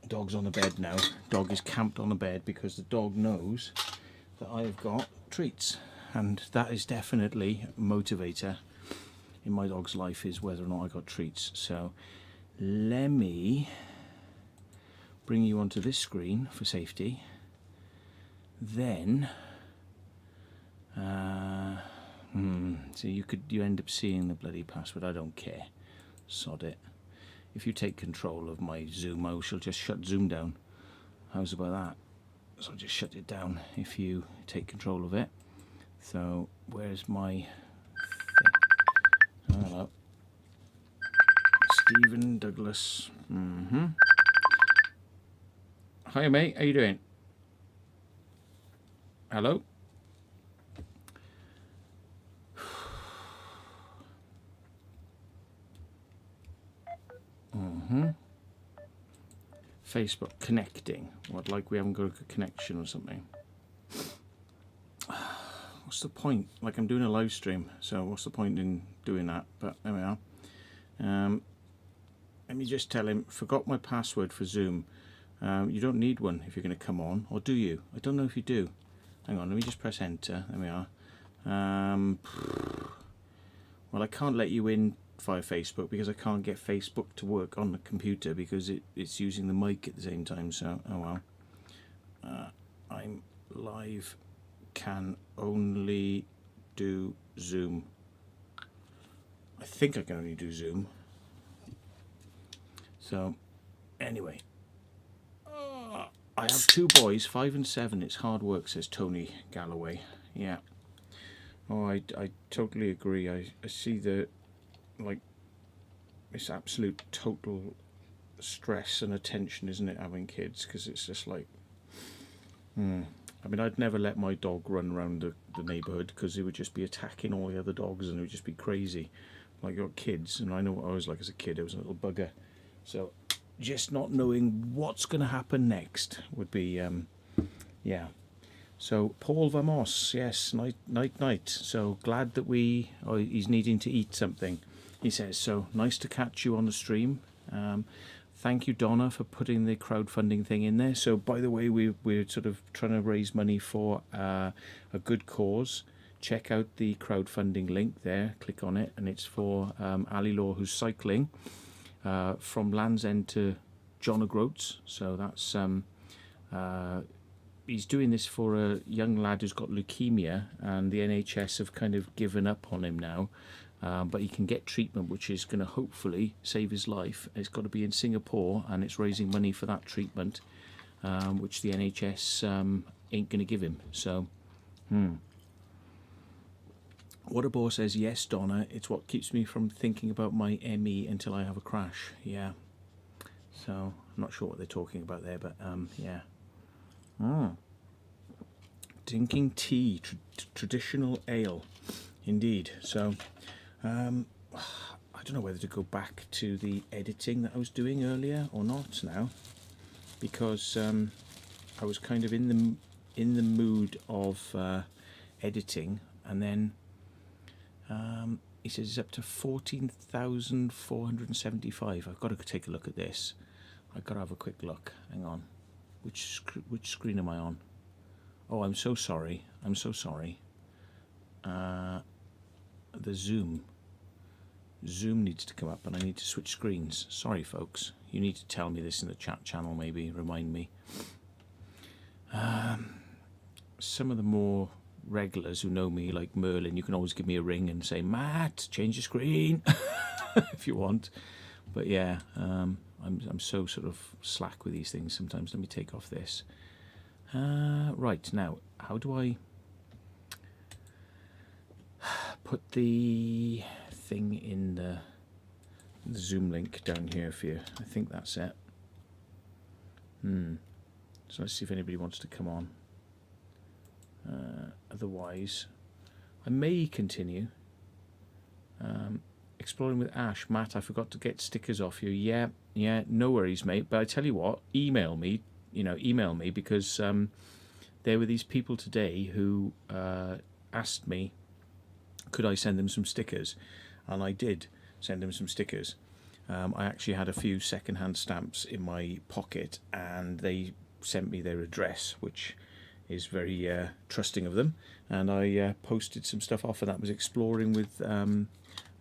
Dog's on the bed now. Dog is camped on the bed because the dog knows that I've got treats, and that is definitely a motivator in my dog's life, is whether or not I got treats. So let me bring you onto this screen for safety. Then so you end up seeing the bloody password. I don't care, sod it. If you take control of my Zoom, I shall just shut Zoom down. How's about that? So I'll just shut it down if you take control of it. So where's my thing? Hello, Stephen Douglas. Hi mate, how you doing? Hello. Facebook connecting. What, like we haven't got a good connection or something? What's the point? Like, I'm doing a live stream, so what's the point in doing that? But there we are. Let me just tell him, forgot my password for Zoom. You don't need one if you're going to come on, or do you? I don't know if you do. Hang on, let me just press enter. There we are. Well, I can't let you in via Facebook because I can't get Facebook to work on the computer because it's using the mic at the same time. So, oh well. I'm live, can only do Zoom. I think I can only do Zoom. So, anyway. I have 2 boys, 5 and 7. It's hard work, says Tony Galloway. Yeah. Oh, I totally agree. I see the, like, it's absolute total stress and attention, isn't it, having kids? Because it's just like, I mean, I'd never let my dog run around the neighbourhood because he would just be attacking all the other dogs and it would just be crazy. Like, you've got kids, and I know what I was like as a kid. I was a little bugger. So, just not knowing what's going to happen next would be, yeah. So, Paul Vamos, yes, night. So, glad that he's needing to eat something. He says, so, nice to catch you on the stream. Thank you, Donna, for putting the crowdfunding thing in there. So, by the way, we're sort of trying to raise money for a good cause. Check out the crowdfunding link there. Click on it, and it's for Ali Law, who's cycling from Land's End to John O'Groats. So that's he's doing this for a young lad who's got leukemia, and the NHS have kind of given up on him now. But he can get treatment which is going to hopefully save his life. It's got to be in Singapore, and it's raising money for that treatment, which the NHS ain't going to give him. So, Waterboar says, yes, Donna, it's what keeps me from thinking about my ME until I have a crash. Yeah. So, I'm not sure what they're talking about there, but yeah. Drinking tea, traditional ale. Indeed. So, I don't know whether to go back to the editing that I was doing earlier or not now, because I was kind of in the mood of editing, and then he says it's up to 14,475. I've got to take a look at this. I've got to have a quick look. Hang on. Which screen am I on? Oh, I'm so sorry. I'm so sorry. The Zoom needs to come up, and I need to switch screens. Sorry, folks. You need to tell me this in the chat channel, maybe. Remind me. Some of the more regulars who know me, like Merlin, you can always give me a ring and say, Matt, change your screen if you want. But yeah, I'm so sort of slack with these things sometimes. Let me take off this. Right, now, how do I put the thing in the Zoom link down here for you? I think that's it. So let's see if anybody wants to come on. Otherwise, I may continue. Exploring with Ash. Matt, I forgot to get stickers off you. Yeah, no worries, mate. But I tell you what, email me, because there were these people today who asked me, could I send them some stickers? And I did send them some stickers. I actually had a few second-hand stamps in my pocket, and they sent me their address, which is very trusting of them. And I posted some stuff off, and that was exploring with, I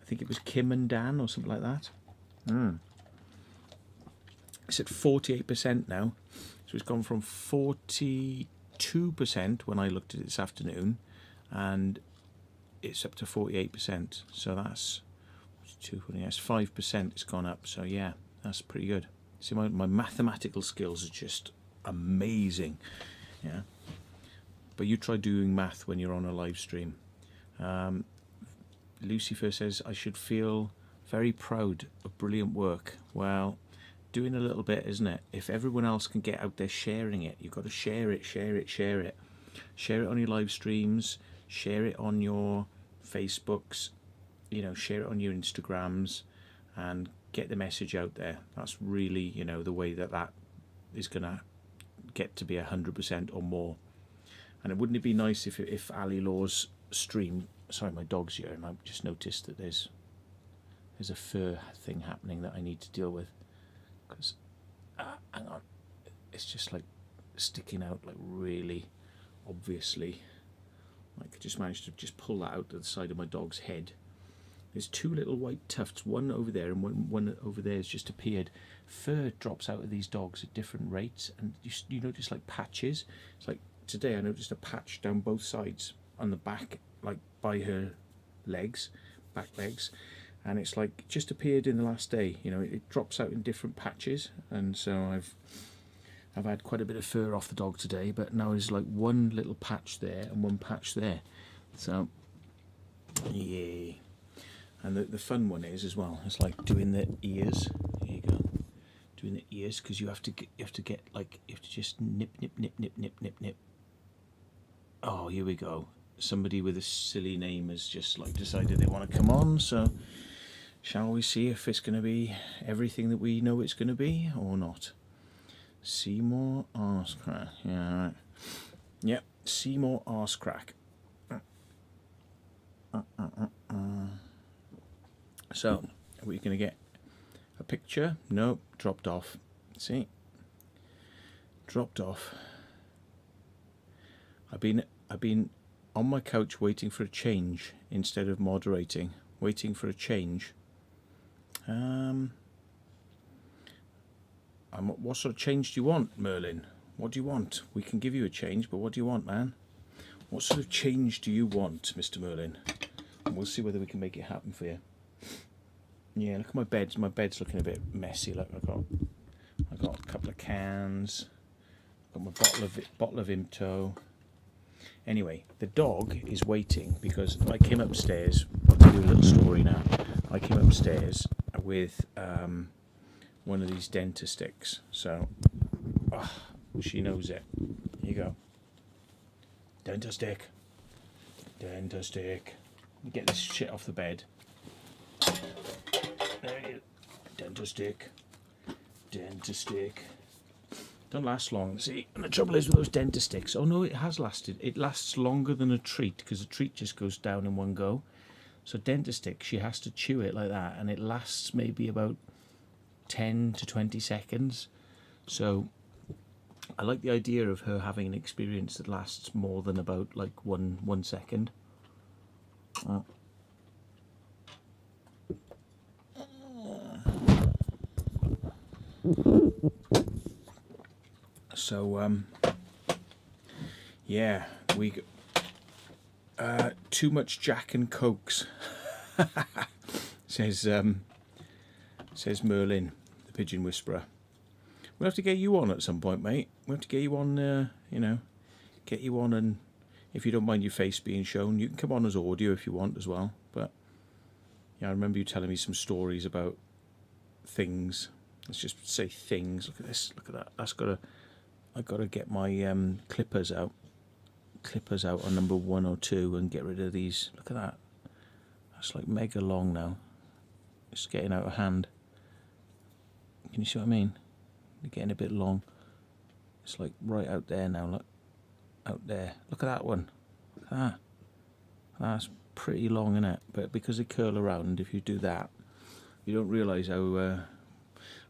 think it was Kim and Dan or something like that. It's at 48% now. So it's gone from 42% when I looked at it this afternoon, and it's up to 48%. So that's 5% it's gone up. So yeah, that's pretty good. See, my mathematical skills are just amazing. Yeah. But you try doing math when you're on a live stream. Lucifer says, I should feel very proud of brilliant work. Well, doing a little bit, isn't it? If everyone else can get out there sharing it, you've got to share it. Share it on your live streams, share it on your Facebooks, share it on your Instagrams, and get the message out there. That's really, the way that is going to get to be 100% or more. And wouldn't it be nice if Ali Law's stream... Sorry, my dog's here, and I've just noticed that there's a fur thing happening that I need to deal with. Because, hang on, it's just like sticking out like really obviously. Like I just managed to just pull that out to the side of my dog's head. There's two little white tufts, one over there and one over there has just appeared. Fur drops out of these dogs at different rates, and you notice like patches. It's like today I noticed a patch down both sides on the back, like by her legs, back legs, and it's like just appeared in the last day. You know, it drops out in different patches, and so I've had quite a bit of fur off the dog today, but now there's like one little patch there and one patch there. So yay. And the fun one is as well, it's like doing the ears. Here you go. Doing the ears, because you have to just nip. Oh, here we go. Somebody with a silly name has just like decided they want to come on, so shall we see if it's going to be everything that we know it's going to be or not? Seymour Arsecrack. Yeah, right. Yep, Seymour Arsecrack. So, are we going to get a picture? Nope, dropped off. See? Dropped off. I've been on my couch waiting for a change instead of moderating. Waiting for a change. What sort of change do you want, Merlin? What do you want? We can give you a change, but what do you want, man? What sort of change do you want, Mr. Merlin? And we'll see whether we can make it happen for you. Yeah, look at my beds. My bed's looking a bit messy. Look, I've got a couple of cans. Got my bottle of Imto. Anyway, the dog is waiting because I came upstairs. I'll tell you a little story now. I came upstairs with one of these Dentastix. So, she knows it. Here you go. Dentastix. Get this shit off the bed. There you go. Dentastix. Don't last long. See, and the trouble is with those Dentastix. Oh no, it has lasted. It lasts longer than a treat because a treat just goes down in one go. So Dentastix, she has to chew it like that, and it lasts maybe about 10 to 20 seconds. So I like the idea of her having an experience that lasts more than about like one second. So yeah, we too much Jack and Cokes. says Merlin, the pigeon whisperer. We'll have to get you on at some point, mate. We'll have to get you on, get you on, and if you don't mind your face being shown, you can come on as audio if you want as well. But yeah, I remember you telling me some stories about things. Let's just say things. Look at this. Look at that. I've got to get my clippers out on number 102 and get rid of these. Look at that. That's like mega long now. It's getting out of hand. Can you see what I mean? They're getting a bit long. It's like right out there now. Look, out there. Look at that one. Look at that. That's pretty long, isn't it? But because they curl around, if you do that, you don't realise how. I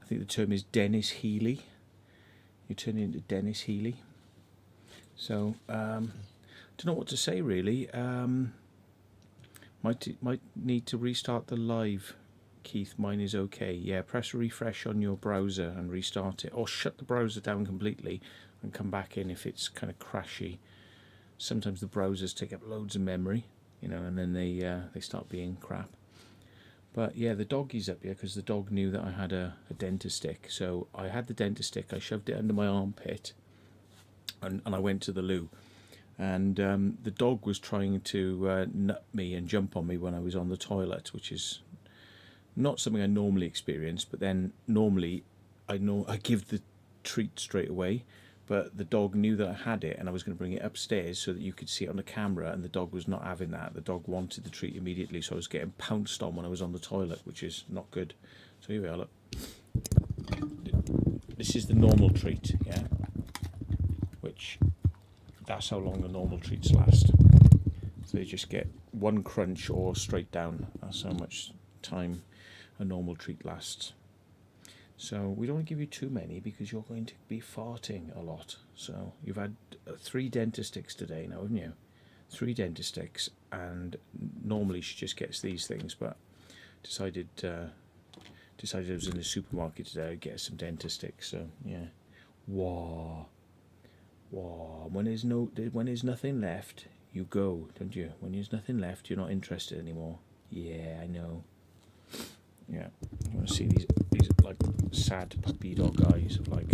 think the term is Dennis Healy. You turn into Dennis Healy. So, don't know what to say really. Might need to restart the live. Keith, mine is okay. Yeah, press refresh on your browser and restart it, or shut the browser down completely and come back in if it's kind of crashy. Sometimes the browsers take up loads of memory, and then they start being crap. But yeah, the doggy's up here because the dog knew that I had a Dentastix. So I had the Dentastix, I shoved it under my armpit, and I went to the loo. And the dog was trying to nut me and jump on me when I was on the toilet, which is not something I normally experience. But then normally I give the treat straight away. But the dog knew that I had it, and I was going to bring it upstairs so that you could see it on the camera, and the dog was not having that. The dog wanted the treat immediately, so I was getting pounced on when I was on the toilet, which is not good. So here we are, look. This is the normal treat, yeah? Which, that's how long the normal treats last. So you just get one crunch or straight down. That's how much time a normal treat lasts. So we don't want to give you too many because you're going to be farting a lot. So you've had 3 Dentastix today now, haven't you? 3 Dentastix, and normally she just gets these things, but decided I was in the supermarket today, I'd get some Dentastix. So yeah, wow. When there's nothing left, you go, don't you? When there's nothing left, you're not interested anymore. Yeah, I know. see these like sad puppy dog eyes of like,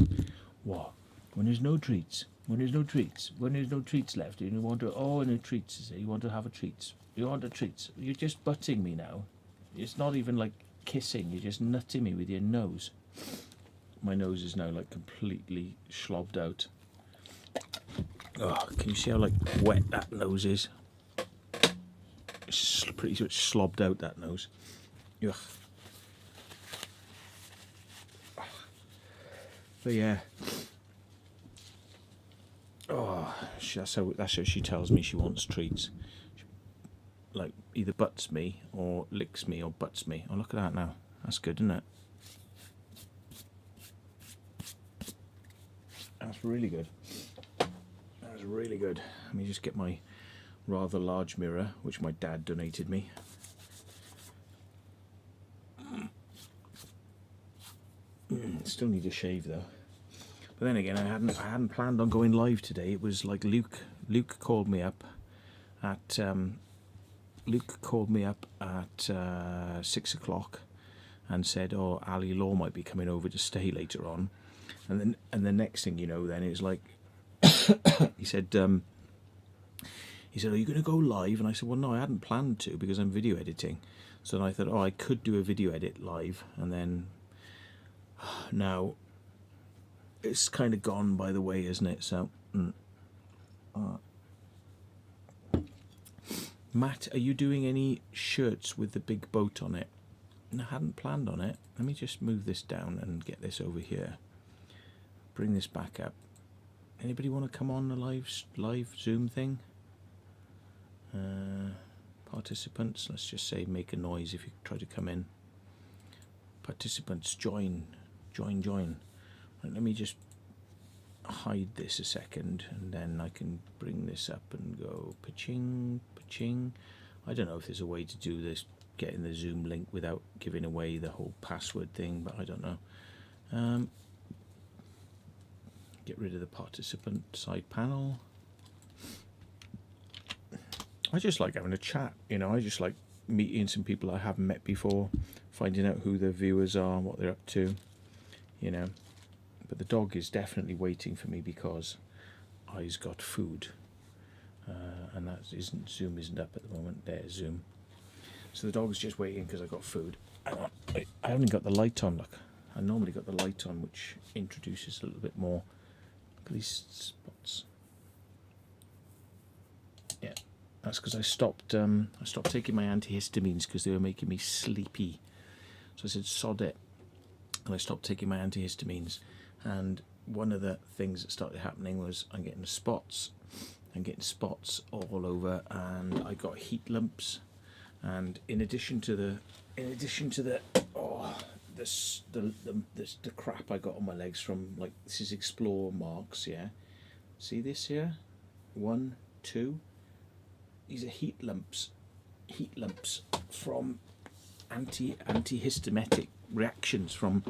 what? When there's no treats, when there's no treats, when there's no treats left, and you want to, oh, no treats, you want to have a treat, you want a treat. You're just butting me now. It's not even like kissing, you're just nutting me with your nose. My nose is now like completely slobbed out. Oh, can you see how like wet that nose is? It's pretty much slobbed out, that nose. Ugh. But yeah. Oh, that's how she tells me she wants treats. She, like, either butts me or licks me or butts me. Oh, look at that now. That's good, isn't it? That's really good. That's really good. Let me just get my rather large mirror, which my dad donated me. Still need a shave though. But then again, I hadn't planned on going live today. It was like Luke called me up at 6 o'clock and said, "Oh, Ali Law might be coming over to stay later on." And the next thing you know, then it's like he said, "Are you going to go live?" And I said, "Well, no, I hadn't planned to because I'm video editing." So then I thought, "Oh, I could do a video edit live," and then now it's kind of gone by the way, isn't it? So, Matt, are you doing any shirts with the big boat on it? No, I hadn't planned on it. Let me just move this down and get this over here. Bring this back up. Anybody want to come on the live Zoom thing? Participants, let's just say make a noise if you try to come in. Participants, join. Right, let me just hide this a second and then I can bring this up and go pa-ching, pa-ching. I don't know if there's a way to do this, getting the Zoom link without giving away the whole password thing, but I don't know. Get rid of the participant side panel. I just like having a chat, you know. I just like meeting some people I haven't met before, finding out who their viewers are, what they're up to, you know. But the dog is definitely waiting for me because I's got food, and that isn't Zoom isn't up at the moment. There's Zoom, so the dog's just waiting because I got food. I haven't got the light on. Look, I normally got the light on, which introduces a little bit more. Look at these spots. Yeah, that's because I stopped taking my antihistamines because they were making me sleepy. So I said, sod it. And I stopped taking my antihistamines. And one of the things that started happening was I'm getting spots. I'm getting spots all over, and I got heat lumps. And in addition to the crap I got on my legs from, like, this is Explore marks, yeah. See this here? 1, 2. These are heat lumps from antihistaminic reactions from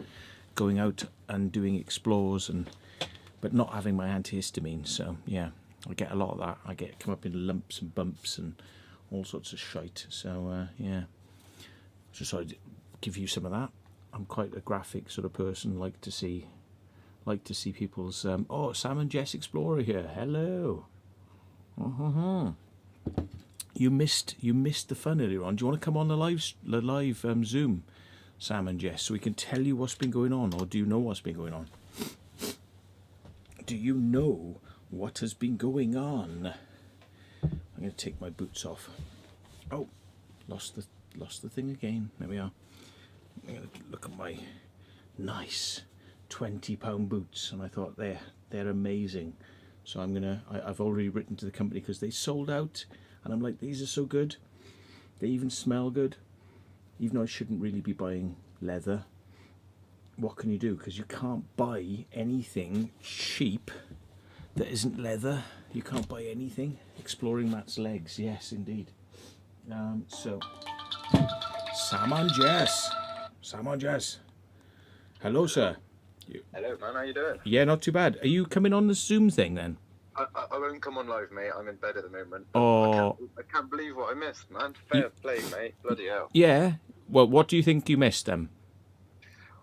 going out and doing explores but not having my antihistamine. So yeah, I get a lot of that. I come up in lumps and bumps and all sorts of shite. So yeah, just thought I'd give you some of that. I'm quite a graphic sort of person. Like to see people's oh, Sam and Jess Explorer here. Hello. You missed the fun earlier on. Do you want to come on the live Zoom, Sam and Jess, so we can tell you what's been going on, or do you know what's been going on? Do you know what has been going on? I'm going to take my boots off. Oh, lost the thing again. There we are. I'm going to look at my nice £20 boots, and I thought they're amazing. So I've already written to the company because they sold out. And I'm like, these are so good. They even smell good. Even though I shouldn't really be buying leather. What can you do? Because you can't buy anything cheap that isn't leather. You can't buy anything. Exploring Matt's legs. Yes, indeed. So, Sam and Jess. Hello, sir. Hello, man. How you doing? Yeah, not too bad. Are you coming on the Zoom thing then? I won't come on live, mate. I'm in bed at the moment. Oh. I can't believe what I missed, man. Fair play, mate. Bloody hell. Yeah. Well, what do you think you missed then?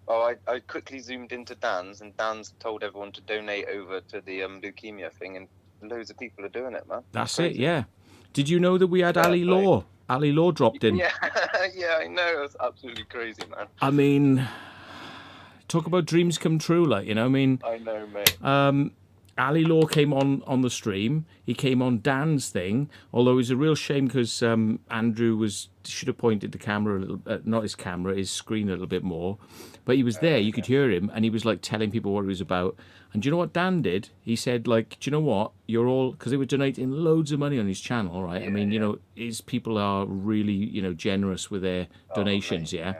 Oh, I quickly zoomed into Dan's, and Dan's told everyone to donate over to the leukemia thing, and loads of people are doing it, man. That's it, yeah. Did you know that we had Fair Ali play. Law? Ali Law dropped in. Yeah, yeah, I know. It's absolutely crazy, man. I mean, talk about dreams come true, like, you know, I mean, I know, mate. Ali Law came on the stream. He came on Dan's thing, although it was a real shame because Andrew should have pointed the camera a little, not his camera, his screen a little bit more. But he was there, you could hear him, and he was like telling people what it was about. And do you know what Dan did? He said, like, do you know what? You're all, because they were donating loads of money on his channel, right? I mean, you know, his people are really, you know, generous with their donations, yeah?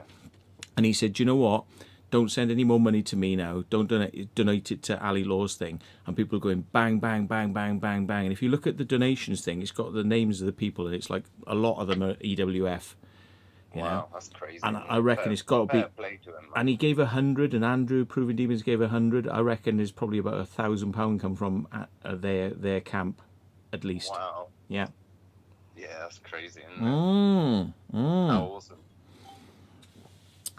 And he said, do you know what? Don't send any more money to me now. Don't donate it to Ali Law's thing. And people are going bang, bang, bang, bang, bang, bang. And if you look at the donations thing, it's got the names of the people, and it's like a lot of them are EWF. You Wow, know? that's crazy. And I reckon it's got to be. Fair play to him, man. And he gave 100, and Andrew Proving Demons gave 100. I reckon there's probably about £1,000 come from their camp, at least. Wow. Yeah. Yeah, that's crazy, isn't it? How awesome.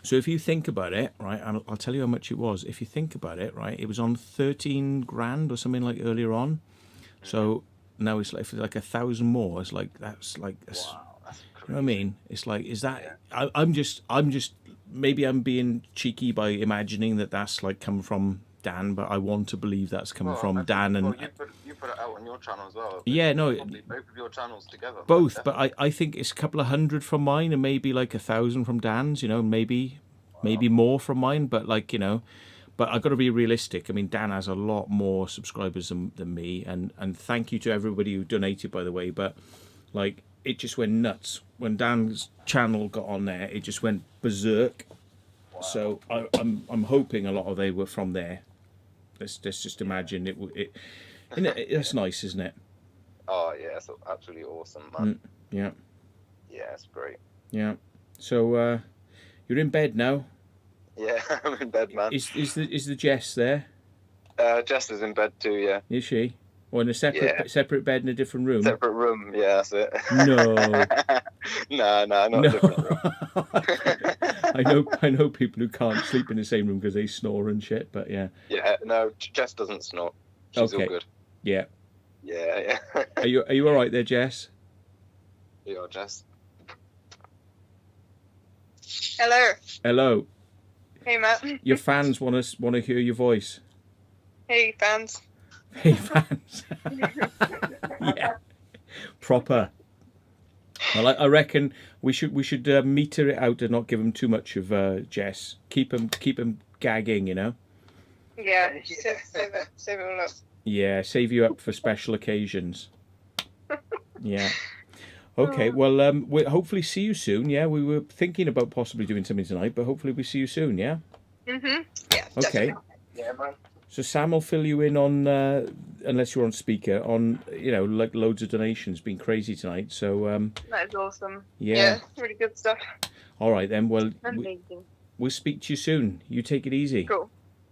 So if you think about it, right, I'll tell you how much it was. If you think about it, right, it was on 13 grand or something like earlier on. So now it's like 1,000 more. It's like that's like, Wow, that's crazy. you know what I mean? It's like, is that? I'm just maybe I'm being cheeky by imagining that that's like come from Dan, but I want to believe that's come from Dan and. Well, you put it out on your channel as well. Yeah, no, Probably both of your channels together. both, man, but I think it's a couple of hundred from mine and maybe like 1,000 from Dan's, you know, maybe more from mine, but like, you know, but I've got to be realistic. I mean, Dan has a lot more subscribers than me, and thank you to everybody who donated, by the way, but like, it just went nuts. When Dan's channel got on there, it just went berserk. Wow. So I'm hoping a lot of they were from there. Let's just imagine it that's nice, isn't it? Oh yeah, it's absolutely awesome, man. Yeah. Yeah, it's great. Yeah. So you're in bed now. Yeah, I'm in bed, man. Is the Jess there? Jess is in bed too. Yeah. Is she? Or in a separate bed in a different room? Separate room. Yeah, that's it. No. no, not a different room. I know people who can't sleep in the same room because they snore and shit. But yeah. Yeah. No, Jess doesn't snore. She's all good. Yeah. Yeah. Are you all right there, Jess? Yeah, Jess. Hello. Hello. Hey, Matt. Your fans want to hear your voice. Hey, fans. Hey, fans. Yeah. Proper. Well, I reckon we should meter it out and not give them too much of Jess. Keep them gagging, you know. Yeah. Save it all up. Yeah, save you up for special occasions. Yeah. Okay, well, we'll hopefully see you soon. Yeah, we were thinking about possibly doing something tonight, but hopefully we see you soon. Yeah. Yeah. Okay. Definitely. Yeah, man. So Sam will fill you in on, unless you're on speaker, on, you know, like loads of donations. Been crazy tonight. So That is awesome. Yeah. Really good stuff. All right then. Well, Amazing. we'll speak to you soon. You take it easy. Cool.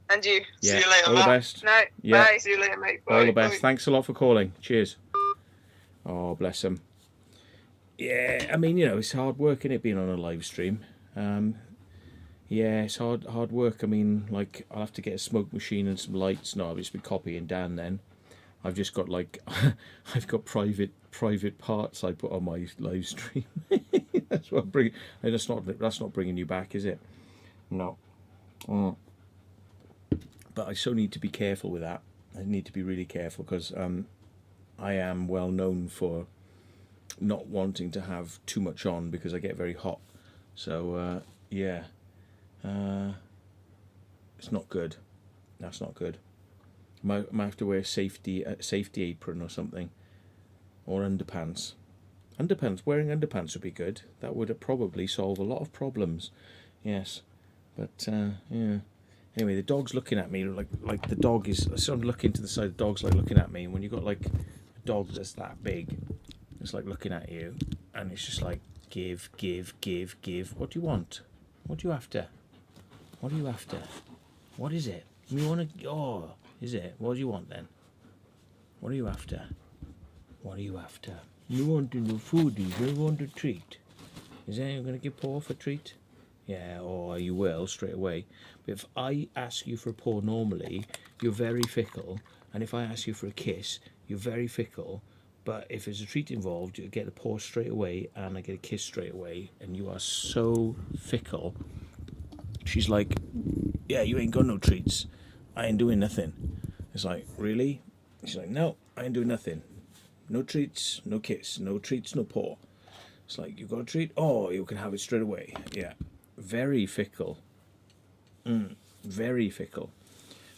And you. Yeah. See you later, All the best. No. Yeah. Bye. See you later, mate. Bye. All the best. Bye. Thanks a lot for calling. Cheers. Oh, bless him. Yeah, I mean, you know, it's hard work, innit, being on a live stream. Yeah, it's hard work. I mean, like, I'll have to get a smoke machine and some lights. No, I've just been copying Dan then. I've just got, like, I've got private parts I put on my live stream. That's what I'm bringing. And that's not bringing you back, is it? No. But I so need to be careful with that. I need to be really careful because I am well known for not wanting to have too much on because I get very hot. So yeah, it's not good. That's not good. Might have to wear a safety apron or something, or underpants. Wearing underpants would be good. That would probably solve a lot of problems. Yes, but yeah. Anyway, the dog's looking at me like the dog is. So I'm looking to the side. The dog's like looking at me. And when you got like a dog that's that big, it's like looking at you, and it's just like give. What do you want? What do you after? What are you after? What is it? You want to? Oh, is it? What do you want then? What are you after? What are you after? You want to do foodies? You want a treat? Is that you're going to give Paul a treat? Yeah, or you will straight away. But if I ask you for a paw normally, you're very fickle. And if I ask you for a kiss, you're very fickle. But if there's a treat involved, you get a paw straight away and I get a kiss straight away. And you are so fickle. She's like, yeah, you ain't got no treats. I ain't doing nothing. It's like, really? She's like, no, I ain't doing nothing. No treats, no kiss. No treats, no paw. It's like, you got a treat? Oh, you can have it straight away. Yeah. Very fickle. Very fickle.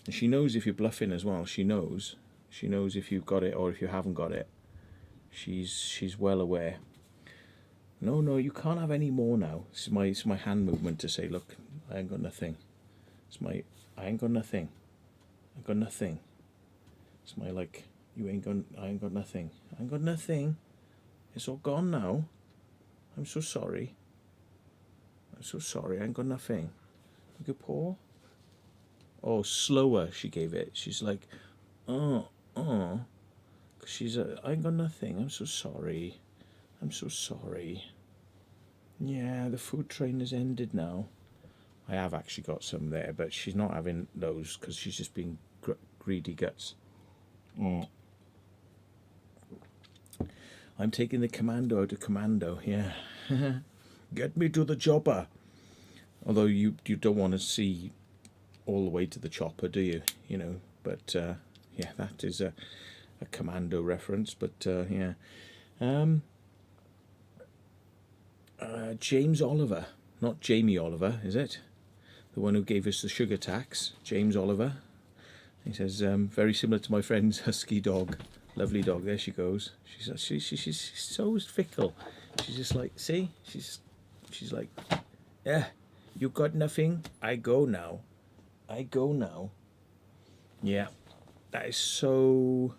And she knows if you're bluffing as well. She knows. She knows if you've got it or if you haven't got it. She's well aware. No, you can't have any more now. It's my hand movement to say, look, I ain't got nothing. I ain't got nothing. I got nothing. It's my like, I ain't got nothing. I ain't got nothing. It's all gone now. I'm so sorry. I'm so sorry. I ain't got nothing. You good paw? Oh, slower. She gave it. She's like, oh. She's I ain't got nothing. I'm so sorry. I'm so sorry. Yeah, the food train has ended now. I have actually got some there, but she's not having those because she's just being greedy guts. I'm taking the commando out of commando. Yeah. Get me to the chopper. Although you don't want to see all the way to the chopper, do you? You know, but yeah, that is a commando reference. But yeah. James Oliver, not Jamie Oliver, is it? The one who gave us the sugar tax, James Oliver. He says, very similar to my friend's husky dog. Lovely dog. There she goes. She's so fickle. She's just like, see? She's like, yeah, you got nothing? I go now. I go now. Yeah, that is so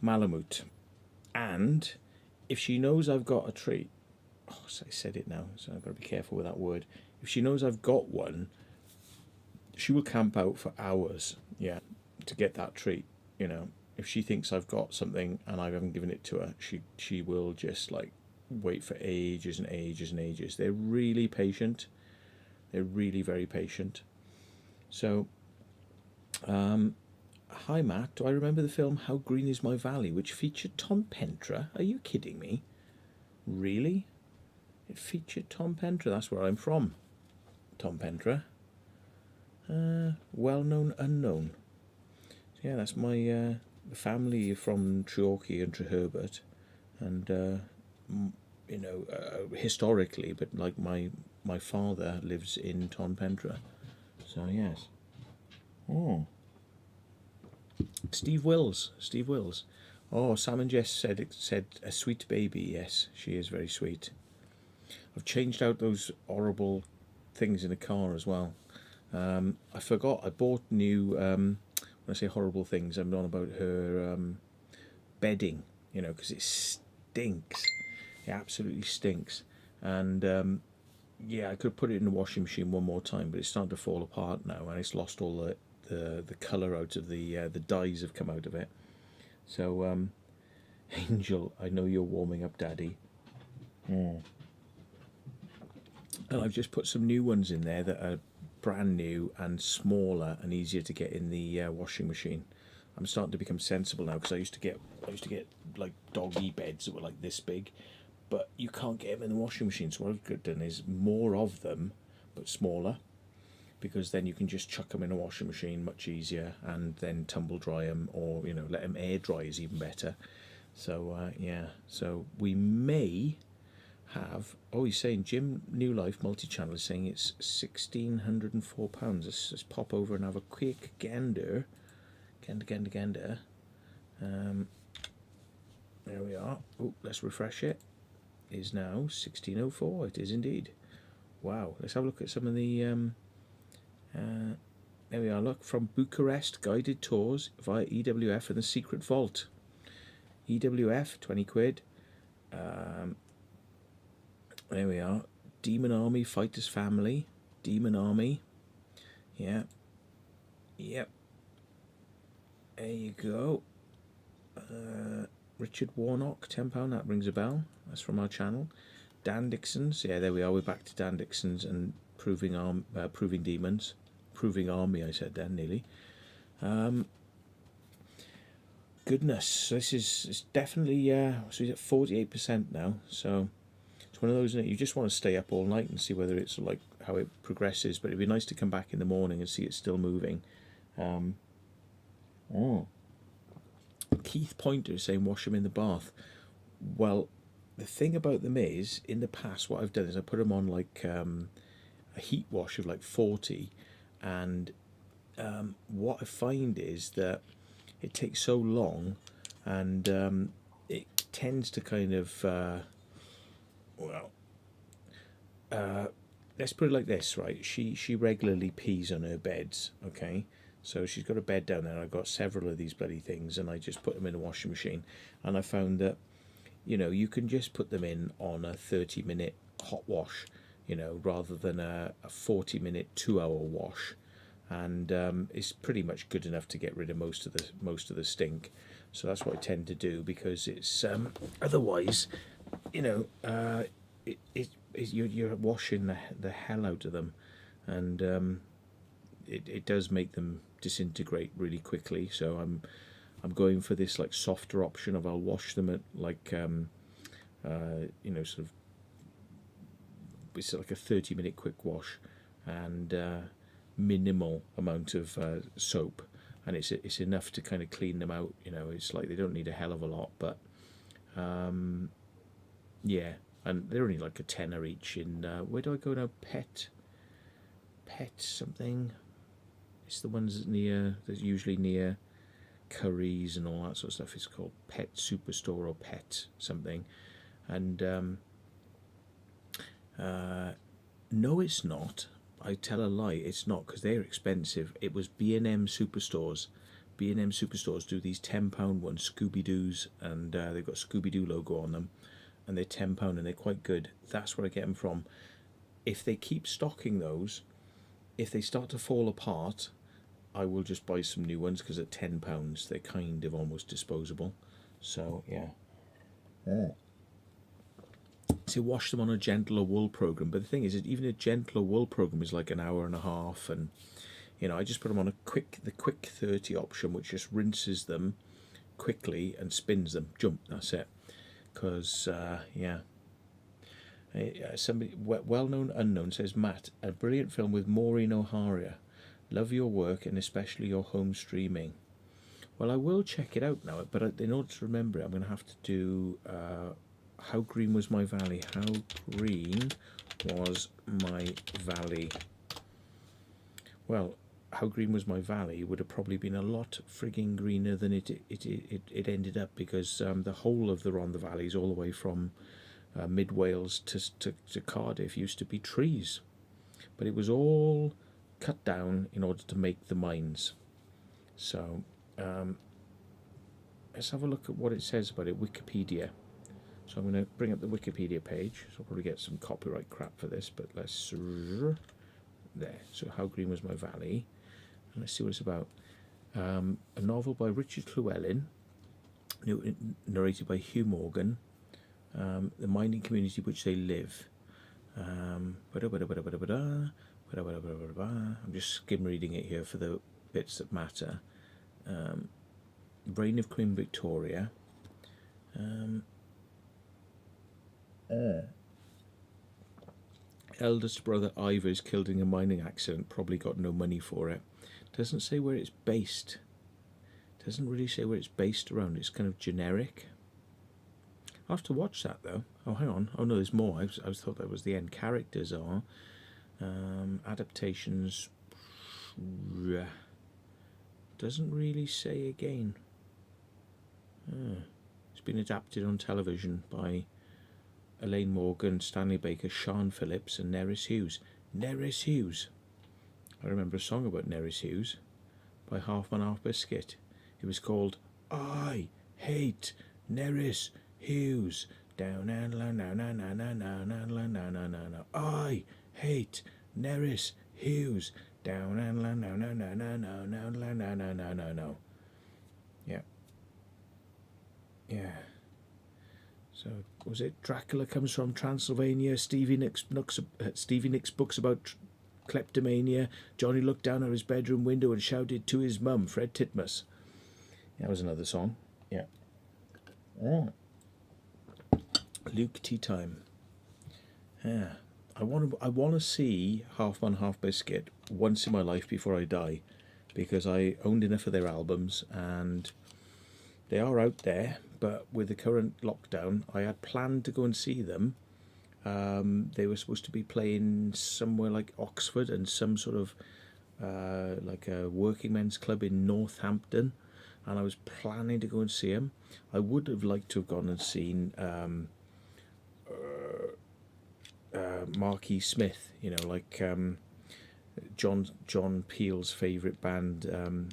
Malamute. And if she knows I've got a treat, oh, so I said it now, so I've got to be careful with that word. If she knows I've got one, she will camp out for hours, yeah, to get that treat, you know. If she thinks I've got something and I haven't given it to her, she will just like wait for ages and ages and ages. They're really patient. They're really very patient. So, hi Matt, do I remember the film How Green Is My Valley, which featured Tom Pentra? Are you kidding me? Really? It featured Tom Pentra. That's where I'm from. Tom Pentra. Well-known unknown. So yeah, that's my the family from Treorchy and Treherbert, and you know, historically, but like my father lives in Tom Pentra. So yes. Oh. Steve Wills. Oh, Sam and Jess said a sweet baby. Yes, she is very sweet. I've changed out those horrible things in the car as well. I forgot I bought new, when I say horrible things, I'm on about her bedding, you know, because it stinks. It absolutely stinks. And yeah, I could put it in the washing machine one more time, but it's starting to fall apart now, and it's lost all the colour out of the dyes have come out of it. So, Angel, I know you're warming up, Daddy. And I've just put some new ones in there that are brand new and smaller and easier to get in the washing machine. I'm starting to become sensible now, because I used to get like doggy beds that were like this big, but you can't get them in the washing machine. So what I've done is more of them, but smaller, because then you can just chuck them in a washing machine much easier, and then tumble dry them, or you know, let them air dry is even better. So yeah, so we may have, oh, he's saying Jim New Life Multi-Channel is saying it's £1,604. Let's pop over and have a quick gander. There we are. Oh, let's refresh it. It is now 1604. It is indeed. Wow. Let's have a look at some of the there we are. Look, from Bucharest, guided tours via EWF and the Secret Vault. EWF, 20 quid. There we are. Demon Army, Fighters Family. Demon Army. Yeah. Yep. There you go. Richard Warnock, £10. That rings a bell. That's from our channel. Dan Dixon's. Yeah, there we are. We're back to Dan Dixon's. And Proving Demons, Proving Army. I said then nearly. Goodness, this is it's definitely so he's at 48% now. So it's one of those that you just want to stay up all night and see whether it's like how it progresses. But it'd be nice to come back in the morning and see it's still moving. Keith Pointer is saying wash them in the bath. Well, the thing about them is, in the past, what I've done is I put them on like a heat wash of like 40, and what I find is that it takes so long, and it tends to kind of let's put it like this, right? She regularly pees on her beds, okay? So she's got a bed down there. I've got several of these bloody things, and I just put them in a washing machine. And I found that, you know, you can just put them in on a 30-minute hot wash, you know, rather than a 40-minute 2-hour wash, and it's pretty much good enough to get rid of most of the stink. So that's what I tend to do, because it's otherwise, you know, you're washing the hell out of them, and it does make them disintegrate really quickly. So I'm going for this like softer option of I'll wash them at like you know, sort of it's like a 30-minute quick wash, and minimal amount of soap, and it's enough to kind of clean them out. You know, it's like they don't need a hell of a lot, but yeah, and they're only like a tenner each in where do I go now? Pet something. It's the ones near, there's usually near Currys and all that sort of stuff. It's called Pet Superstore or Pet something. And no, it's not. I tell a lie, it's not, because they're expensive. It was B&M Superstores. B&M Superstores do these £10 ones, Scooby-Doo's, and they've got Scooby-Doo logo on them, and they're £10 and they're quite good. That's where I get them from. If they keep stocking those, if they start to fall apart, I will just buy some new ones, because at £10 they're kind of almost disposable. So yeah. So wash them on a gentler wool program, but the thing is that even a gentler wool program is like an hour and a half, and you know, I just put them on the quick 30 option, which just rinses them quickly and spins them. Jump, that's it. Because yeah. Somebody well-known unknown says, Matt, a brilliant film with Maureen O'Hara. Love your work, and especially your home streaming. Well, I will check it out now, but in order to remember it, I'm going to have to do How Green Was My Valley. How Green Was My Valley. Well, How Green Was My Valley would have probably been a lot frigging greener than it ended up, because the whole of the Rhondda Valley is all the way from mid Wales to Cardiff used to be trees, but it was all cut down in order to make the mines. So let's have a look at what it says about it. Wikipedia. So I'm going to bring up the Wikipedia page. So I'll probably get some copyright crap for this, but let's there. So How Green Was My Valley, and let's see what it's about. A novel by Richard Llewellyn, narrated by Hugh Morgan. The mining community which they live. I'm just skim reading it here for the bits that matter. Reign of Queen Victoria. Eldest brother Ivor is killed in a mining accident, probably got no money for it. Doesn't say where it's based. Doesn't really say where it's based around. It's kind of generic. I'll have to watch that though. Oh, hang on. Oh no, there's more. I thought that was the end. Characters are adaptations. Doesn't really say again. It's been adapted on television by Elaine Morgan, Stanley Baker, Sean Phillips, and Nerys Hughes. Nerys Hughes. I remember a song about Nerys Hughes by Half Man Half Biscuit. It was called I Hate Nerys Hughes. Down and low, no, no, no, no, no, no, no, no, no, no, no. I hate Nerys Hughes. Down and low, no, no, no, no, no, no, no, no, no, no, no, no. Yeah. Yeah. So was it Dracula Comes from Transylvania? Stevie Nicks books about kleptomania. Johnny looked down at his bedroom window and shouted to his mum, Fred Titmus. That was another song. Yeah. Oh. Luke Tea Time. Yeah. I want to see Half Man Half Biscuit once in my life before I die, because I owned enough of their albums and they are out there. But with the current lockdown, I had planned to go and see them. They were supposed to be playing somewhere like Oxford and some sort of like a working men's club in Northampton, and I was planning to go and see them. I would have liked to have gone and seen Marquis Smith, you know, like John Peel's favourite band. I'm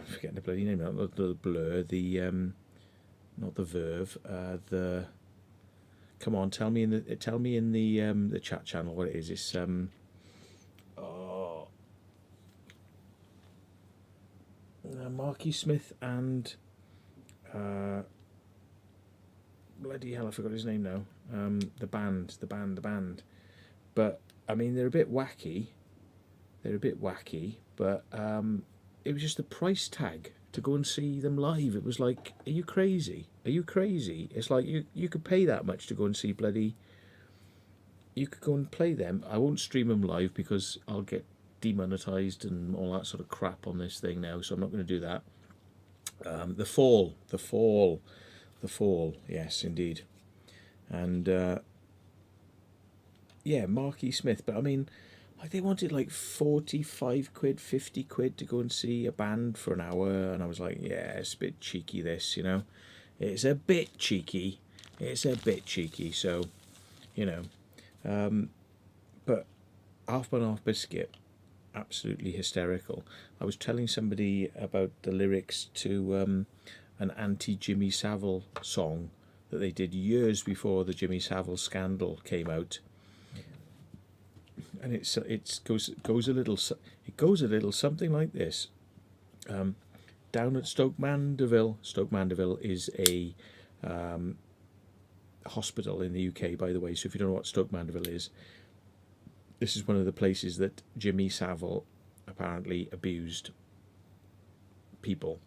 forgetting the bloody name. Not the Blur, not the Verve. Come on, tell me in the chat channel what it is. It's Marquis Smith and bloody hell, I forgot his name now. The band. But I mean, they're a bit wacky. But it was just the price tag to go and see them live. It was like, are you crazy? It's like you could pay that much to go and see bloody. You could go and play them. I won't stream them live because I'll get demonetized and all that sort of crap on this thing now, so I'm not going to do that. The Fall, yes, indeed. And yeah, Marquis Smith. But I mean, like, they wanted like 45 quid, 50 quid to go and see a band for an hour, and I was like, yeah, it's a bit cheeky, this, you know. It's a bit cheeky. So, you know. But Half Man Half Biscuit, absolutely hysterical. I was telling somebody about the lyrics to an anti-Jimmy Savile song that they did years before the Jimmy Savile scandal came out, and it goes a little something like this. Down at Stoke Mandeville is a hospital in the UK, by the way. So if you don't know what Stoke Mandeville is, this is one of the places that Jimmy Savile apparently abused people,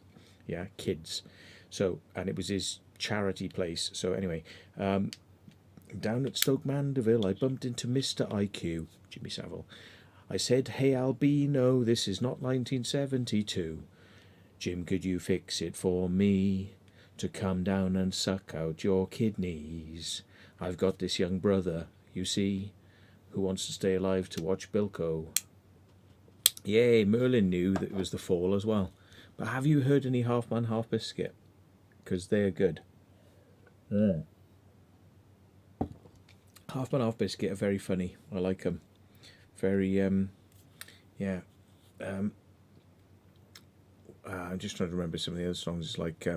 yeah, kids. So, and it was his charity place. So anyway, down at Stoke Mandeville, I bumped into Mr. IQ, Jimmy Savile. I said, "Hey Albino, this is not 1972. Jim, could you fix it for me to come down and suck out your kidneys? I've got this young brother, you see, who wants to stay alive to watch Bilko." Yay, Merlin knew that it was The Fall as well. But have you heard any Half Man Half Biscuit? Because they're good. Yeah. Half Man Half Biscuit are very funny. I like them. Very, yeah. I'm just trying to remember some of the other songs. It's like,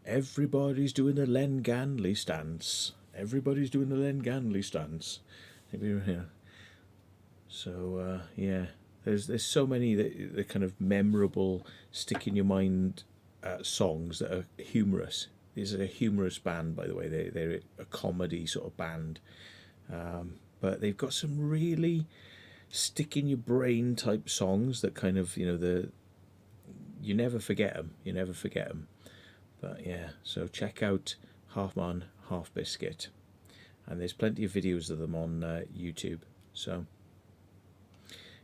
everybody's doing the Len Ganley stance. Everybody's doing the Len Ganley stance. Yeah. So, yeah. There's so many that kind of memorable, stick in your mind songs that are humorous. This is a humorous band, by the way. They're a comedy sort of band, but they've got some really stick in your brain type songs that kind of, you know, you never forget them. But yeah, so check out Half Man Half Biscuit, and there's plenty of videos of them on YouTube. So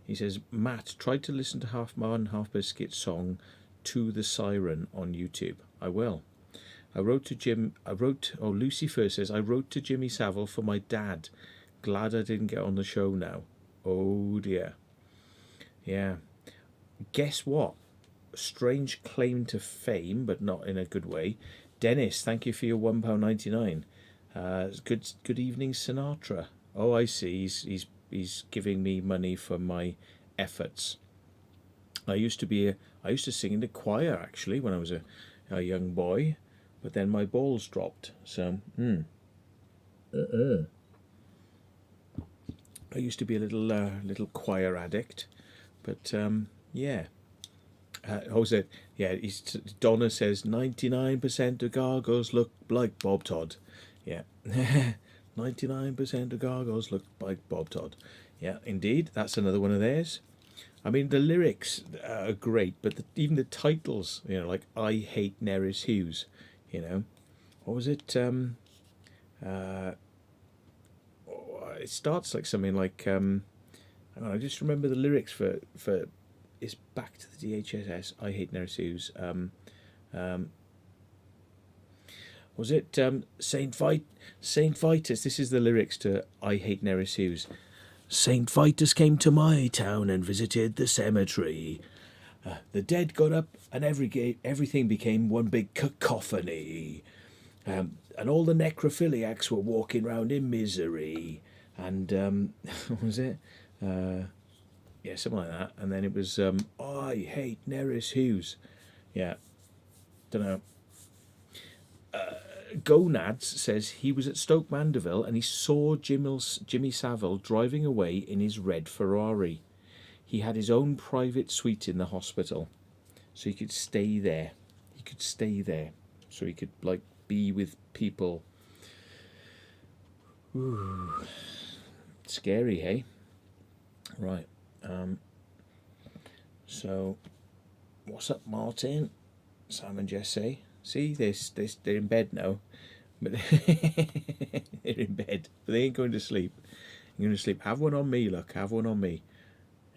he says, Matt, tried to listen to Half Man Half Biscuit song To the Siren on YouTube. I will. Lucy first says, I wrote to Jimmy Savile for my dad. Glad I didn't get on the show now. Oh dear. Yeah. Guess what? Strange claim to fame, but not in a good way. Dennis, thank you for your £1.99. Good evening, Sinatra. Oh, I see. He's giving me money for my efforts. I used to sing in the choir actually when I was a young boy, but then my balls dropped. So I used to be a little choir addict, but yeah. Jose, yeah. Donna says 99% of gargoyles look like Bob Todd. Yeah. 99% of gargoyles look like Bob Todd. Yeah, indeed. That's another one of theirs. I mean, the lyrics are great, but even the titles, you know, like I Hate Nerys Hughes, you know. What was it? It starts like something like, hang on, I just remember the lyrics for it's back to the DHSS, I Hate Nerys Hughes. Was it Saint Vitus? This is the lyrics to I Hate Nerys Hughes. Saint Vitus came to my town and visited the cemetery. The dead got up and everything became one big cacophony. And all the necrophiliacs were walking round in misery. And what was it? Yeah, something like that. And then it was I Hate Nerys Hughes. Yeah, don't know. Gonads says he was at Stoke Mandeville and he saw Jimmy Savile driving away in his red Ferrari. He had his own private suite in the hospital, so he could stay there. He could stay there, so he could like be with people. Ooh, scary, hey? Right. So, what's up, Martin? Simon Jesse. See, they're in bed now, but they're in bed, but they ain't going to sleep. You're going to sleep. Have one on me, look. Have one on me.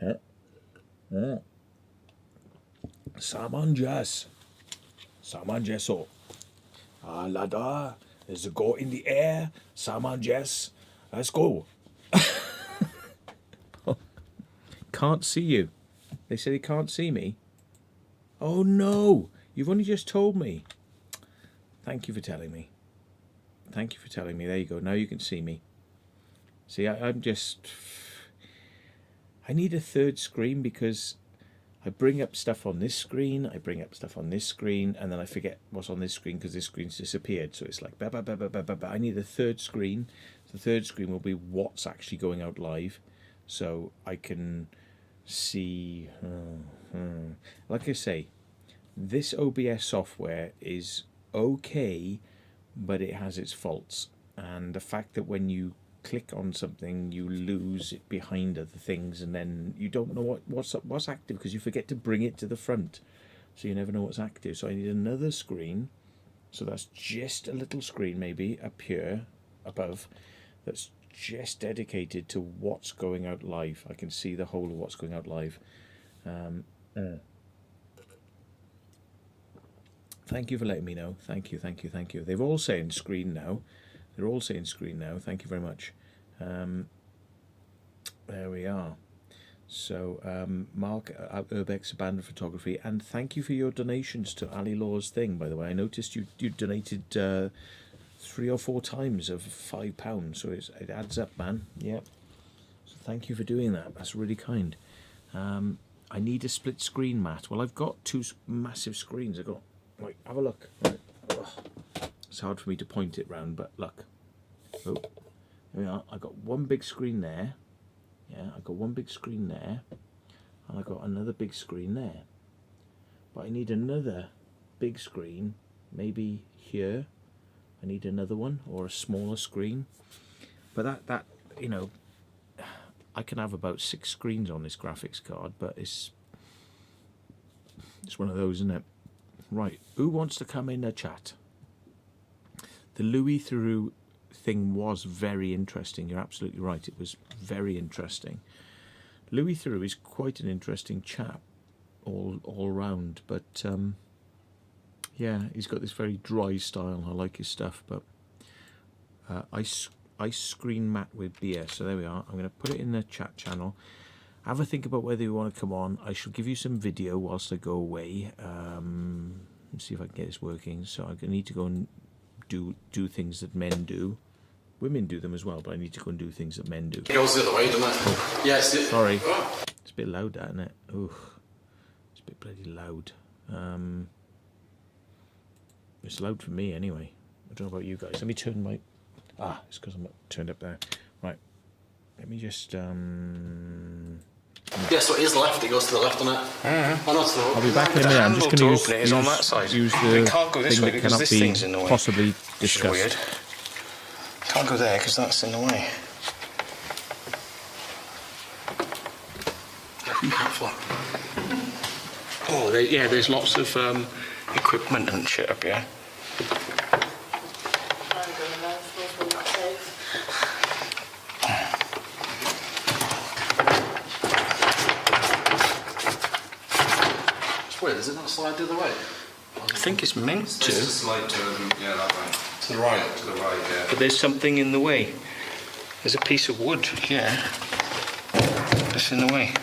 Yeah. Yeah. Simon Jess. Simon Jesso. Ah, ladder. There's a goat in the air. Simon Jess. Let's go. Can't see you. They said he can't see me. Oh no. You've only just told me. Thank you for telling me. Thank you for telling me. There you go. Now you can see me. See, I'm just... I need a third screen because I bring up stuff on this screen, I bring up stuff on this screen, and then I forget what's on this screen because this screen's disappeared. So it's like, I need a third screen. The third screen will be what's actually going out live. So I can see... Like I say, this OBS software is okay, but it has its faults, and the fact that when you click on something you lose it behind other things, and then you don't know what's active because you forget to bring it to the front, so you never know what's active. So I need another screen, so that's just a little screen maybe up here above that's just dedicated to what's going out live. I can see the whole of what's going out live. Thank you for letting me know. Thank you, thank you, thank you. They're all saying screen now. They're all saying screen now. Thank you very much. There we are. So, Mark Urbex Abandoned Photography, and thank you for your donations to Ali Law's thing, by the way. I noticed you donated 3 or 4 times of £5, so it adds up, man. Yep. So thank you for doing that. That's really kind. I need a split screen, Matt. Well, I've got 2 massive screens. I've got... Right, have a look. Right. It's hard for me to point it round, but look. Oh, here we are. I've got one big screen there. Yeah, I've got one big screen there. And I've got another big screen there. But I need another big screen, maybe here. I need another one, or a smaller screen. But that you know, I can have about 6 screens on this graphics card, but it's one of those, isn't it? Right, who wants to come in a chat? The Louis Theroux thing was very interesting. You're absolutely right. It was very interesting. Louis Theroux is quite an interesting chap, all round. But yeah, he's got this very dry style. I like his stuff. But ice screen mat with beer. So there we are. I'm going to put it in the chat channel. Have a think about whether you want to come on. I shall give you some video whilst I go away. Let's see if I can get this working. So I need to go and do things that men do. Women do them as well, but I need to go and do things that men do. It goes the other way, doesn't it? Oh, yes. Sorry. It's a bit loud, that, isn't it? Ooh, it's a bit bloody loud. It's loud for me anyway. I don't know about you guys. Let me turn my... Ah, it's because I'm turned up there. Right. Let me just... Yeah, so it is left. It goes to the left, doesn't it? Oh, no, so I'll be back in a minute. I'm just going to use the we can't go this thing way that because cannot this be thing's in the way. possibly Which is weird. discussed. Can't go there because that's in the way. Oh, yeah, there's lots of equipment and shit up here. It's weird, does it not slide the other way? I think it's meant to. It's just slide to, yeah, that way. To the right. To the right, yeah. But there's something in the way. There's a piece of wood here that's in the way.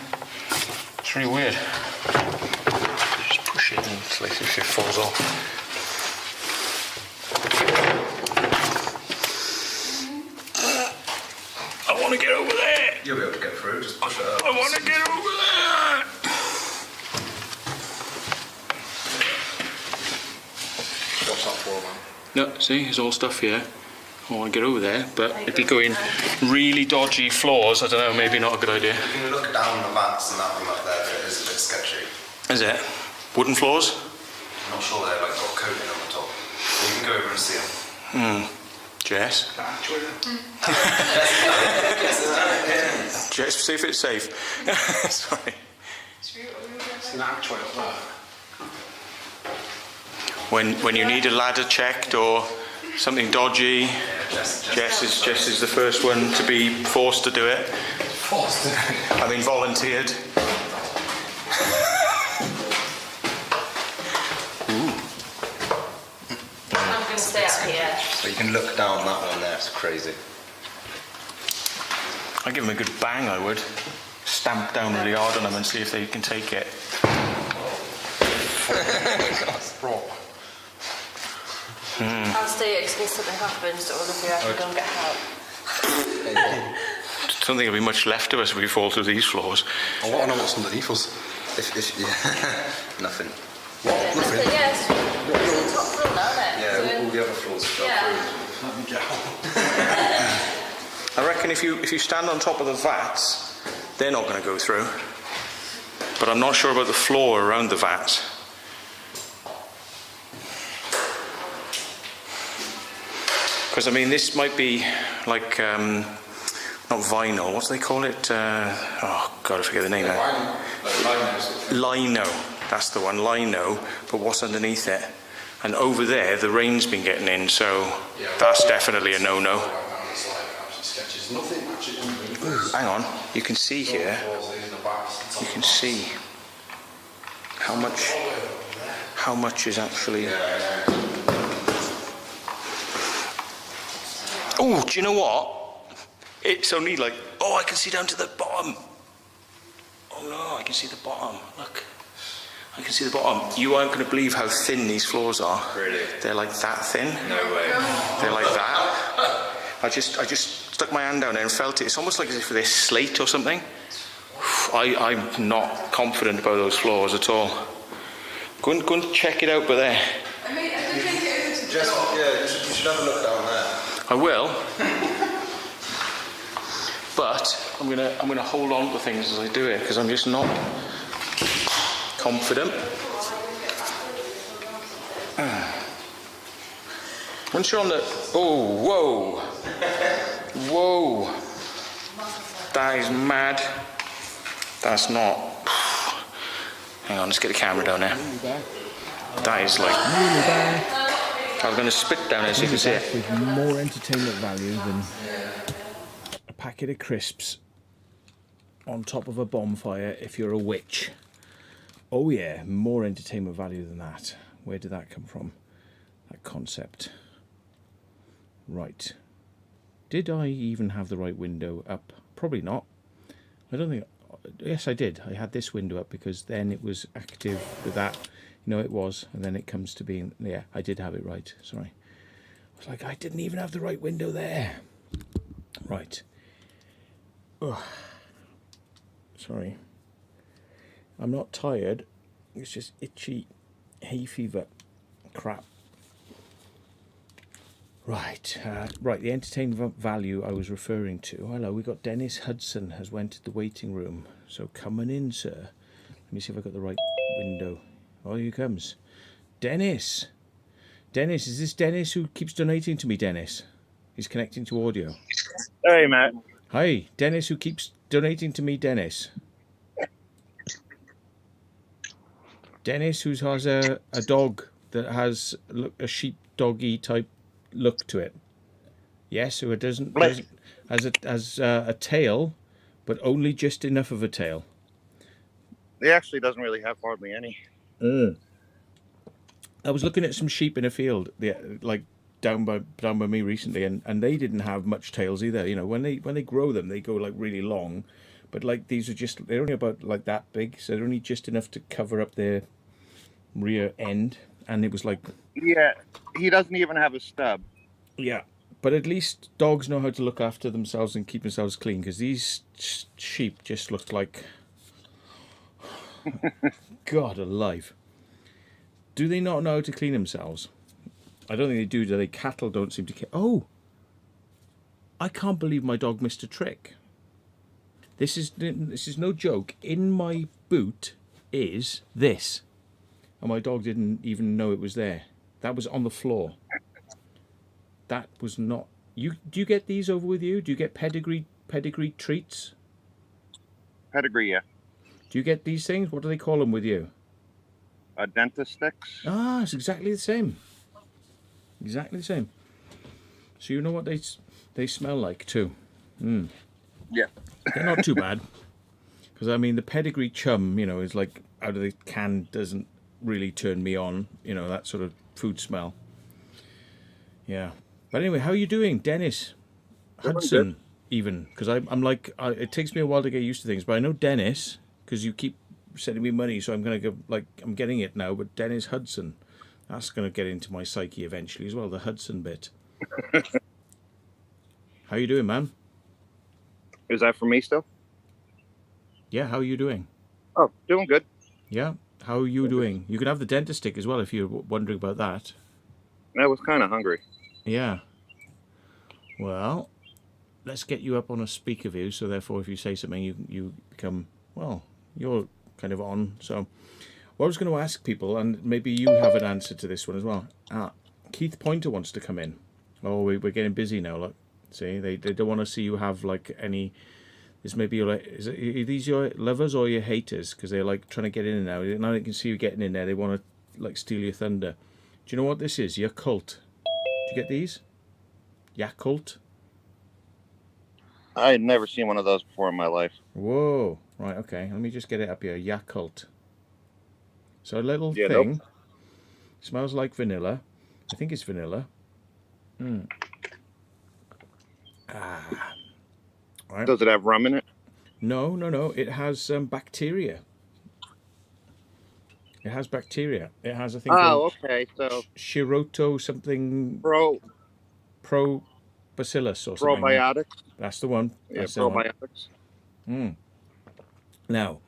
It's really weird. Just push it and it's like if it falls off. I want to get over there. You'll be able to get through, just push it up. I want to get over there. What's that for, man? No, see, there's all stuff here. I want to get over there, but it'd be going really dodgy floors. I don't know, maybe not a good idea. You can look down the vats and that room up there, it is a bit sketchy. Is it? Wooden floors? I'm not sure they're like got coating on the top. So you can go over and see them. Jess? Jess, see if it's safe. Sorry. It's an actuator. When you need a ladder checked or something dodgy, Jess is the first one to be forced to do it. Forced? I mean volunteered. I'm going to stay up here. So you can look down that one there, it's crazy. I'd give them a good bang, I would. Stamp down really hard on them and see if they can take it. I'll stay in case something happens. Don't want to be able to go and get help. I don't think there'll be much left of us if we fall through these floors. I want to know what's underneath us. Nothing. Nothing. Yes. It's the top floor now, isn't it? Yeah, all the other floors fell through. I reckon if you stand on top of the vats, they're not going to go through. But I'm not sure about the floor around the vats. Because I mean, this might be like not vinyl. What do they call it? Oh God, I forget the name now. Lino. That's the one. Lino. But what's underneath it? And over there, the rain's been getting in, so that's definitely a no-no. Ooh, hang on. You can see here. You can see how much is actually. Oh, do you know what? It's only like, I can see down to the bottom. Oh no, I can see the bottom. Look, I can see the bottom. You aren't going to believe how thin these floors are. Really? They're like that thin. No way. They're like that. I just stuck my hand down there and felt it. It's almost like as if they're slate or something. I'm not confident about those floors at all. Go and check it out, but there. You should have a look down there. I will, but I'm gonna hold on to things as I do it because I'm just not confident. Once you're on the whoa, that is mad. That's not. Hang on, let's get the camera down there. That is like. I was going to spit down there so you can see it. With more entertainment value than a packet of crisps on top of a bonfire if you're a witch. Oh yeah, more entertainment value than that. Where did that come from? That concept. Right. Did I even have the right window up? Probably not. I don't think... Yes, I did. I had this window up because then it was active with that. No, it was, and then it comes to being, yeah, I did have it right, sorry. I was like, I didn't even have the right window there. Right. Ugh. Sorry. I'm not tired, it's just itchy hay fever crap. Right, right, the entertainment value I was referring to. Hello, we got Dennis Hudson has went to the waiting room, so coming in, sir. Let me see if I got the right window. Oh, here he comes. Dennis! Dennis, is this Dennis who keeps donating to me, Dennis? He's connecting to audio. Hey, Matt. Hi, Dennis, who keeps donating to me, Dennis. Dennis, who has a dog that has a sheep doggy type look to it. Yes, so it doesn't has a tail, but only just enough of a tail. He actually doesn't really have hardly any. I was looking at some sheep in a field, like down by me recently, and they didn't have much tails either. You know, when they grow them, they go like really long, but like these are they're only about like that big, so they're only just enough to cover up their rear end, and it was like. Yeah, he doesn't even have a stub. Yeah. But at least dogs know how to look after themselves and keep themselves clean, because these sheep just looked like... God alive. Do they not know how to clean themselves? I don't think they do. Do they? Cattle don't seem to care. Oh! I can't believe my dog missed a trick. This is no joke. In my boot is this. And my dog didn't even know it was there. That was on the floor. That was not you. Do you get these over with you? Do you get pedigree treats? Pedigree, yeah. Do you get these things? What do they call them with you? Dentist sticks. Ah, it's exactly the same. Exactly the same. So you know what they smell like too. Yeah. They're not too bad. Because I mean, the pedigree chum, you know, is like out of the can, doesn't really turn me on. You know, that sort of food smell. Yeah. But anyway, how are you doing, Dennis? Hudson, even. Because I'm like, it takes me a while to get used to things. But I know Dennis, because you keep sending me money, so I'm going to go, like, I'm getting it now. But Dennis Hudson, that's going to get into my psyche eventually as well, the Hudson bit. How you doing, man? Is that for me still? Yeah, how are you doing? Oh, doing good. Yeah, how are you doing? You can have the dentist stick as well if you're wondering about that. I was kind of hungry. Yeah. Well, let's get you up on a speaker view, so therefore if you say something, you become, well, you're kind of on. So what I was going to ask people, and maybe you have an answer to this one as well. Keith Pointer wants to come in. Oh, we're getting busy now. Look, see, they don't want to see you have like any. This maybe are these your lovers or your haters? Because they're like trying to get in now. Now they can see you getting in there. They want to like steal your thunder. Do you know what this is? Yakult. Do you get these? Yakult. I had never seen one of those before in my life. Whoa. Right, okay. Let me just get it up here. Yakult. So a little thing. Nope. Smells like vanilla. I think it's vanilla. Right. Does it have rum in it? No. It has bacteria. It has bacteria. It has a thing called okay. So Shiroto something. Probacillus or something. Probiotics. That's the one. Yeah, That's probiotics. The one. Now,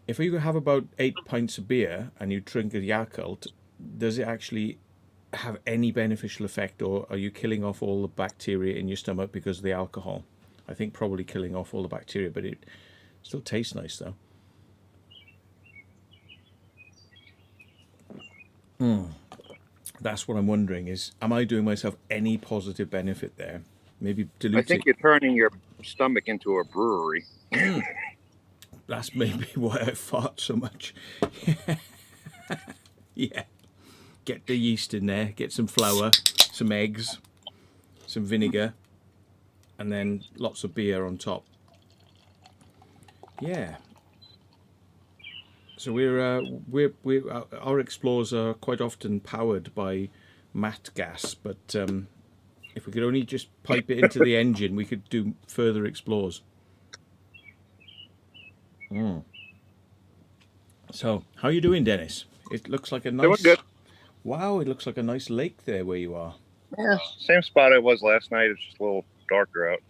if you have about 8 pints of beer and you drink a Yakult, does it actually have any beneficial effect, or are you killing off all the bacteria in your stomach because of the alcohol? I think probably killing off all the bacteria, but it still tastes nice though. That's what I'm wondering is, am I doing myself any positive benefit there? Maybe dilute. I think you're turning your stomach into a brewery. That's maybe why I fart so much. Yeah. Get the yeast in there, get some flour, some eggs, some vinegar, and then lots of beer on top. Yeah. So our explores are quite often powered by mat gas, but if we could only just pipe it into the engine, we could do further explores. So, how are you doing, Dennis? It looks like a nice. Doing good. Wow, it looks like a nice lake there where you are. Yeah, same spot I was last night. It's just a little darker out.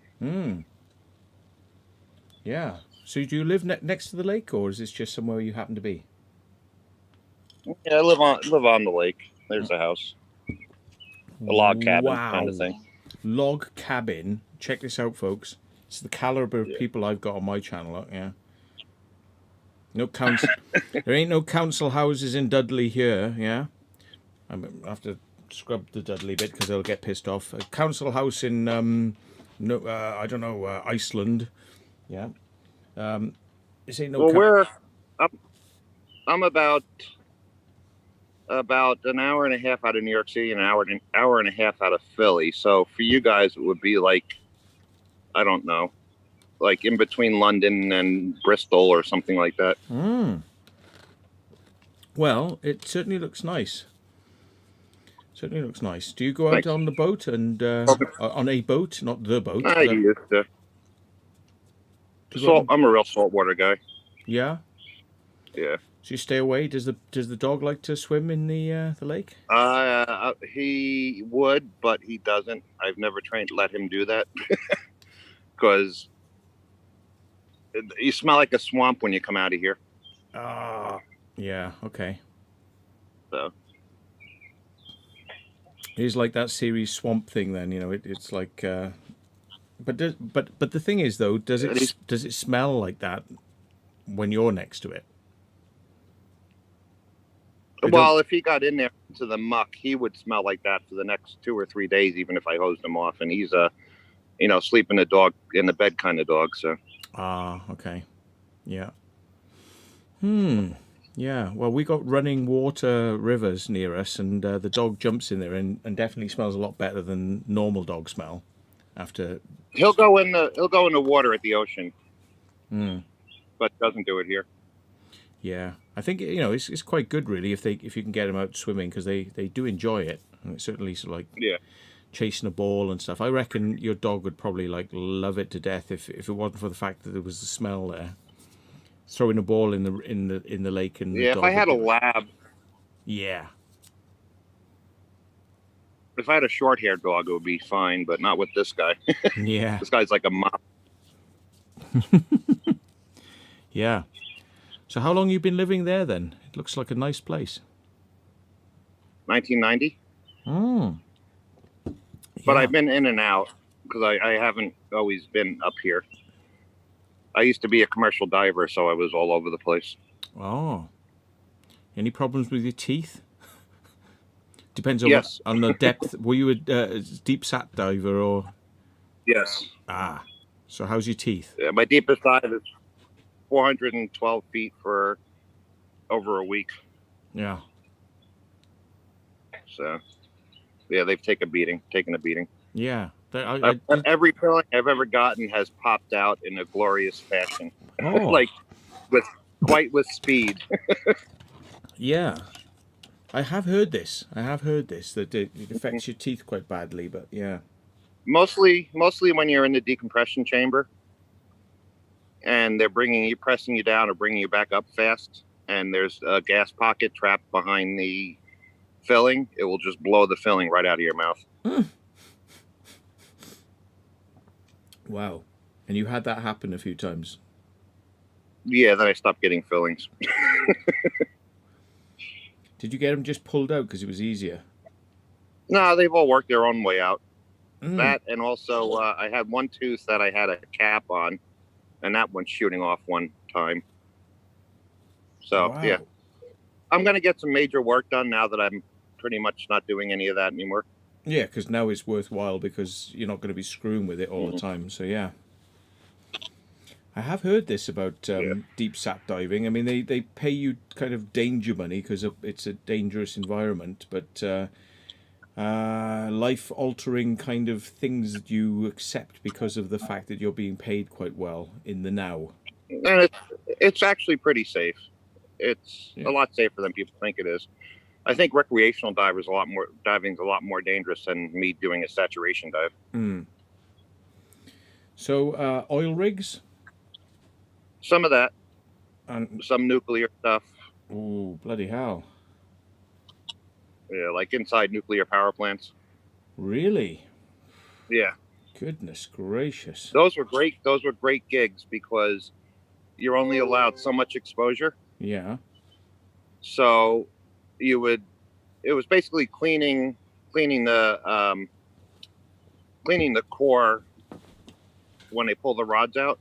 Yeah. So do you live next to the lake, or is this just somewhere you happen to be? Yeah, I live on the lake. There's a house. A log cabin kind of thing. Log cabin. Check this out, folks. It's the caliber of people I've got on my channel. Look, yeah. No council. There ain't no council houses in Dudley here. Yeah. I have to scrub the Dudley bit because they'll get pissed off. A council house in I don't know, Iceland. Yeah. This ain't no. Well, I'm about an hour and a half out of New York City and an hour and a half out of Philly. So for you guys, it would be like, I don't know, like in between London and Bristol or something like that. Well, it certainly looks nice. Certainly looks nice. Do you go out Thanks. on the boat and on a boat, not the boat? I used to. I'm a real saltwater guy. Yeah. Yeah. So you stay away. Does the dog like to swim in the lake? He would, but he doesn't. I've never let him do that because you smell like a swamp when you come out of here. Yeah. Okay. So It's like that series Swamp Thing. Then it's like. But the thing is though, does it smell like that when you're next to it? Well, if he got in there to the muck, he would smell like that for the next 2 or 3 days, even if I hosed him off. And he's sleeping in the bed kind of dog. So. Okay. Yeah. Yeah. Well, we got running water rivers near us, and the dog jumps in there and definitely smells a lot better than normal dog smell. After He'll go in the water at the ocean, but doesn't do it here. Yeah, I think it's quite good really if you can get them out swimming because they do enjoy it, and it's certainly sort of like chasing a ball and stuff. I reckon your dog would probably like love it to death if it wasn't for the fact that there was the smell there. Throwing a ball in the lake and if I had a lab. Yeah. If I had a short-haired dog, it would be fine, but not with this guy. Yeah. This guy's like a mop. Yeah. So how long you been living there then? It looks like a nice place. 1990. But I've been in and out because I haven't always been up here. I used to be a commercial diver, so I was all over the place. Oh. Any problems with your teeth? Depends on the depth. Were you a deep sat diver or? Yes. So how's your teeth? Yeah, my deepest dive is 412 feet for over a week. Yeah. So, yeah, they've taken a beating. Yeah. Every filling I've ever gotten has popped out in a glorious fashion, Oh. like with speed. Yeah. I have heard this that it affects your teeth quite badly, but yeah. Mostly when you're in the decompression chamber and they're pressing you down or bringing you back up fast, and there's a gas pocket trapped behind the filling, it will just blow the filling right out of your mouth. Wow. And you had that happen a few times? Yeah, then I stopped getting fillings. Did you get them just pulled out because it was easier? No, they've all worked their own way out. That, and also I had one tooth that I had a cap on, and that one's shooting off one time. So, yeah. I'm going to get some major work done now that I'm pretty much not doing any of that anymore. Yeah, because now it's worthwhile because you're not going to be screwing with it all the time. So, yeah. I have heard this about deep sat diving. I mean, they pay you kind of danger money because it's a dangerous environment, but life-altering kind of things that you accept because of the fact that you're being paid quite well in the now. And it's actually pretty safe. It's a lot safer than people think it is. I think recreational diving's a lot more dangerous than me doing a saturation dive. So, oil rigs? Some of that. And some nuclear stuff. Ooh, bloody hell. Yeah, like inside nuclear power plants. Really? Yeah. Goodness gracious. Those were great gigs because you're only allowed so much exposure. Yeah. So it was basically cleaning the core when they pull the rods out.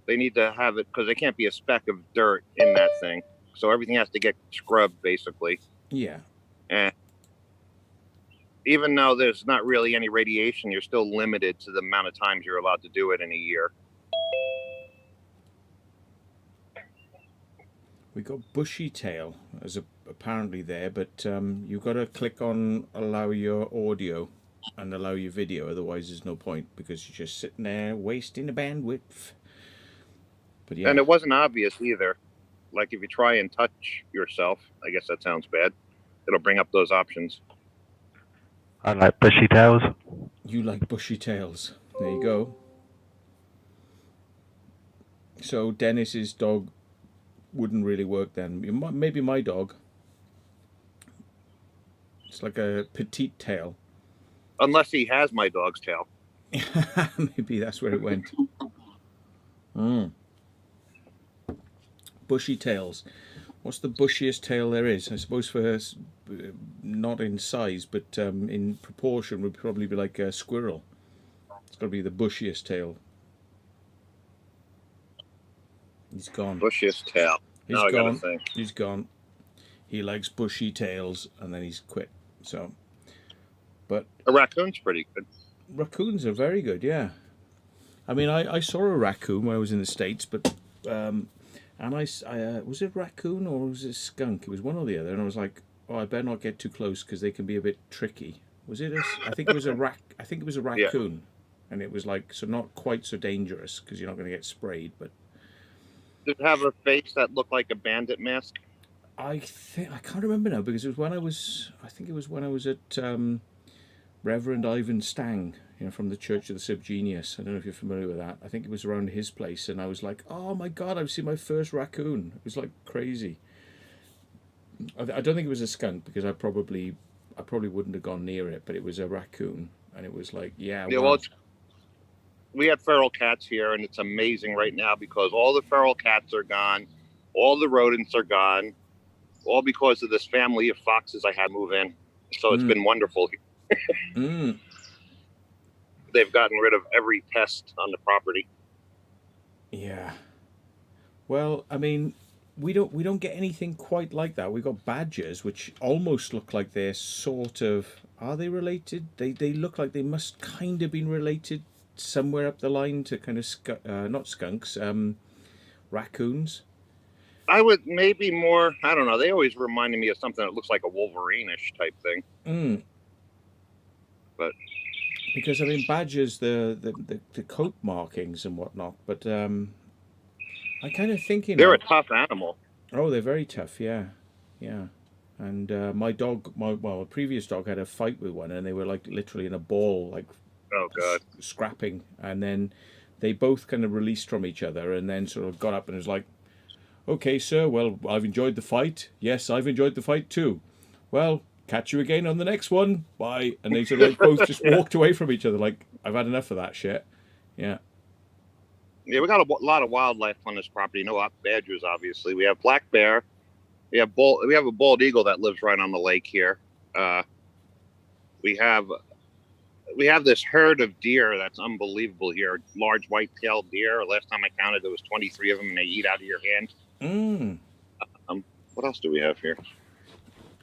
They need to have it because there can't be a speck of dirt in that thing. So everything has to get scrubbed basically. Yeah. And even though there's not really any radiation, you're still limited to the amount of times you're allowed to do it in a year. We got bushy tail as apparently there, but you've got to click on allow your audio and allow your video, otherwise there's no point because you're just sitting there wasting the bandwidth. But yeah, And it wasn't obvious either. Like if you try and touch yourself, I guess that sounds bad, it'll bring up those options. I like bushy tails. you like bushy tails. There you go. So Dennis's dog wouldn't really work then. Maybe my dog. It's like a petite tail. Unless he has my dog's tail. Maybe that's where it went. Bushy tails. What's the bushiest tail there is? I suppose for not in size, but in proportion would probably be like a squirrel. It's got to be the bushiest tail. He's gone. Bushiest tail. He's Now I gotta gone. think. He's gone. He likes bushy tails, and then he's quit. So, but a raccoon's pretty good. Raccoons are very good, yeah. I mean, I saw a raccoon when I was in the States, but and I was it raccoon or was it skunk? It was one or the other, and I was like, oh, I better not get too close because they can be a bit tricky. Was it? I think it was a I think it was a raccoon, and it was like so not quite so dangerous because you're not going to get sprayed, but. Did it have a face that looked like a bandit mask? I can't remember now because it was when I was at Reverend Ivan Stang, from the Church of the Subgenius. I don't know if you're familiar with that. I think it was around his place, and I was like, oh my god, I've seen my first raccoon. It was like crazy. I don't think it was a skunk because I probably wouldn't have gone near it, but it was a raccoon, and it was like, yeah. Well, we have feral cats here, and it's amazing right now because all the feral cats are gone, all the rodents are gone, all because of this family of foxes I had move in. So it's been wonderful. They've gotten rid of every pest on the property. Yeah. Well, I mean, we don't get anything quite like that. We've got badgers, which almost look like they're sort of. Are they related? They look like they must kind of been related somewhere up the line to kind of not skunks, raccoons. I would maybe more. I don't know. They always reminded me of something that looks like a Wolverine-ish type thing. But because I mean badgers, the coat markings and whatnot. But I kind of think they're a tough animal. Oh, they're very tough. Yeah. And my dog, my previous dog had a fight with one, and they were like literally in a ball, like. Oh god! Scrapping, and then they both kind of released from each other, and then sort of got up and was like, "Okay, sir. Well, I've enjoyed the fight. Yes, I've enjoyed the fight too. Well, catch you again on the next one. Bye." And they sort of like both just walked away from each other, like, "I've had enough of that shit." Yeah. Yeah, we got a lot of wildlife on this property. No badgers, obviously. We have black bear. We have a bald eagle that lives right on the lake here. We have this herd of deer that's unbelievable here. Large white-tailed deer. Last time I counted, there was 23 of them, and they eat out of your hand. What else do we have here?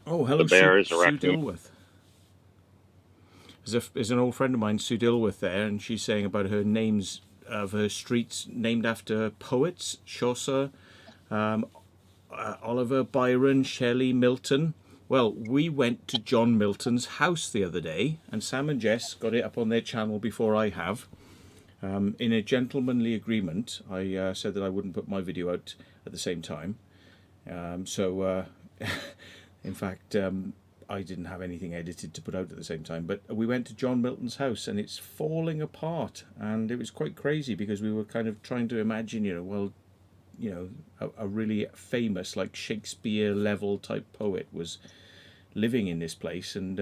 Oh, hello, the bears, Sue Dilworth. There's an old friend of mine, Sue Dilworth, there, and she's saying about her names of her streets named after poets: Chaucer, Oliver, Byron, Shelley, Milton. Well, we went to John Milton's house the other day, and Sam and Jess got it up on their channel before I have. In a gentlemanly agreement, I said that I wouldn't put my video out at the same time. In fact, I didn't have anything edited to put out at the same time. But we went to John Milton's house, and it's falling apart. And it was quite crazy because we were kind of trying to imagine, a really famous, like Shakespeare level type poet was living in this place, and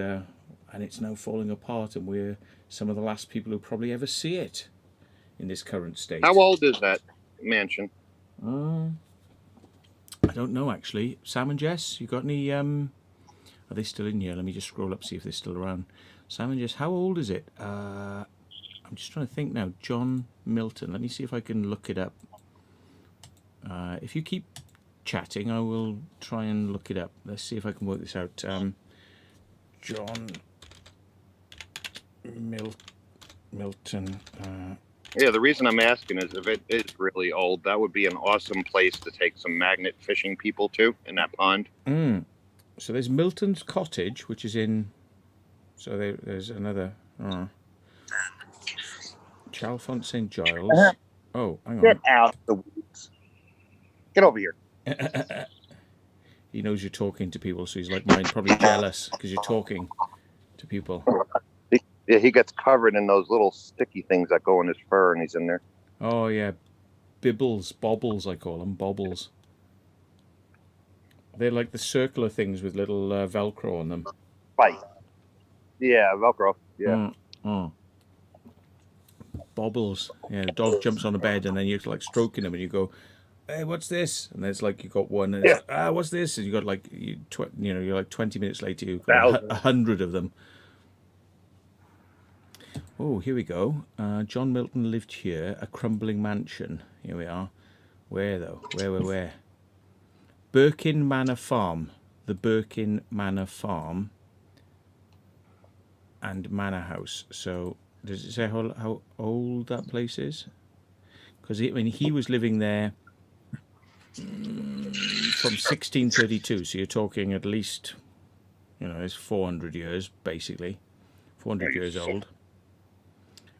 it's now falling apart, and we're some of the last people who probably ever see it in this current state. How old is that mansion? I don't know actually. Sam and Jess, you got any? Are they still in here? Let me just scroll up, see if they're still around. Sam and Jess, how old is it? I'm just trying to think now. John Milton. Let me see if I can look it up. If you keep chatting, I will try and look it up. Let's see if I can work this out. John Milton. Yeah, the reason I'm asking is if it is really old, that would be an awesome place to take some magnet fishing people to in that pond. So there's Milton's Cottage, which is in. So there's another. Chalfont St Giles. Oh, hang on. Get out the woods. Get over here. He knows you're talking to people, so he's like mine, probably jealous because you're talking to people. Yeah, he gets covered in those little sticky things that go in his fur, and he's in there. Oh yeah, bobbles I call them, bobbles. They're like the circular things with little Velcro on them. Right. Yeah, Velcro. Yeah. Bobbles. Yeah, the dog jumps on the bed and then you're like stroking him and you go, "Hey, what's this?" And it's like you got one. And it's like, what's this? And you got like you're like 20 minutes later you've got 100 of them. Oh, here we go. John Milton lived here, a crumbling mansion. Here we are. Where though? Where? Birkin Manor Farm. The Birkin Manor Farm and Manor House. So does it say how old that place is? Because he was living there from 1632. So you're talking at least, it's 400 years basically. 400 years old.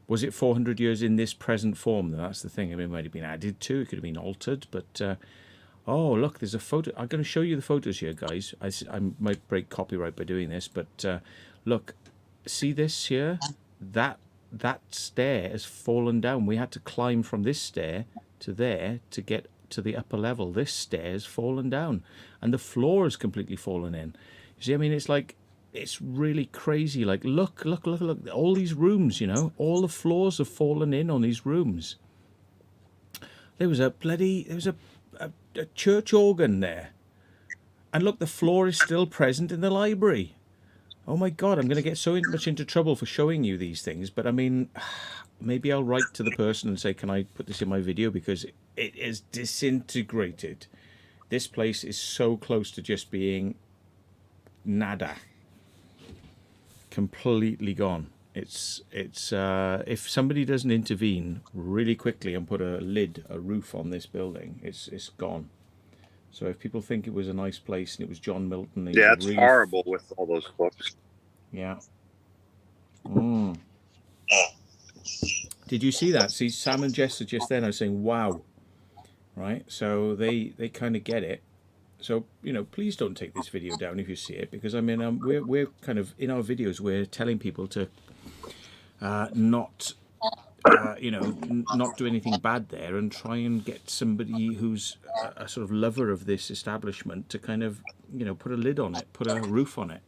Was it 400 years in this present form? That's the thing. I mean, it might have been added to. It could have been altered. But, oh, look, there's a photo. I'm going to show you the photos here, guys. I might break copyright by doing this. But, look, see this here? That stair has fallen down. We had to climb from this stair to there to get to the upper level. This stair has fallen down. And the floor has completely fallen in. You see, I mean, it's like... It's really crazy. Like, look. All these rooms, all the floors have fallen in on these rooms. There was a church organ there. And look, the floor is still present in the library. Oh my God, I'm going to get so much into trouble for showing you these things. But I mean, maybe I'll write to the person and say, can I put this in my video? Because it is disintegrated. This place is so close to just being nada. Completely gone. It's if somebody doesn't intervene really quickly and put a roof on this building, it's gone. So if people think it was a nice place and it was John Milton, yeah, it's really horrible with all those books. Yeah. Did you see that? See, Sam and Jess are just then. I was saying, wow, right? So they kind of get it. So, please don't take this video down if you see it, because I mean, we're kind of in our videos we're telling people to not do anything bad there and try and get somebody who's a sort of lover of this establishment to kind of put a lid on it, put a roof on it,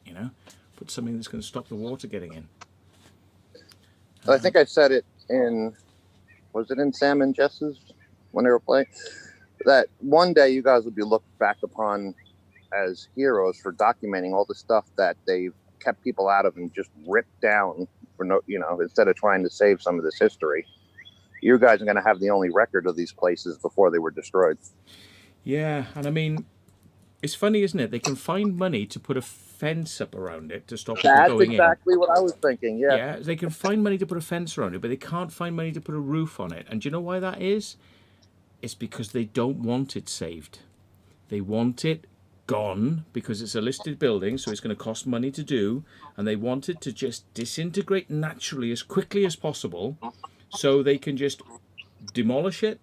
put something that's going to stop the water getting in. I think I said it was it in Sam and Jess's when they were playing? That one day you guys will be looked back upon as heroes for documenting all the stuff that they've kept people out of and just ripped down for instead of trying to save some of this history. You guys are going to have the only record of these places before they were destroyed. Yeah, and I mean, it's funny, isn't it? They can find money to put a fence up around it to stop people going in. That's exactly what I was thinking, yeah. Yeah, they can find money to put a fence around it, but they can't find money to put a roof on it. And do you know why that is? It's because they don't want it saved. They want it gone because it's a listed building, so it's going to cost money to do, and they want it to just disintegrate naturally as quickly as possible so they can just demolish it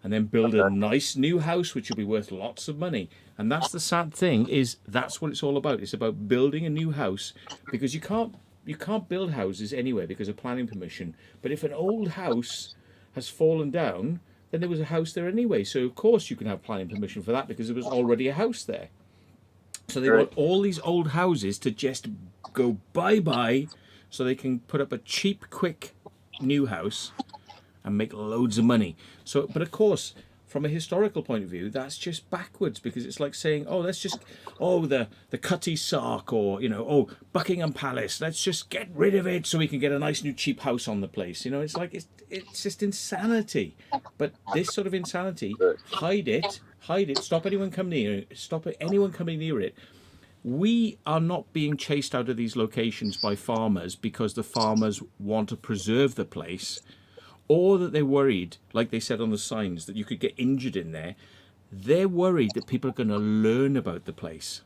and then build a nice new house which will be worth lots of money. And that's the sad thing, is that's what it's all about. It's about building a new house, because you can't build houses anywhere because of planning permission. But if an old house has fallen down, then there was a house there anyway. So, of course, you can have planning permission for that because there was already a house there. So they want all these old houses to just go bye-bye so they can put up a cheap, quick new house and make loads of money. So, but, of course, from a historical point of view, that's just backwards, because it's like saying, the Cutty Sark, or, Buckingham Palace, let's just get rid of it so we can get a nice new cheap house on the place. It's like, it's just insanity. But this sort of insanity, hide it, stop anyone coming near it. we are not being chased out of these locations by farmers because the farmers want to preserve the place, or that they're worried, like they said on the signs, that you could get injured in there. They're worried that people are going to learn about the place.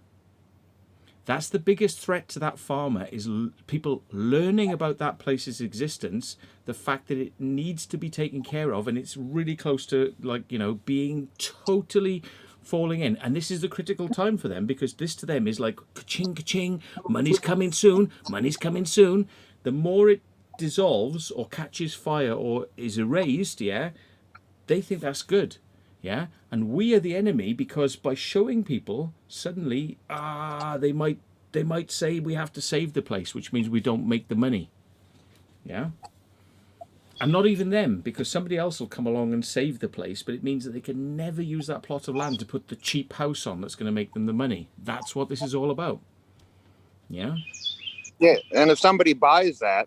That's the biggest threat to that farmer, is people learning about that place's existence, the fact that it needs to be taken care of, and it's really close to, like, you know, being totally falling in. And this is the critical time for them, because this to them is like ka-ching, ka-ching, money's coming soon, money's coming soon. The more it dissolves or catches fire or is erased, yeah, they think that's good. Yeah, and we are the enemy, because by showing people, suddenly, they might say we have to save the place, which means we don't make the money. Yeah, and not even them, because somebody else will come along and save the place, but it means that they can never use that plot of land to put the cheap house on that's going to make them the money. That's what this is all about. Yeah. Yeah, and if somebody buys that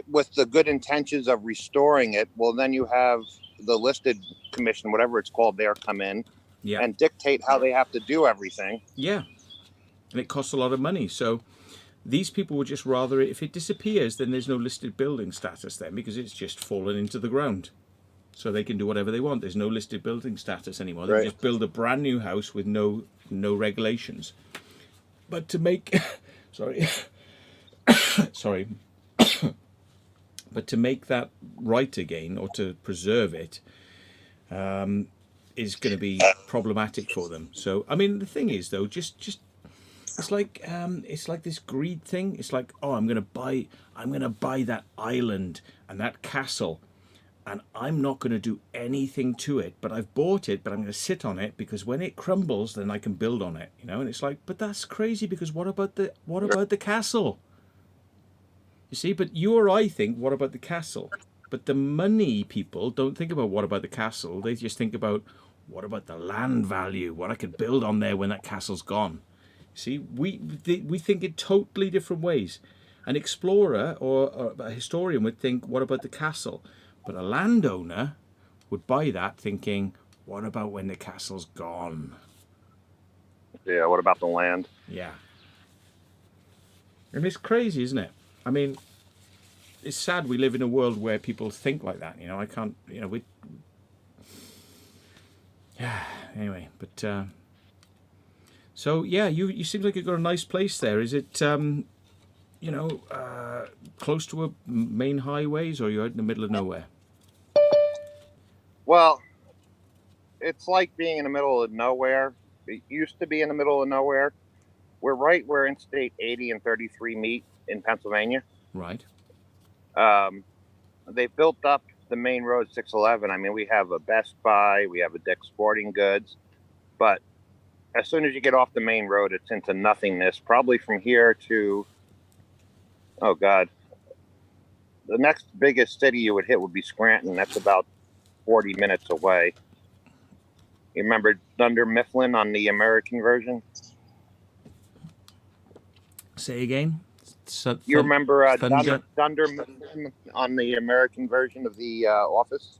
with the good intentions of restoring it, well, then you have the listed commission, whatever it's called, there come in and dictate how they have to do everything. Yeah, and it costs a lot of money. So these people would just rather, if it disappears, then there's no listed building status then, because it's just fallen into the ground. So they can do whatever they want. There's no listed building status anymore. They Right. just build a brand new house with no regulations. But to make, sorry, sorry. But to make that right again, or to preserve it, is going to be problematic for them. So, I mean, the thing is, though, just it's like this greed thing. It's like, oh, I'm going to buy that island and that castle, and I'm not going to do anything to it. But I've bought it, but I'm going to sit on it, because when it crumbles, then I can build on it. You know, and it's like, but that's crazy, because what about the castle? You see, but you or I think, what about the castle? But the money people don't think about what about the castle. They just think about, what about the land value? What I could build on there when that castle's gone. See, we think in totally different ways. An explorer or a historian would think, what about the castle? But a landowner would buy that thinking, what about when the castle's gone? Yeah, what about the land? Yeah. And it's crazy, isn't it? I mean, it's sad we live in a world where people think like that. You know, I can't, you know, anyway, but, so yeah, you seem like you've got a nice place there. Is it, you know, close to a main highways, or you're out in the middle of nowhere? Well, it's like being in the middle of nowhere. It used to be in the middle of nowhere. We're right where Interstate 80 and 33 meet in Pennsylvania. Right. They built up the main road 611. I mean, we have a Best Buy, we have a Dick's Sporting Goods, but as soon as you get off the main road, it's into nothingness. Probably from here to, oh God, the next biggest city you would hit would be Scranton. That's about 40 minutes away. You remember Dunder Mifflin on the American version? Say again. You remember Thunder? Dunder Mifflin on the American version of The Office?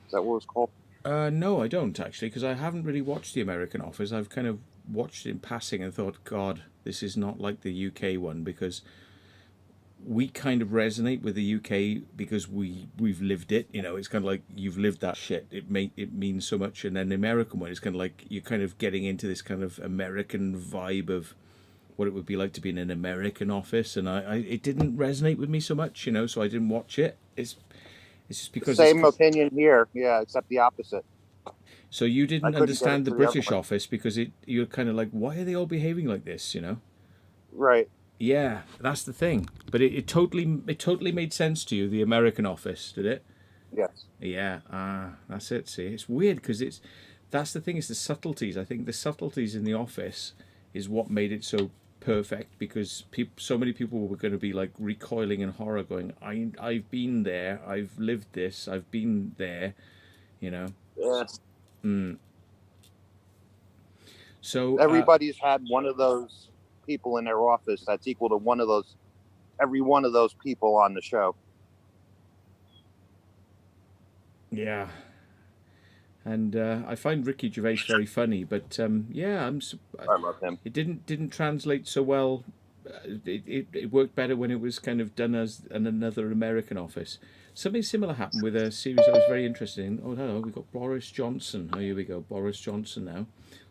Is that what it was called? No, I don't actually, because I haven't really watched The American Office. I've kind of watched it in passing and thought, God, this is not like the UK one, because we kind of resonate with the UK because we've lived it. You know, it's kind of like you've lived that shit. It means so much. And then the American one is kind of like you're kind of getting into this kind of American vibe of what it would be like to be in an American office, and it didn't resonate with me so much, you know, so I didn't watch it. It's just because same opinion here, yeah, except the opposite. So you didn't understand the British office because you're kind of like, why are they all behaving like this, you know? Right. Yeah, that's the thing. But it totally made sense to you, the American office, did it? Yes. Yeah, that's it. See, it's weird because that's the thing, is the subtleties. I think the subtleties in the office is what made it so perfect, because so many people were going to be like recoiling in horror, going, I've been there, I've lived this, I've been there, you know. Yes. So everybody's had one of those people in their office that's equal to every one of those people on the show. Yeah. And I find Ricky Gervais very funny, but yeah, I love him. It didn't translate so well. It worked better when it was kind of done as another American office. Something similar happened with a series I was very interested in. Oh, hello, we've got Boris Johnson. Oh, here we go, Boris Johnson now.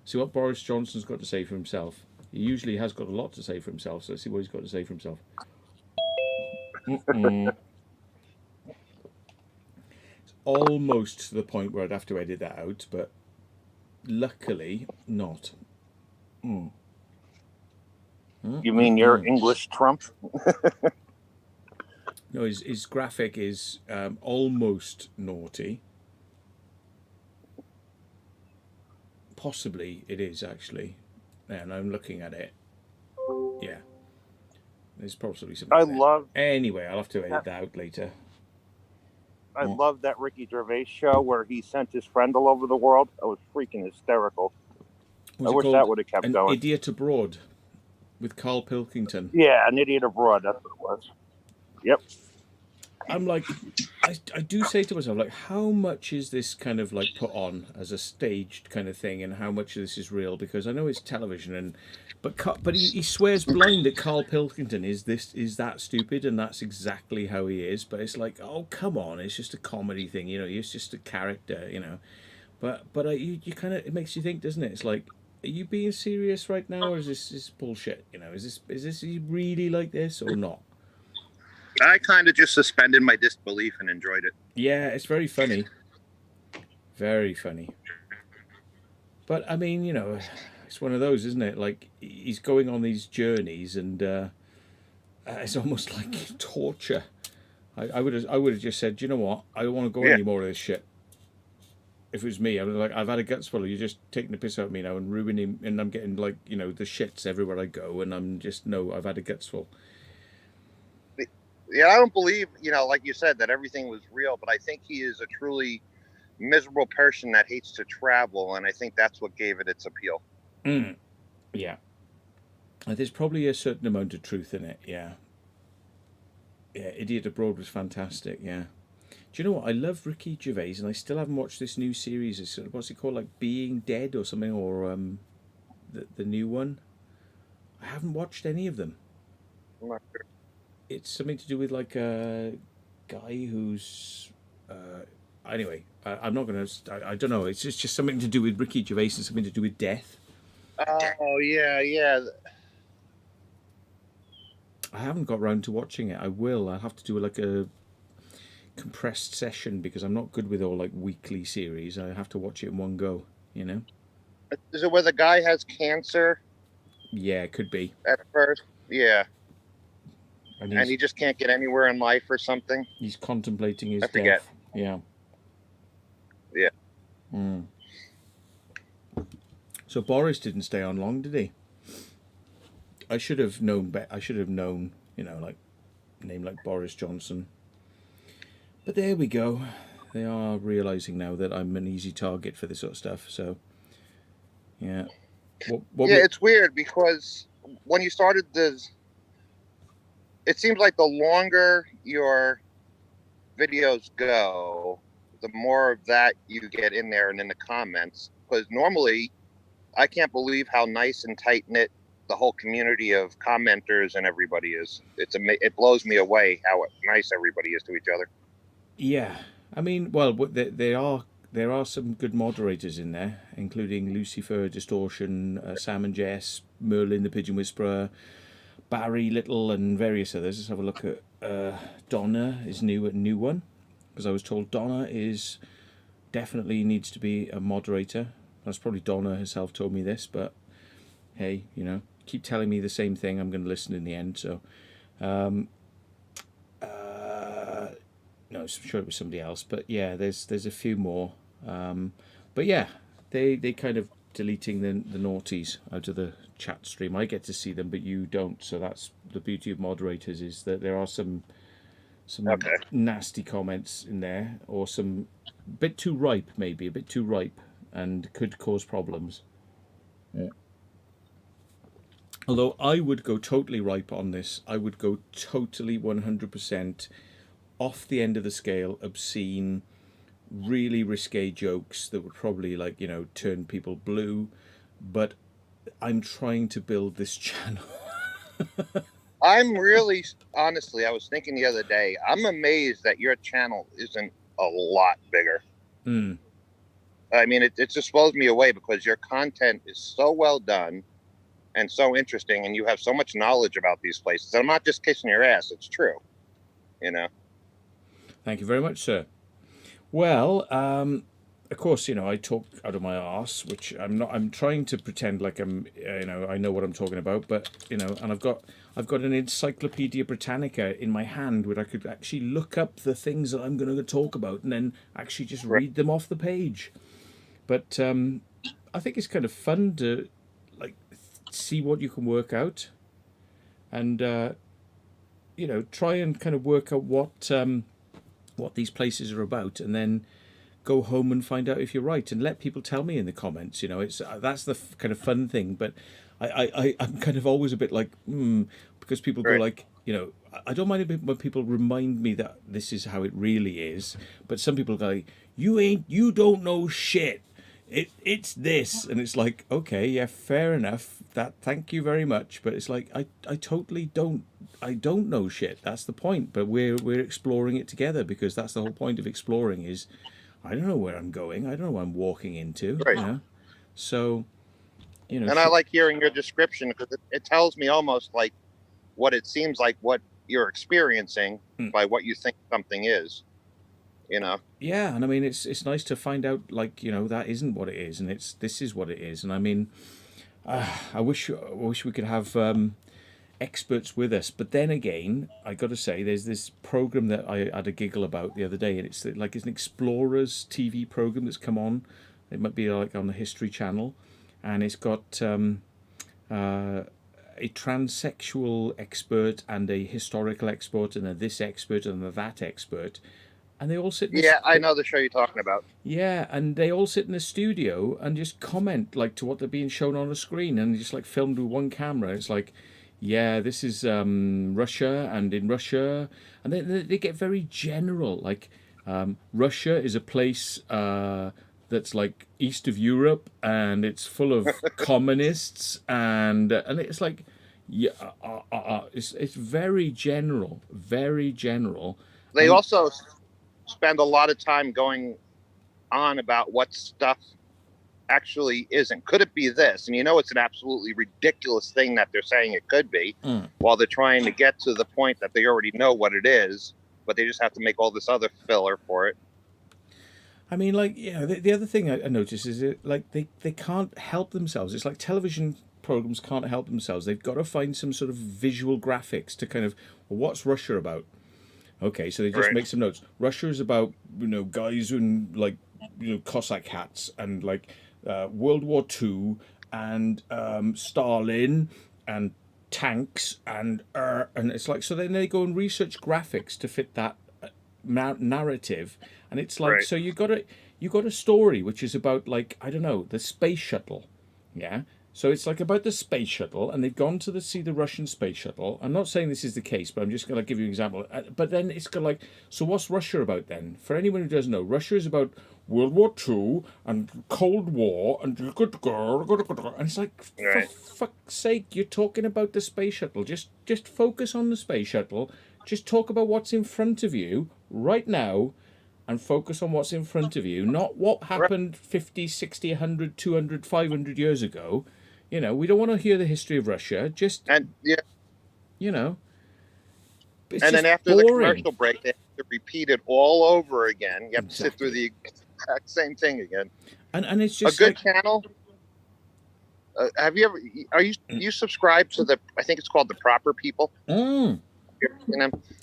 See what Boris Johnson's got to say for himself. He usually has got a lot to say for himself, so let's see what he's got to say for himself. It's almost to the point where I'd have to edit that out, but luckily not. You mean your English Trump? No, his graphic is almost naughty. Possibly it is, actually. And I'm looking at it. Yeah. There's possibly something I there. love. Anyway, I'll have to edit that out later. I love that Ricky Gervais show where he sent his friend all over the world. That was freaking hysterical. I wish that would have kept An going. Idiot Abroad with Carl Pilkington. Yeah, An Idiot Abroad. That's what it was. Yep. I'm like, I do say to myself, like, how much is this kind of like put on as a staged kind of thing, and how much of this is real? Because I know it's television, but he swears blind that Carl Pilkington is that stupid, and that's exactly how he is. But it's like, oh come on, it's just a comedy thing, you know, it's just a character, you know. But you kind of, it makes you think, doesn't it? It's like, are you being serious right now, or is this bullshit? You know, is this really like this or not? I kind of just suspended my disbelief and enjoyed it. Yeah, it's very funny. Very funny. But, I mean, you know, it's one of those, isn't it? Like, he's going on these journeys, and it's almost like torture. I would have just said, you know what? I don't want to go any more of this shit. If it was me, I was like, I've had a guts full. You're just taking the piss out of me now and ruining, and I'm getting, like, you know, the shits everywhere I go, and I'm just, no, I've had a guts full. Yeah, I don't believe, you know, like you said, that everything was real, but I think he is a truly miserable person that hates to travel, and I think that's what gave it its appeal. Yeah. There's probably a certain amount of truth in it, yeah. Yeah, Idiot Abroad was fantastic, yeah. Do you know what? I love Ricky Gervais, and I still haven't watched this new series. What's it called? Like Being Dead or something, or the new one? I haven't watched any of them. I'm not sure. It's something to do with like a guy who's anyway, I'm not gonna, I don't know, it's just something to do with Ricky Gervais and something to do with death. Oh yeah. I haven't got round to watching it. I'll have to do like a compressed session, because I'm not good with all like weekly series. I have to watch it in one go, you know. Is it where the guy has cancer? Yeah, it could be. At first, yeah. And he just can't get anywhere in life or something. He's contemplating his death. forget. Yeah. Yeah. So Boris didn't stay on long, did he? I should have known. I should have known. You know, like a name like Boris Johnson. But there we go. They are realizing now that I'm an easy target for this sort of stuff. So, yeah. It's weird because when you started this, it seems like the longer your videos go, the more of that you get in there and in the comments. Because normally, I can't believe how nice and tight-knit the whole community of commenters and everybody is. It blows me away how nice everybody is to each other. Yeah. I mean, well, there are some good moderators in there, including Lucifer, Distortion, Sam and Jess, Merlin the Pigeon Whisperer, Barry Little, and various others. Let's have a look at Donna is new one, because I was told Donna is definitely needs to be a moderator. That's probably Donna herself told me this, but hey, you know, keep telling me the same thing. I'm going to listen in the end. So, no, I'm sure it was somebody else, but yeah, there's a few more. But yeah, they kind of deleting the naughties out of the chat stream. I get to see them, but you don't. So that's the beauty of moderators, is that there are some nasty comments in there, or some bit too ripe, maybe a bit too ripe, and could cause problems. Yeah. Although I would go totally ripe on this. I would go totally 100% off the end of the scale, obscene, really risque jokes that would probably turn people blue, but I'm trying to build this channel. I'm really, honestly, I was thinking the other day, I'm amazed that your channel isn't a lot bigger. Mm. I mean, it just blows me away because your content is so well done and so interesting, and you have so much knowledge about these places. I'm not just kissing your ass; it's true. Thank you very much, sir. Well, of course, I talk out of my arse, which I'm not. I'm trying to pretend like I'm, I know what I'm talking about, but and I've got an Encyclopedia Britannica in my hand where I could actually look up the things that I'm going to talk about and then actually just read them off the page. But I think it's kind of fun to see what you can work out, and try and kind of work out what these places are about, and then go home and find out if you're right, and let people tell me in the comments. It's that's the kind of fun thing. But I'm kind of always a bit like because people go like, I don't mind a bit when people remind me that this is how it really is, but some people go like, you don't know shit. It's this, and it's like, okay, yeah, fair enough. Thank you very much, but it's like I totally don't know shit. That's the point. But we're exploring it together, because that's the whole point of exploring is I don't know where I'm going. I don't know what I'm walking into. Right. So, And I like hearing your description because it tells me almost like what it seems like what you're experiencing by what you think something is. Yeah, and I mean it's nice to find out that isn't what it is, and this is what it is. And I mean, I wish we could have experts with us, but then again, I got to say, there's this program that I had a giggle about the other day, and it's an Explorers TV program that's come on. It might be on the History Channel, and it's got a transsexual expert and a historical expert and a this expert and a that expert. And they all sit in I know the show you're talking about. Yeah, and they all sit in the studio and just comment to what they're being shown on the screen, and just filmed with one camera. It's like, yeah, this is Russia, and in Russia, and they get very general. Russia is a place that's east of Europe, and it's full of communists, and it's like, yeah, it's very general, very general. They also spend a lot of time going on about what stuff actually isn't. Could it be this? And it's an absolutely ridiculous thing that they're saying it could be, while they're trying to get to the point that they already know what it is, but they just have to make all this other filler for it. I mean, the other thing I notice is they can't help themselves. It's like television programs can't help themselves. They've got to find some sort of visual graphics to kind of, what's Russia about? Okay, so they just make some notes. Russia is about, guys in Cossack hats and World War II and Stalin and tanks and it's so then they go and research graphics to fit that narrative, and it's so you got a story which is about I don't know, the space shuttle, yeah. So it's about the space shuttle, and they've gone to see the Russian space shuttle. I'm not saying this is the case, but I'm just going to give you an example. But then it's so what's Russia about then? For anyone who doesn't know, Russia is about World War II and Cold War and it's for fuck's sake, you're talking about the space shuttle. Just focus on the space shuttle. Just talk about what's in front of you right now, and focus on what's in front of you, not what happened 50, 60, 100, 200, 500 years ago. We don't want to hear the history of Russia. It's and then after boring. The commercial break, they have to repeat it all over again. You have to sit through the exact same thing again. And it's just a good channel. Are you subscribed to I think it's called The Proper People?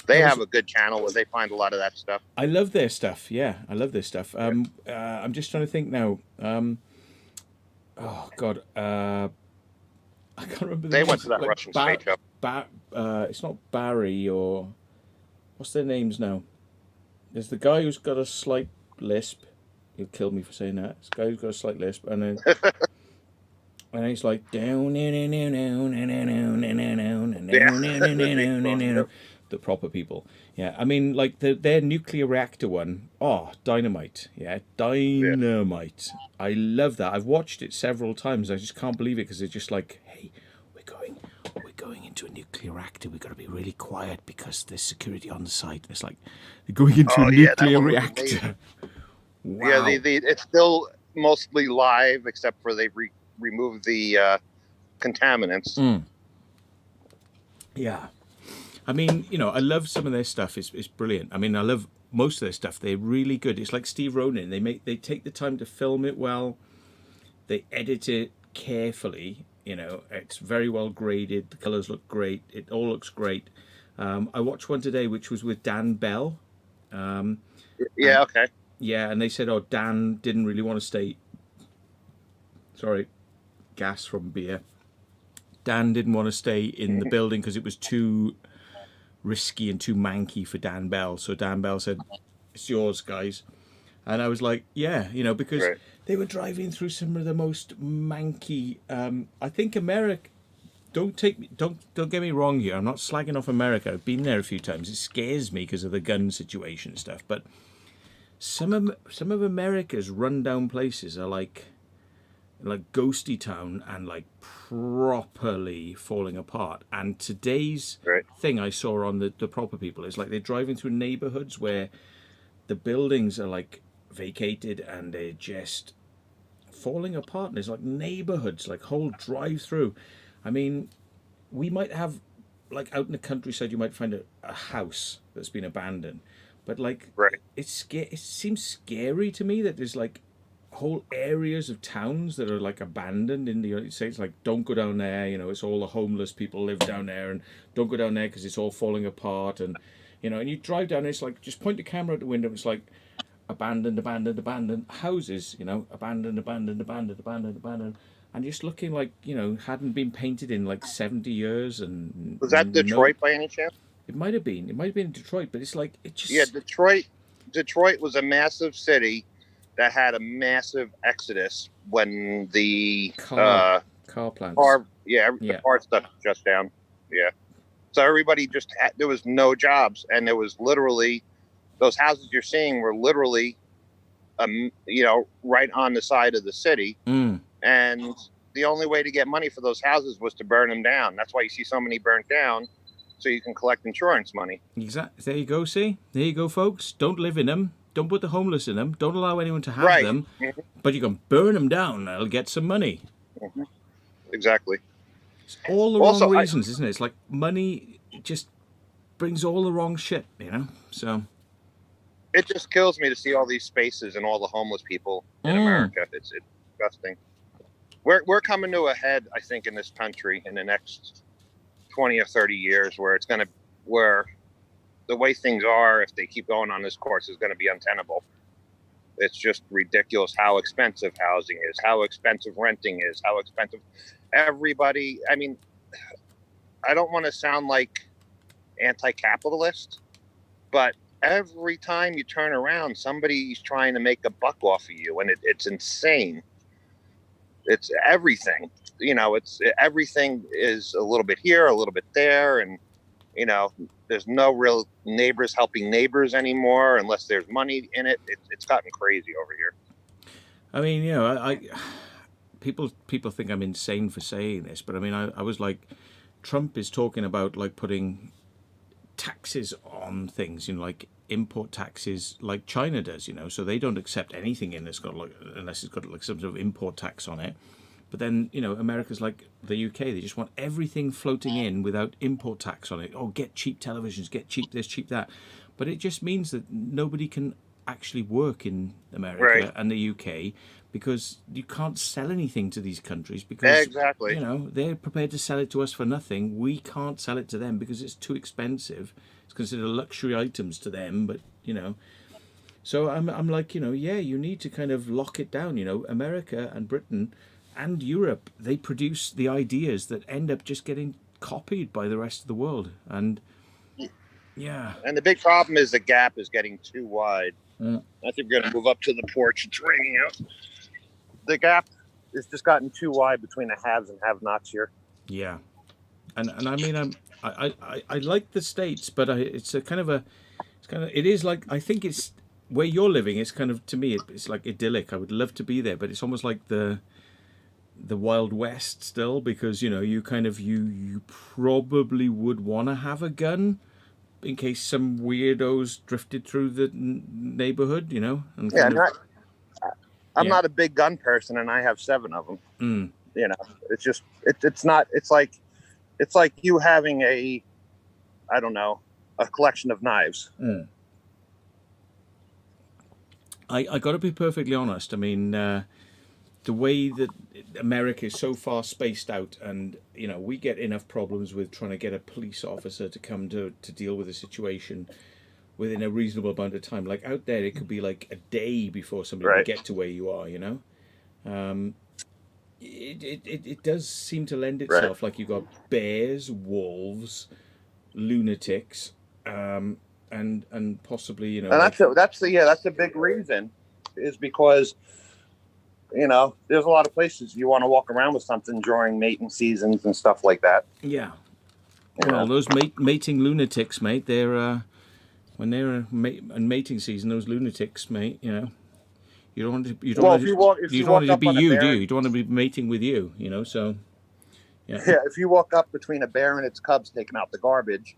They have a good channel where they find a lot of that stuff. I love their stuff. Yeah, I love their stuff. I'm just trying to think now. Oh God, I can't remember. They went to that Russian space shuttle. It's not Barry or what's their names now? There's the guy who's got a slight lisp. He'll kill me for saying that. This guy who's got a slight lisp, and then and he's like down. the proper people. Yeah, I mean, like their nuclear reactor one. Oh, dynamite! Yeah, dynamite. I love that. I've watched it several times. I just can't believe it because it's just like, hey, we're going into a nuclear reactor. We've got to be really quiet because there's security on the site. It's like they're going into a nuclear reactor. Wow. Yeah, it's still mostly live, except for they've removed the contaminants. Yeah. I mean, you know, I love some of their stuff. It's brilliant. I mean, I love most of their stuff. They're really good. It's like Steve Ronan. They take the time to film it well. They edit it carefully. You know, it's very well graded. The colors look great. It all looks great. I watched one today, which was with Dan Bell. Yeah, okay. Yeah, and they said, oh, Dan didn't really want to stay. Sorry, gas from beer. Dan didn't want to stay in the building because it was too risky and too manky for Dan Bell. So Dan Bell said, it's yours, guys. And I was like, yeah, you know, because they were driving through some of the most manky. I think America. Don't get me wrong here. I'm not slagging off America. I've been there a few times. It scares me because of the gun situation and stuff. But some of America's rundown places are like ghosty town and like properly falling apart. And today's thing I saw on the proper people is like they're driving through neighborhoods where the buildings are like vacated and they're just falling apart. And there's like neighborhoods, like whole drive through. I mean, we might have like out in the countryside, you might find a house that's been abandoned, but like it seems scary to me that there's like whole areas of towns that are like abandoned in the United States. Like, don't go down there, you know, it's all the homeless people live down there, and don't go down there because it's all falling apart. And you know, and you drive down, it's like just point the camera out the window, it's like abandoned houses, you know, abandoned, and just looking like, you know, hadn't been painted in like 70 years. And was that Detroit by any chance? It might have been Detroit, but it's like it just Detroit was a massive city that had a massive exodus when the car plants. The car stuff shut down. Yeah. So everybody there was no jobs, and there was literally, those houses you're seeing were literally, you know, right on the side of the city. And the only way to get money for those houses was to burn them down. That's why you see so many burnt down, so you can collect insurance money. Exactly. There you go. See, there you go, folks. Don't live in them. Don't put the homeless in them. Don't allow anyone to have them. But you can burn them down. That'll get some money. Exactly. It's all the wrong reasons, isn't it? It's like money just brings all the wrong shit, you know? So it just kills me to see all these spaces and all the homeless people in America. It's disgusting. We're coming to a head, I think, in this country in the next 20 or 30 years where the way things are, if they keep going on this course, is going to be untenable. It's just ridiculous how expensive housing is, how expensive renting is, how expensive everybody. I mean, I don't want to sound like anti-capitalist, but every time you turn around, somebody's trying to make a buck off of you, and it's insane. It's everything, you know, everything is a little bit here, a little bit there. And, you know, there's no real neighbors helping neighbors anymore unless there's money in it. It's gotten crazy over here. I mean, you know, people think I'm insane for saying this, but I mean, I was like, Trump is talking about like putting taxes on things, you know, like import taxes like China does, you know, so they don't accept anything in this unless it's got like some sort of import tax on it. But then, you know, America's like the UK, they just want everything floating in without import tax on it. Oh, get cheap televisions, get cheap this, cheap that. But it just means that nobody can actually work in America and the UK because you can't sell anything to these countries because, you know, they're prepared to sell it to us for nothing. We can't sell it to them because it's too expensive. It's considered luxury items to them, but, you know. So I'm like, you know, yeah, you need to kind of lock it down. You know, America and Britain and Europe, they produce the ideas that end up just getting copied by the rest of the world. And yeah. And the big problem is the gap is getting too wide. I think we're going to move up to the porch. It's raining out. The gap has just gotten too wide between the haves and have-nots here. Yeah. And I mean, I like the States, but it's it is like, I think it's where you're living. It's kind of, to me, it's like idyllic. I would love to be there, but it's almost like the Wild West still, because you probably would want to have a gun in case some weirdos drifted through the neighborhood, and I'm not a big gun person, and I have 7 of them. It's just it's not. It's like you having a collection of knives. I got to be perfectly honest. I mean, the way that America is so far spaced out, and we get enough problems with trying to get a police officer to come to deal with a situation within a reasonable amount of time. Like out there, it could be like a day before somebody can get to where you are. It does seem to lend itself. Like you've got bears, wolves, lunatics, and possibly And that's a big reason, is because there's a lot of places you want to walk around with something during mating seasons and stuff like that. Yeah. Well, those mating lunatics, mate. They're when they're in mating season, those lunatics, mate. You don't want to. You don't want it to be you, do you? You don't want to be mating with you. So. Yeah. If you walk up between a bear and its cubs taking out the garbage,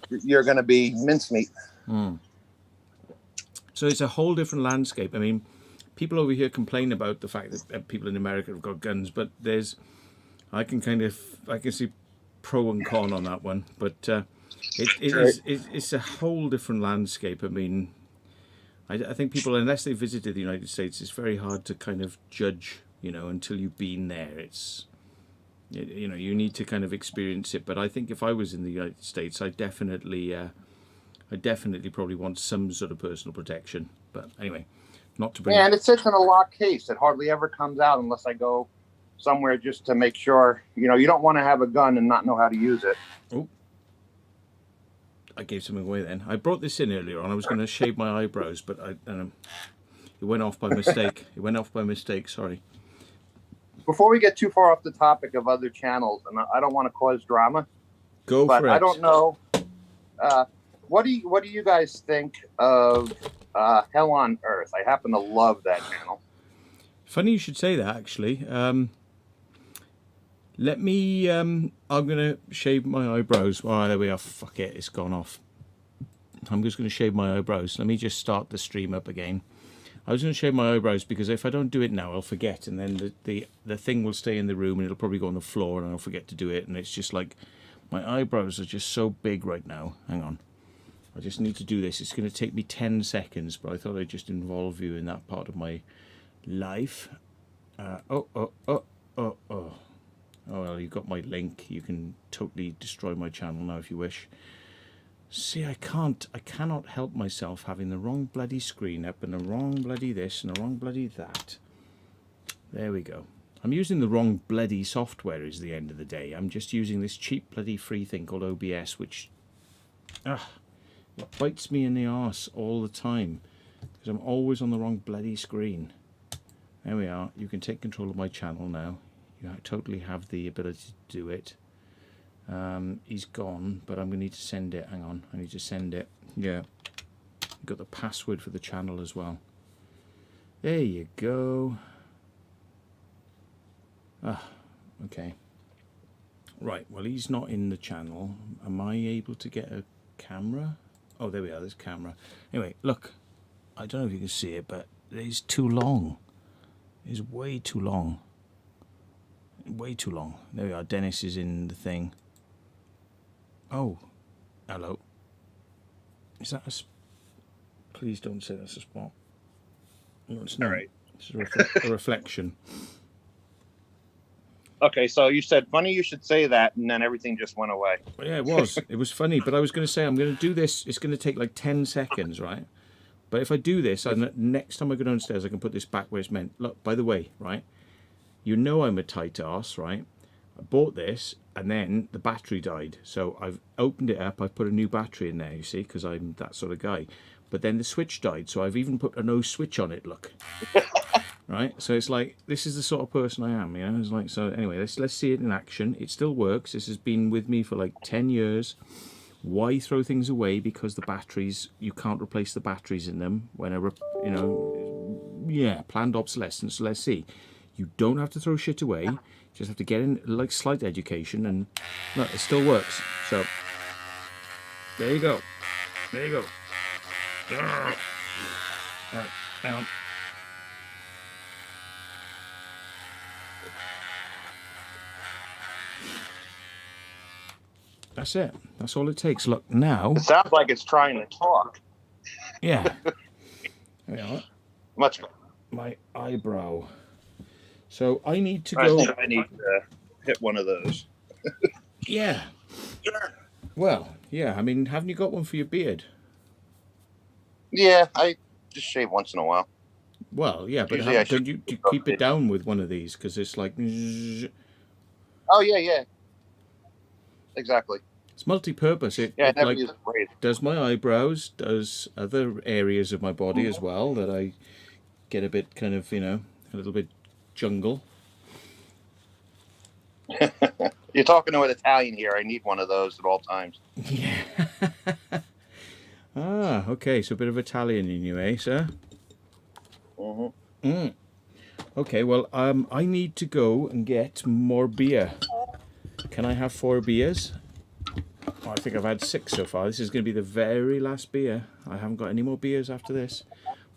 you're going to be mincemeat. So it's a whole different landscape. I mean, people over here complain about the fact that people in America have got guns, but I can see pro and con on that one. But it's a whole different landscape. I mean, I think people, unless they visited the United States, it's very hard to kind of judge, until you've been there. It's, you need to kind of experience it. But I think if I was in the United States, I definitely probably want some sort of personal protection. But anyway, not to bring. Yeah, and it sits in a locked case. It hardly ever comes out unless I go somewhere just to make sure. You don't want to have a gun and not know how to use it. Oh, I gave something away then. I brought this in earlier on. I was going to shave my eyebrows, but it went off by mistake. Sorry. Before we get too far off the topic of other channels, and I don't want to cause drama, but I don't know. What do you guys think of Hell on Earth? I happen to love that channel. Funny you should say that, actually. Let me. I'm gonna shave my eyebrows. Oh, there we are. Fuck it, it's gone off. I'm just gonna shave my eyebrows. Let me just start the stream up again. I was going to shave my eyebrows because if I don't do it now, I'll forget, and then the thing will stay in the room and it'll probably go on the floor, and I'll forget to do it. And it's just like my eyebrows are just so big right now. Hang on, I just need to do this. It's going to take me 10 seconds, but I thought I'd just involve you in that part of my life. Oh, well, you got my link. You can totally destroy my channel now if you wish. See, I cannot help myself having the wrong bloody screen up and the wrong bloody this and the wrong bloody that. There we go. I'm using the wrong bloody software is the end of the day. I'm just using this cheap bloody free thing called OBS, which it bites me in the arse all the time because I'm always on the wrong bloody screen. There we are. You can take control of my channel now. You totally have the ability to do it. He's gone, but I'm going to need to send it. Hang on, I need to send it. Yeah, got the password for the channel as well. There you go. Okay. Right, well, he's not in the channel. Am I able to get a camera? Oh, there we are, there's camera. Anyway, look, I don't know if you can see it, but it's too long. It's way too long. Way too long. There we are, Dennis is in the thing. Oh, hello. Is that a... Please don't say that's a spot. No, it's not. All right. It's a reflection. Okay, so you said funny you should say that, and then everything just went away. Well, yeah, it was. It was funny, but I was going to say I'm going to do this. It's going to take like 10 seconds, right? But if I do this, next time I go downstairs, I can put this back where it's meant. Look, by the way, right? You know I'm a tight ass, right? I bought this, and then the battery died. So I've opened it up. I've put a new battery in there, you see, because I'm that sort of guy. But then the switch died, so I've even put a no switch on it, look. right? So it's like, this is the sort of person I am, you know. It's like, so anyway, let's see it in action. It still works. This has been with me for like 10 years. Why throw things away? Because the batteries, you can't replace the batteries in them when you know, yeah, planned obsolescence. So let's see. You don't have to throw shit away. You just have to get in like slight education, and look, it still works. So there you go. There you go. All right, hang on. That's it. That's all it takes. Look, now. It sounds like it's trying to talk. Yeah. There we are. Much better. My eyebrow. So I need to I go. think I need to hit one of those. Yeah. Well, yeah. I mean, haven't you got one for your beard? Yeah, I just shave once in a while. Well, yeah, but Usually I don't you keep it down with one of these? Because it's like. Oh, yeah. Exactly. It's multi-purpose. It I never like, use a razor. does my eyebrows, does other areas of my body as well, that I get a bit kind of, you know, a little bit jungle. You're talking to an Italian here. I need one of those at all times. Yeah. Ah, okay. So a bit of Italian in you, eh, sir? Mm-hmm. Mm. Okay, well, I need to go and get more beer. Can I have 4 beers? Oh, I think I've had 6 so far. This is going to be the very last beer. I haven't got any more beers after this.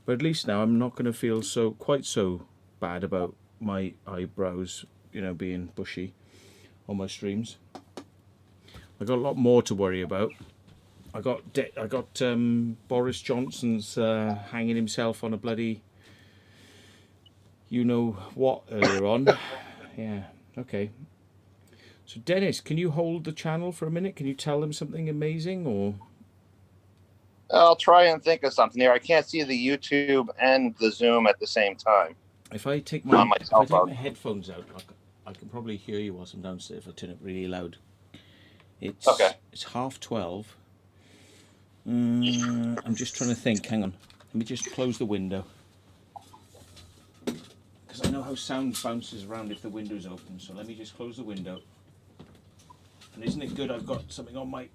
But at least now I'm not going to feel quite so bad about my eyebrows, you know, being bushy on my streams. I got a lot more to worry about. I got Boris Johnson's hanging himself on a bloody you know what earlier on. Yeah, okay. So Dennis, can you hold the channel for a minute? Can you tell them something amazing, or? I'll try and think of something here. I can't see the YouTube and the Zoom at the same time. If I take my, my headphones out, I can probably hear you whilst I'm downstairs if I turn it really loud. It's 12:30. I'm just trying to think. Hang on. Let me just close the window. Because I know how sound bounces around if the window's open. So let me just close the window. And isn't it good I've got something on my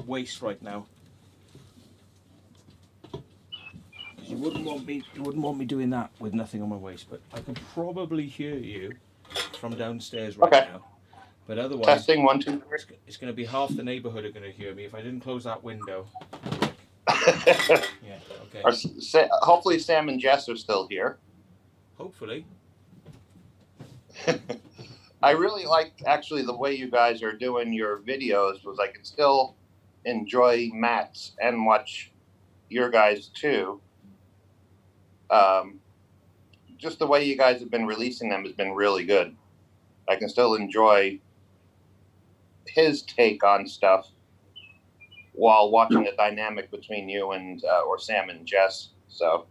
waist right now? Because you wouldn't want me doing that with nothing on my waist. But I can probably hear you from downstairs right now. But otherwise, testing 1, 2, 3. It's going to be half the neighbourhood are going to hear me if I didn't close that window. Yeah. Okay. Hopefully, Sam and Jess are still here. Hopefully. I really like actually the way you guys are doing your videos. Was I can still enjoy Matt's and watch your guys too. Just the way you guys have been releasing them has been really good. I can still enjoy his take on stuff while watching the dynamic between you and or Sam and Jess. So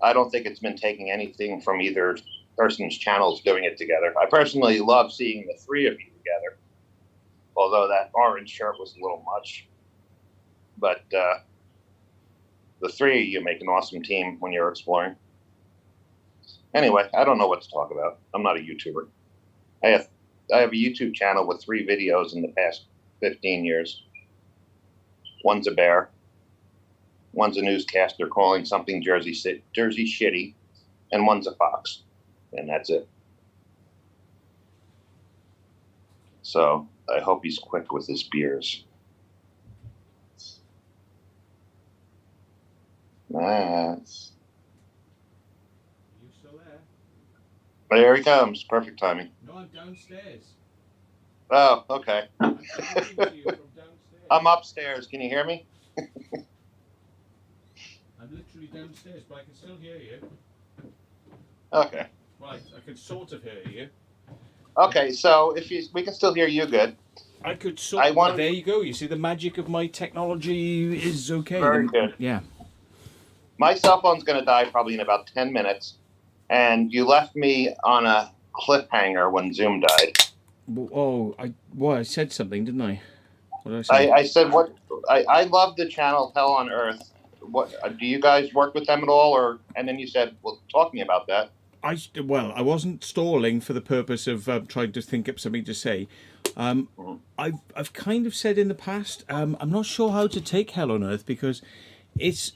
I don't think it's been taking anything from either person's channels doing it together. I personally love seeing the 3 of you together, although that orange shirt was a little much. But the 3 of you make an awesome team when you're exploring. Anyway, I don't know what to talk about. I'm not a YouTuber. I have a YouTube channel with 3 videos in the past 15 years. One's a bear. One's a newscaster calling something Jersey shitty, and one's a fox, and that's it. So I hope he's quick with his beers. Nice. You still there? There he comes. Perfect timing. No, I'm downstairs. Oh, okay. I'm upstairs. Can you hear me? I'm literally downstairs, but I can still hear you. Okay. Right, I can sort of hear you. Okay, so we can still hear you good. I could sort of. There you go. You see, the magic of my technology is okay. Very good. Yeah. My cell phone's going to die probably in about 10 minutes, and you left me on a cliffhanger when Zoom died. I said something, didn't I? What did I say? I said what? I love the channel Hell on Earth. What do you guys work with them at all, or? And then you said, well, talk to me about that. I wasn't stalling for the purpose of trying to think up something to say. I've kind of said in the past, I'm not sure how to take Hell on Earth because it's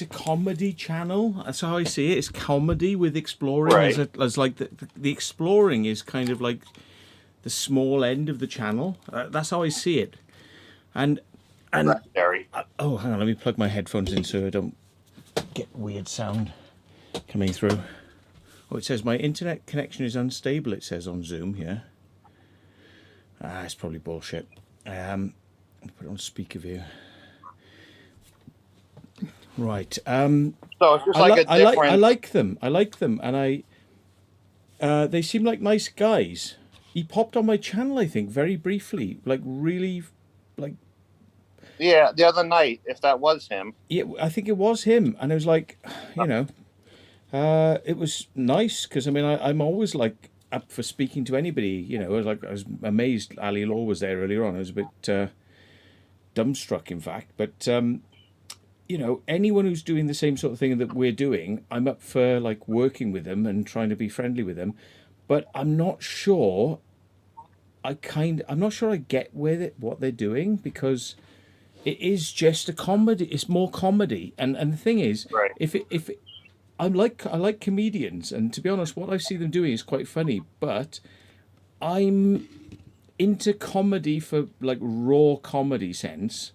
a comedy channel. That's how I see it. It's comedy with exploring. Right. As like the exploring is kind of like the small end of the channel. That's how I see it. And Gary. oh, hang on, let me plug my headphones in so I don't get weird sound coming through. Oh, it says my internet connection is unstable. It says on Zoom here. It's probably bullshit. I'll put it on speaker view. Right. So it's just like a different. I like them, and they seem like nice guys. He popped on my channel, I think, very briefly, like really, like. Yeah, the other night, if that was him. Yeah, I think it was him, and it was like, you know, it was nice because I mean, I'm always like up for speaking to anybody. You know, I was amazed Ali Law was there earlier on. I was a bit dumbstruck, in fact, but. You know, anyone who's doing the same sort of thing that we're doing, I'm up for like working with them and trying to be friendly with them. But I'm not sure. I'm not sure I get what they're doing because it is just a comedy. It's more comedy, and the thing is, right. I like comedians, and to be honest, what I see them doing is quite funny. But I'm into comedy for like raw comedy sense,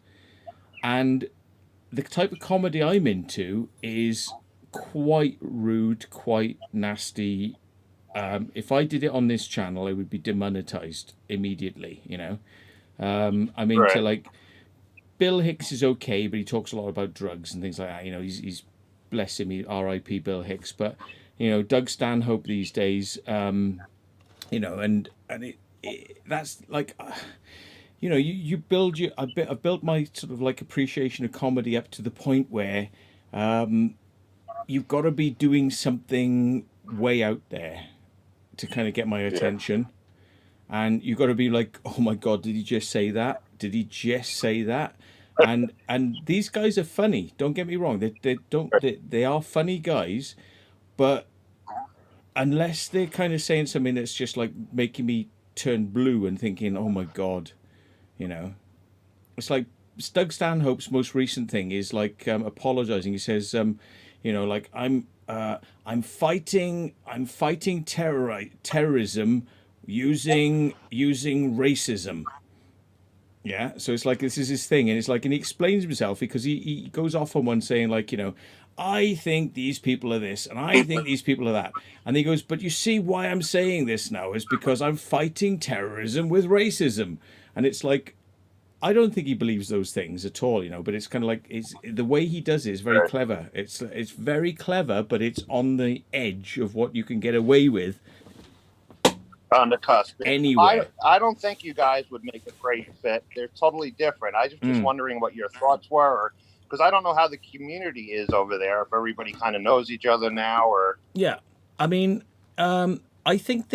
and. The type of comedy I'm into is quite rude, quite nasty. If I did it on this channel, I would be demonetized immediately, you know. I'm into Right. like Bill Hicks is okay, but he talks a lot about drugs and things like that. You know, he's bless him, R.I.P. Bill Hicks. But you know, Doug Stanhope these days, you know, and it that's like. You know, you build your. I've built my sort of like appreciation of comedy up to the point where you've got to be doing something way out there to kind of get my attention, and you've got to be like, oh my god, did he just say that? Did he just say that? And these guys are funny. Don't get me wrong. They are funny guys, but unless they're kind of saying something that's just like making me turn blue and thinking, oh my god. You know, it's like Doug Stanhope's most recent thing is like apologizing. He says, you know, like I'm fighting terrorism using racism. Yeah, so it's like this is his thing, and it's like, and he explains himself because he goes off on one saying like, you know, I think these people are this, and I think these people are that, and he goes, but you see why I'm saying this now is because I'm fighting terrorism with racism. And it's like, I don't think he believes those things at all, you know. But it's kind of like the way he does it is very clever. It's very clever, but it's on the edge of what you can get away with. On the cusp. Anyway, I don't think you guys would make a great fit. They're totally different. I was just wondering what your thoughts were, because I don't know how the community is over there. If everybody kind of knows each other now, or yeah, I mean, I think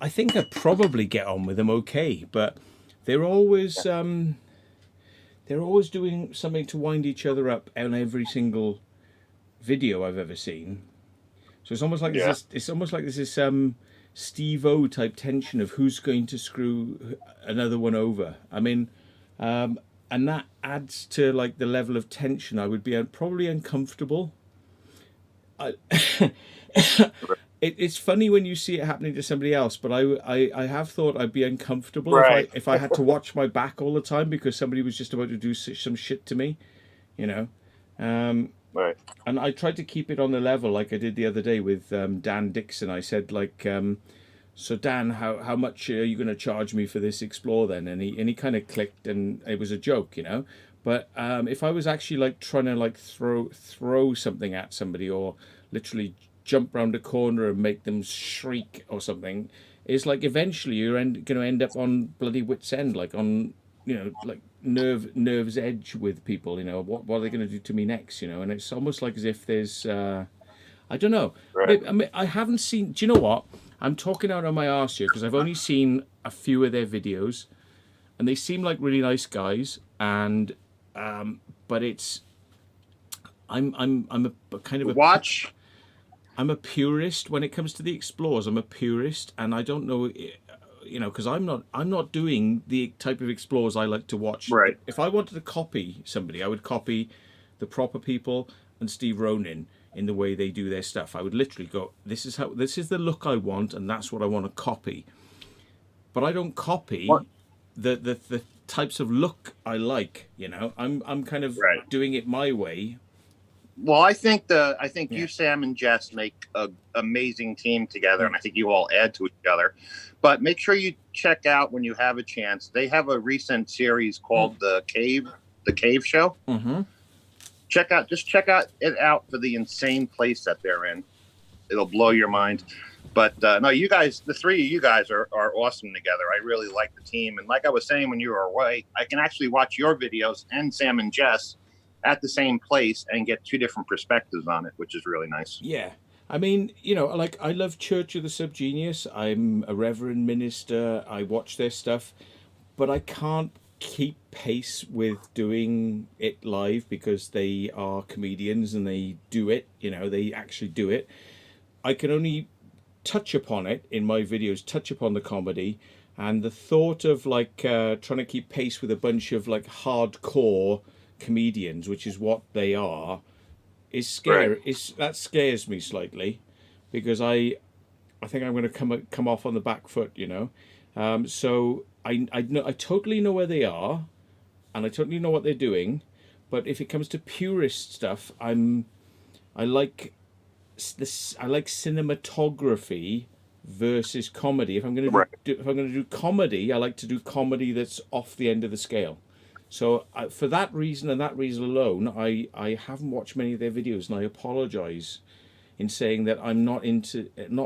I think I probably get on with them okay, but they're always doing something to wind each other up on every single video I've ever seen. So it's almost like this is Steve-O type tension of who's going to screw another one over. I mean, and that adds to like the level of tension. I would be probably uncomfortable. It's funny when you see it happening to somebody else, but I have thought I'd be uncomfortable if I had to watch my back all the time because somebody was just about to do some shit to me, you know. Right. And I tried to keep it on the level like I did the other day with Dan Dixon. I said like, so Dan, how much are you going to charge me for this Explore then? And he kind of clicked, and it was a joke, you know. But if I was actually like trying to like throw something at somebody or literally jump round a corner and make them shriek or something, it's like eventually you're going to end up on bloody wit's end, like on, you know, like nerve's edge with people, you know, what are they going to do to me next, you know? And it's almost like as if there's I don't know. Right. I mean, I haven't seen, do you know what, I'm talking out on my arse here because I've only seen a few of their videos and they seem like really nice guys, and but it's, I'm a kind of a watch. I'm a purist when it comes to the explores. I'm a purist, and I don't know, you know, because I'm not doing the type of explores I like to watch. Right. If I wanted to copy somebody, I would copy the Proper People and Steve Ronin in the way they do their stuff. I would literally go, this is the look I want, and that's what I want to copy. But I don't copy the types of look I like. You know, I'm kind of doing it my way. Well, I think you, Sam, and Jess make an amazing team together, and I think you all add to each other. But make sure you check out when you have a chance. They have a recent series called The Cave Show. Mm-hmm. Check out it out for the insane place that they're in. It'll blow your mind. But no, you guys, the three of you guys are awesome together. I really like the team, and like I was saying when you were away, I can actually watch your videos and Sam and Jess at the same place and get two different perspectives on it, which is really nice. Yeah. I mean, you know, like, I love Church of the Subgenius. I'm a reverend minister. I watch their stuff, but I can't keep pace with doing it live because they are comedians and they do it, you know, they actually do it. I can only touch upon it in my videos, touch upon the comedy, and the thought of like trying to keep pace with a bunch of like hardcore comedians, which is what they are, is scary. That scares me slightly, because I think I'm going to come off on the back foot, you know. So I totally know where they are, and I totally know what they're doing. But if it comes to purist stuff, I like cinematography versus comedy. If I'm going to do comedy, I like to do comedy that's off the end of the scale. So for that reason and that reason alone, I haven't watched many of their videos, and I apologise in saying that I'm not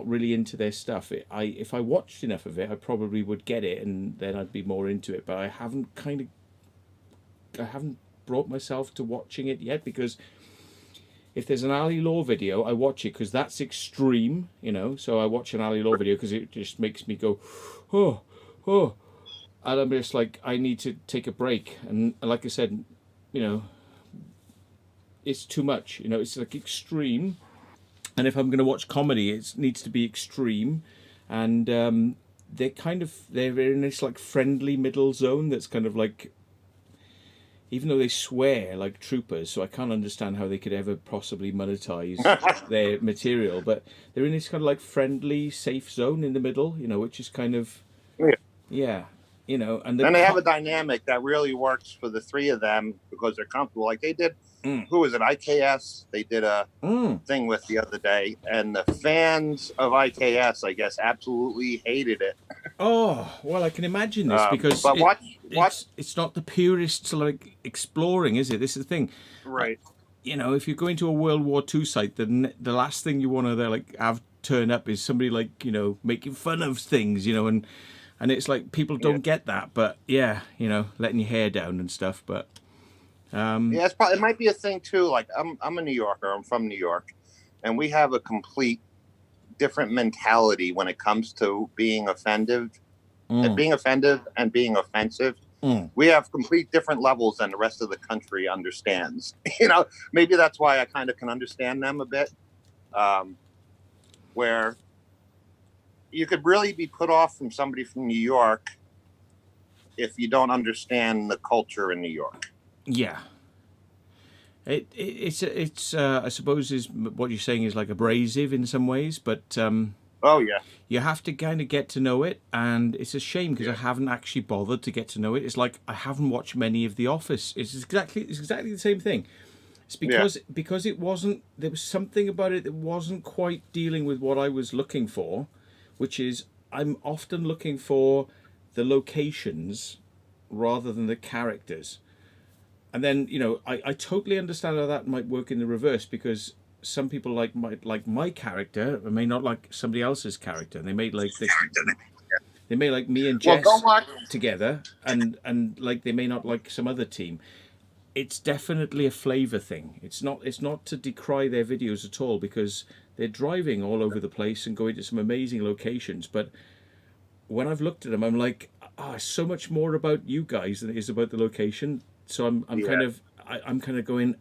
really into their stuff. If I watched enough of it, I probably would get it, and then I'd be more into it. But I haven't brought myself to watching it yet, because if there's an Ali Law video, I watch it because that's extreme, you know. So I watch an Ali Law video because it just makes me go, oh. And I'm just like, I need to take a break. And like I said, you know, it's too much. You know, it's like extreme. And if I'm going to watch comedy, it needs to be extreme. And they're in this like friendly middle zone that's kind of like, even though they swear like troopers, so I can't understand how they could ever possibly monetize their material. But they're in this kind of like friendly, safe zone in the middle, you know, which is kind of, yeah. You know, and they have a dynamic that really works for the three of them because they're comfortable. Like they did, who was it? IKS. They did a thing with the other day, and the fans of IKS, I guess, absolutely hated it. Oh well, I can imagine this because it's not the purists like exploring, is it? This is the thing, right? You know, if you're going to a World War II site, then the last thing you want to like have turn up is somebody like, you know, making fun of things, you know, and it's like people don't get that, but yeah, you know, letting your hair down and stuff. But yeah, it might be a thing too. Like I'm a New Yorker. I'm from New York, and we have a complete different mentality when it comes to being offended, and being offensive. We have complete different levels than the rest of the country understands. You know, maybe that's why I kind of can understand them a bit, where you could really be put off from somebody from New York if you don't understand the culture in New York. Yeah. It's I suppose is what you're saying is like abrasive in some ways, but oh yeah, you have to kind of get to know it, and it's a shame because I haven't actually bothered to get to know it. It's like I haven't watched many of The Office. It's exactly the same thing. It's because it wasn't, there was something about it that wasn't quite dealing with what I was looking for, which is I'm often looking for the locations rather than the characters. And then, you know, I totally understand how that might work in the reverse, because some people might like my character may not like somebody else's character. They may like they may like me and Jess together, and like they may not like some other team. It's definitely a flavor thing. It's not to decry their videos at all, because they're driving all over the place and going to some amazing locations. But when I've looked at them, I'm like, so much more about you guys than it is about the location. So I'm kind of going,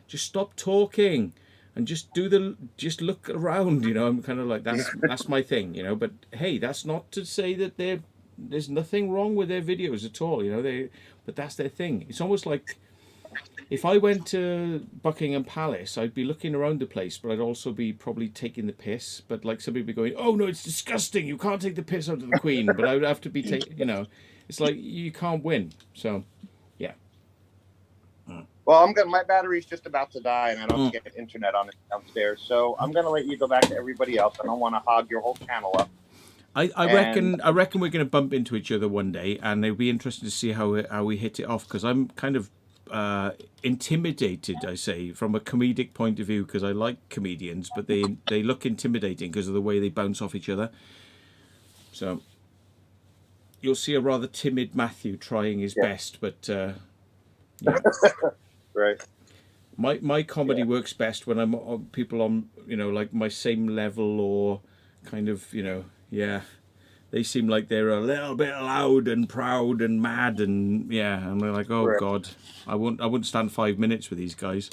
just stop talking and just just look around, you know. I'm kind of like, that's my thing, you know. But hey, that's not to say that there's nothing wrong with their videos at all, you know. But that's their thing. It's almost like if I went to Buckingham Palace, I'd be looking around the place, but I'd also be probably taking the piss. But like somebody would be going, "Oh no, it's disgusting! You can't take the piss out of the Queen." But I would have to be you know. It's like you can't win. So, yeah. Well, my battery's just about to die, and I don't get internet on it downstairs. So I'm gonna let you go back to everybody else. I don't want to hog your whole channel up. I reckon we're going to bump into each other one day, and it'll be interesting to see how we hit it off, because I'm kind of intimidated, I say, from a comedic point of view, because I like comedians, but they look intimidating because of the way they bounce off each other. So you'll see a rather timid Matthew trying his best, but yeah. Right. My comedy works best when I'm on people on, you know, like my same level, or kind of, you know, yeah. They seem like they're a little bit loud and proud and mad, and yeah, and they're like, oh Right. God, I wouldn't stand 5 minutes with these guys.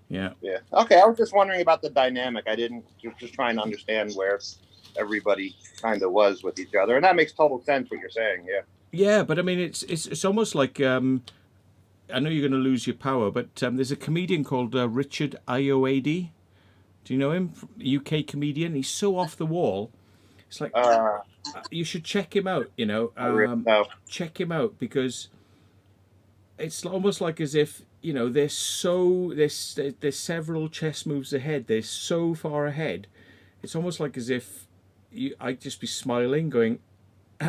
Yeah. Yeah. Okay. I was just wondering about the dynamic. I didn't just trying to understand where everybody kind of was with each other, and that makes total sense what you're saying. Yeah. Yeah, but I mean, it's almost like I know you're going to lose your power, but there's a comedian called Richard Ayoade. Do you know him? UK comedian. He's so off the wall. It's like you should check him out. You know, check him out, because it's almost like as if, you know, there's several chess moves ahead. They're so far ahead. It's almost like as if I'd just be smiling, going, you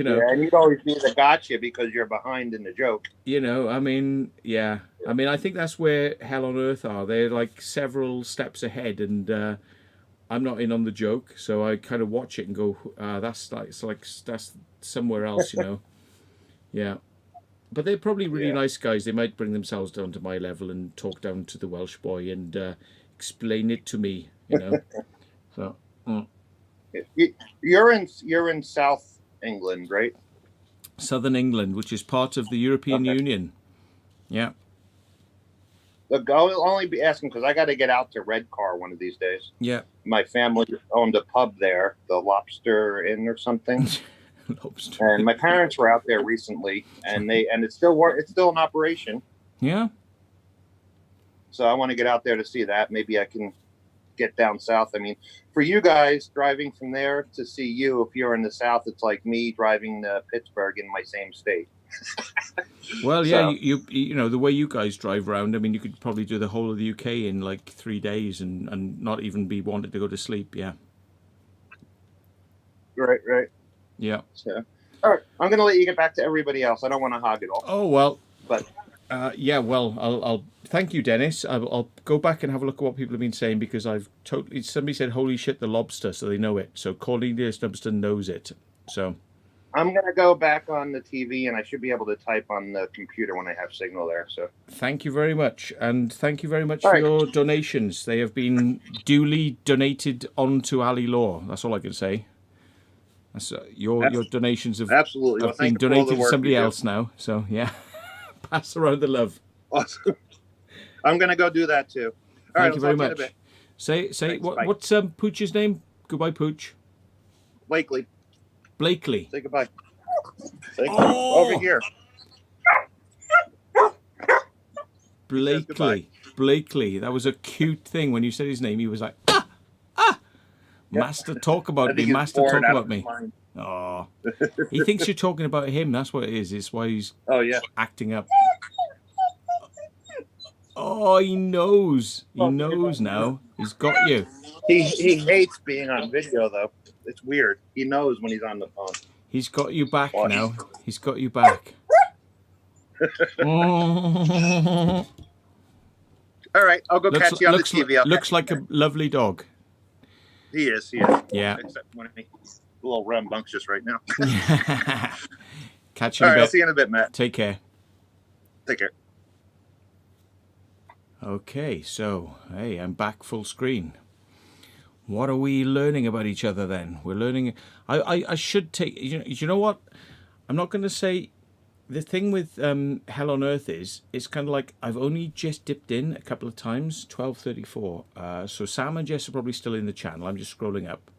know. Yeah, and you'd always be the gotcha because you're behind in the joke. You know, I mean, yeah. I mean, I think that's where Hell on Earth are. They're like several steps ahead, and I'm not in on the joke, so I kind of watch it and go, that's somewhere else, you know. Yeah. But they're probably really nice guys. They might bring themselves down to my level and talk down to the Welsh boy and explain it to me, you know. So. You're in South England, right? Southern England, which is part of the European Union. Yeah. Look, I'll only be asking because I got to get out to Redcar one of these days. Yeah. My family owned a pub there, the Lobster Inn or something. Lobster. And my parents were out there recently, and it's still in operation. Yeah. So I want to get out there to see that. Maybe I can get down south. I mean, for you guys driving from there to see you, if you're in the south, it's like me driving to Pittsburgh in my same state. Well, yeah, so, you know, the way you guys drive around, I mean, you could probably do the whole of the UK in like 3 days and not even be wanted to go to sleep. Yeah. Right. Yeah. So, all right, I'm going to let you get back to everybody else. I don't want to hog it all. Oh, well. But yeah, well, I'll thank you, Dennis. I'll go back and have a look at what people have been saying, because somebody said, holy shit, the lobster, so they know it. So Cornelius Dumpston knows it. So I'm going to go back on the TV, and I should be able to type on the computer when I have signal there. So thank you very much. And thank you very much for your donations. They have been duly donated onto Ali Law. That's all I can say. That's, your donations have been donated to somebody else now. So, yeah. Pass around the love. Awesome. I'm going to go do that too. All Thank you very much. Say Thanks, what's Pooch's name? Goodbye, Pooch. Blakely. Say goodbye. Over here. Blakely. That was a cute thing. When you said his name, he was like, Master, talk about me. Master, talk about me. Oh, he thinks you're talking about him. That's what it is. It's why he's acting up. Oh, he knows. He knows now. He's got you. He hates being on video, though. It's weird. He knows when he's on the phone. He's got you back now. He's got you back. All right, I'll go catch you on the TV. Okay? Looks like a lovely dog. He is. Yeah. Except when he's a little rambunctious right now. Catch you in a bit. I'll see you in a bit, Matt. Take care. Take care. Okay, so, hey, I'm back full screen. What are we learning about each other then? We're learning... I should take... You know what? I'm not going to say the thing with Hell on Earth is, it's kind of like I've only just dipped in a couple of times. 12:34. So Sam and Jess are probably still in the channel. I'm just scrolling up.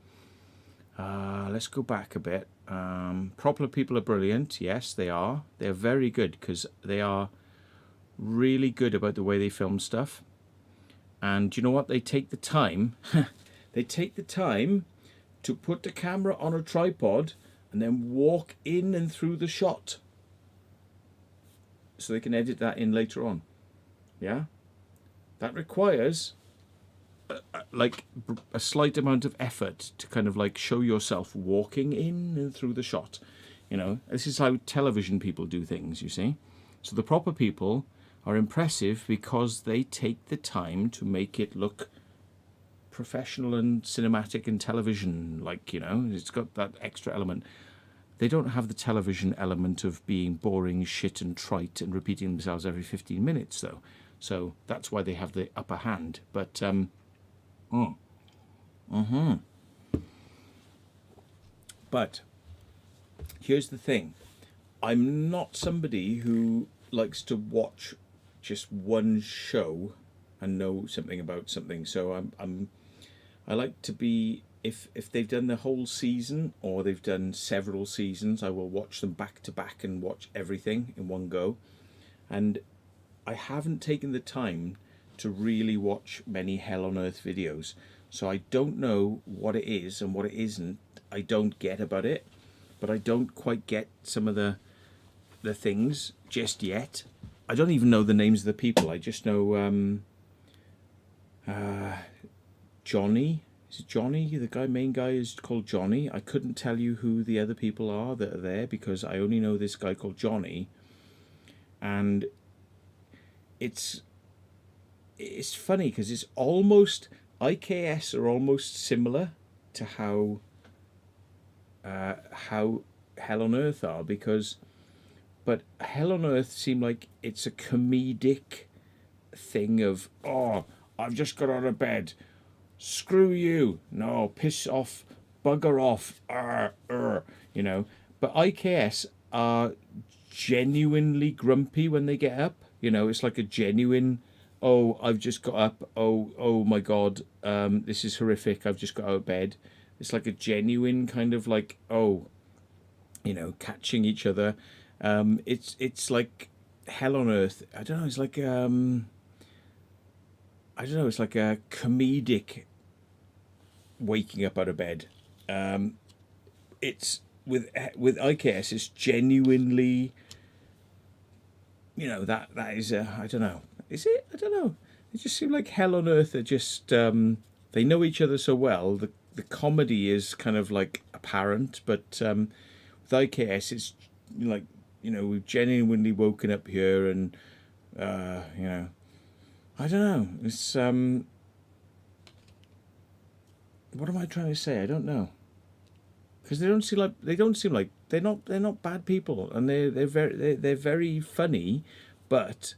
Let's go back a bit. Proper People are brilliant. Yes, they are. They're very good because they are really good about the way they film stuff. And you know what? They take the time. They take the time to put the camera on a tripod and then walk in and through the shot, so they can edit that in later on. Yeah, that requires like a slight amount of effort to kind of like show yourself walking in and through the shot. You know, this is how television people do things, you see. So the proper people are impressive because they take the time to make it look professional and cinematic and television, like, you know, it's got that extra element. They don't have the television element of being boring, shit and trite and repeating themselves every 15 minutes, though. So that's why they have the upper hand. But, But here's the thing. I'm not somebody who likes to watch just one show and know something about something. So I like to be, if they've done the whole season or they've done several seasons, I will watch them back to back and watch everything in one go. And I haven't taken the time to really watch many Hell on Earth videos, so I don't know what it is and what it isn't. I don't get about it, but I don't quite get some of the things just yet. I don't even know the names of the people. I just know Johnny. Is it Johnny? The main guy is called Johnny. I couldn't tell you who the other people are that are there because I only know this guy called Johnny. And it's funny because it's almost, IKS are almost similar to how Hell on Earth are, but Hell on Earth seem like it's a comedic thing of, oh, I've just got out of bed, screw you, no, piss off, bugger off, you know. But IKS are genuinely grumpy when they get up, you know. It's like a genuine, oh, I've just got up, oh my god, this is horrific, I've just got out of bed. It's like a genuine kind of like, oh, you know, catching each other. It's like Hell on Earth. I don't know. It's like I don't know. It's like a comedic waking up out of bed. It's with IKS. It's genuinely, you know, that is I don't know. Is it? I don't know. It just seems like Hell on Earth are just they know each other so well. The comedy is kind of like apparent, but with IKS, it's like, you know, we've genuinely woken up here, and you know, I don't know. It's what am I trying to say? I don't know, because they don't seem like they're not bad people, and they're very funny, but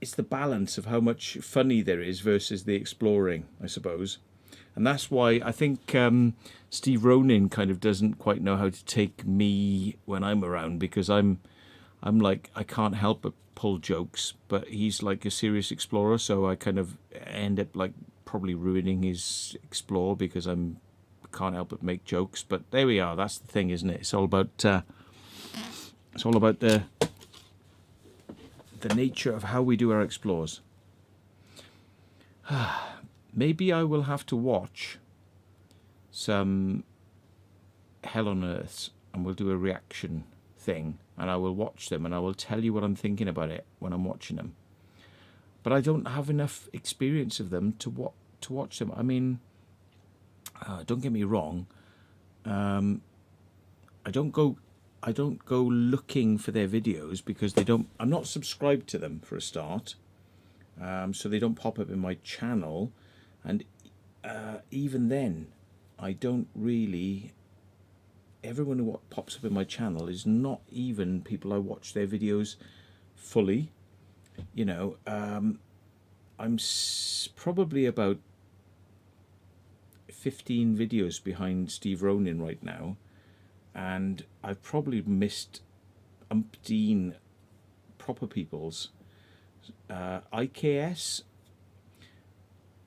it's the balance of how much funny there is versus the exploring, I suppose. And that's why I think Steve Ronin kind of doesn't quite know how to take me when I'm around, because I'm like, I can't help but pull jokes, but he's like a serious explorer, so I kind of end up like probably ruining his explore because can't help but make jokes. But there we are. That's the thing, isn't it? It's all about the nature of how we do our explores. Maybe I will have to watch some Hell on Earths and we'll do a reaction thing, and I will watch them and I will tell you what I'm thinking about it when I'm watching them. But I don't have enough experience of them to watch them. I mean, don't get me wrong. I don't go looking for their videos because I'm not subscribed to them for a start, so they don't pop up in my channel, and even then I don't really, everyone who pops up in my channel is not even people I watch their videos fully, you know. I'm probably about 15 videos behind Steve Ronin right now, and I've probably missed umpteen proper people's. IKS,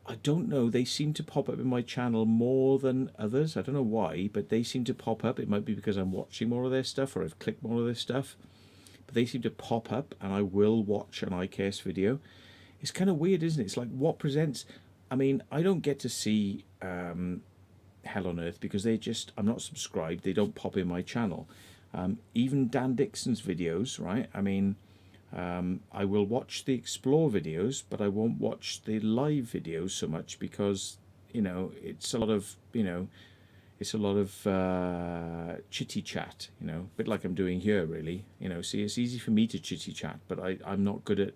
I don't know, they seem to pop up in my channel more than others. I don't know why, but they seem to pop up. It might be because I'm watching more of their stuff or I've clicked more of their stuff, but they seem to pop up and I will watch an IKS video. It's kind of weird, isn't it? It's like, what presents? I mean, I don't get to see Hell on Earth because I'm not subscribed, they don't pop in my channel. Even Dan Dixon's videos, right? I mean, I will watch the Explore videos, but I won't watch the live videos so much because, you know, it's a lot of, chitty chat, you know, a bit like I'm doing here, really. You know, see, it's easy for me to chitty chat, but I'm not good at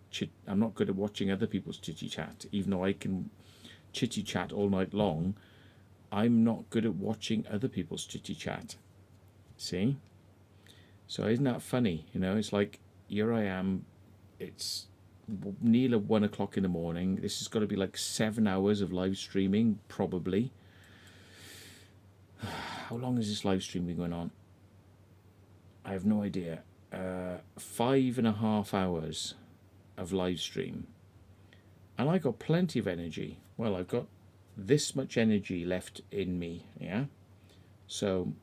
watching other people's chitty chat, even though I can chitty chat all night long. I'm not good at watching other people's chitty chat. See? So isn't that funny? You know, it's like, here I am, it's nearly 1 o'clock in the morning. This has got to be like 7 hours of live streaming, probably. How long has this live stream been going on? I have no idea. 5.5 hours of live stream. And I got plenty of energy. Well, I've got this much energy left in me, yeah? So...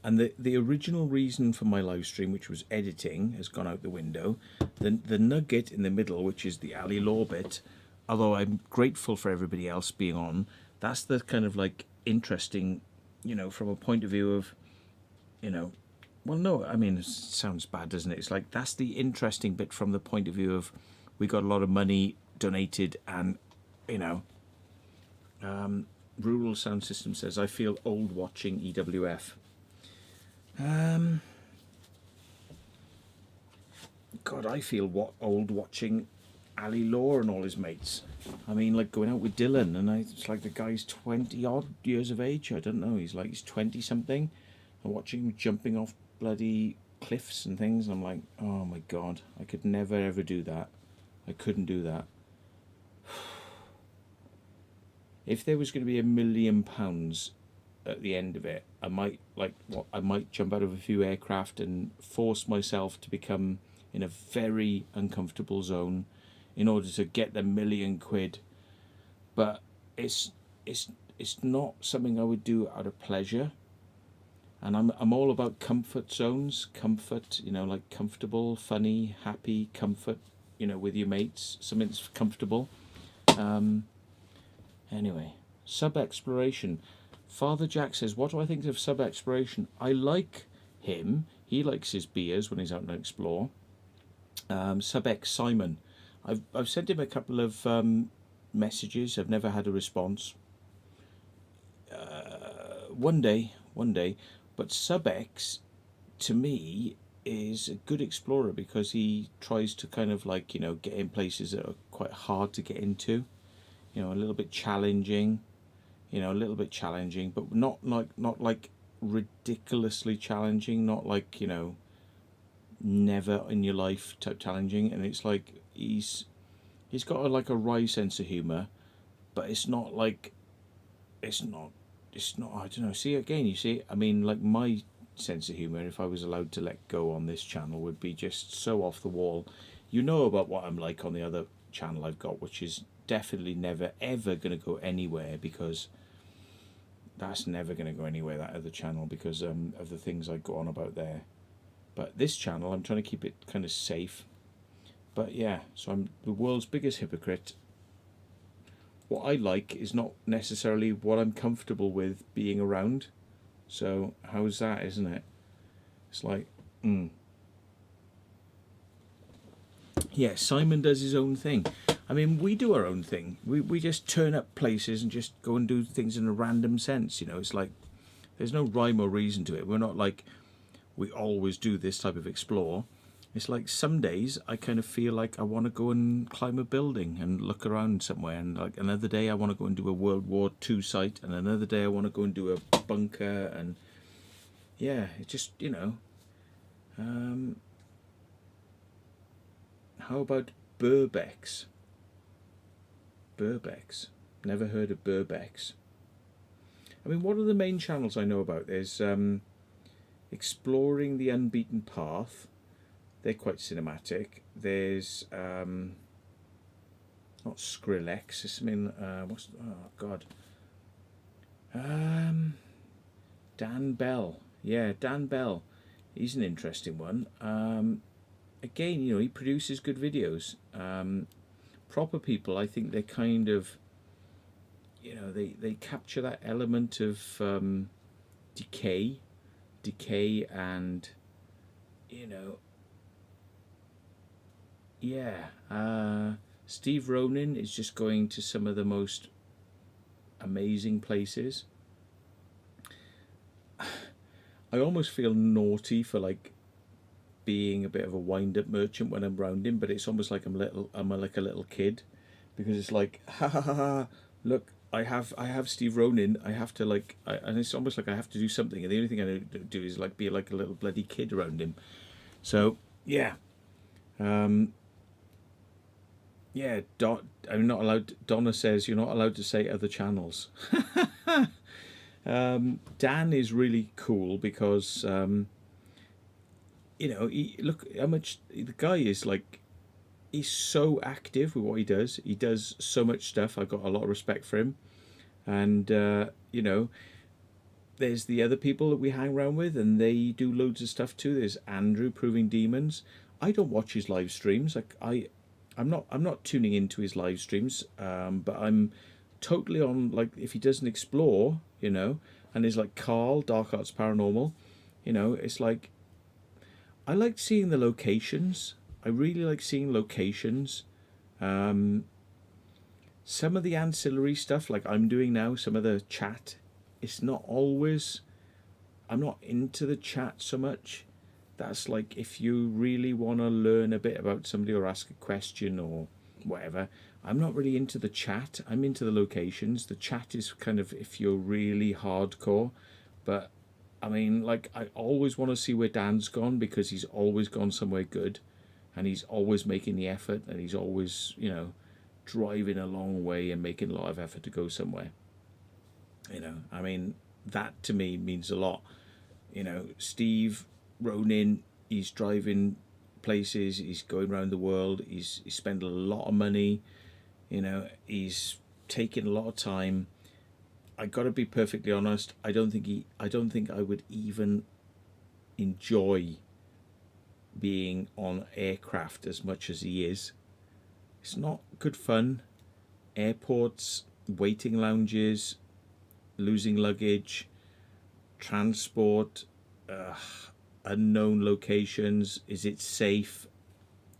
And the original reason for my live stream, which was editing, has gone out the window. The nugget in the middle, which is the Ali Law bit, although I'm grateful for everybody else being on, that's the kind of like interesting, you know, from a point of view of, you know, well, no, I mean, it sounds bad, doesn't it? It's like, that's the interesting bit from the point of view of, we got a lot of money donated and, you know, Rural Sound System says, I feel old watching EWF. God, I feel old watching Ali Law and all his mates. I mean, like going out with Dylan, and it's like the guy's 20 odd years of age. I don't know. He's 20 something. I'm watching him jumping off bloody cliffs and things. And I'm like, oh my God, I could never ever do that. I couldn't do that. If there was going to be £1 million at the end of it, I might jump out of a few aircraft and force myself to become in a very uncomfortable zone in order to get the £1 million. But it's not something I would do out of pleasure. And I'm all about comfort zones, comfort, you know, like comfortable, funny, happy, comfort, you know, with your mates, something that's comfortable. Anyway, sub-exploration. Father Jack says, what do I think of sub-exploration? I like him. He likes his beers when he's out and explore. Sub-X Simon. I've sent him a couple of messages. I've never had a response. One day. But Sub-X, to me, is a good explorer because he tries to kind of like, you know, get in places that are quite hard to get into. You know, a little bit challenging. You know, a little bit challenging, but not like ridiculously challenging, not like, you know, never in your life type challenging. And it's like he's got like a wry sense of humor, but it's not like I don't know. See, again, you see, I mean, like my sense of humor, if I was allowed to let go on this channel, would be just so off the wall. You know about what I'm like on the other channel I've got, which is definitely never ever going to go anywhere, because that's never going to go anywhere, that other channel, because of the things I go on about there. But this channel, I'm trying to keep it kind of safe. But yeah, so I'm the world's biggest hypocrite. What I like is not necessarily what I'm comfortable with being around. So how's that, isn't it? It's like, yeah, Simon does his own thing. I mean, we do our own thing. We just turn up places and just go and do things in a random sense, you know. It's like, there's no rhyme or reason to it. We're not like, we always do this type of explore. It's like some days I kind of feel like I want to go and climb a building and look around somewhere, and like another day I want to go and do a World War II site, and another day I want to go and do a bunker, and yeah, it just, you know. How about Burbex? Burbex. Never heard of Burbex. I mean, what are the main channels I know about? There's Exploring the Unbeaten Path. They're quite cinematic. There's not Skrillex. It's what's God. Dan Bell. Yeah, Dan Bell. He's an interesting one. Again, he produces good videos. Proper people, I think they're kind of, they capture that element of decay and, Steve Ronan is just going to some of the most amazing places. I almost feel naughty for being a bit of a wind-up merchant when I'm around him, but it's almost like I'm like a little kid, because it's like, ha ha ha ha, look, I have Steve Ronan, I have to and it's almost like I have to do something, and the only thing I do is be like a little bloody kid around him. So yeah, I'm not allowed. Donna says you're not allowed to say other channels. Dan is really cool because look how much the guy is he's so active with what he does. He does so much stuff. I've got a lot of respect for him. And there's the other people that we hang around with, and they do loads of stuff too. There's Andrew Proving Demons. I don't watch his live streams. I'm not tuning into his live streams, but I'm totally on if he doesn't explore, and there's Carl, Dark Arts Paranormal, it's I like seeing the locations. I really like seeing locations. Some of the ancillary stuff I'm doing now, some of the chat, it's not always, I'm not into the chat so much. That's if you really want to learn a bit about somebody or ask a question or whatever, I'm not really into the chat. I'm into the locations. The chat is kind of if you're really hardcore, but I mean, I always want to see where Dan's gone, because he's always gone somewhere good, and he's always making the effort, and he's always, driving a long way and making a lot of effort to go somewhere. I mean, that to me means a lot. Steve Ronan, he's driving places, he's going around the world, he's spent a lot of money, he's taking a lot of time. I got to be perfectly honest, I don't think I would even enjoy being on aircraft as much as he is. It's not good fun. Airports, waiting lounges, losing luggage, transport, unknown locations. Is it safe?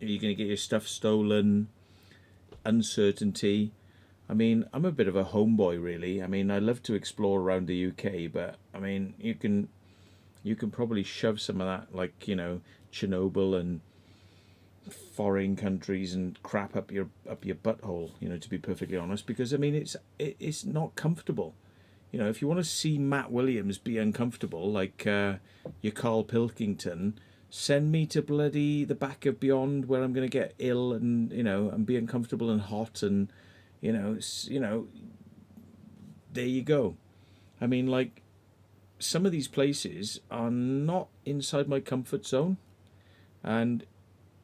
Are you going to get your stuff stolen? Uncertainty. I mean, I'm a bit of a homeboy, really. I mean, I love to explore around the UK, but I mean, you can probably shove some of that, Chernobyl and foreign countries and crap up your butthole, to be perfectly honest, because I mean, it's not comfortable. If you want to see Matt Williams be uncomfortable, your Carl Pilkington, send me to bloody the back of Beyond, where I'm going to get ill and and be uncomfortable and hot, and there you go. I mean, some of these places are not inside my comfort zone, and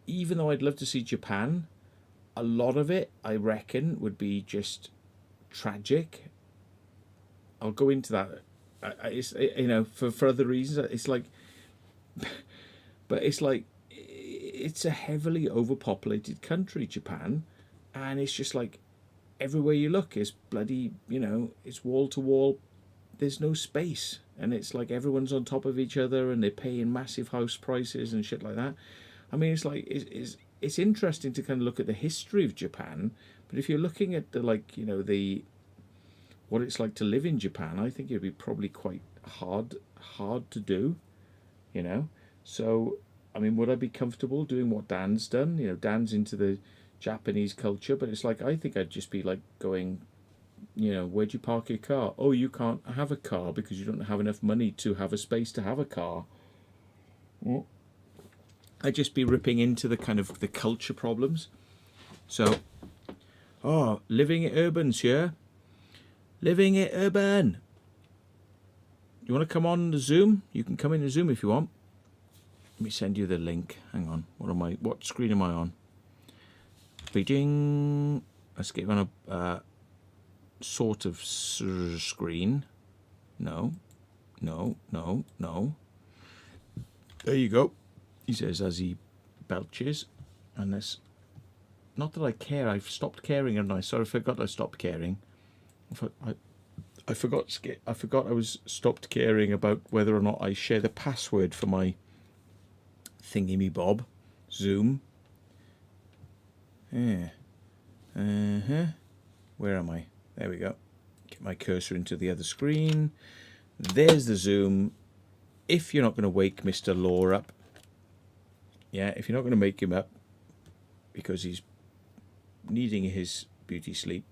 even though I'd love to see Japan, a lot of it I reckon would be just tragic. I'll go into that. It's for other reasons. It's but it's a heavily overpopulated country, Japan, and it's just everywhere you look is bloody, it's wall to wall. There's no space, and it's everyone's on top of each other, and they're paying massive house prices and shit like that. I mean, it's interesting to kind of look at the history of Japan, but if you're looking at the what it's like to live in Japan, I think it'd be probably quite hard to do, So, I mean, would I be comfortable doing what Dan's done? Dan's into the Japanese culture, but it's I think I'd just be going, where'd you park your car? Oh, you can't have a car because you don't have enough money to have a space to have a car. I'd just be ripping into the kind of the culture problems. So, living it urban, sure. Living it urban. You want to come on the Zoom? You can come in the Zoom if you want. Let me send you the link. Hang on. What screen am I on? Beijing. Let's get on a sort of screen. No. There you go. He says as he belches. And this. Not that I care. I've stopped caring, haven't I? Sorry, I forgot I stopped caring. I forgot I was stopped caring about whether or not I share the password for my thingy-me-bob Zoom. Yeah. Where am I? There we go. Get my cursor into the other screen. There's the Zoom. If you're not going to wake Mr. Law up, yeah, if you're not going to make him up because he's needing his beauty sleep,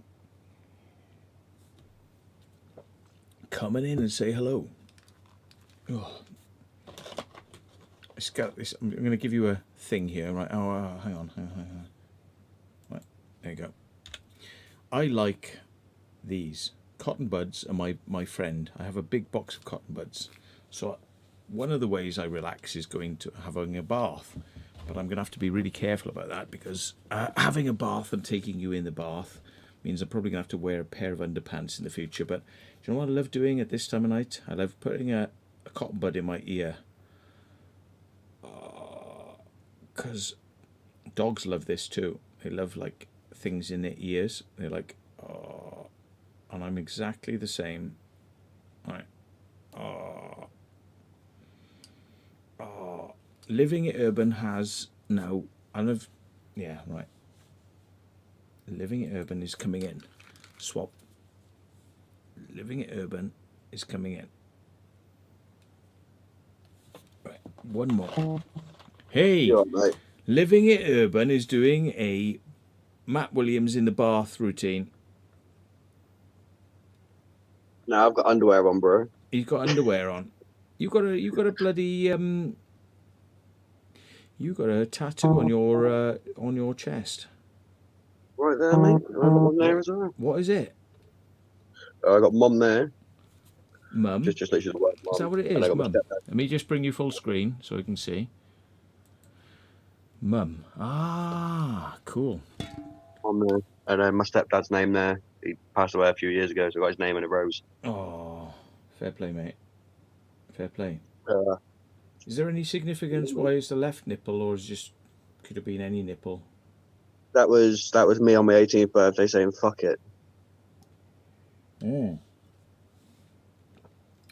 come in and say hello. Oh. I'm going to give you a thing here, right? Oh, hang on. Right, there you go. I like these. Cotton buds are my friend. I have a big box of cotton buds. So one of the ways I relax is having a bath. But I'm going to have to be really careful about that because having a bath and taking you in the bath means I'm probably going to have to wear a pair of underpants in the future. But do you know what I love doing at this time of night? I love putting a cotton bud in my ear. Because dogs love this too. They love like things in their ears. They're like, oh, and I'm exactly the same. Right. Living It Urban has now, yeah, right. Living It Urban is coming in. Swap. Living It Urban is coming in. Right, one more. Hey, Living It Urban is doing a Matt Williams in the bath routine. No, I've got underwear on, bro. He's got underwear on. You got a bloody you got a tattoo on your chest. Right there, mate. I've got one there as well. What is it? I got mum there. Mum? Just literally the word mum. Is that what it is, Mum? Let me just bring you full screen so I can see. Mum. Ah, cool. Mum there. And my stepdad's name there. He passed away a few years ago, so I got his name in a rose. Oh, fair play, mate. Fair play. Is there any significance why it's the left nipple, or could have been any nipple? That was me on my 18th birthday saying fuck it. Oh.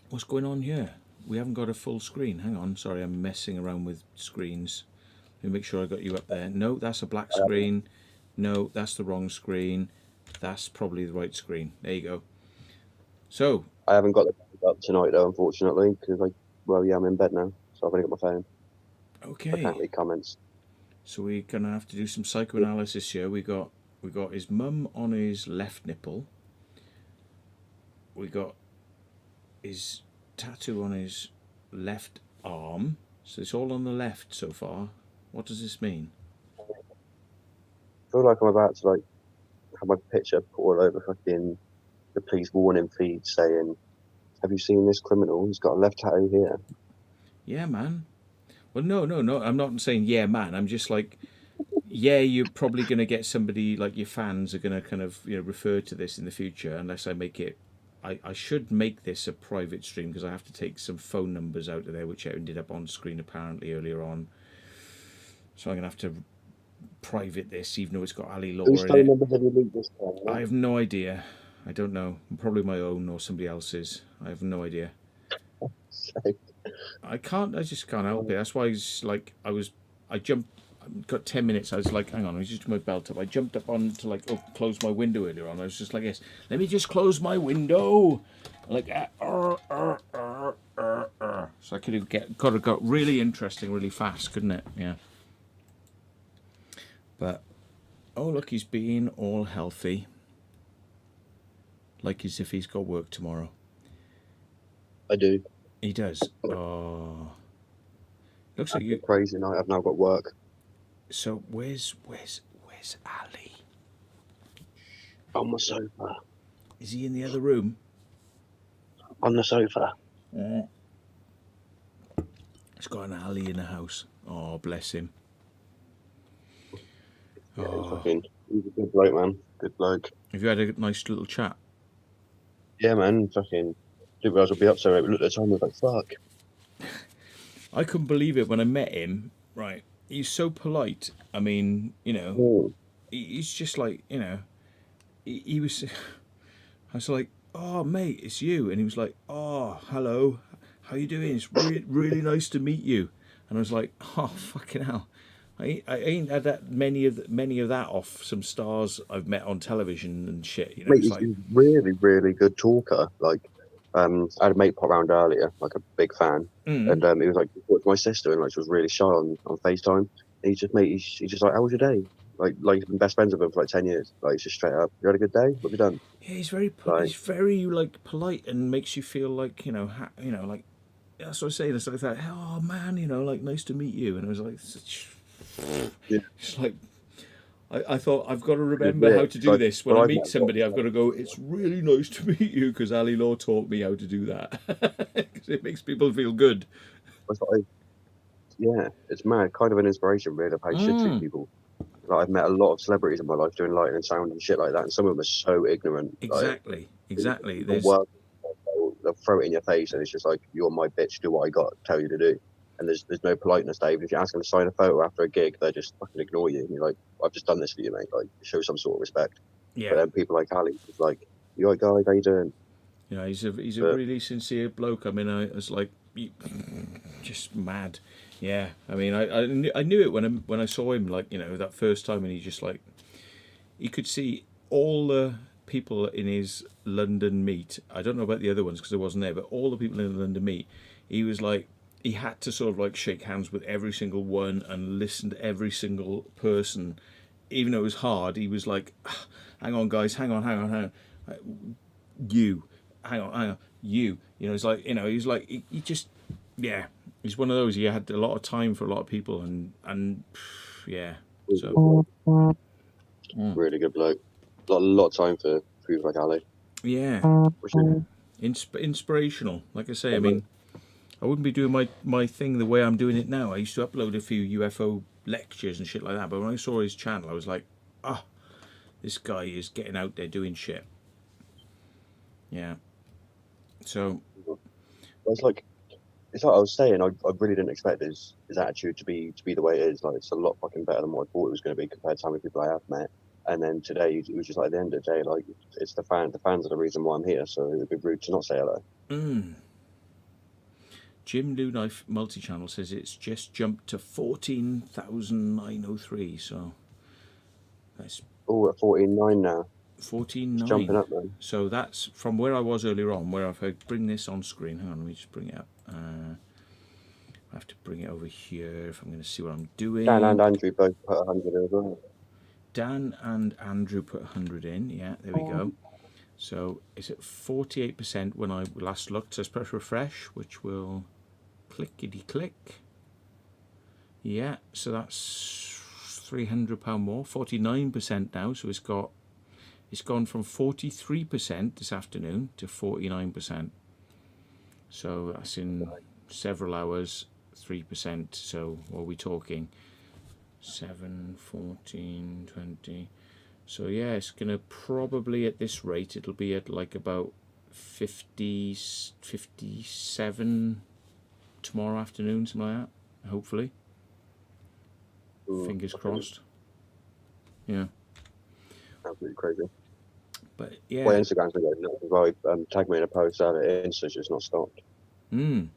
What's going on here? We haven't got a full screen. Hang on, sorry, I'm messing around with screens. Let me make sure I got you up there. No, that's a black screen. No, that's the wrong screen. That's probably the right screen. There you go. So I haven't got the up tonight though, unfortunately, because I'm in bed now, so I've only got my phone. Okay. I can't read comments. So we're gonna have to do some psychoanalysis here. We got his mum on his left nipple. We got his tattoo on his left arm. So it's all on the left so far. What does this mean? I feel like I'm about to have my picture put all over fucking the police warning feed saying, "Have you seen this criminal? He's got a left tattoo here." Yeah, man. Well, no. I'm not saying yeah, man. I'm just like, yeah, you're probably going to get somebody like your fans are going to kind of refer to this in the future unless I make it. I should make this a private stream because I have to take some phone numbers out of there, which ended up on screen apparently earlier on. So I'm going to have to private this, even though it's got Ali Law Whose in phone it. number did you leak this time? I have no idea. I don't know. Probably my own or somebody else's. I have no idea. I just can't help it. That's why I jumped. I've got 10 minutes. I was like, hang on, I just do my belt up. I jumped up on to close my window earlier on. I was just like, yes, let me just close my window. Like, so I could have got really interesting really fast, couldn't it? Yeah. But, oh look, he's being all healthy. Like as if he's got work tomorrow. I do. He does. Oh. Looks like you crazy night. I've now got work. So where's Ali? On the sofa. Is he in the other room? On the sofa. He's got an alley in the house. Oh, bless him. Yeah, he's a good bloke, man. Good bloke. Have you had a nice little chat? Yeah, man. Fucking didn't realise I'd be up so late. We looked at the time and was like, fuck. I couldn't believe it when I met him. Right, he's so polite. I mean, he's just like, he was. I was like, "Oh, mate, it's you," and he was like, "Oh, hello, how you doing? It's really nice to meet you." And I was like, "Oh, fucking hell." I ain't had that many of that off some stars I've met on television and shit. Mate, it's he's a really, really good talker. Like, I had a mate pop around earlier, like a big fan, and he was like, "What's my sister?" And like, she was really shy on FaceTime. And he's just like, "How was your day?" Like he's been best friends with him for like 10 years. Like, it's just straight up, "You had a good day? What have you done?" Yeah, he's very like polite and makes you feel like like that's what I say. It's like that. Oh man, like nice to meet you. And I was like, it's like I thought I've got to remember how to do this when I meet somebody. I've got to go, "It's really nice to meet you," because Ali Law taught me how to do that. Because it makes people feel good. Yeah, it's mad. Kind of an inspiration, really, of how you should treat people. Like, I've met a lot of celebrities in my life doing lighting and sound and shit like that, and some of them are so ignorant. Exactly. They'll throw it in your face, and it's just like, "You're my bitch. Do what I got to tell you to do." And there's no politeness there. Even if you ask them to sign a photo after a gig, they just fucking ignore you. And you're like, "I've just done this for you, mate." Like, show some sort of respect. Yeah. But then people like Ali, it's like, "You alright, guys? How you doing?" He's a really sincere bloke. I mean, I was like, just mad. Yeah, I mean, I knew it when I saw him, like, that first time, and he just like, you could see all the people in his London meet. I don't know about the other ones because I wasn't there, but all the people in the London meet, he was like, he had to sort of like shake hands with every single one and listen to every single person, even though it was hard. He was like, "Hang on, guys, hang on, you, hang on, you." It's like, he was like, he just, yeah. He's one of those. He had a lot of time for a lot of people, and yeah. So really good bloke. A lot of time for people like Ali. Yeah. Inspirational. Like I say, I mean, I wouldn't be doing my thing the way I'm doing it now. I used to upload a few UFO lectures and shit like that, but when I saw his channel, I was like, this guy is getting out there doing shit. Yeah. So it's like I was saying, I really didn't expect his attitude to be the way it is. Like, it's a lot fucking better than what I thought it was going to be compared to how many people I have met. And then today, it was just like, at the end of the day, like, it's the fans are the reason why I'm here. So it would be rude to not say hello. Jim New Knife Multi-Channel says it's just jumped to 14,903. So that's at 14.9 now. 14.9. It's jumping up, man. So that's from where I was earlier on. Where if I bring this on screen, hang on, let me just bring it up. I have to bring it over here if I'm going to see what I'm doing. Dan and Andrew both put 100 as well. Dan and Andrew put 100 in. Yeah, there we go. So it's at 48% when I last looked. So let's press refresh, which will clickety-click. Yeah, so that's £300 more. 49% now. So it's gone from 43% this afternoon to 49%. So that's in several hours, 3%. So what are we talking? 7, 14, 20. So yeah, it's going to probably, at this rate, it'll be at like about 50, 57 tomorrow afternoon, something like that, hopefully. Fingers crossed. Yeah. Absolutely crazy. But yeah. Well, Instagram's been going nuts as well. Tag me in a post out of it, Insta's just not stopped. I'm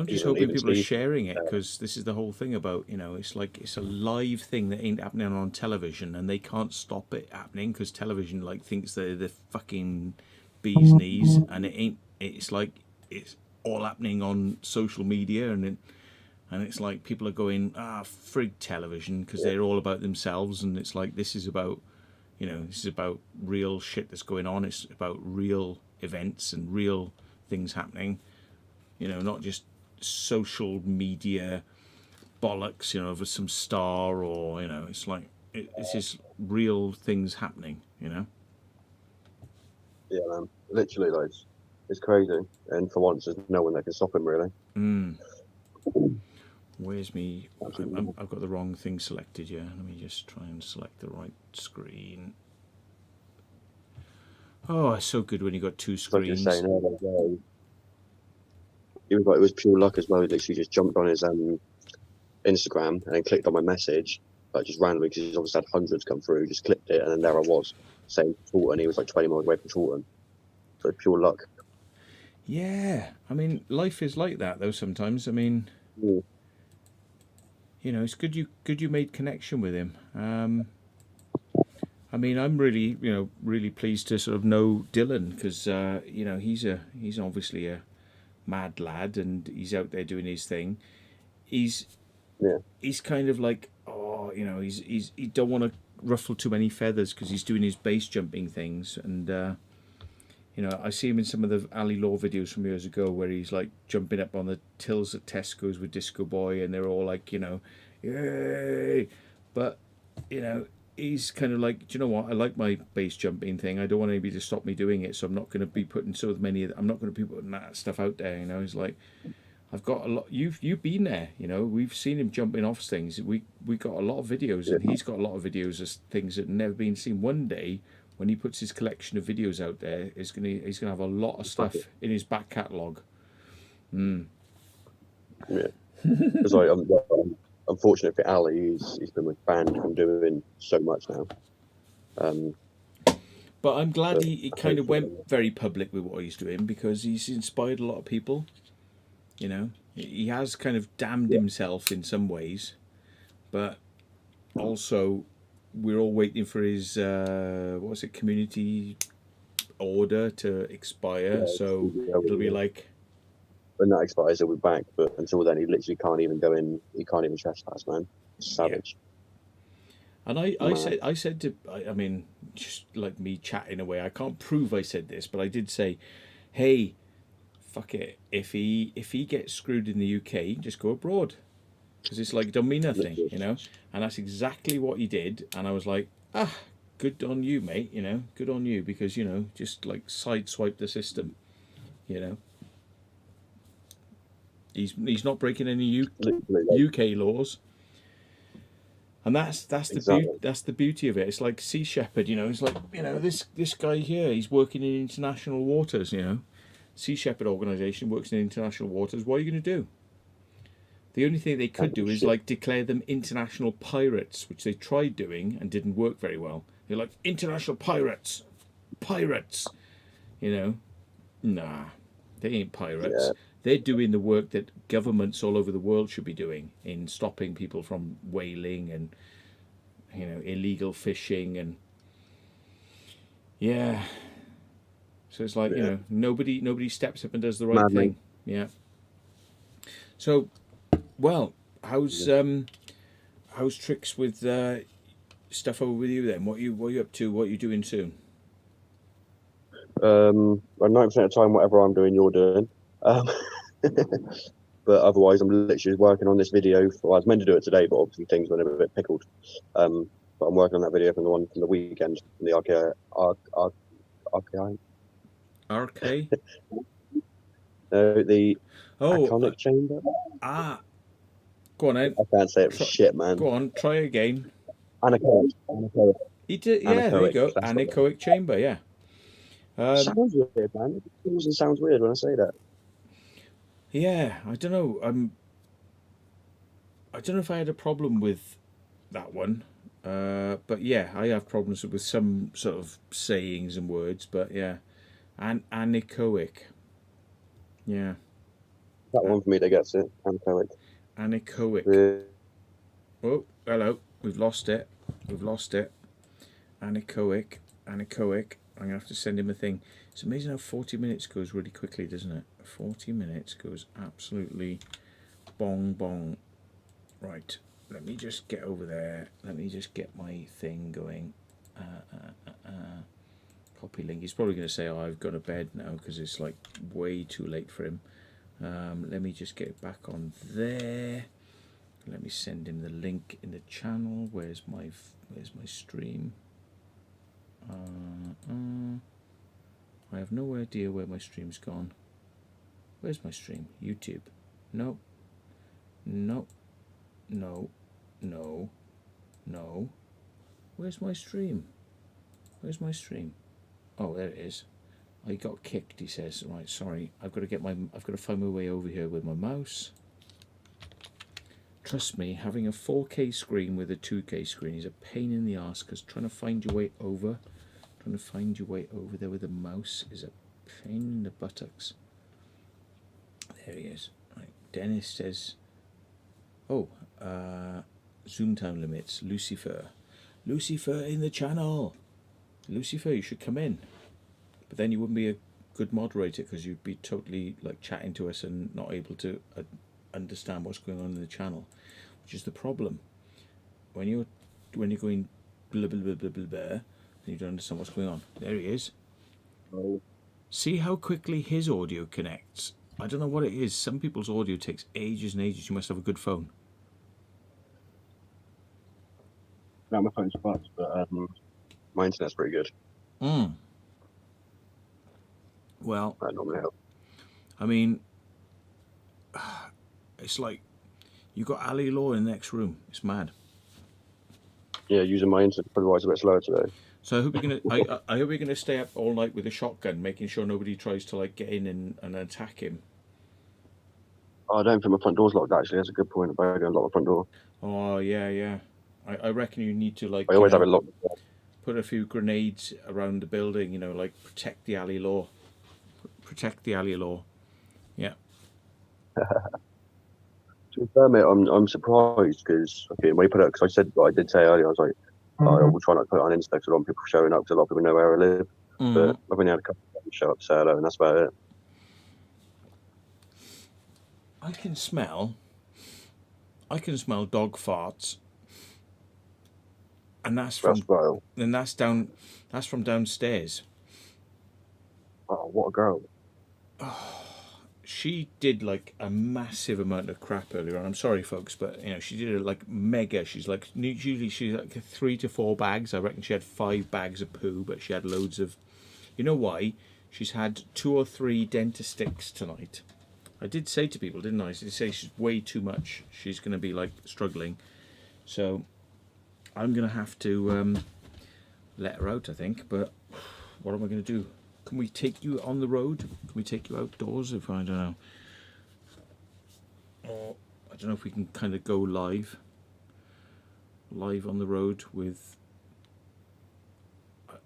just hoping people are sharing it, because this is the whole thing about, it's like it's a live thing that ain't happening on television, and they can't stop it happening because television thinks they're the fucking bee's knees, and it ain't. It's like it's all happening on social media, and it's like people are going, frig television, because they're all about themselves, and it's like this is about, this is about real shit that's going on. It's about real events and real things happening. Not just social media bollocks, of some star or, it's like, it's just real things happening, Yeah, man. Literally, like, It's crazy, and for once, there's no one that can stop him really. Where's me? I've got the wrong thing selected. Yeah, let me just try and select the right screen. Oh, it's so good when you got two screens. Like you were saying earlier, it was pure luck as well. Literally just jumped on his Instagram and then clicked on my message, like just randomly because he's obviously had hundreds come through. Just clicked it, and then there I was saying Taunton. He was like 20 miles away from Taunton. So pure luck. Yeah, I mean, life is like that though. Sometimes, I mean, you know, it's good you made connection with him. I mean, I'm really, you know, really pleased to sort of know Dylan because you know, he's obviously a mad lad and he's out there doing his thing. He's kind of like, oh, you know, he don't want to ruffle too many feathers because he's doing his base jumping things. And you know, I see him in some of the Ali Law videos from years ago where he's like jumping up on the tills at Tesco's with Disco Boy and they're all like, you know, yay. But you know, he's kind of like, do you know what, I like my base jumping thing, I don't want anybody to stop me doing it, so I'm not going to be putting I'm not going to be putting that stuff out there, you know. He's like, I've got a lot, you've been there, you know, we've seen him jumping off things, we got a lot of videos, and he's got a lot of videos of things that have never been seen. One day when he puts his collection of videos out there, he's gonna have a lot of stuff in his back catalogue. Yeah, because I'm unfortunate for Ali, he's been banned from doing so much now. But I'm glad he kind of went very public with what he's doing because he's inspired a lot of people. You know, he has kind of damned himself in some ways, but also we're all waiting for his community order to expire. So it'll be like, when that expires, he'll be back. But until then, he literally can't even go in. He can't even trespass, man. It's savage. And I said to, I mean, just like me chatting away, I can't prove I said this, but I did say, hey, fuck it. If he gets screwed in the UK, just go abroad, because it's like it don't mean nothing, you know. And that's exactly what he did. And I was like, good on you, mate. You know, good on you, because you know, just like sideswipe the system, you know. He's not breaking any UK laws, and that's the beauty of it. It's like Sea Shepherd, you know. It's like, you know, this guy here, he's working in international waters, you know. Sea Shepherd organisation works in international waters. What are you going to do? The only thing they could do is like declare them international pirates, which they tried doing and didn't work very well. They're like, international pirates, you know. Nah, they ain't pirates. Yeah. They're doing the work that governments all over the world should be doing in stopping people from whaling and, you know, illegal fishing and so it's like, you know, nobody steps up and does the right thing. Yeah. So, well, how's Tricks with stuff over with you then? What are you up to? What are you doing soon? 90% of the time, whatever I'm doing, you're doing. But otherwise, I'm literally working on this video. I was meant to do it today, but obviously things went a bit pickled. But I'm working on that video from the one from the weekend, from the the Iconic Chamber. Go on, Ed. I can't say it for shit, man. Go on, try again. Anechoic. He did, yeah, there you go. Anechoic Chamber, yeah. Sounds weird, man. It sounds weird when I say that. Yeah, I don't know. I don't know if I had a problem with that one, but yeah, I have problems with some sort of sayings and words. But yeah, anechoic. Yeah, that one for me that gets it. Anechoic. Anechoic. Oh, hello. We've lost it. Anechoic. I'm gonna have to send him a thing. It's amazing how 40 minutes goes really quickly, doesn't it? 40 minutes goes absolutely bong. Right, let me just get over there. Let me just get my thing going. Copy link. He's probably going to say, oh, I've gone to bed now because it's like way too late for him. Let me just get back on there. Let me send him the link in the channel. Where's my stream? I have no idea where my stream's gone. Where's my stream? YouTube. No. No. No. No. No. Where's my stream? Where's my stream? Oh, there it is. I got kicked, he says. Right, sorry. I've got to find my way over here with my mouse. Trust me, having a 4K screen with a 2K screen is a pain in the arse, because trying to find your way over there with a mouse is a pain in the buttocks. There he is. Right. Dennis says, oh, Zoom time limits, Lucifer. Lucifer in the channel. Lucifer, you should come in. But then you wouldn't be a good moderator, because you'd be totally like chatting to us and not able to understand what's going on in the channel, which is the problem. When you're going blah blah blah blah blah, blah and you don't understand what's going on. There he is. Oh. See how quickly his audio connects. I don't know what it is. Some people's audio takes ages and ages. You must have a good phone. No, my phone's fucked, but my internet's pretty good. Well, that normally helps. I mean, it's like you got Ali Law in the next room. It's mad. Yeah, using my internet, otherwise a bit slower today. So I hope you're gonna. I hope you're gonna stay up all night with a shotgun, making sure nobody tries to like get in and attack him. Oh, I don't think my front door's locked. Actually, that's a good point. If I go and lock my front door. Oh yeah. I reckon you need to like. I always have it locked. Put a few grenades around the building. You know, like protect the Ali Law. Protect the Ali Law. Yeah. To be fair, mate, I'm surprised because when you put it, because I said what I did say earlier, I was like, I will try not to put it on Insta because a lot of people showing up because a lot of people know where I live. But I've only had a couple of people show up to say hello, and that's about it. I can smell dog farts, and that's from downstairs. Oh, what a girl! She did like a massive amount of crap earlier on. I'm sorry, folks, but you know she did it like mega. She's like usually she's like 3 to 4 bags. I reckon she had 5 bags of poo, but she had loads of. You know why? She's had 2 or 3 Dentastix tonight. I did say to people, didn't I? I did say she's way too much. She's going to be like struggling. So I'm going to have to let her out, I think. But what am I going to do? Can we take you on the road? Can we take you outdoors? If I don't know. Or I don't know if we can kind of go live on the road with.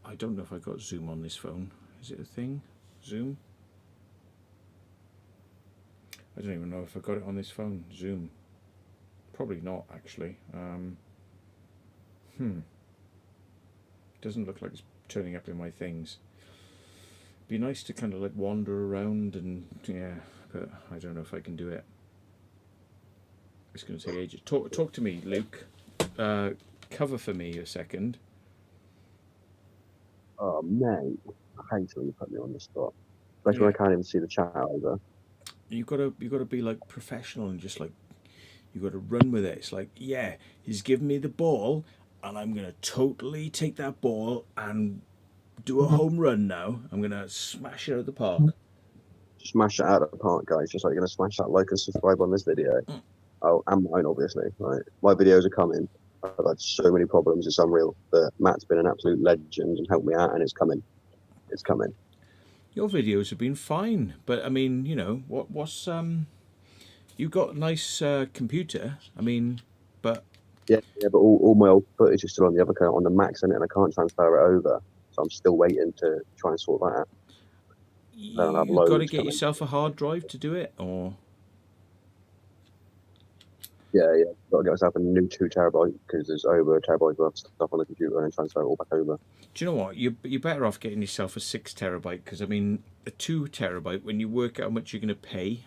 I don't know if I got Zoom on this phone. Is it a thing? Zoom? I don't even know if I got it on this phone. Zoom. Probably not, actually. Doesn't look like it's turning up in my things. Be nice to kind of like wander around and yeah, but I don't know if I can do it. It's going to take ages. Talk to me, Luke. Cover for me a second. Oh mate, I hate when you put me on the spot, especially when I can't even see the chat either. You gotta be like professional and just like you gotta run with it. It's like, yeah, he's giving me the ball and I'm gonna totally take that ball and do a home run now. I'm gonna smash it out of the park. Smash it out of the park, guys. Just like you're gonna smash that like and subscribe on this video. Oh, and mine obviously. Right, my videos are coming. I've had so many problems, it's unreal. But Matt's been an absolute legend and helped me out, and it's coming. It's coming. Your videos have been fine, but I mean, you know, what's you got a nice computer. I mean, but yeah, but all my old footage is still on the other account on the Mac, and I can't transfer it over. So I'm still waiting to try and sort that out. You've got to get yourself a hard drive to do it, or yeah, got to get myself a new 2 terabyte because there's over 1 terabyte worth of stuff on the computer and transfer it all back over. Do you know what? You're better off getting yourself a 6 terabyte because I mean a 2 terabyte when you work out how much you're going to pay,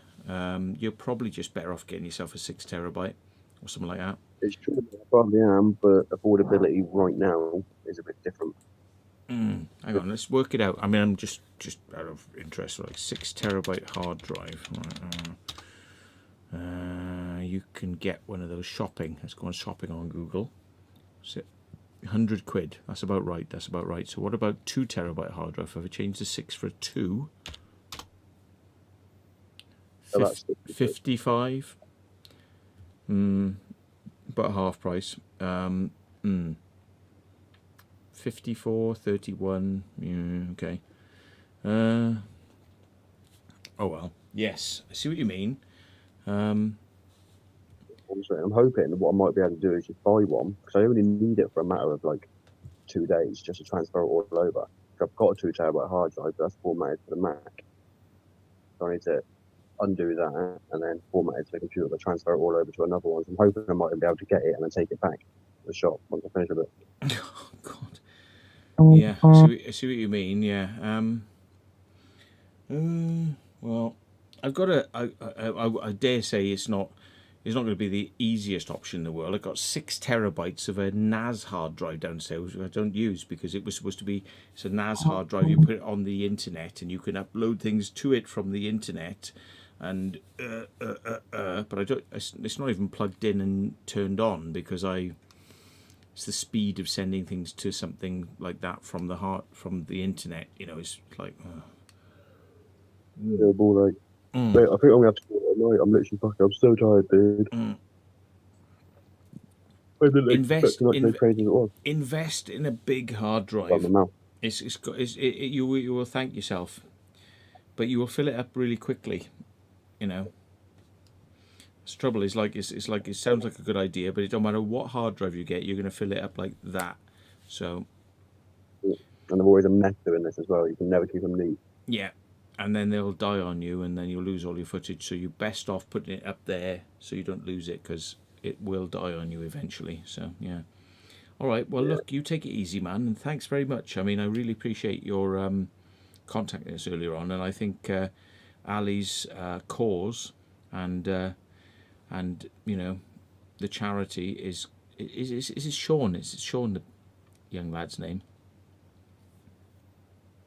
you're probably just better off getting yourself a 6 terabyte or something like that. It's true, I probably am, but affordability right now is a bit different. Hang on, let's work it out. I mean, I'm just out of interest, like 6 terabyte hard drive. You can get one of those shopping. Let's go on shopping on Google. 100 quid. That's about right. That's about right. So what about 2 terabyte hard drive? If I change the 6 for a 2, So that's 55. About half price. 54, 31. Yeah, okay. Oh well. Yes, I see what you mean. I'm hoping what I might be able to do is just buy one, because I only need it for a matter of like 2 days just to transfer it all over. I've got a 2 terabyte hard drive, but that's formatted for the Mac. So I need to undo that and then format it to the computer, but transfer it all over to another one. So I'm hoping I might be able to get it and then take it back to the shop once I finish with it. Oh God. Yeah, I see what you mean. Yeah. Well, I've got I dare say it's not going to be the easiest option in the world. I've got 6 terabytes of a NAS hard drive downstairs, which I don't use because it was supposed to be. It's a NAS hard drive. You put it on the internet and you can upload things to it from the internet. And but I don't. It's not even plugged in and turned on because it's the speed of sending things to something like that from the internet. You know, it's like. Yeah, ball like. Mate, I think I'm gonna have to call it a night. I'm literally fucking. I'm so tired, dude. I didn't expect to go crazy as it was. Invest in a big hard drive. You will thank yourself, but you will fill it up really quickly. You know. The trouble is, it sounds like a good idea, but it don't matter what hard drive you get, you're going to fill it up like that. So. And they're always a mess doing this as well. You can never keep them neat. Yeah. And then they'll die on you, and then you'll lose all your footage. So you're best off putting it up there so you don't lose it, because it will die on you eventually. So yeah. All right. Well, look, you take it easy, man, and thanks very much. I mean, I really appreciate your contacting us earlier on, and I think Ali's cause and you know the charity is it Sean? Is it Sean, the young lad's name?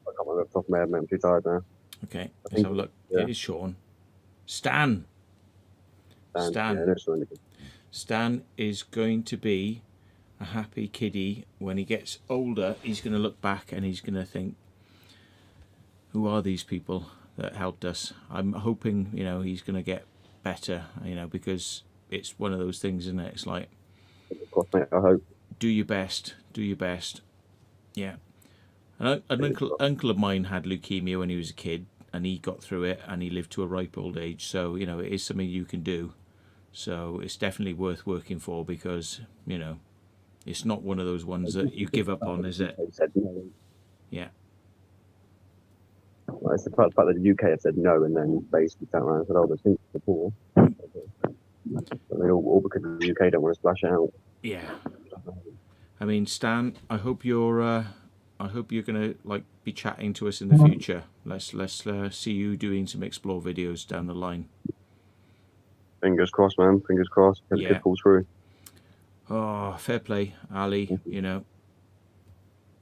I can't remember off the top of my head, mate. I'm too tired now. Okay, let's have a look. Yeah. It is Sean. Stan. Stan is going to be a happy kiddie when he gets older. He's going to look back and he's going to think, who are these people that helped us? I'm hoping, you know, he's going to get better, you know, because it's one of those things, isn't it? It's like, of course, mate, I hope. Do your best. Yeah. An uncle of mine had leukemia when he was a kid, and he got through it, and he lived to a ripe old age. So, you know, it is something you can do. So it's definitely worth working for, because, you know, it's not one of those ones that you give up on, is it? Yeah. Well, it's the fact that the UK have said no, and then basically turned around and said, "Oh, there's things before." I mean, all because the UK don't want to splash out. Yeah. I mean, Stan, I hope you're gonna like be chatting to us in the future. Let's see you doing some explore videos down the line. Fingers crossed, man. Fingers crossed. It could pull through. Oh, fair play, Ali. You know,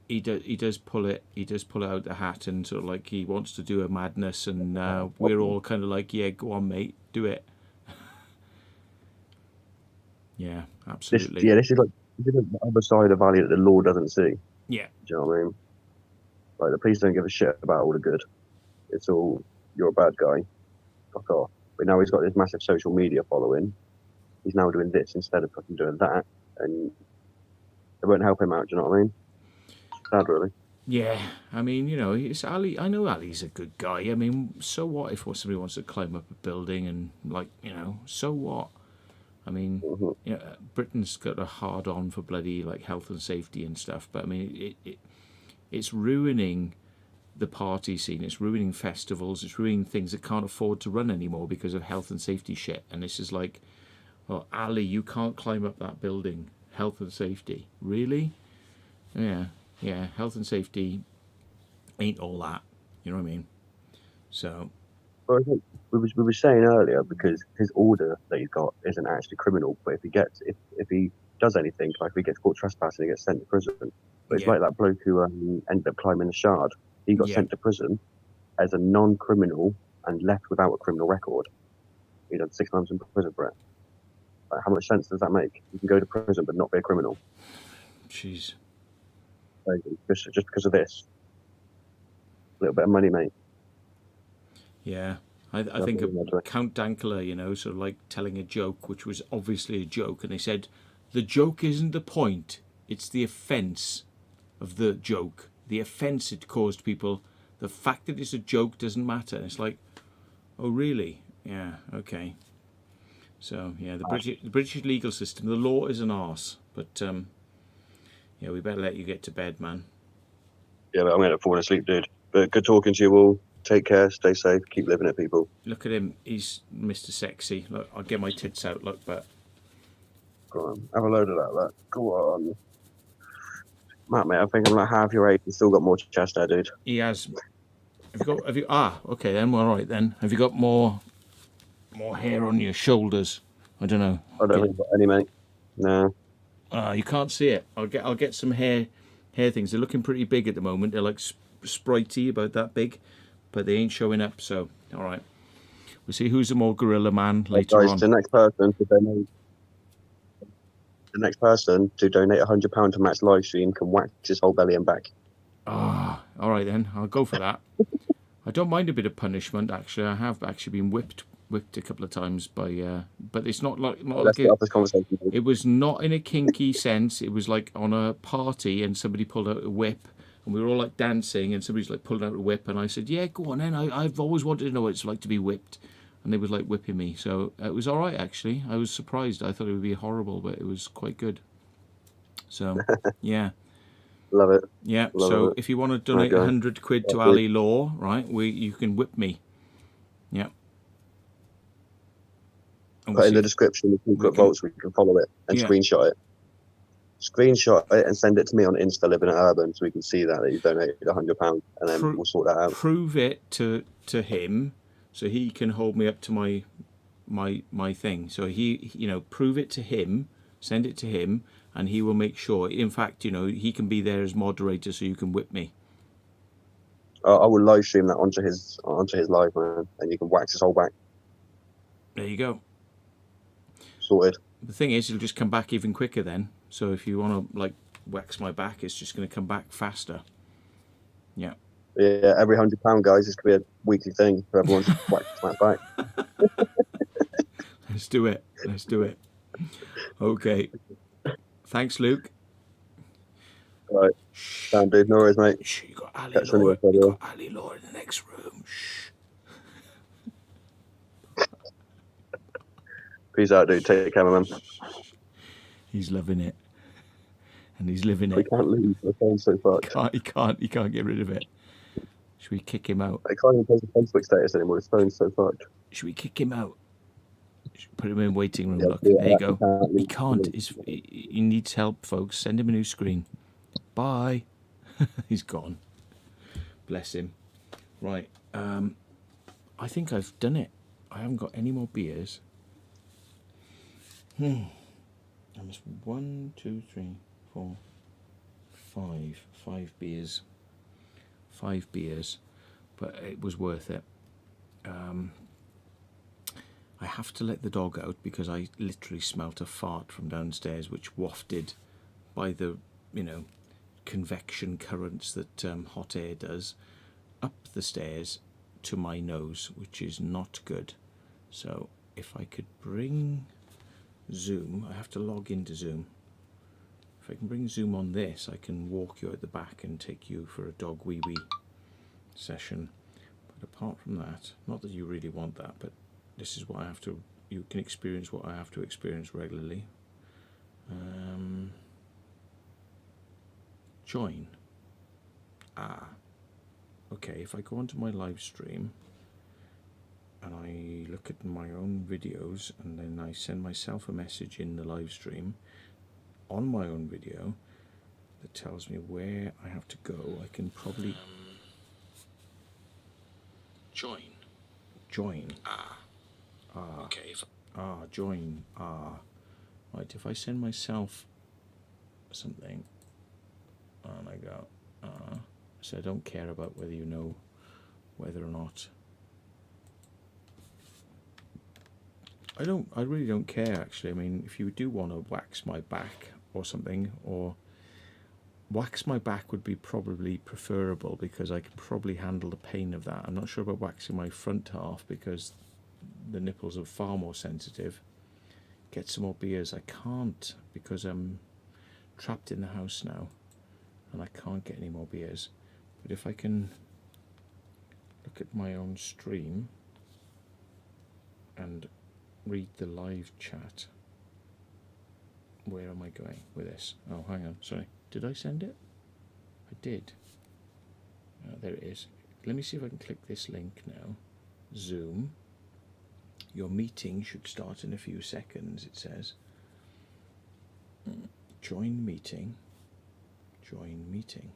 he does pull it out the hat, and sort of like he wants to do a madness, and we're all kind of like, yeah, go on, mate, do it. Yeah, absolutely. This is like the other side of the valley that the law doesn't see. Yeah. Do you know what I mean? Like, the police don't give a shit about all the good. It's all, you're a bad guy, fuck off. But now he's got this massive social media following. He's now doing this instead of fucking doing that, and it won't help him out. Do you know what I mean? Sad, really. Yeah, I mean, you know, it's Ali. I know Ali's a good guy. I mean, so what if somebody wants to climb up a building and, like, you know, so what? I mean, you know, Britain's got a hard on for bloody like health and safety and stuff, but I mean, it's ruining the party scene. It's ruining festivals. It's ruining things that can't afford to run anymore because of health and safety shit. And this is like, oh, Ali, you can't climb up that building. Health and safety, really? Yeah. Health and safety ain't all that. You know what I mean? So. Well, I think we were saying earlier, because his order that he's got isn't actually criminal, but if he does anything, like if he gets caught trespassing, he gets sent to prison. But it's like that bloke who ended up climbing the Shard. He got sent to prison as a non-criminal and left without a criminal record. He done 6 months in prison for it. Like, how much sense does that make? You can go to prison but not be a criminal. Jeez. crazy just because of this. A little bit of money, mate. Yeah. I think of Count Dankula, you know, sort of like telling a joke, which was obviously a joke, and they said, the joke isn't the point, it's the offence of the joke. The offence it caused people. The fact that it's a joke doesn't matter. It's like, oh, really? Yeah, okay. So, yeah, the British legal system, the law is an arse. But, yeah, we better let you get to bed, man. Yeah, but I'm going to fall asleep, dude. But good talking to you all. Take care, stay safe, keep living it, people. Look at him, he's Mr. Sexy. Look, I'll get my tits out, look, but... Go on, have a load of that, look. Go on. Matt, mate, I think I'm like half your age. You still got more chest there, dude. He has... okay then, well, all right then. Have you got more hair on your shoulders? I don't know. I don't think I've got any, mate. No. You can't see it. I'll get some hair things. They're looking pretty big at the moment. They're like spritey, about that big, but they ain't showing up. So all right, we'll see who's the more gorilla man later on. The next person to donate £100 to Matt's live stream can wax his whole belly and back. All right then, I'll go for that. I don't mind a bit of punishment. Actually, I have actually been whipped a couple of times by, but it's not like Let's get off this conversation. It was not in a kinky sense. It was like on a party and somebody pulled out a whip and we were all like dancing and somebody's like pulling out a whip and I said, yeah, go on then. I've always wanted to know what it's like to be whipped. And they was like whipping me. So it was all right, actually. I was surprised. I thought it would be horrible, but it was quite good. So, yeah. Love it. Yeah. Love so it. if you want to donate £100 to Ali Law, right, you can whip me. Yeah. Put in the description the secret vaults, we can follow it and screenshot it. Screenshot it and send it to me on Insta Living at Urban so we can see that you donated £100 and then we'll sort that out. Prove it to him so he can hold me up to my thing. So he, you know, prove it to him, send it to him, and he will make sure. In fact, you know, he can be there as moderator so you can whip me. I will live stream that onto his live, man, and you can wax his whole back. There you go. Sorted. The thing is, it'll just come back even quicker then. So if you want to like wax my back, it's just going to come back faster. Yeah. Yeah, every £100, guys. This could be a weekly thing for everyone to wax my back. Let's do it. Let's do it. Okay. Thanks, Luke. All right. Down, dude. No worries, mate. Shh, you got Ali Law. You got Ali Law in the next room. Shh. Peace out, dude. Take care, man. He's loving it, and he's living it. We can't leave. The phone's so fucked. He can't get rid of it. Should we kick him out? I can't even post the Facebook status anymore. His phone's so fucked. Should we kick him out? Put him in waiting room. Look, there you go. He can't. He needs help, folks. Send him a new screen. Bye. He's gone. Bless him. Right. I think I've done it. I haven't got any more beers. I must 1, 2, 3, 4, 5. 5 beers. 5 beers. But it was worth it. I have to let the dog out because I literally smelt a fart from downstairs, which wafted by the, you know, convection currents that hot air does up the stairs to my nose, which is not good. So if I could bring Zoom, I have to log into Zoom. If I can bring Zoom on this, I can walk you at the back and take you for a dog wee wee session. But apart from that, not that you really want that, but this is what I have to, you can experience what I have to experience regularly. Join. Okay, if I go onto my live stream and I look at my own videos and then I send myself a message in the live stream on my own video that tells me where I have to go, I can probably join. Okay. Join. Right, if I send myself something and I go, so I don't care about whether you know whether or not. I really don't care, actually. I mean, if you do want to wax my back or something, or wax my back would be probably preferable because I could probably handle the pain of that. I'm not sure about waxing my front half because the nipples are far more sensitive. Get some more beers. I can't because I'm trapped in the house now and I can't get any more beers. But if I can look at my own stream and read the live chat. Where am I going with this? Oh, hang on, sorry. Did I send it? I did. There it is. Let me see if I can click this link now. Zoom. Your meeting should start in a few seconds, it says. Join meeting. Join meeting.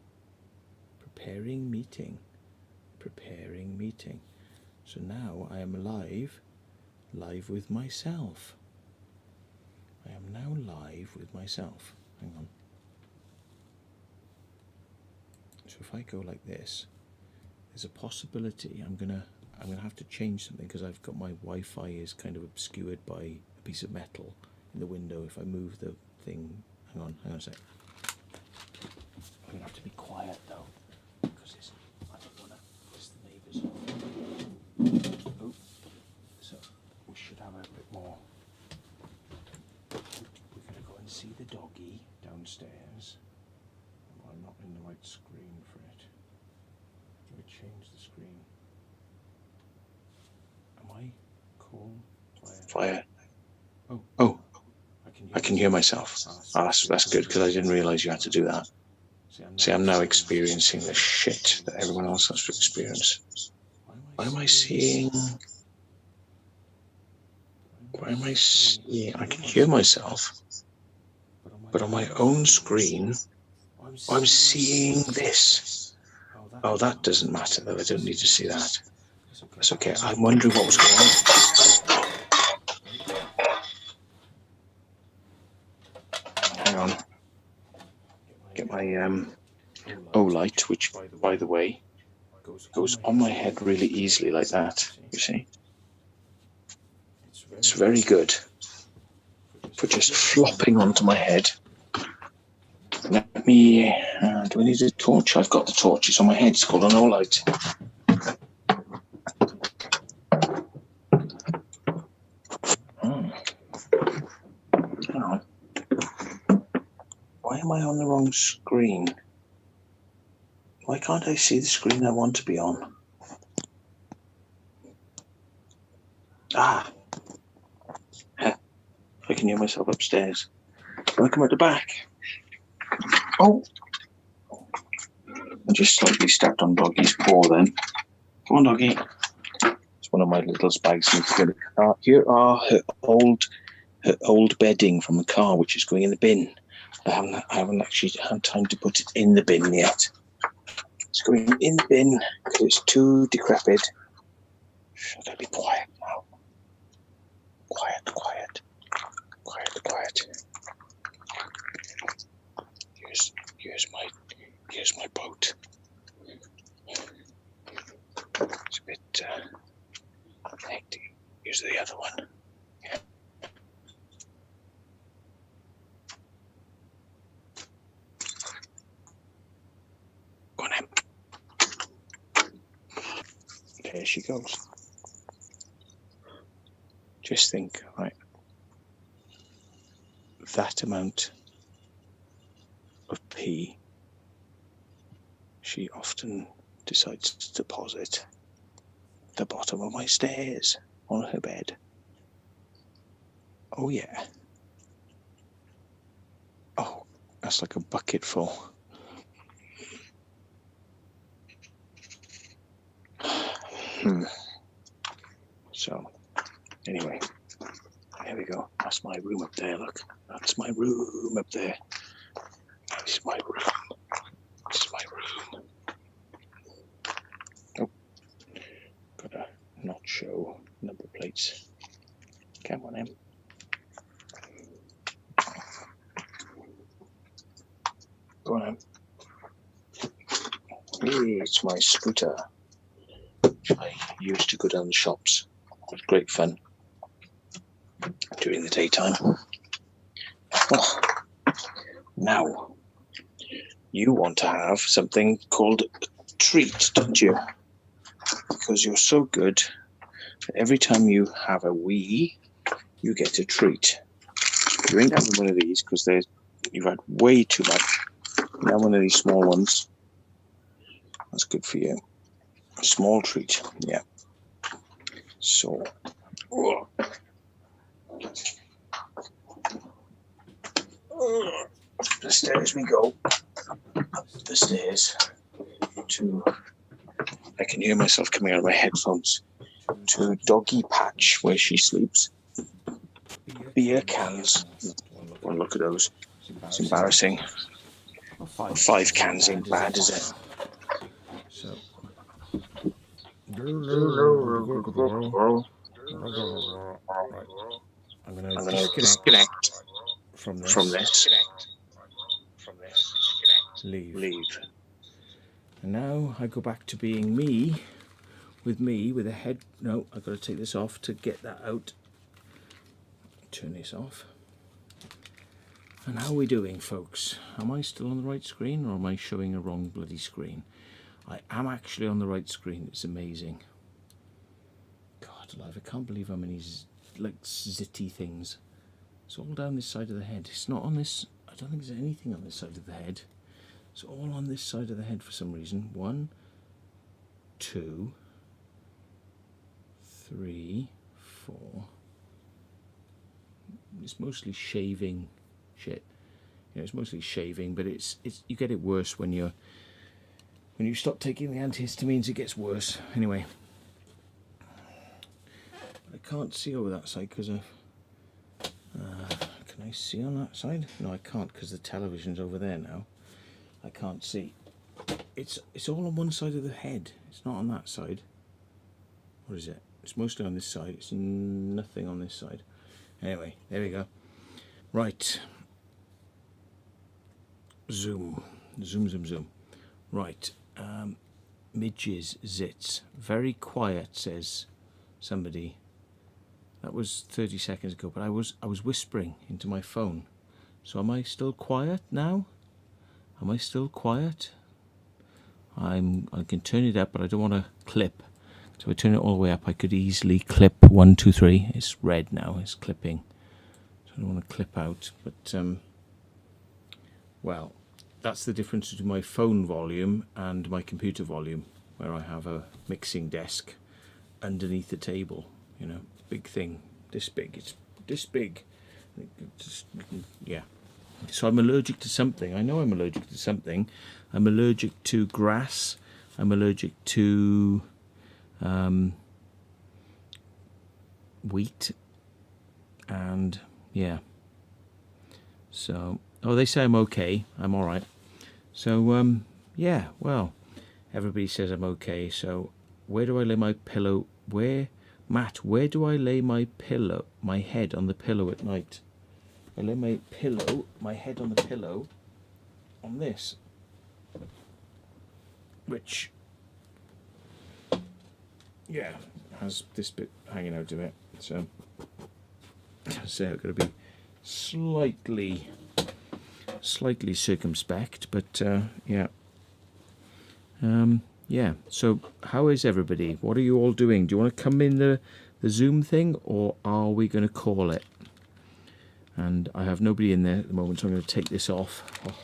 Preparing meeting. Preparing meeting. So now I am live with myself. I am now live with myself. Hang on. So if I go like this, there's a possibility I'm gonna have to change something because I've got my Wi-Fi is kind of obscured by a piece of metal in the window. If I move the thing, hang on a sec. I'm gonna have to be quiet though because I don't want to piss the neighbours off. Oh, so we should have a bit more. We're gonna go and see the doggy downstairs. I'm not in the right screen for it. Let me change the screen. Am I cool? Fire. Oh. I can hear myself. Oh, that's good because I didn't realise you had to do that. See, I'm now experiencing the shit that everyone else has to experience. Why am I seeing? Why am I seeing? I can hear myself, but on my own screen, I'm seeing this. Oh, that doesn't matter though. I don't need to see that. That's okay. I'm wondering what was going on. Hang on. Get my Olight, which, by the way, goes on my head really easily like that. You see? It's very good for just flopping onto my head. Let me. Do I need a torch? I've got the torch. It's on my head. It's called an Olight. Hang on. Why am I on the wrong screen? Why can't I see the screen I want to be on? Ah. I can hear myself upstairs. Can I come at the back? Oh. I just slightly stepped on Doggy's paw then. Come on, Doggy. It's one of my little spikes. Here are her old bedding from the car, which is going in the bin. I haven't actually had time to put it in the bin yet. It's going in the bin because it's too decrepit. Should I be quiet now? Quiet. Here's my boat. It's a bit hectic. Here's the other one. Go on, Em. There she goes. Just think, right? That amount of pee she often decides to deposit at the bottom of my stairs on her bed. Oh yeah. Oh, that's like a bucket full. So, anyway, there we go. That's my room up there, look. That's my room up there. This is my room. This is my room. Oh, gotta not show number plates. Come on, Em. Go on, Em. Hey, it's my scooter. I used to go down the shops. It was great fun during the daytime. Oh, now, you want to have something called a treat, don't you? Because you're so good. Every time you have a wee, you get a treat. You ain't having one of these because you've had way too much. You have one of these small ones. That's good for you. A small treat, yeah. So, up the stairs we go. Up the stairs to. I can hear myself coming out of my headphones. To Doggy Patch, where she sleeps. Beer cans. One look at those. It's embarrassing. 5 cans ain't bad, is it? So. Right. I'm going to disconnect from this. Leave. And now I go back to being me with a head. No, I've got to take this off to get that out. Turn this off. And how are we doing, folks? Am I still on the right screen, or am I showing a wrong bloody screen? I am actually on the right screen. It's amazing. God alive, I can't believe how many like zitty things. It's all down this side of the head. It's not on this. I don't think there's anything on this side of the head. It's all on this side of the head for some reason. 1, 2, 3, 4. It's mostly shaving shit. You know, it's mostly shaving, but it's you get it worse when you stop taking the antihistamines. It gets worse. Anyway, I can't see over that side because of. Can I see on that side? No, I can't because the television's over there now. I can't see. It's all on one side of the head. It's not on that side. What is it? It's mostly on this side. It's nothing on this side. Anyway, there we go. Right. Zoom. Right. Midges, zits. Very quiet, says somebody. That was 30 seconds ago, but I was whispering into my phone. So am I still quiet now? Am I still quiet? I can turn it up, but I don't want to clip. So if I turn it all the way up, I could easily clip 1, 2, 3. It's red now. It's clipping. So I don't want to clip out. But well, that's the difference between my phone volume and my computer volume, where I have a mixing desk underneath the table. You know, big thing. This big. It's this big. Yeah. So I'm allergic to something. I know I'm allergic to something. I'm allergic to grass. I'm allergic to wheat. And yeah. So, they say I'm okay. I'm all right. So, yeah, well, everybody says I'm okay. So where do I lay my pillow? Matt, where do I lay my pillow, my head on the pillow at night? I lay my head on the pillow on this, which, yeah, has this bit hanging out of it. So I've got to be slightly circumspect, but yeah. Yeah, so how is everybody? What are you all doing? Do you want to come in the Zoom thing, or are we going to call it? And I have nobody in there at the moment, so I'm going to take this off. Oh.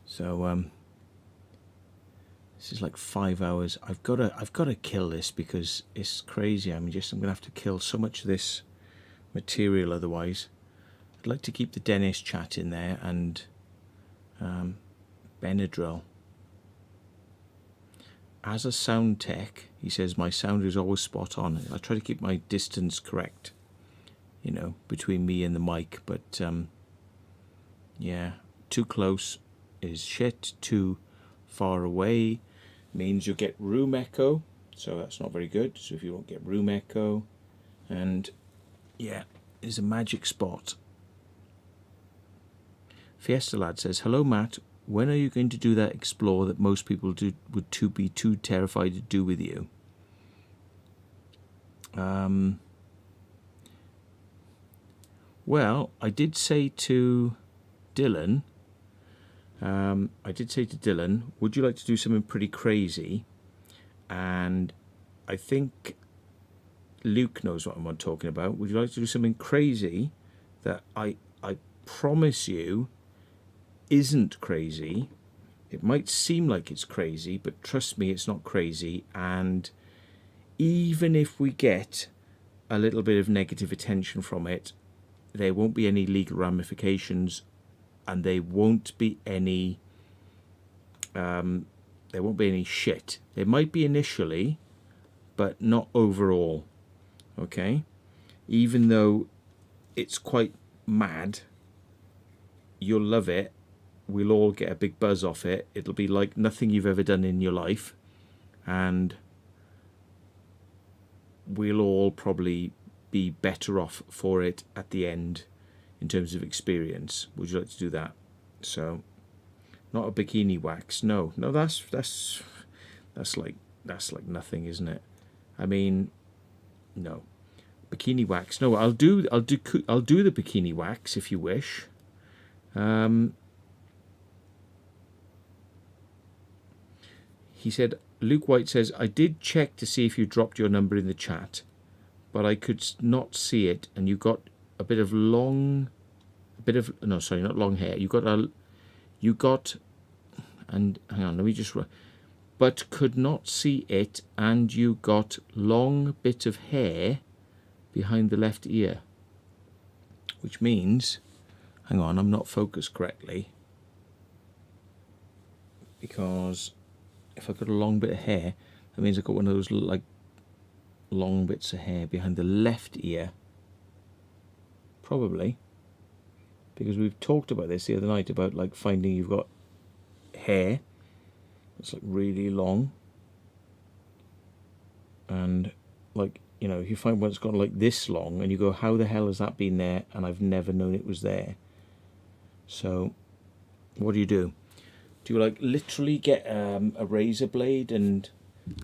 So this is like 5 hours. I've got to kill this because it's crazy. I'm going to have to kill so much of this material otherwise. I'd like to keep the Dennis chat in there and Benadryl. As a sound tech, he says my sound is always spot on. I try to keep my distance correct, you know, between me and the mic, but yeah, too close is shit, too far away means you get room echo, so that's not very good. So if you don't get room echo, and yeah, there's a magic spot. Fiesta Lad says, hello Matt, when are you going to do that explore that most people would be too terrified to do with you? Well, I did say to Dylan, I did say to Dylan, would you like to do something pretty crazy? And I think Luke knows what I'm talking about. Would you like to do something crazy that I promise you isn't crazy? It might seem like it's crazy, but trust me, it's not crazy. And even if we get a little bit of negative attention from it, there won't be any legal ramifications, and there won't be any shit. There might be initially, but not overall. Okay, even though it's quite mad, you'll love it. We'll all get a big buzz off it. It'll be like nothing you've ever done in your life, and we'll all probably be better off for it at the end in terms of experience. Would you like to do that? So, not a bikini wax. No, that's like nothing, isn't it? I mean, no, bikini wax. No, I'll do the bikini wax if you wish. He said, Luke White says, I did check to see if you dropped your number in the chat, but I could not see it, and you got not long hair. And hang on, let me just, but could not see it, and you got long bit of hair behind the left ear, which means, hang on, I'm not focused correctly, because if I've got a long bit of hair, that means I've got one of those like long bits of hair behind the left ear. Probably. Because we've talked about this the other night, about like finding you've got hair that's like really long. And like, you know, if you find one that's got like this long and you go, how the hell has that been there? And I've never known it was there. So what do? Do you like literally get a razor blade, and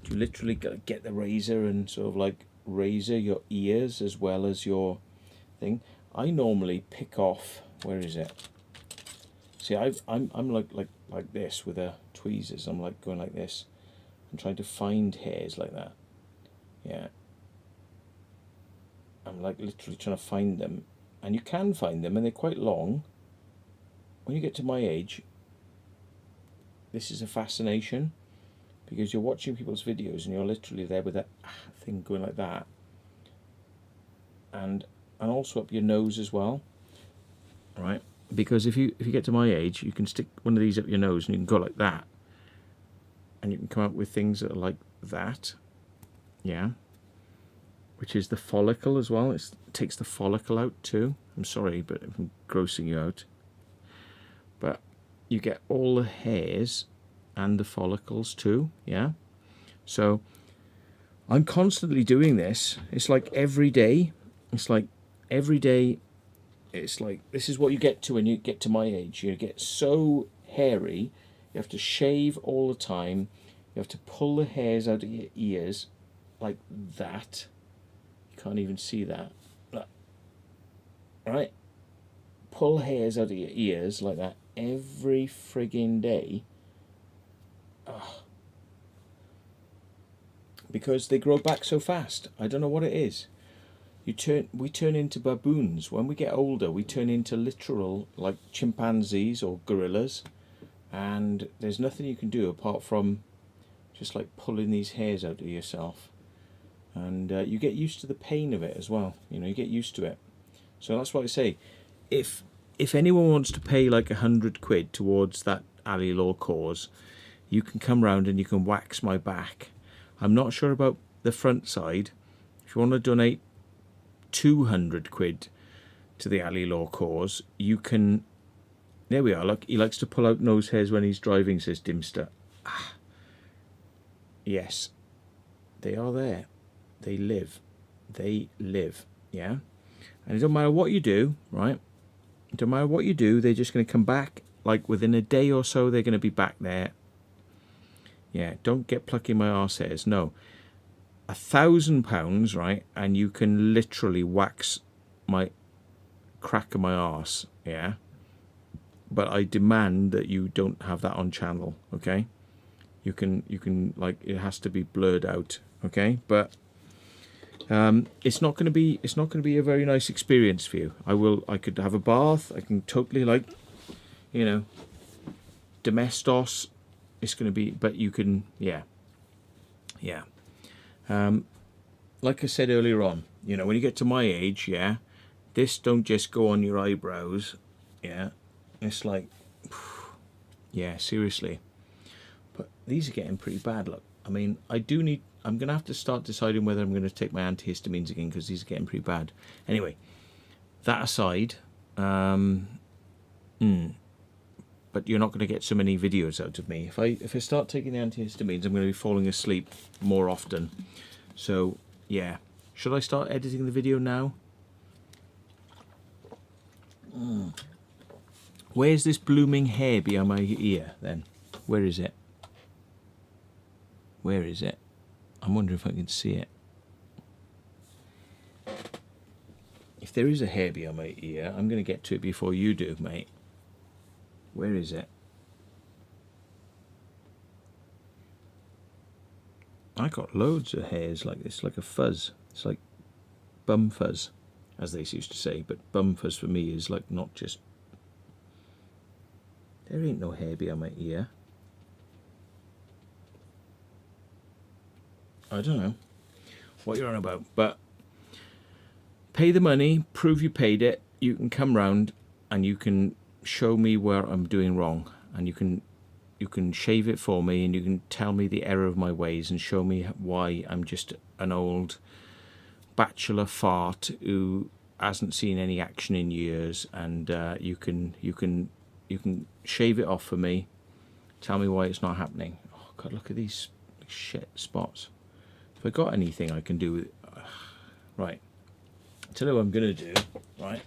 do you literally get the razor and sort of like razor your ears as well as your thing? I normally pick off, where is it? See, I'm like this with a tweezers. I'm like going like this and trying to find hairs like that. Yeah. I'm like literally trying to find them, and you can find them, and they're quite long. When you get to my age, this is a fascination, because you're watching people's videos and you're literally there with that thing going like that, and also up your nose as well, right? Because if you get to my age, you can stick one of these up your nose and you can go like that, and you can come up with things that are like that, yeah, which is the follicle as well. It takes the follicle out too. I'm sorry, but I'm grossing you out. But you get all the hairs and the follicles too, yeah? So I'm constantly doing this. It's like every day. It's like every day. It's like, this is what you get to when you get to my age. You get so hairy, you have to shave all the time. You have to pull the hairs out of your ears like that. You can't even see that. Right? Pull hairs out of your ears like that every frigging day. Because they grow back so fast. I don't know what it is. We turn into baboons. When we get older, we turn into literal like chimpanzees or gorillas, and there's nothing you can do apart from just like pulling these hairs out of yourself. And you get used to the pain of it as well. You know, you get used to it. So that's what I say. If anyone wants to pay like £100 towards that Ali Law cause, you can come round and you can wax my back. I'm not sure about the front side. If you want to donate £200 to the Ali Law cause, you can. There we are. Look, he likes to pull out nose hairs when he's driving, says Dimster. Yes, they are there. They live. Yeah. And it don't matter what you do, right? It don't matter what you do, they're just going to come back. Like within a day or so, they're going to be back there. Yeah, don't get plucking my arse hairs. No. £1,000, right? And you can literally wax my crack of my arse. Yeah. but I demand that you don't have that on channel, okay? You can like, it has to be blurred out, okay? But it's not going to be a very nice experience for you. I could have a bath. I can totally, like, you know, domestos. It's going to be, but you can, yeah. Like I said earlier on, you know, when you get to my age, yeah, this don't just go on your eyebrows, yeah. It's like, yeah, seriously. But these are getting pretty bad. Look, I mean, I'm going to have to start deciding whether I'm going to take my antihistamines again, because these are getting pretty bad. Anyway, that aside, but you're not going to get so many videos out of me. If I start taking the antihistamines, I'm going to be falling asleep more often. So, yeah. Should I start editing the video now? Where's this blooming hair behind my ear, then? Where is it? Where is it? I'm wondering if I can see it. If there is a hair behind my ear, I'm going to get to it before you do, mate. Where is it? I got loads of hairs like this, like a fuzz. It's like bum fuzz, as they used to say. But bum fuzz for me is like not just... There ain't no hair behind my ear. I don't know what you're on about, but pay the money, prove you paid it. You can come round and you can show me where I'm doing wrong, and you can shave it for me, and you can tell me the error of my ways and show me why I'm just an old bachelor fart who hasn't seen any action in years, and you can shave it off for me, tell me why it's not happening. Oh God, look at these shit spots. If I got anything I can do with it. Right, I'll tell you what I'm gonna do, right?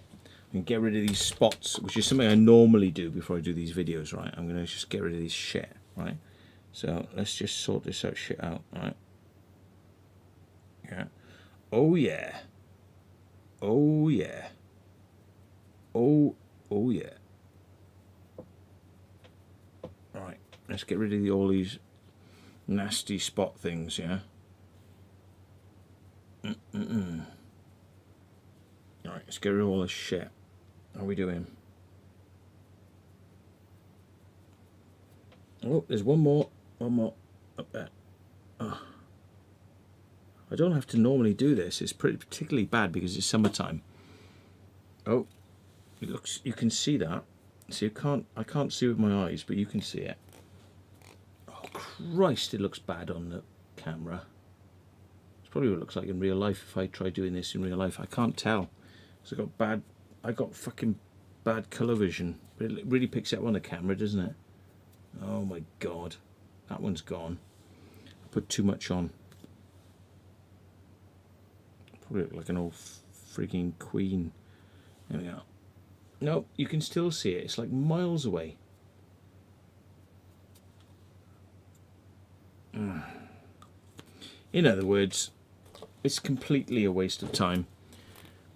And get rid of these spots, which is something I normally do before I do these videos, right? I'm gonna just get rid of these shit, right? So let's just sort this out shit out, right? Yeah. Oh yeah. Oh yeah. Oh yeah. Right, let's get rid of all these nasty spot things, yeah? Alright, let's get rid of all this shit. How are we doing? Oh, there's one more up there. Oh. I don't have to normally do this. It's particularly bad because it's summertime. Oh, it looks. You can see that. See, I can't see with my eyes, but you can see it. Oh Christ! It looks bad on the camera. It's probably what it looks like in real life. If I try doing this in real life, I can't tell. So I got fucking bad colour vision. But it really picks it up on the camera, doesn't it? Oh my God, that one's gone. I put too much on. Probably look like an old freaking queen. There we go. No, you can still see it. It's like miles away. In other words, it's completely a waste of time,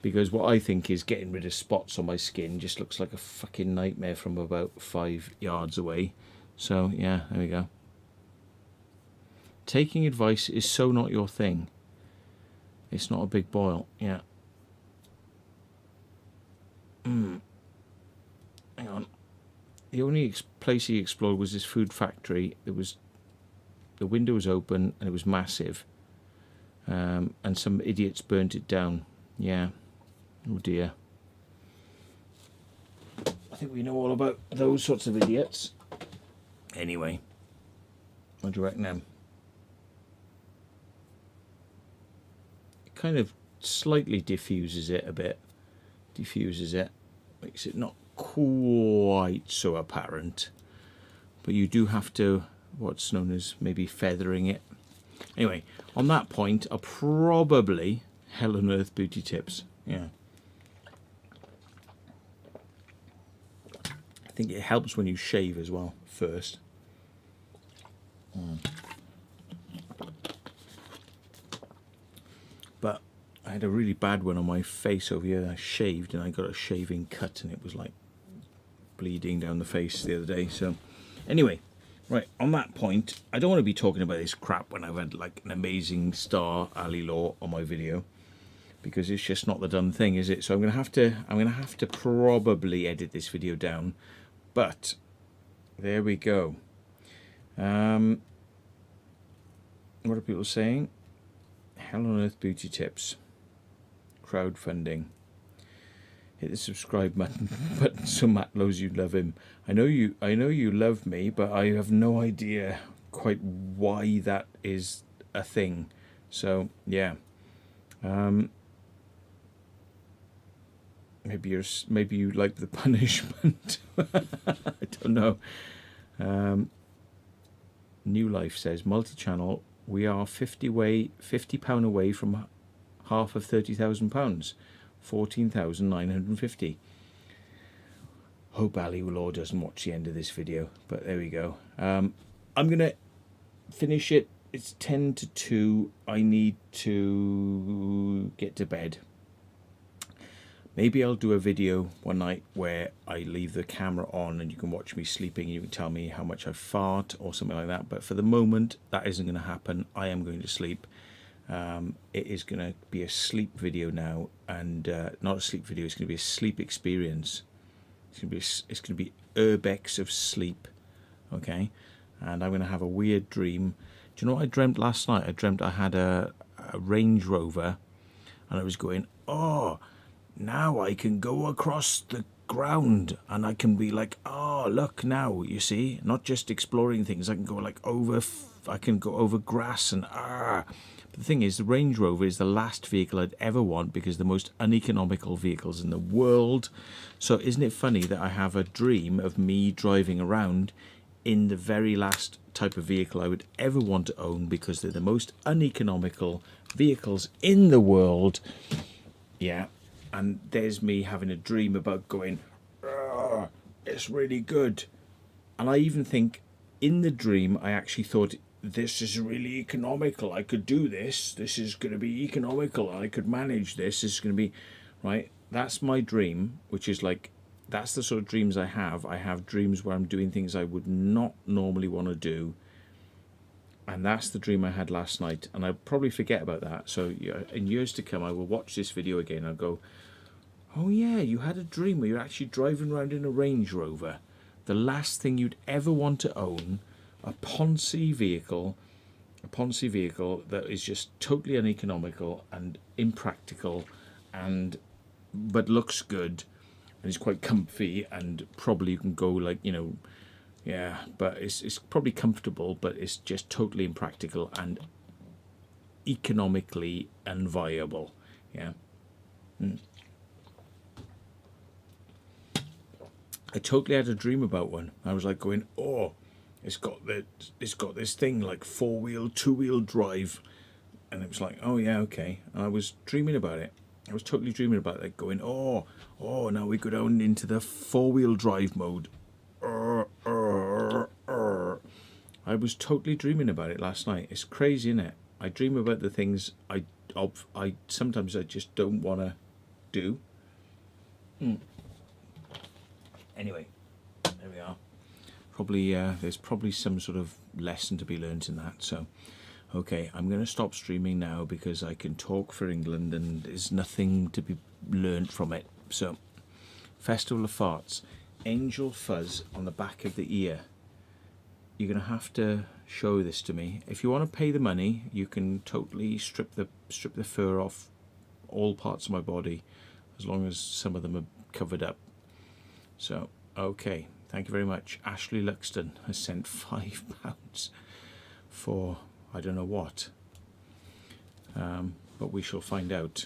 because what I think is getting rid of spots on my skin just looks like a fucking nightmare from about 5 yards away. So yeah, there we go. Taking advice is so not your thing. It's not a big boil. Yeah. Hang on. The only place he explored was this food factory. The window was open and it was massive. And some idiots burnt it down. Yeah. Oh dear. I think we know all about those sorts of idiots. Anyway. What do you reckon then? It kind of slightly diffuses it a bit. Diffuses it. Makes it not quite so apparent. But you do have to, what's known as maybe feathering it. Anyway, on that point, I'll probably Hell on Earth Beauty Tips. Yeah. I think it helps when you shave as well, first. But I had a really bad one on my face over here. I shaved and I got a shaving cut and it was like bleeding down the face the other day. So anyway, right, on that point, I don't want to be talking about this crap when I've had like an amazing star Ali Law on my video, because it's just not the done thing, is it? So I'm gonna have to probably edit this video down, but there we go. What are people saying? Hell on Earth beauty tips, crowdfunding. Hit the subscribe button so Matt knows you love him. I know you love me, but I have no idea quite why that is a thing. So yeah, maybe you like the punishment. I don't know. New Life says multi-channel. We are £50 away from half of £30,000. 14,950. Hope Ali Law doesn't watch the end of this video, but there we go. I'm gonna finish it. It's 10 to 2. I need to get to bed. Maybe I'll do a video one night where I leave the camera on and you can watch me sleeping and you can tell me how much I fart or something like that. But for the moment, that isn't going to happen. I am going to sleep. It is going to be a sleep video now, and not a sleep video. It's going to be a sleep experience. It's going to be urbex of sleep, okay? And I'm going to have a weird dream. Do you know what I dreamt last night? I dreamt I had a Range Rover, and I was going, oh, now I can go across the ground, and I can be like, oh, look now, you see, not just exploring things. I can go like I can go over grass and But the thing is, the Range Rover is the last vehicle I'd ever want, because the most uneconomical vehicles in the world. So isn't it funny that I have a dream of me driving around in the very last type of vehicle I would ever want to own, because they're the most uneconomical vehicles in the world. Yeah, and there's me having a dream about going, it's really good. And I even think in the dream I actually thought, this is really economical, I could do this, this is going to be economical, I could manage this, this is going to be, right? That's my dream, which is like, that's the sort of dreams I have. I have dreams where I'm doing things I would not normally want to do. And that's the dream I had last night. And I'll probably forget about that. So in years to come, I will watch this video again and I'll go, oh yeah, you had a dream where you're actually driving around in a Range Rover. The last thing you'd ever want to own, a Ponzi vehicle that is just totally uneconomical and impractical, but looks good and is quite comfy, and probably you can go like, you know, yeah, but it's probably comfortable, but it's just totally impractical and economically unviable. Yeah. I totally had a dream about one. I was like going, oh, it's got this thing like 4-wheel, 2-wheel drive, and it was like, oh yeah, okay. And I was dreaming about it. I was totally dreaming about it, going, oh, now we go down into the 4-wheel drive mode. I was totally dreaming about it last night. It's crazy, isn't it? I dream about the things I sometimes I just don't want to do. Anyway, there we are. Probably there's probably some sort of lesson to be learned in that. So, okay, I'm going to stop streaming now because I can talk for England and there's nothing to be learned from it. So, Festival of Farts, Angel Fuzz on the back of the ear. You're going to have to show this to me. If you want to pay the money, you can totally strip the fur off all parts of my body, as long as some of them are covered up. So, okay, thank you very much. Ashley Luxton has sent £5 for I don't know what, but we shall find out.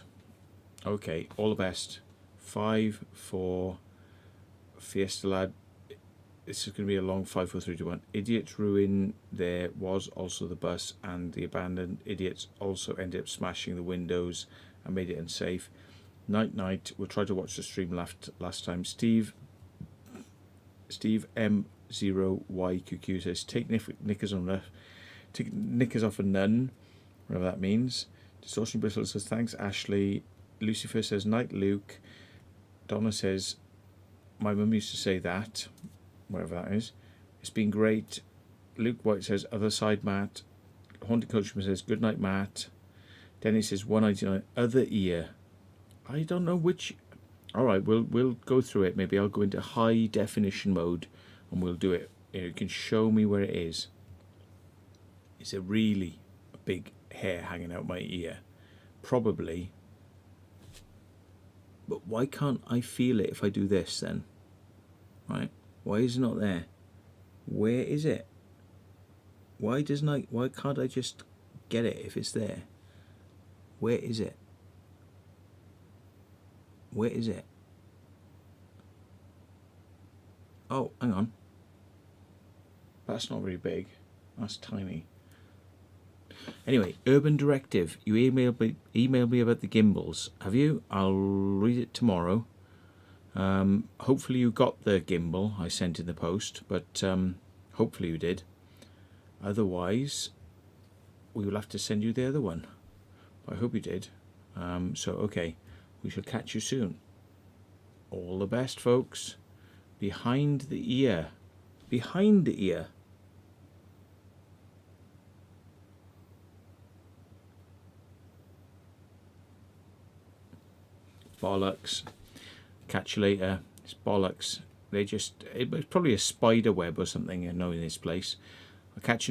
Okay, all the best. 5 for Fiesta Lad. This is going to be a long 5, 4, 3, 2, 1. Idiot's Ruin. There was also the bus, and the abandoned idiots also ended up smashing the windows and made it unsafe. Night. We'll try to watch the stream last time. Steve M0YQQ says, take knickers off a nun, whatever that means. Distortion Bristle says, thanks Ashley. Lucifer says, night Luke. Donna says, My mum used to say that, whatever that is. It's been great. Luke White says, other side, Matt. Haunted Coachman says, good night, Matt. Denny says, 199, other ear. I don't know which. All right, we'll go through it. Maybe I'll go into high definition mode and we'll do it. You can show me where it is. It's a really big hair hanging out my ear. Probably. But why can't I feel it if I do this then? Right? Why is it not there? Where is it? Why can't I just get it if it's there? Where is it? Where is it? Oh, hang on. That's not very big. That's tiny. Anyway, Urban Directive. You emailed me about the gimbals. Have you? I'll read it tomorrow. Hopefully you got the gimbal I sent in the post, but hopefully you did. Otherwise, we will have to send you the other one. I hope you did. So, okay. We shall catch you soon. All the best, folks. Behind the ear. Behind the ear. Bollocks. Catch you later. It's bollocks. It was probably a spider web or something, I know, in this place. I'll catch you in a